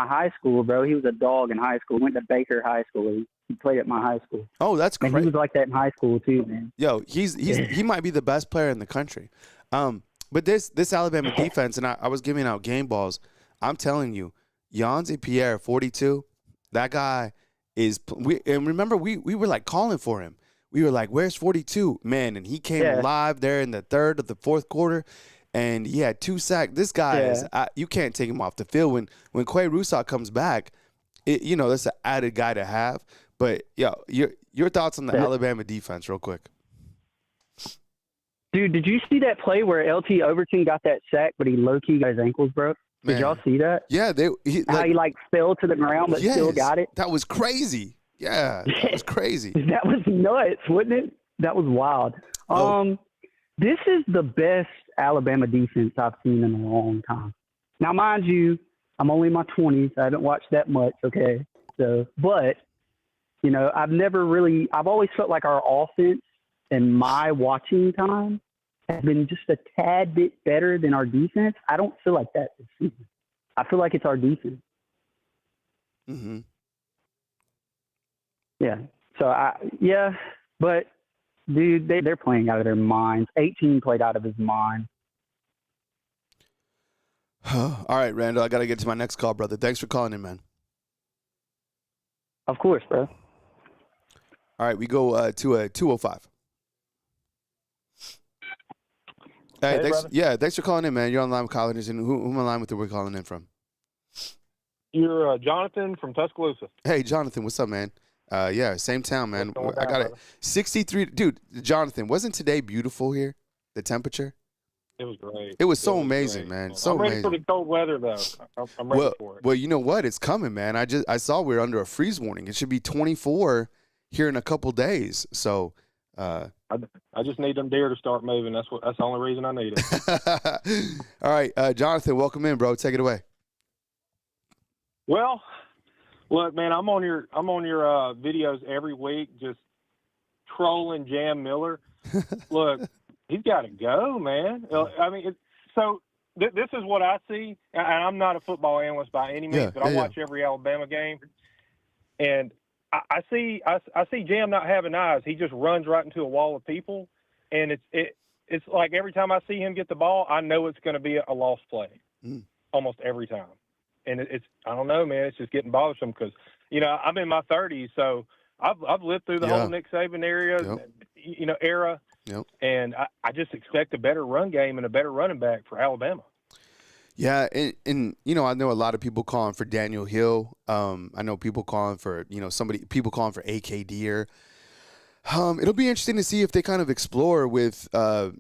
high school, bro. He was a dog in high school. Went to Baker High School. He played at my high school. Oh, that's great. And he was like that in high school too, man. He might be the best player in the country. But this Alabama defense, and I was giving out game balls. I'm telling you, Yanzi Pierre, 42, that guy is. And remember, we were like calling for him. We were like, "Where's 42, man?" And he came alive there in the third of the fourth quarter. And he had 2 sacks. This guy is you can't take him off the field. When Quay Russaw comes back, that's an added guy to have. But, your thoughts on the Alabama defense real quick. Dude, did you see that play where LT Overton got that sack, but he low-key got his ankles broke? Did y'all see that? Yeah. How he, fell to the ground but still got it? That was crazy. Yeah, that was crazy. That was nuts, wasn't it? That was wild. This is the best Alabama defense I've seen in a long time. Now, mind you, I'm only in my 20s. I haven't watched that much, okay? So, but, I've always felt like our offense in my watching time has been just a tad bit better than our defense. I don't feel like that this season. I feel like it's our defense. Mm-hmm. Yeah. So, but – dude, they're playing out of their minds. 18 played out of his mind. All right, Randall, I got to get to my next call, brother. Thanks for calling in, man. Of course, bro. All right, we go to a 205. Hey, thanks. Yeah, thanks for calling in, man. You're on the line with Colleges, and who am I on line with that we're calling in from? You're Jonathan from Tuscaloosa. Hey, Jonathan, what's up, man? Yeah, same town, man. What's going I down, got it. brother? 63. Dude, Jonathan, wasn't today beautiful here? The temperature? It was great. It was so amazing, great. man. So I'm ready amazing. for the cold weather, though. I'm ready for it. Well, you know what? It's coming, man. I saw we were under a freeze warning. It should be 24 here in a couple days. So, I just need them deer to start moving. That's the only reason I need it. all right, Jonathan, welcome in, bro. Take it away. Well, look, man, I'm on your videos every week, just trolling Jam Miller. Look, he's got to go, man. I mean, this is what I see, and I'm not a football analyst by any means, but I watch every Alabama game, and I see Jam not having eyes. He just runs right into a wall of people, and it's like every time I see him get the ball, I know it's going to be a lost play, almost every time. And I don't know, man. It's just getting bothersome because, I'm in my 30s, so I've lived through the whole Nick Saban era, Yep. And I just expect a better run game and a better running back for Alabama. Yeah, and I know a lot of people calling for Daniel Hill. I know people calling for people calling for AK Deer. It'll be interesting to see if they kind of explore with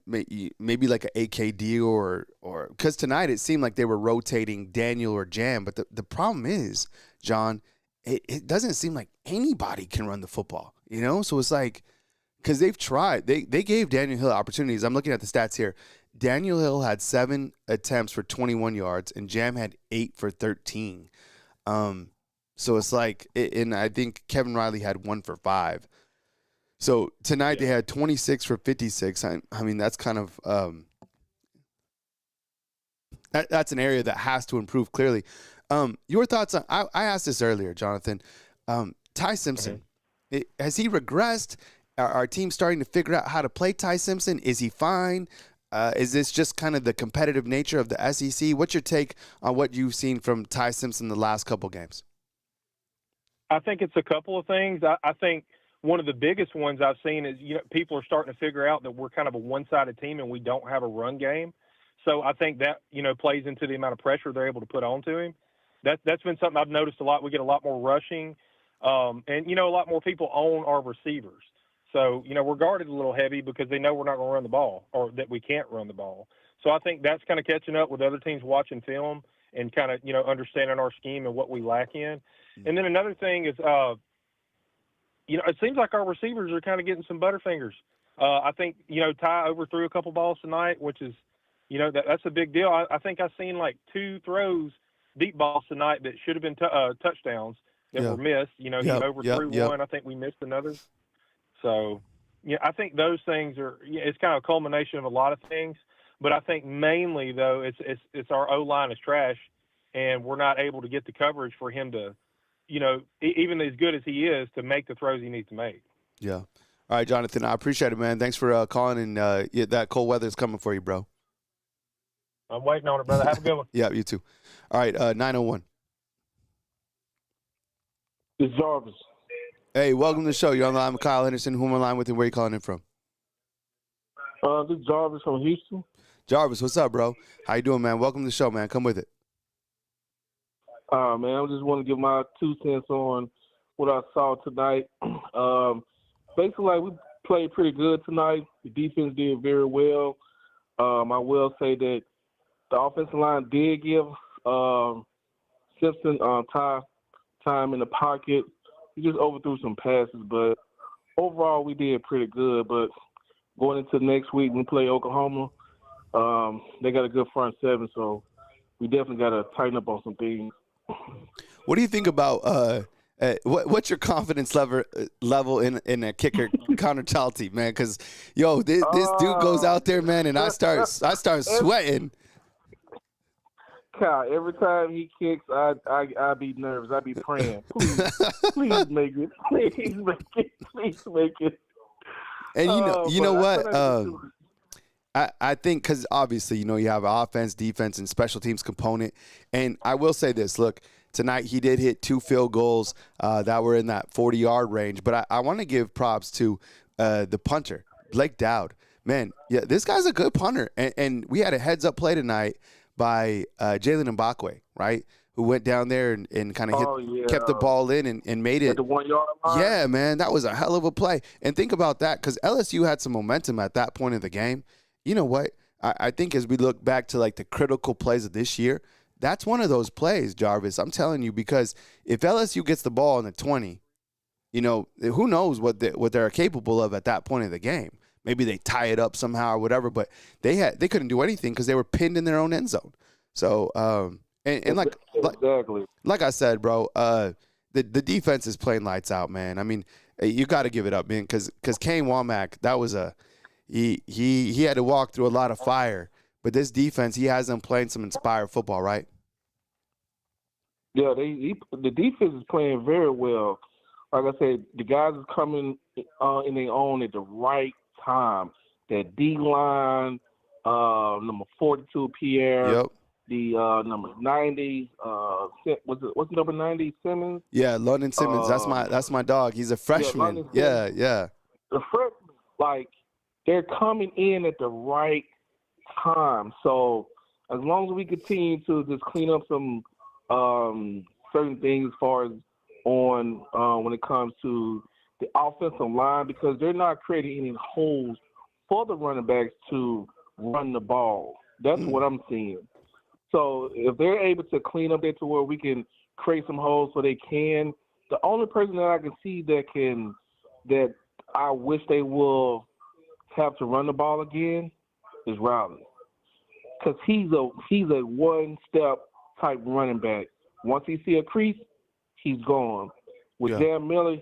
maybe like an AK Deer or because tonight it seemed like they were rotating Daniel or Jam, but the problem is, John, it doesn't seem like anybody can run the football. So it's like. Because they've tried. They gave Daniel Hill opportunities. I'm looking at the stats here. Daniel Hill had 7 attempts for 21 yards, and Jam had 8 for 13. So it's like, and I think Kevin Riley had 1 for 5. So tonight they had 26 for 56. I mean, that's kind of that's an area that has to improve clearly. Your thoughts on? I asked this earlier, Jonathan. Ty Simpson, has he regressed? Are our team starting to figure out how to play Ty Simpson? Is he fine? Is this just kind of the competitive nature of the SEC? What's your take on what you've seen from Ty Simpson the last couple games? I think it's a couple of things. I think one of the biggest ones I've seen is people are starting to figure out that we're kind of a one-sided team and we don't have a run game. So I think that plays into the amount of pressure they're able to put onto him. That's been something I've noticed a lot. We get a lot more rushing, and a lot more people own our receivers. So, we're guarded a little heavy because they know we're not going to run the ball or that we can't run the ball. So I think that's kind of catching up with other teams watching film and kind of, understanding our scheme and what we lack in. And then another thing is, it seems like our receivers are kind of getting some butterfingers. I think, Ty overthrew a couple balls tonight, which is, that's a big deal. I think I've seen like 2 throws, deep balls tonight that should have been touchdowns that were missed. He overthrew one. I think we missed another. So, I think those things it's kind of a culmination of a lot of things. But I think mainly, though, it's our O-line is trash, and we're not able to get the coverage for him to, even as good as he is, to make the throws he needs to make. Yeah. All right, Jonathan, I appreciate it, man. Thanks for calling, and that cold weather is coming for you, bro. I'm waiting on it, brother. Have a good one. Yeah, you too. All right, 901. It's Jarvis. Hey, welcome to the show. You're on the line with Kyle Henderson. Who am I on the line with and where are you calling in from? This is Jarvis from Houston. Jarvis, what's up, bro? How you doing, man? Welcome to the show, man. Come with it. Man, I just want to give my 2 cents on what I saw tonight. Basically, we played pretty good tonight. The defense did very well. I will say that the offensive line did give Simpson time in the pocket. He just overthrew some passes, but overall we did pretty good. But going into next week, we play Oklahoma. They got a good front seven, so we definitely got to tighten up on some things. What do you think about what's your confidence level in a kicker Connor Chalty, man? Because this dude goes out there, man, and I start sweating. Kyle, every time he kicks, I be nervous. I be praying. Please make it. Please make it. Please make it. And you know what? I think because obviously, you have an offense, defense, and special teams component. And I will say this. Look, tonight he did hit 2 field goals that were in that 40-yard range. But I want to give props to the punter, Blake Dowd. Man, yeah, this guy's a good punter. And we had a heads-up play tonight by Jalen Mbakwe, right, who went down there and kind of kept the ball in and made it. At the 1 yard line. Yeah, man, that was a hell of a play. And think about that, because LSU had some momentum at that point of the game. You know what? I think as we look back to like the critical plays of this year, that's one of those plays, Jarvis. I'm telling you, because if LSU gets the ball in the 20, you know, who knows what they're capable of at that point of the game. Maybe they tie it up somehow or whatever, but they couldn't do anything because they were pinned in their own end zone. So like I said, bro, the defense is playing lights out, man. I mean, you got to give it up, man, because Kane Womack, that was he had to walk through a lot of fire, but this defense, he has them playing some inspired football, right? Yeah, the defense is playing very well. Like I said, the guys are coming in their own at the right time. That D line, number 42 Pierre. Yep. The number 90, what's number 90, Simmons? Yeah, London Simmons. That's my dog. He's a freshman. Yeah. The freshmen, like, they're coming in at the right time. So as long as we continue to just clean up some certain things as far as when it comes to the offensive line, because they're not creating any holes for the running backs to run the ball. That's what I'm seeing. So if they're able to clean up that to where we can create some holes so they can, the only person that I can see that I wish they will have to run the ball again is Riley. Because he's a one-step type running back. Once he see a crease, he's gone. With Jam Miller,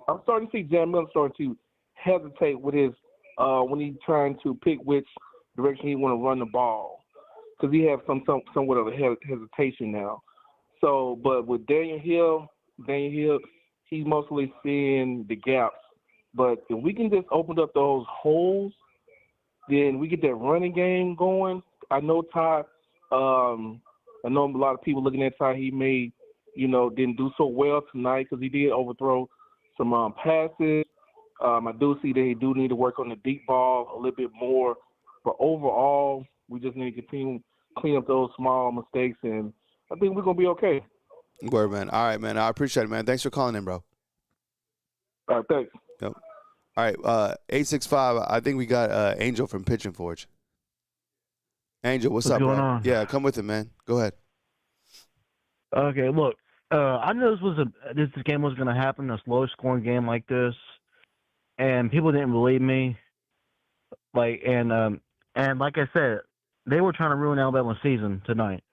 I'm starting to see Jam Miller starting to hesitate with his when he's trying to pick which direction he want to run the ball. Because he has somewhat of a hesitation now. So, but with Daniel Hill, he's mostly seeing the gaps. But if we can just open up those holes, then we get that running game going. I know Ty. I know a lot of people looking at Ty. He didn't do so well tonight because he did overthrow some passes. I do see that he do need to work on the deep ball a little bit more. But overall, we just need to continue clean up those small mistakes, and I think we're going to be okay. Word, man. All right, man. I appreciate it, man. Thanks for calling in, bro. All right, thanks. Yep. All right, 865, I think we got Angel from Pigeon Forge. Angel, what's up, going bro? on? Yeah, come with it, man. Go ahead. Okay, look, I knew this game was going to happen, a slow-scoring game like this, and people didn't believe me. And like I said, they were trying to ruin Alabama's season tonight,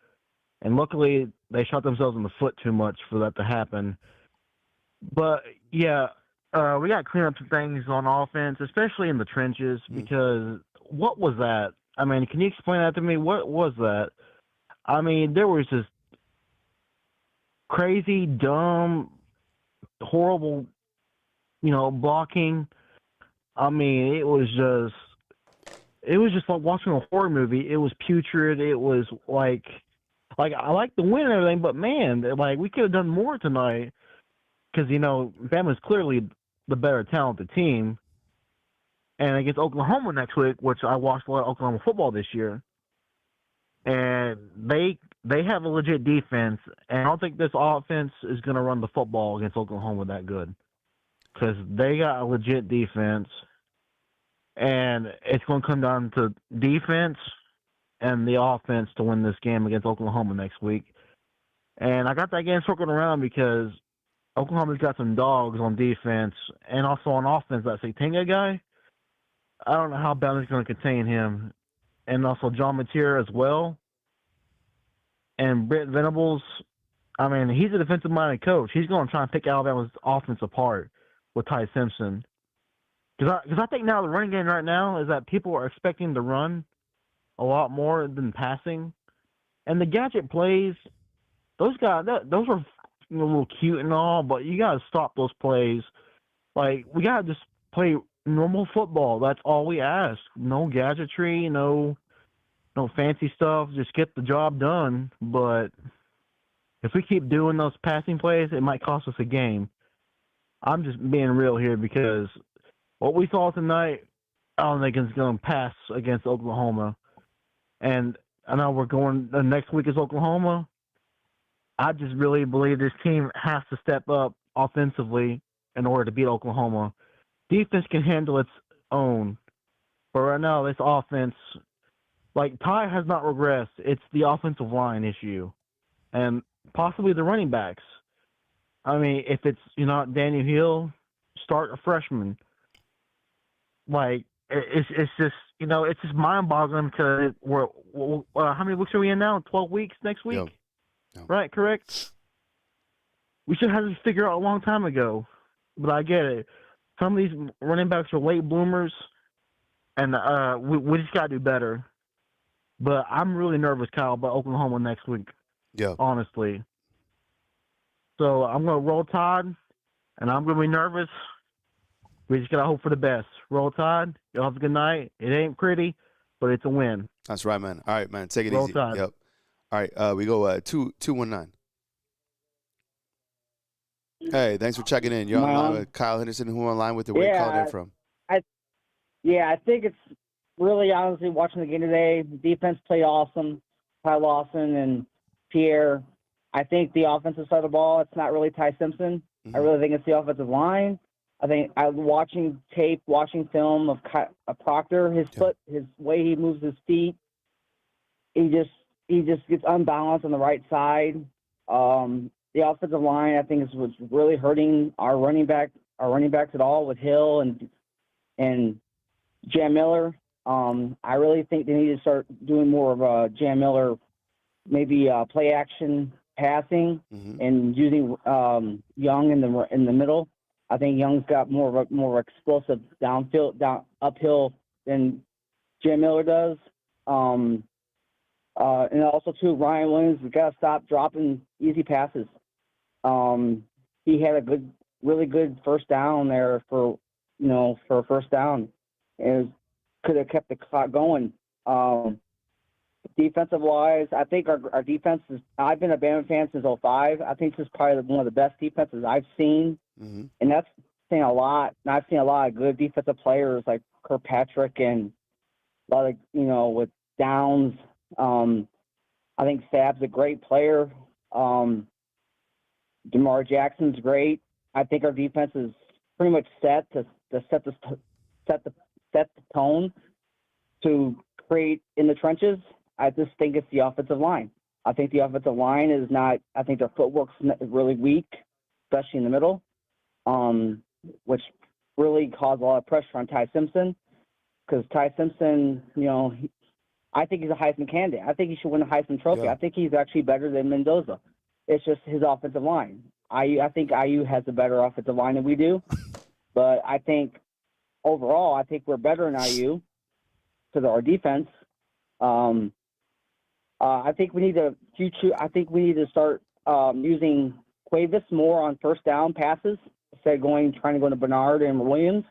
and luckily they shot themselves in the foot too much for that to happen. But yeah, we got to clean up some things on offense, especially in the trenches, because what was that? I mean, can you explain that to me? What was that? I mean, there was this crazy, dumb, horrible, blocking. I mean, it was just like watching a horror movie. It was putrid. It was like I like the win and everything, but man, we could have done more tonight because Bama's clearly the better talented team. And against Oklahoma next week, which I watched a lot of Oklahoma football this year, and they have a legit defense, and I don't think this offense is going to run the football against Oklahoma that good because they got a legit defense, and it's going to come down to defense and the offense to win this game against Oklahoma next week. And I got that game circled around because Oklahoma's got some dogs on defense and also on offense. That Satinga guy, I don't know how Bama's going to contain him. And also John Mateer as well. And Brent Venables, I mean, he's a defensive-minded coach. He's going to try and pick Alabama's offense apart with Ty Simpson. Because I think now the running game right now is that people are expecting to run a lot more than passing. And the gadget plays, those are a little cute and all, but you got to stop those plays. We got to just play normal football. That's all we ask. No gadgetry, no fancy stuff. Just get the job done. But if we keep doing those passing plays, it might cost us a game. I'm just being real here because what we saw tonight, I don't think it's going to pass against Oklahoma. And I know we're going – the next week is Oklahoma. I just really believe this team has to step up offensively in order to beat Oklahoma. Defense can handle its own, but right now this offense, like Ty has not regressed. It's the offensive line issue, and possibly the running backs. I mean, if it's Daniel Hill, start a freshman. Like it's just it's just mind-boggling because we're how many weeks are we in now? 12 weeks next week, Yep. Right? Correct. We should have this figured out a long time ago, but I get it. Some of these running backs are late bloomers, and we just got to do better. But I'm really nervous, Kyle, about Oklahoma next week. Yeah. Honestly. So I'm going to roll Tide, and I'm going to be nervous. We just got to hope for the best. Roll Tide. You'll have a good night. It ain't pretty, but it's a win. That's right, man. All right, man. Take it Roll easy. Tide. Yep. All right. We go 219. Hey, thanks for checking in. You're on line with Kyle Henderson, who on line with the where you calling in from. I think it's really honestly watching the game today. Defense played awesome. Ty Lawson and Pierre. I think the offensive side of the ball, it's not really Ty Simpson. Mm-hmm. I really think it's the offensive line. I think I'm watching film of Proctor, his foot, his way he moves his feet. He just gets unbalanced on the right side. The offensive line, I think, is what's really hurting our running backs at all with Hill and Jam Miller. I really think they need to start doing more of a Jam Miller, maybe play action passing and using Young in the middle. I think Young's got more explosive uphill than Jam Miller does. And also too, Ryan Williams, we got to stop dropping easy passes. He had a really good first down there for a first down, and could have kept the clock going. Defensive wise, I think our defense is. I've been a Bama fan since '05. I think this is probably one of the best defenses I've seen, and that's saying a lot. And I've seen a lot of good defensive players like Kirkpatrick and a lot of with Downs. I think Fab's a great player. DeMar Jackson's great. I think our defense is pretty much set to set the tone to create in the trenches. I just think it's the offensive line. I think the offensive line is not. I think their footwork's really weak, especially in the middle, which really caused a lot of pressure on Ty Simpson. Because Ty Simpson, I think he's a Heisman candidate. I think he should win the Heisman Trophy. Yeah. I think he's actually better than Mendoza. It's just his offensive line. I think IU has a better offensive line than we do, but I think overall, I think we're better than IU because of our defense. I think we need to start using Cuevas more on first down passes instead of trying to go to Bernard and Williams.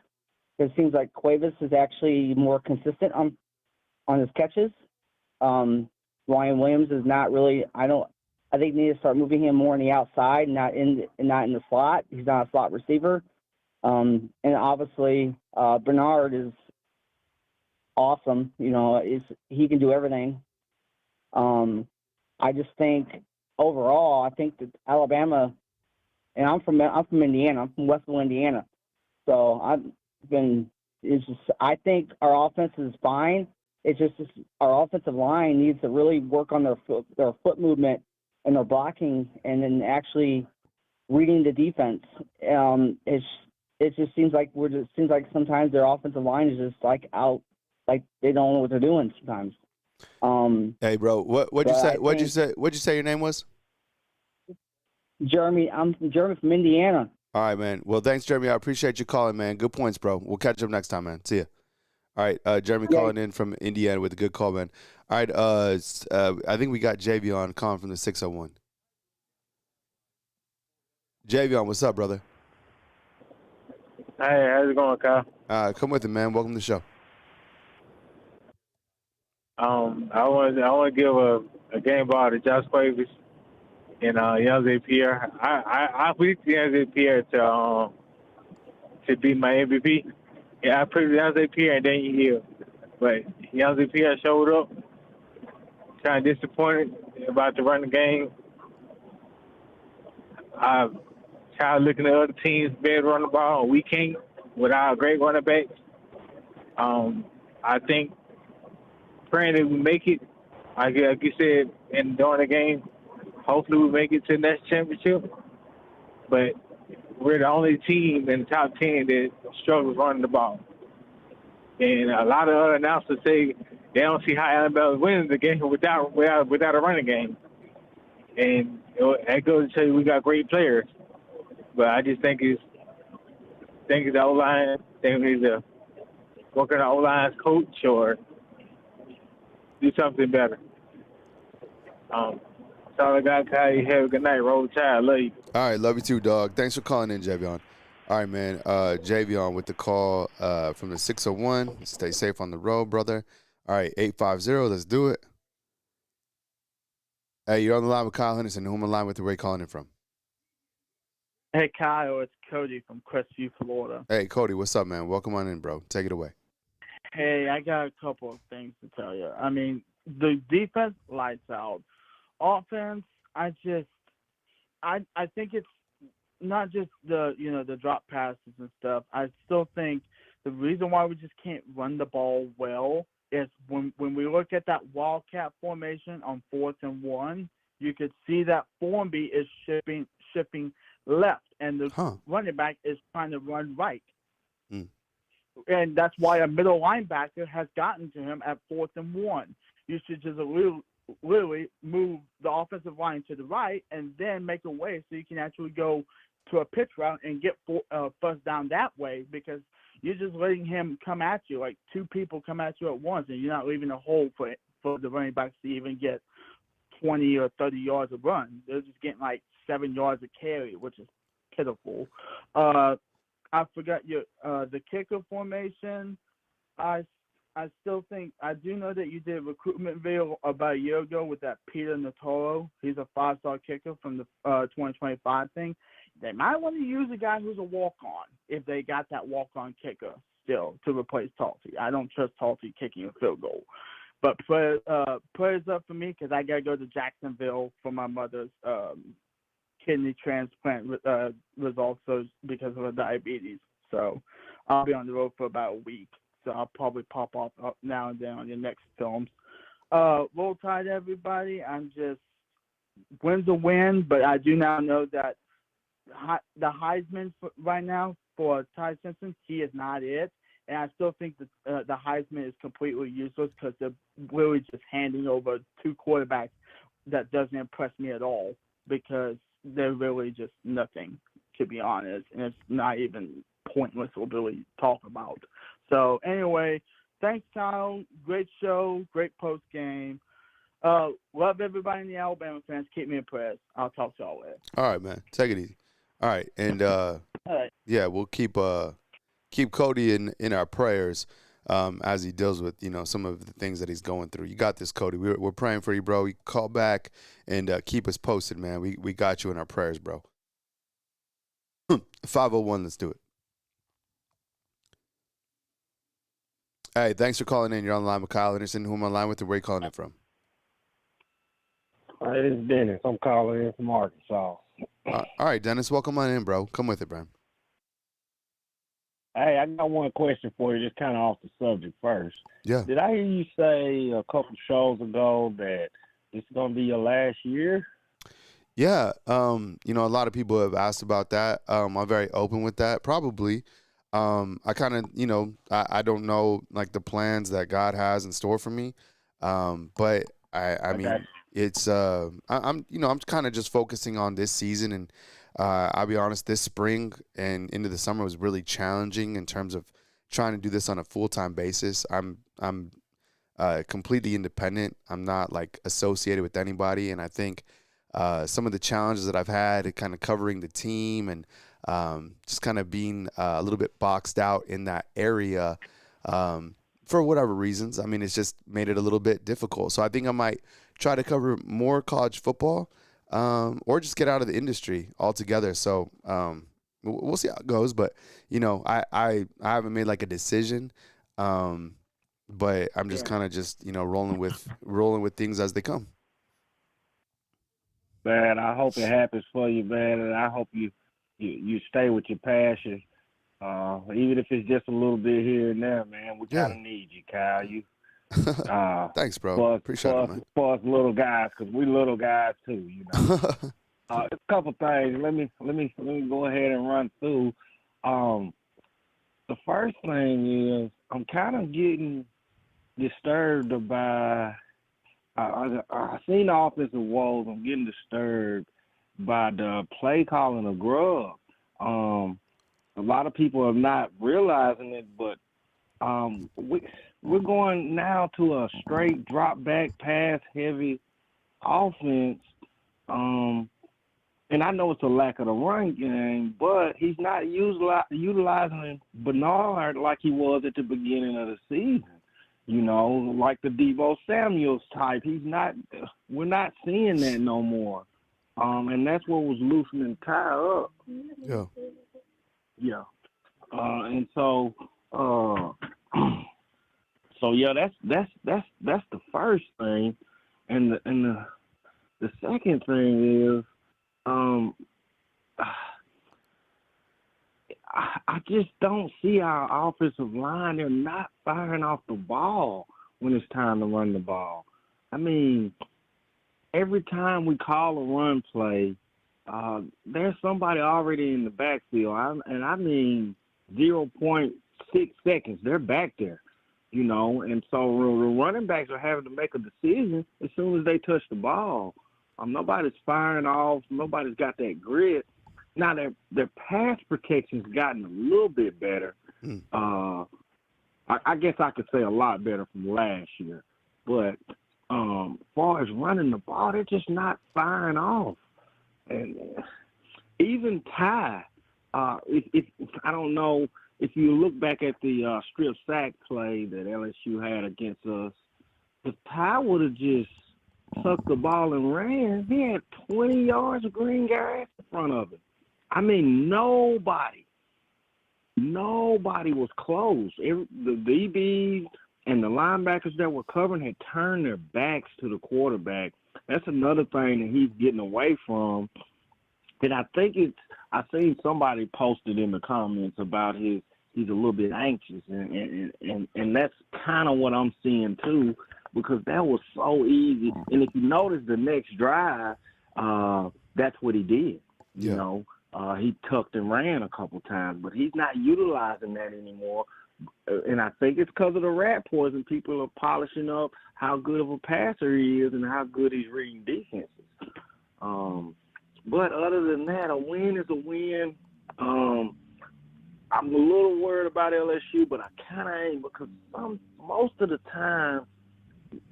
It seems like Cuevas is actually more consistent on his catches. Ryan Williams is not really. I think we need to start moving him more on the outside, not in the slot. He's not a slot receiver. And obviously, Bernard is awesome. He can do everything. I just think overall, I think that Alabama, and I'm from Indiana. I'm from Westville, Indiana. So I think our offense is fine. It's just our offensive line needs to really work on their foot movement and their blocking, and then actually reading the defense. It just seems like sometimes their offensive line is just like out, like they don't know what they're doing sometimes. Hey, bro, what'd you say your name was? Jeremy. I'm Jeremy from Indiana. All right, man. Well, thanks, Jeremy. I appreciate you calling, man. Good points, bro. We'll catch up next time, man. See ya. All right, Jeremy calling in from Indiana with a good call, man. All right, I think we got Javion calling from the 601. Javion, what's up, brother? Hey, how's it going, Kyle? Come with it, man. Welcome to the show. I want to give a game ball to Josh Cuevas and Yanze Pierre. I picked Yanze Pierre to be my MVP. Yeah, I picked Yanze Pierre and Daniel Hill, but Yanze Pierre showed up. Kind of disappointed about to run the game. I've tried looking at other teams better run the ball, and we can't without a great running back. I think praying that we make it, like you said, during the game, hopefully we make it to the next championship. But we're the only team in the top 10 that struggles running the ball. And a lot of other announcers say they don't see how Alabama wins the game without a running game. And that goes to show you we got great players. But I just think it's the O-line. I think we need to work on the O-line's coach or do something better. That's all I got, Kyle. You have a good night. Roll Tide. Love you. All right, love you too, dog. Thanks for calling in, Javion. All right, man. Javion with the call from the 601. Stay safe on the road, brother. All right, 850. Let's do it. Hey, you're on the line with Kyle Henderson. Who am I on the line with? Where are you calling in from? Hey, Kyle. It's Cody from Crestview, Florida. Hey, Cody. What's up, man? Welcome on in, bro. Take it away. Hey, I got a couple of things to tell you. I mean, the defense lights out. Offense, I think it's not just the drop passes and stuff. I still think the reason why we just can't run the ball well is when we look at that wildcat formation on 4th and 1, you could see that Formby is shifting left, and the running back is trying to run right. And that's why a middle linebacker has gotten to him at 4th and 1. You should just literally move the offensive line to the right and then make a way so you can actually go to a pitch route and get first down that way, because you're just letting him come at you, like two people come at you at once, and you're not leaving a hole for the running backs to even get 20 or 30 yards of run. They're just getting like 7 yards of carry, which is pitiful. I forgot the kicker formation. I still think I do know that you did a recruitment video about a year ago with that Peter Natoro. He's a 5-star kicker from the 2025 thing. They might want to use a guy who's a walk-on if they got that walk-on kicker still to replace Talty. I don't trust Talty kicking a field goal. But prayers up for me, because I got to go to Jacksonville for my mother's kidney transplant results because of her diabetes. So I'll be on the road for about a week. So I'll probably pop off up now and then on your next films. Roll Tide, everybody. Win's a win, but I do now know that the Heisman right now for Ty Simpson, he is not it. And I still think that the Heisman is completely useless because they're really just handing over two quarterbacks that doesn't impress me at all, because they're really just nothing, to be honest. And it's not even pointless to really talk about. So anyway, thanks, Kyle. Great show. Great post game. Love everybody in the Alabama fans. Keep me in prayers. I'll talk to y'all later. All right, man. Take it easy. All right, and All right. yeah, we'll keep Cody in our prayers as he deals with some of the things that he's going through. You got this, Cody. We're praying for you, bro. You call back and keep us posted, man. We got you in our prayers, bro. 501. Let's do it. Hey, thanks for calling in. You're on the line with Kyle Anderson. Who am I on the line with, and where are you calling in from? Hey, this is Dennis. I'm calling in from Arkansas. All right, Dennis. Welcome on in, bro. Come with it, bro. Hey, I got one question for you, just kind of off the subject first. Yeah. Did I hear you say a couple shows ago that this is going to be your last year? Yeah. A lot of people have asked about that. I'm very open with that. Probably. I kind of, I don't know like the plans that God has in store for me. But I mean, it's I'm kind of just focusing on this season, and I'll be honest, this spring and into the summer was really challenging in terms of trying to do this on a full-time basis. I'm completely independent. I'm not like associated with anybody, and I think some of the challenges that I've had kind of covering the team and just kind of being a little bit boxed out in that area for whatever reasons. I mean, it's just made it a little bit difficult. So I think I might try to cover more college football or just get out of the industry altogether. So we'll see how it goes. But, I haven't made like a decision, but I'm just kind of just, rolling with things as they come. man. I hope it happens for you, man, and I hope you stay with your passion. Even if it's just a little bit here and there, man. We kind of need you, Kyle. You. Thanks, bro. Appreciate it, man. For us little guys, because we little guys too, you know. A couple things. Let me go ahead and run through. The first thing is I'm kind of getting disturbed by. I seen the offensive woes. I'm getting disturbed by the play calling of Grub. A lot of people are not realizing it, but we're going now to a straight drop back pass heavy offense. And I know it's a lack of the run game, but he's not utilizing Bernard like he was at the beginning of the season. You know, like the Deebo Samuels type. We're not seeing that no more. And that's what was loosening Ty up. Yeah. Yeah. And so yeah, that's the first thing. And the second thing is I just don't see our offensive line. They're not firing off the ball when it's time to run the ball. I mean, every time we call a run play, there's somebody already in the backfield. I mean 0.6 seconds. They're back there, you know. And so the running backs are having to make a decision as soon as they touch the ball. Nobody's firing off. Nobody's got that grit. Now, their pass protection's gotten a little bit better. I guess I could say a lot better from last year. But as far as running the ball, they're just not firing off. And even Ty, if I don't know, if you look back at the strip sack play that LSU had against us, if Ty would have just tucked the ball and ran, he had 20 yards of green grass in front of him. I mean, nobody was close. The DBs and the linebackers that were covering had turned their backs to the quarterback. That's another thing that he's getting away from. And I think I seen somebody posted in the comments about he's a little bit anxious, and that's kind of what I'm seeing too, because that was so easy. And if you notice the next drive, that's what he did. You know, he tucked and ran a couple times, but he's not utilizing that anymore. And I think it's because of the rat poison. People are polishing up how good of a passer he is and how good he's reading defenses. But other than that, a win is a win. I'm a little worried about LSU, but I kind of ain't, because most of the time,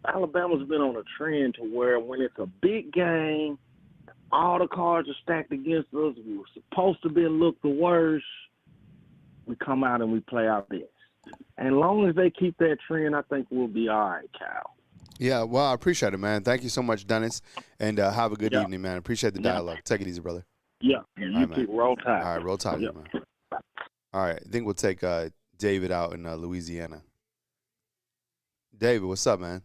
Alabama's been on a trend to where when it's a big game, all the cards are stacked against us. We were supposed to be look the worst. We come out and we play our best. And as long as they keep that trend, I think we'll be all right, Cal. Yeah, well, I appreciate it, man. Thank you so much, Dennis, and have a good evening, man. Appreciate the dialogue. Take it easy, brother. Yeah, you keep roll tide. All right, roll tide, man. All right, I think we'll take David out in Louisiana. David, what's up, man?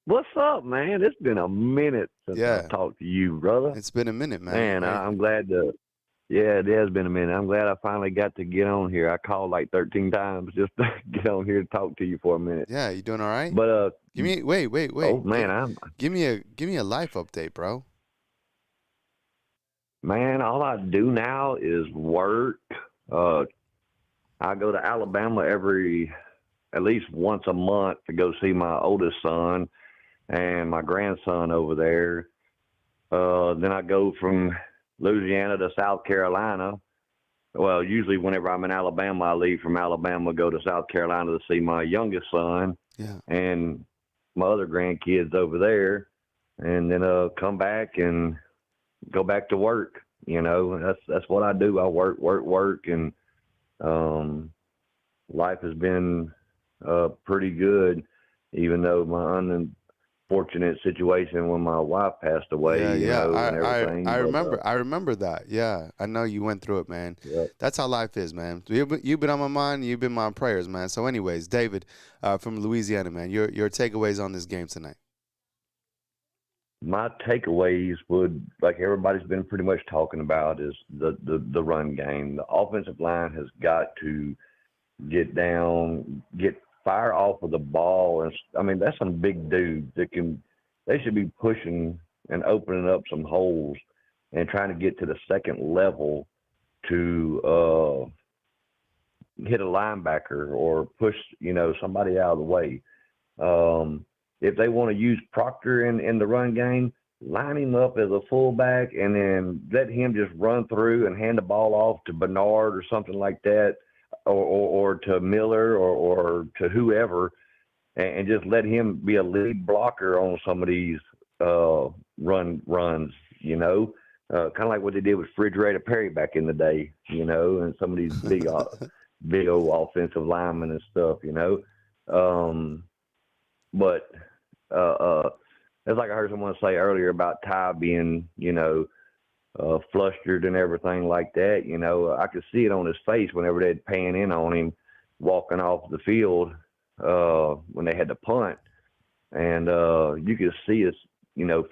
What's up, man? It's been a minute since I talked to you, brother. It's been a minute, man. Man, I'm glad to. Yeah, it has been a minute. I'm glad I finally got to get on here. I called like 13 times just to get on here to talk to you for a minute. Yeah, you doing all right? But give me wait. Oh man, give me a life update, bro. Man, all I do now is work. I go to Alabama at least once a month to go see my oldest son and my grandson over there. Then I go from Louisiana to South Carolina. Well, usually whenever I'm in Alabama, I leave from Alabama, go to South Carolina to see my youngest son and my other grandkids over there, and then come back and go back to work. You know, that's what I do. I work, and life has been pretty good, even though my unfortunate situation when my wife passed away. And everything. I remember that. Yeah, I know you went through it, man. That's how life is, man. You've been on my mind. You've been my prayers, man. So, anyways, David from Louisiana, man, your takeaways on this game tonight. my takeaways would, like everybody's been pretty much talking about, is the run game. The offensive line has got to get down, get fire off of the ball. And I mean, that's some big dudes that they should be pushing and opening up some holes and trying to get to the second level to hit a linebacker or push, somebody out of the way. If they want to use Proctor in the run game, line him up as a fullback and then let him just run through and hand the ball off to Bernard or something like that, or to Miller or to whoever, and just let him be a lead blocker on some of these runs, kind of like what they did with Refrigerator Perry back in the day, and some of these big old offensive linemen and stuff, But it's like I heard someone say earlier about Ty being, flustered and everything like that. I could see it on his face whenever they'd pan in on him walking off the field when they had to punt. And you could see his,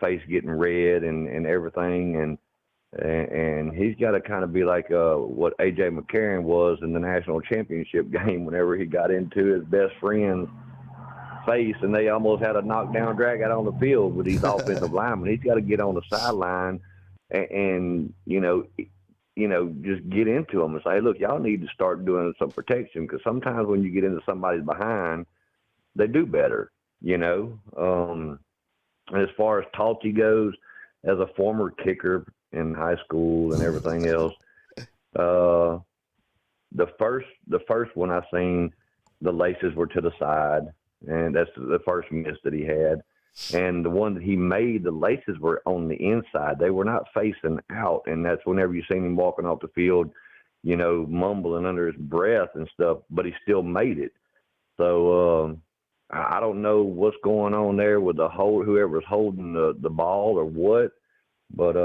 face getting red and everything. And he's got to kind of be like what A.J. McCarron was in the national championship game whenever he got into his best friend's face and they almost had a knockdown drag out on the field with these offensive linemen. He's got to get on the sideline and just get into them and say, look, y'all need to start doing some protection, because sometimes when you get into somebody's behind, they do better, And as far as Talty goes, as a former kicker in high school and everything else, the first one I seen, the laces were to the side, and that's the first miss that he had. And the one that he made, the laces were on the inside. They were not facing out, and that's whenever you seen him walking off the field, mumbling under his breath and stuff, but he still made it. So I don't know what's going on there with whoever's holding the ball or what, but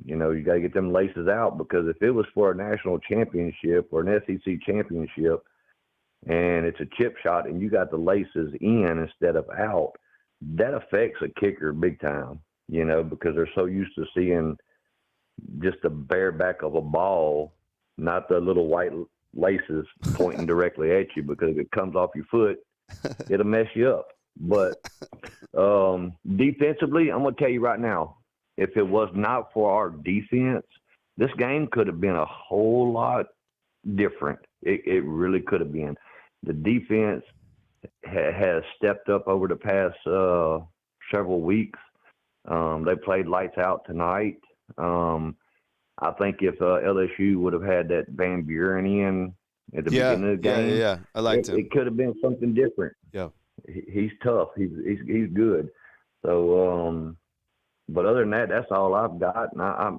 you got to get them laces out, because if it was for a national championship or an SEC championship and it's a chip shot and you got the laces in instead of out, that affects a kicker big time, because they're so used to seeing just the bare back of a ball, not the little white laces pointing directly at you, because if it comes off your foot, it'll mess you up. But defensively, I'm going to tell you right now, if it was not for our defense, this game could have been a whole lot different. It really could have been. The defense has stepped up over the past several weeks. They played lights out tonight. I think if LSU would have had that Van Buren in at the beginning of the game, yeah, I liked him. It could have been something different. Yeah, he's tough. He's good. So, but other than that, that's all I've got. And I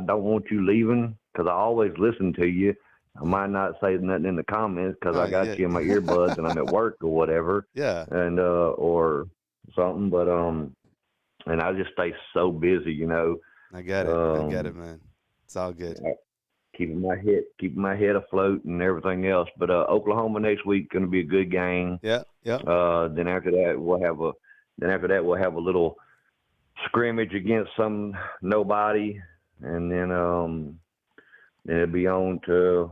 don't want you leaving, because I always listen to you. I might not say nothing in the comments because I got you in my earbuds and I'm at work or whatever. Yeah. And or something, but and I just stay so busy, I get it. I get it, man. It's all good. Keeping my head afloat and everything else. But Oklahoma next week going to be a good game. Yeah. Then after that we'll have a little scrimmage against nobody, and then it'll be on to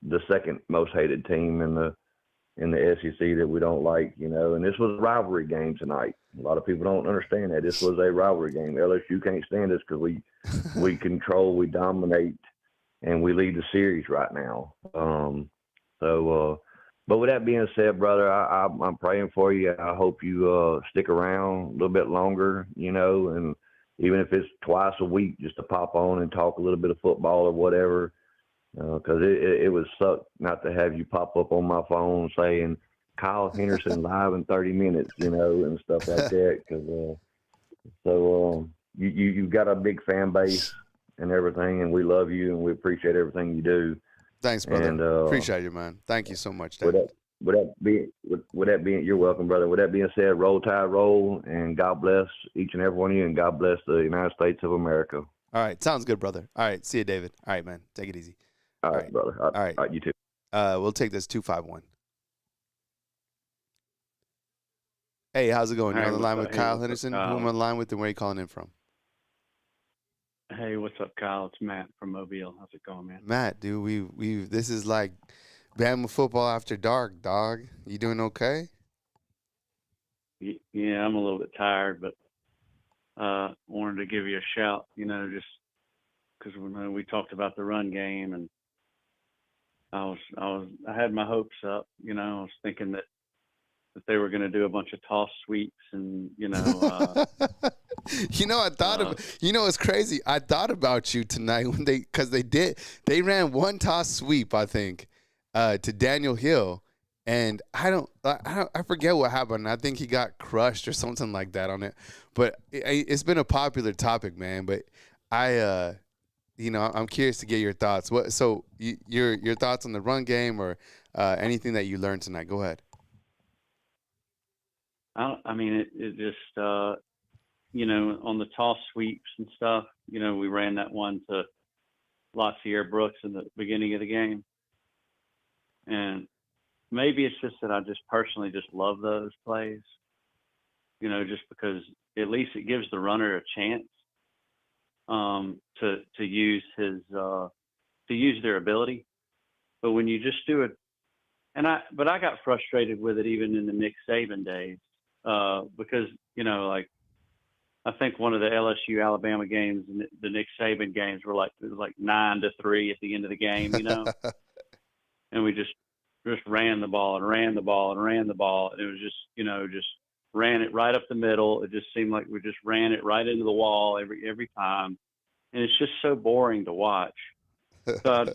the second most hated team in the SEC that we don't like, and this was a rivalry game tonight. A lot of people don't understand that. This was a rivalry game. LSU can't stand us because we control, we dominate, and we lead the series right now. But with that being said, brother, I'm praying for you. I hope you stick around a little bit longer, and even if it's twice a week, just to pop on and talk a little bit of football or whatever. Because it would suck not to have you pop up on my phone saying Kyle Henderson live in 30 minutes, and stuff like that. Because you've got a big fan base and everything, and we love you and we appreciate everything you do. Thanks, brother. And, appreciate you, man. Thank you so much, David. With that being, you're welcome, brother. With that being said, roll tide, roll, and God bless each and every one of you, and God bless the United States of America. All right, sounds good, brother. All right, see you, David. All right, man, take it easy. All right, brother. All right, you too. We'll take this 251. Hey, how's it going? You're Hey, on the what's line up? with Hey, Kyle what's up, Henderson. Who am I Kyle? on the line with, and where are you calling in from? Hey, what's up, Kyle? It's Matt from Mobile. How's it going, man? Matt, dude, we this is like Bama football after dark, dog. You doing okay? Yeah, I'm a little bit tired, but wanted to give you a shout. Just because we talked about the run game, and I had my hopes up. I was thinking that they were going to do a bunch of toss sweeps, and I thought it's crazy. I thought about you tonight because they ran one toss sweep, I think, to Daniel Hill, and I forget what happened. I think he got crushed or something like that on it. But it's been a popular topic, man. But I'm curious to get your thoughts. Your thoughts on the run game or anything that you learned tonight? Go ahead. it just on the toss sweeps and stuff. We ran that one to Lassier Brooks in the beginning of the game, and maybe it's just that I just personally just love those plays. Just because at least it gives the runner a chance to use their ability. But when you just do it, but I got frustrated with it even in the Nick Saban days because I think one of the LSU Alabama games, the Nick Saban games were it was like 9-3 at the end of the game, and we just ran the ball and ran the ball and ran the ball. And it was just ran it right up the middle. It just seemed like we just ran it right into the wall every time. And it's just so boring to watch. So I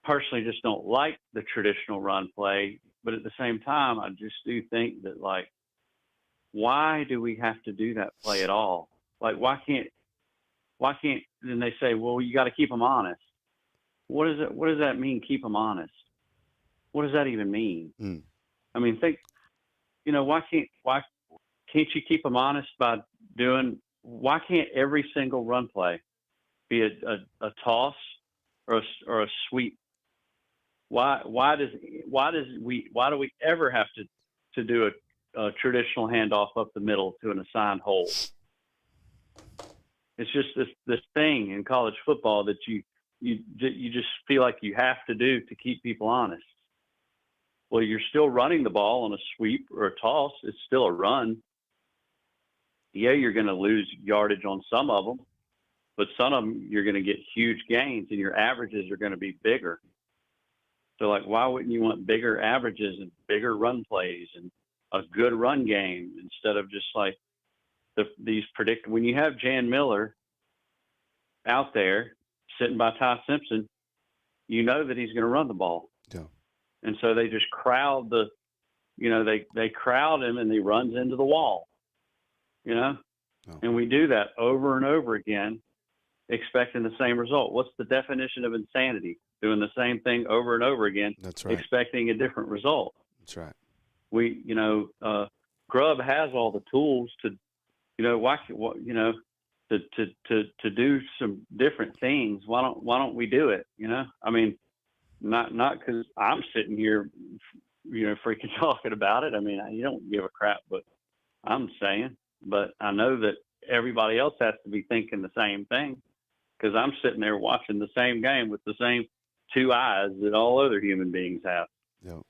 personally just don't like the traditional run play. But at the same time, I just do think that, why do we have to do that play at all? Why can't, then they say, well, you got to keep them honest. What does that mean, keep them honest? What does that even mean? Mm. Why can't you keep them honest by why can't every single run play be a toss or a sweep? Why do we ever have to do a traditional handoff up the middle to an assigned hole? It's just this thing in college football that you just feel like you have to do to keep people honest. Well, you're still running the ball on a sweep or a toss. It's still a run. Yeah, you're going to lose yardage on some of them, but some of them you're going to get huge gains, and your averages are going to be bigger. So, why wouldn't you want bigger averages and bigger run plays and a good run game instead of just when you have Jan Miller out there sitting by Ty Simpson, you know that he's going to run the ball. Yeah. And so they just crowd they crowd him and he runs into the wall, Oh. And we do that over and over again, expecting the same result. What's the definition of insanity? Doing the same thing over and over again, That's right. expecting a different result. That's right. Grubb has all the tools to do some different things. Why don't we do it? Not because I'm sitting here, freaking talking about it. You don't give a crap, but I'm saying. But I know that everybody else has to be thinking the same thing because I'm sitting there watching the same game with the same two eyes that all other human beings have. Yeah.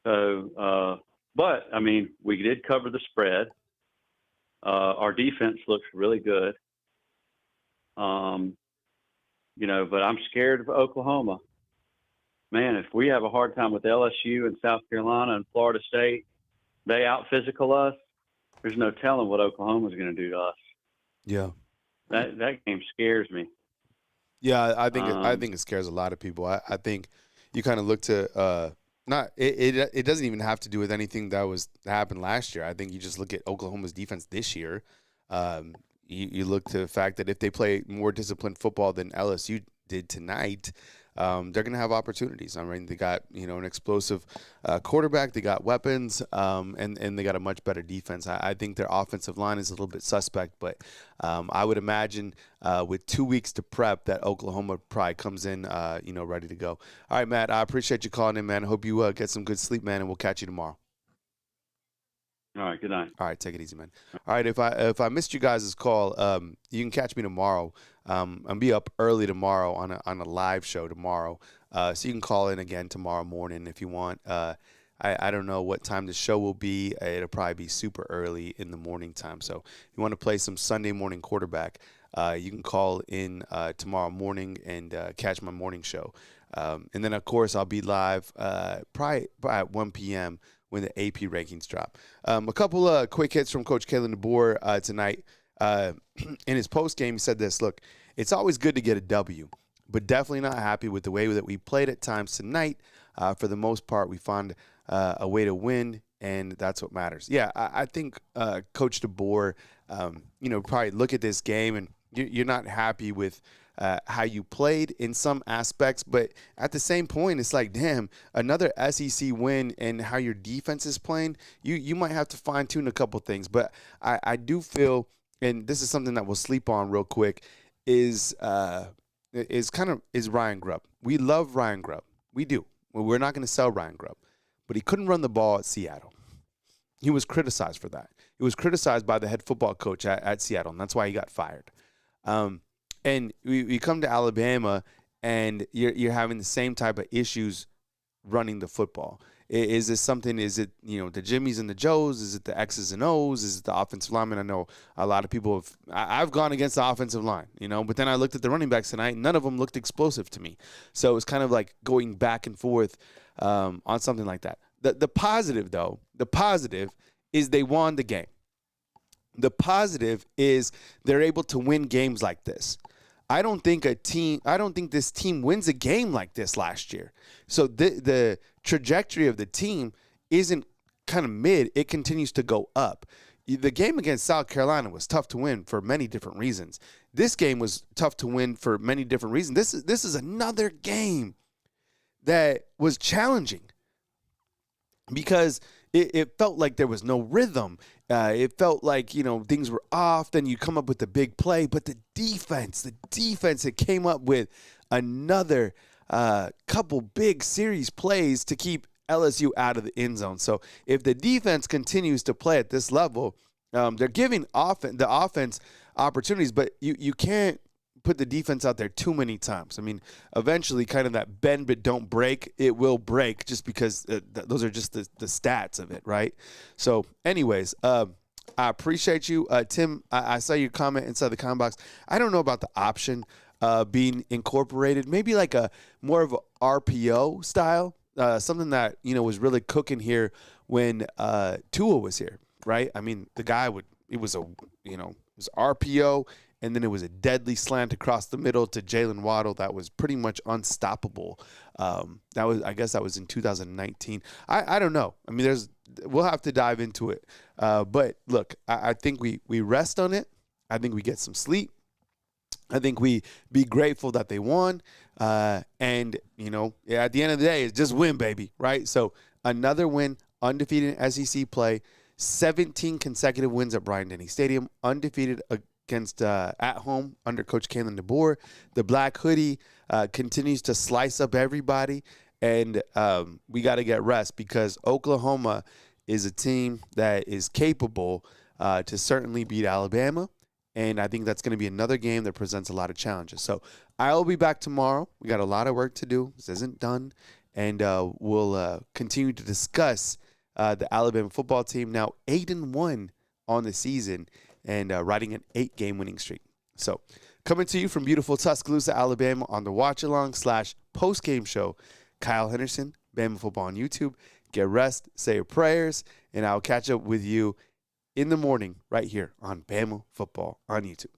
So, but we did cover the spread. Our defense looks really good. But I'm scared of Oklahoma. Man, if we have a hard time with LSU and South Carolina and Florida State, they out-physical us, there's no telling what Oklahoma's going to do to us. Yeah. That game scares me. Yeah, I think it scares a lot of people. I think you kind of look to it doesn't even have to do with anything that happened last year. I think you just look at Oklahoma's defense this year. You look to the fact that if they play more disciplined football than LSU did tonight, they're going to have opportunities. They got an explosive quarterback, they got weapons, and they got a much better defense. I think their offensive line is a little bit suspect, but I would imagine with 2 weeks to prep that Oklahoma probably comes in, ready to go. All right, Matt, I appreciate you calling in, man. I hope you get some good sleep, man, and we'll catch you tomorrow. All right, good night. All right, take it easy, man. All right, if I missed you guys' call, you can catch me tomorrow. I'll be up early tomorrow on a live show tomorrow, so you can call in again tomorrow morning if you want. I don't know what time the show will be. It'll probably be super early in the morning time. So if you want to play some Sunday morning quarterback, you can call in tomorrow morning and catch my morning show. And then, of course, I'll be live probably at 1 p.m. when the AP rankings drop. A couple of quick hits from Coach Kalen DeBoer tonight. In his postgame, he said this, look, it's always good to get a W, but definitely not happy with the way that we played at times tonight. For the most part, we found a way to win, and that's what matters. Yeah, I think Coach DeBoer, probably look at this game, and you're not happy with how you played in some aspects, but at the same point, it's like, damn, another SEC win and how your defense is playing, you might have to fine-tune a couple things. But I do feel, and this is something that we'll sleep on real quick, is Ryan Grubb. We love Ryan Grubb. We do. We're not going to sell Ryan Grubb. But he couldn't run the ball at Seattle. He was criticized for that. He was criticized by the head football coach at Seattle, and that's why he got fired. And we come to Alabama, and you're having the same type of issues running the football. Is this something? Is it the Jimmies and the Joes? Is it the X's and O's? Is it the offensive linemen? I know a lot of people have. I've gone against the offensive line, but then I looked at the running backs tonight. None of them looked explosive to me. So it's kind of like going back and forth on something like that. The positive, though, is they won the game. The positive is they're able to win games like this. I don't think this team wins a game like this last year. So the trajectory of the team isn't kind of mid. It continues to go up. The game against South Carolina was tough to win for many different reasons. This game was tough to win for many different reasons. This is another game that was challenging because it felt like there was no rhythm. It felt like, things were off. Then you come up with the big play. But the defense that came up with another couple big series plays to keep LSU out of the end zone. So if the defense continues to play at this level, they're giving the offense opportunities, but you can't put the defense out there too many times. I mean, eventually kind of that bend but don't break, it will break just because those are just the stats of it, right? So anyways, I appreciate you. Tim, I saw your comment inside the comment box. I don't know about the option being incorporated, maybe like a more of a RPO style, something that, was really cooking here when Tua was here, right? I mean, the guy it was RPO, and then it was a deadly slant across the middle to Jalen Waddle that was pretty much unstoppable. I guess that was in 2019. I don't know. I mean, we'll have to dive into it. But look, I think we rest on it. I think we get some sleep. I think we be grateful that they won. And at the end of the day, it's just win, baby, right? So another win, undefeated in SEC play, 17 consecutive wins at Bryant-Denny Stadium, undefeated against at home under Coach Kalen DeBoer. The Black Hoodie continues to slice up everybody, and we got to get rest because Oklahoma is a team that is capable to certainly beat Alabama, and I think that's going to be another game that presents a lot of challenges. So I'll be back tomorrow. We got a lot of work to do. This isn't done, and we'll continue to discuss the Alabama football team, now 8-1 on the season, and riding an 8-game winning streak. So coming to you from beautiful Tuscaloosa, Alabama on the watch-along/postgame show, Kyle Henderson, Bama Football on YouTube. Get rest, say your prayers, and I'll catch up with you in the morning right here on Bama Football on YouTube.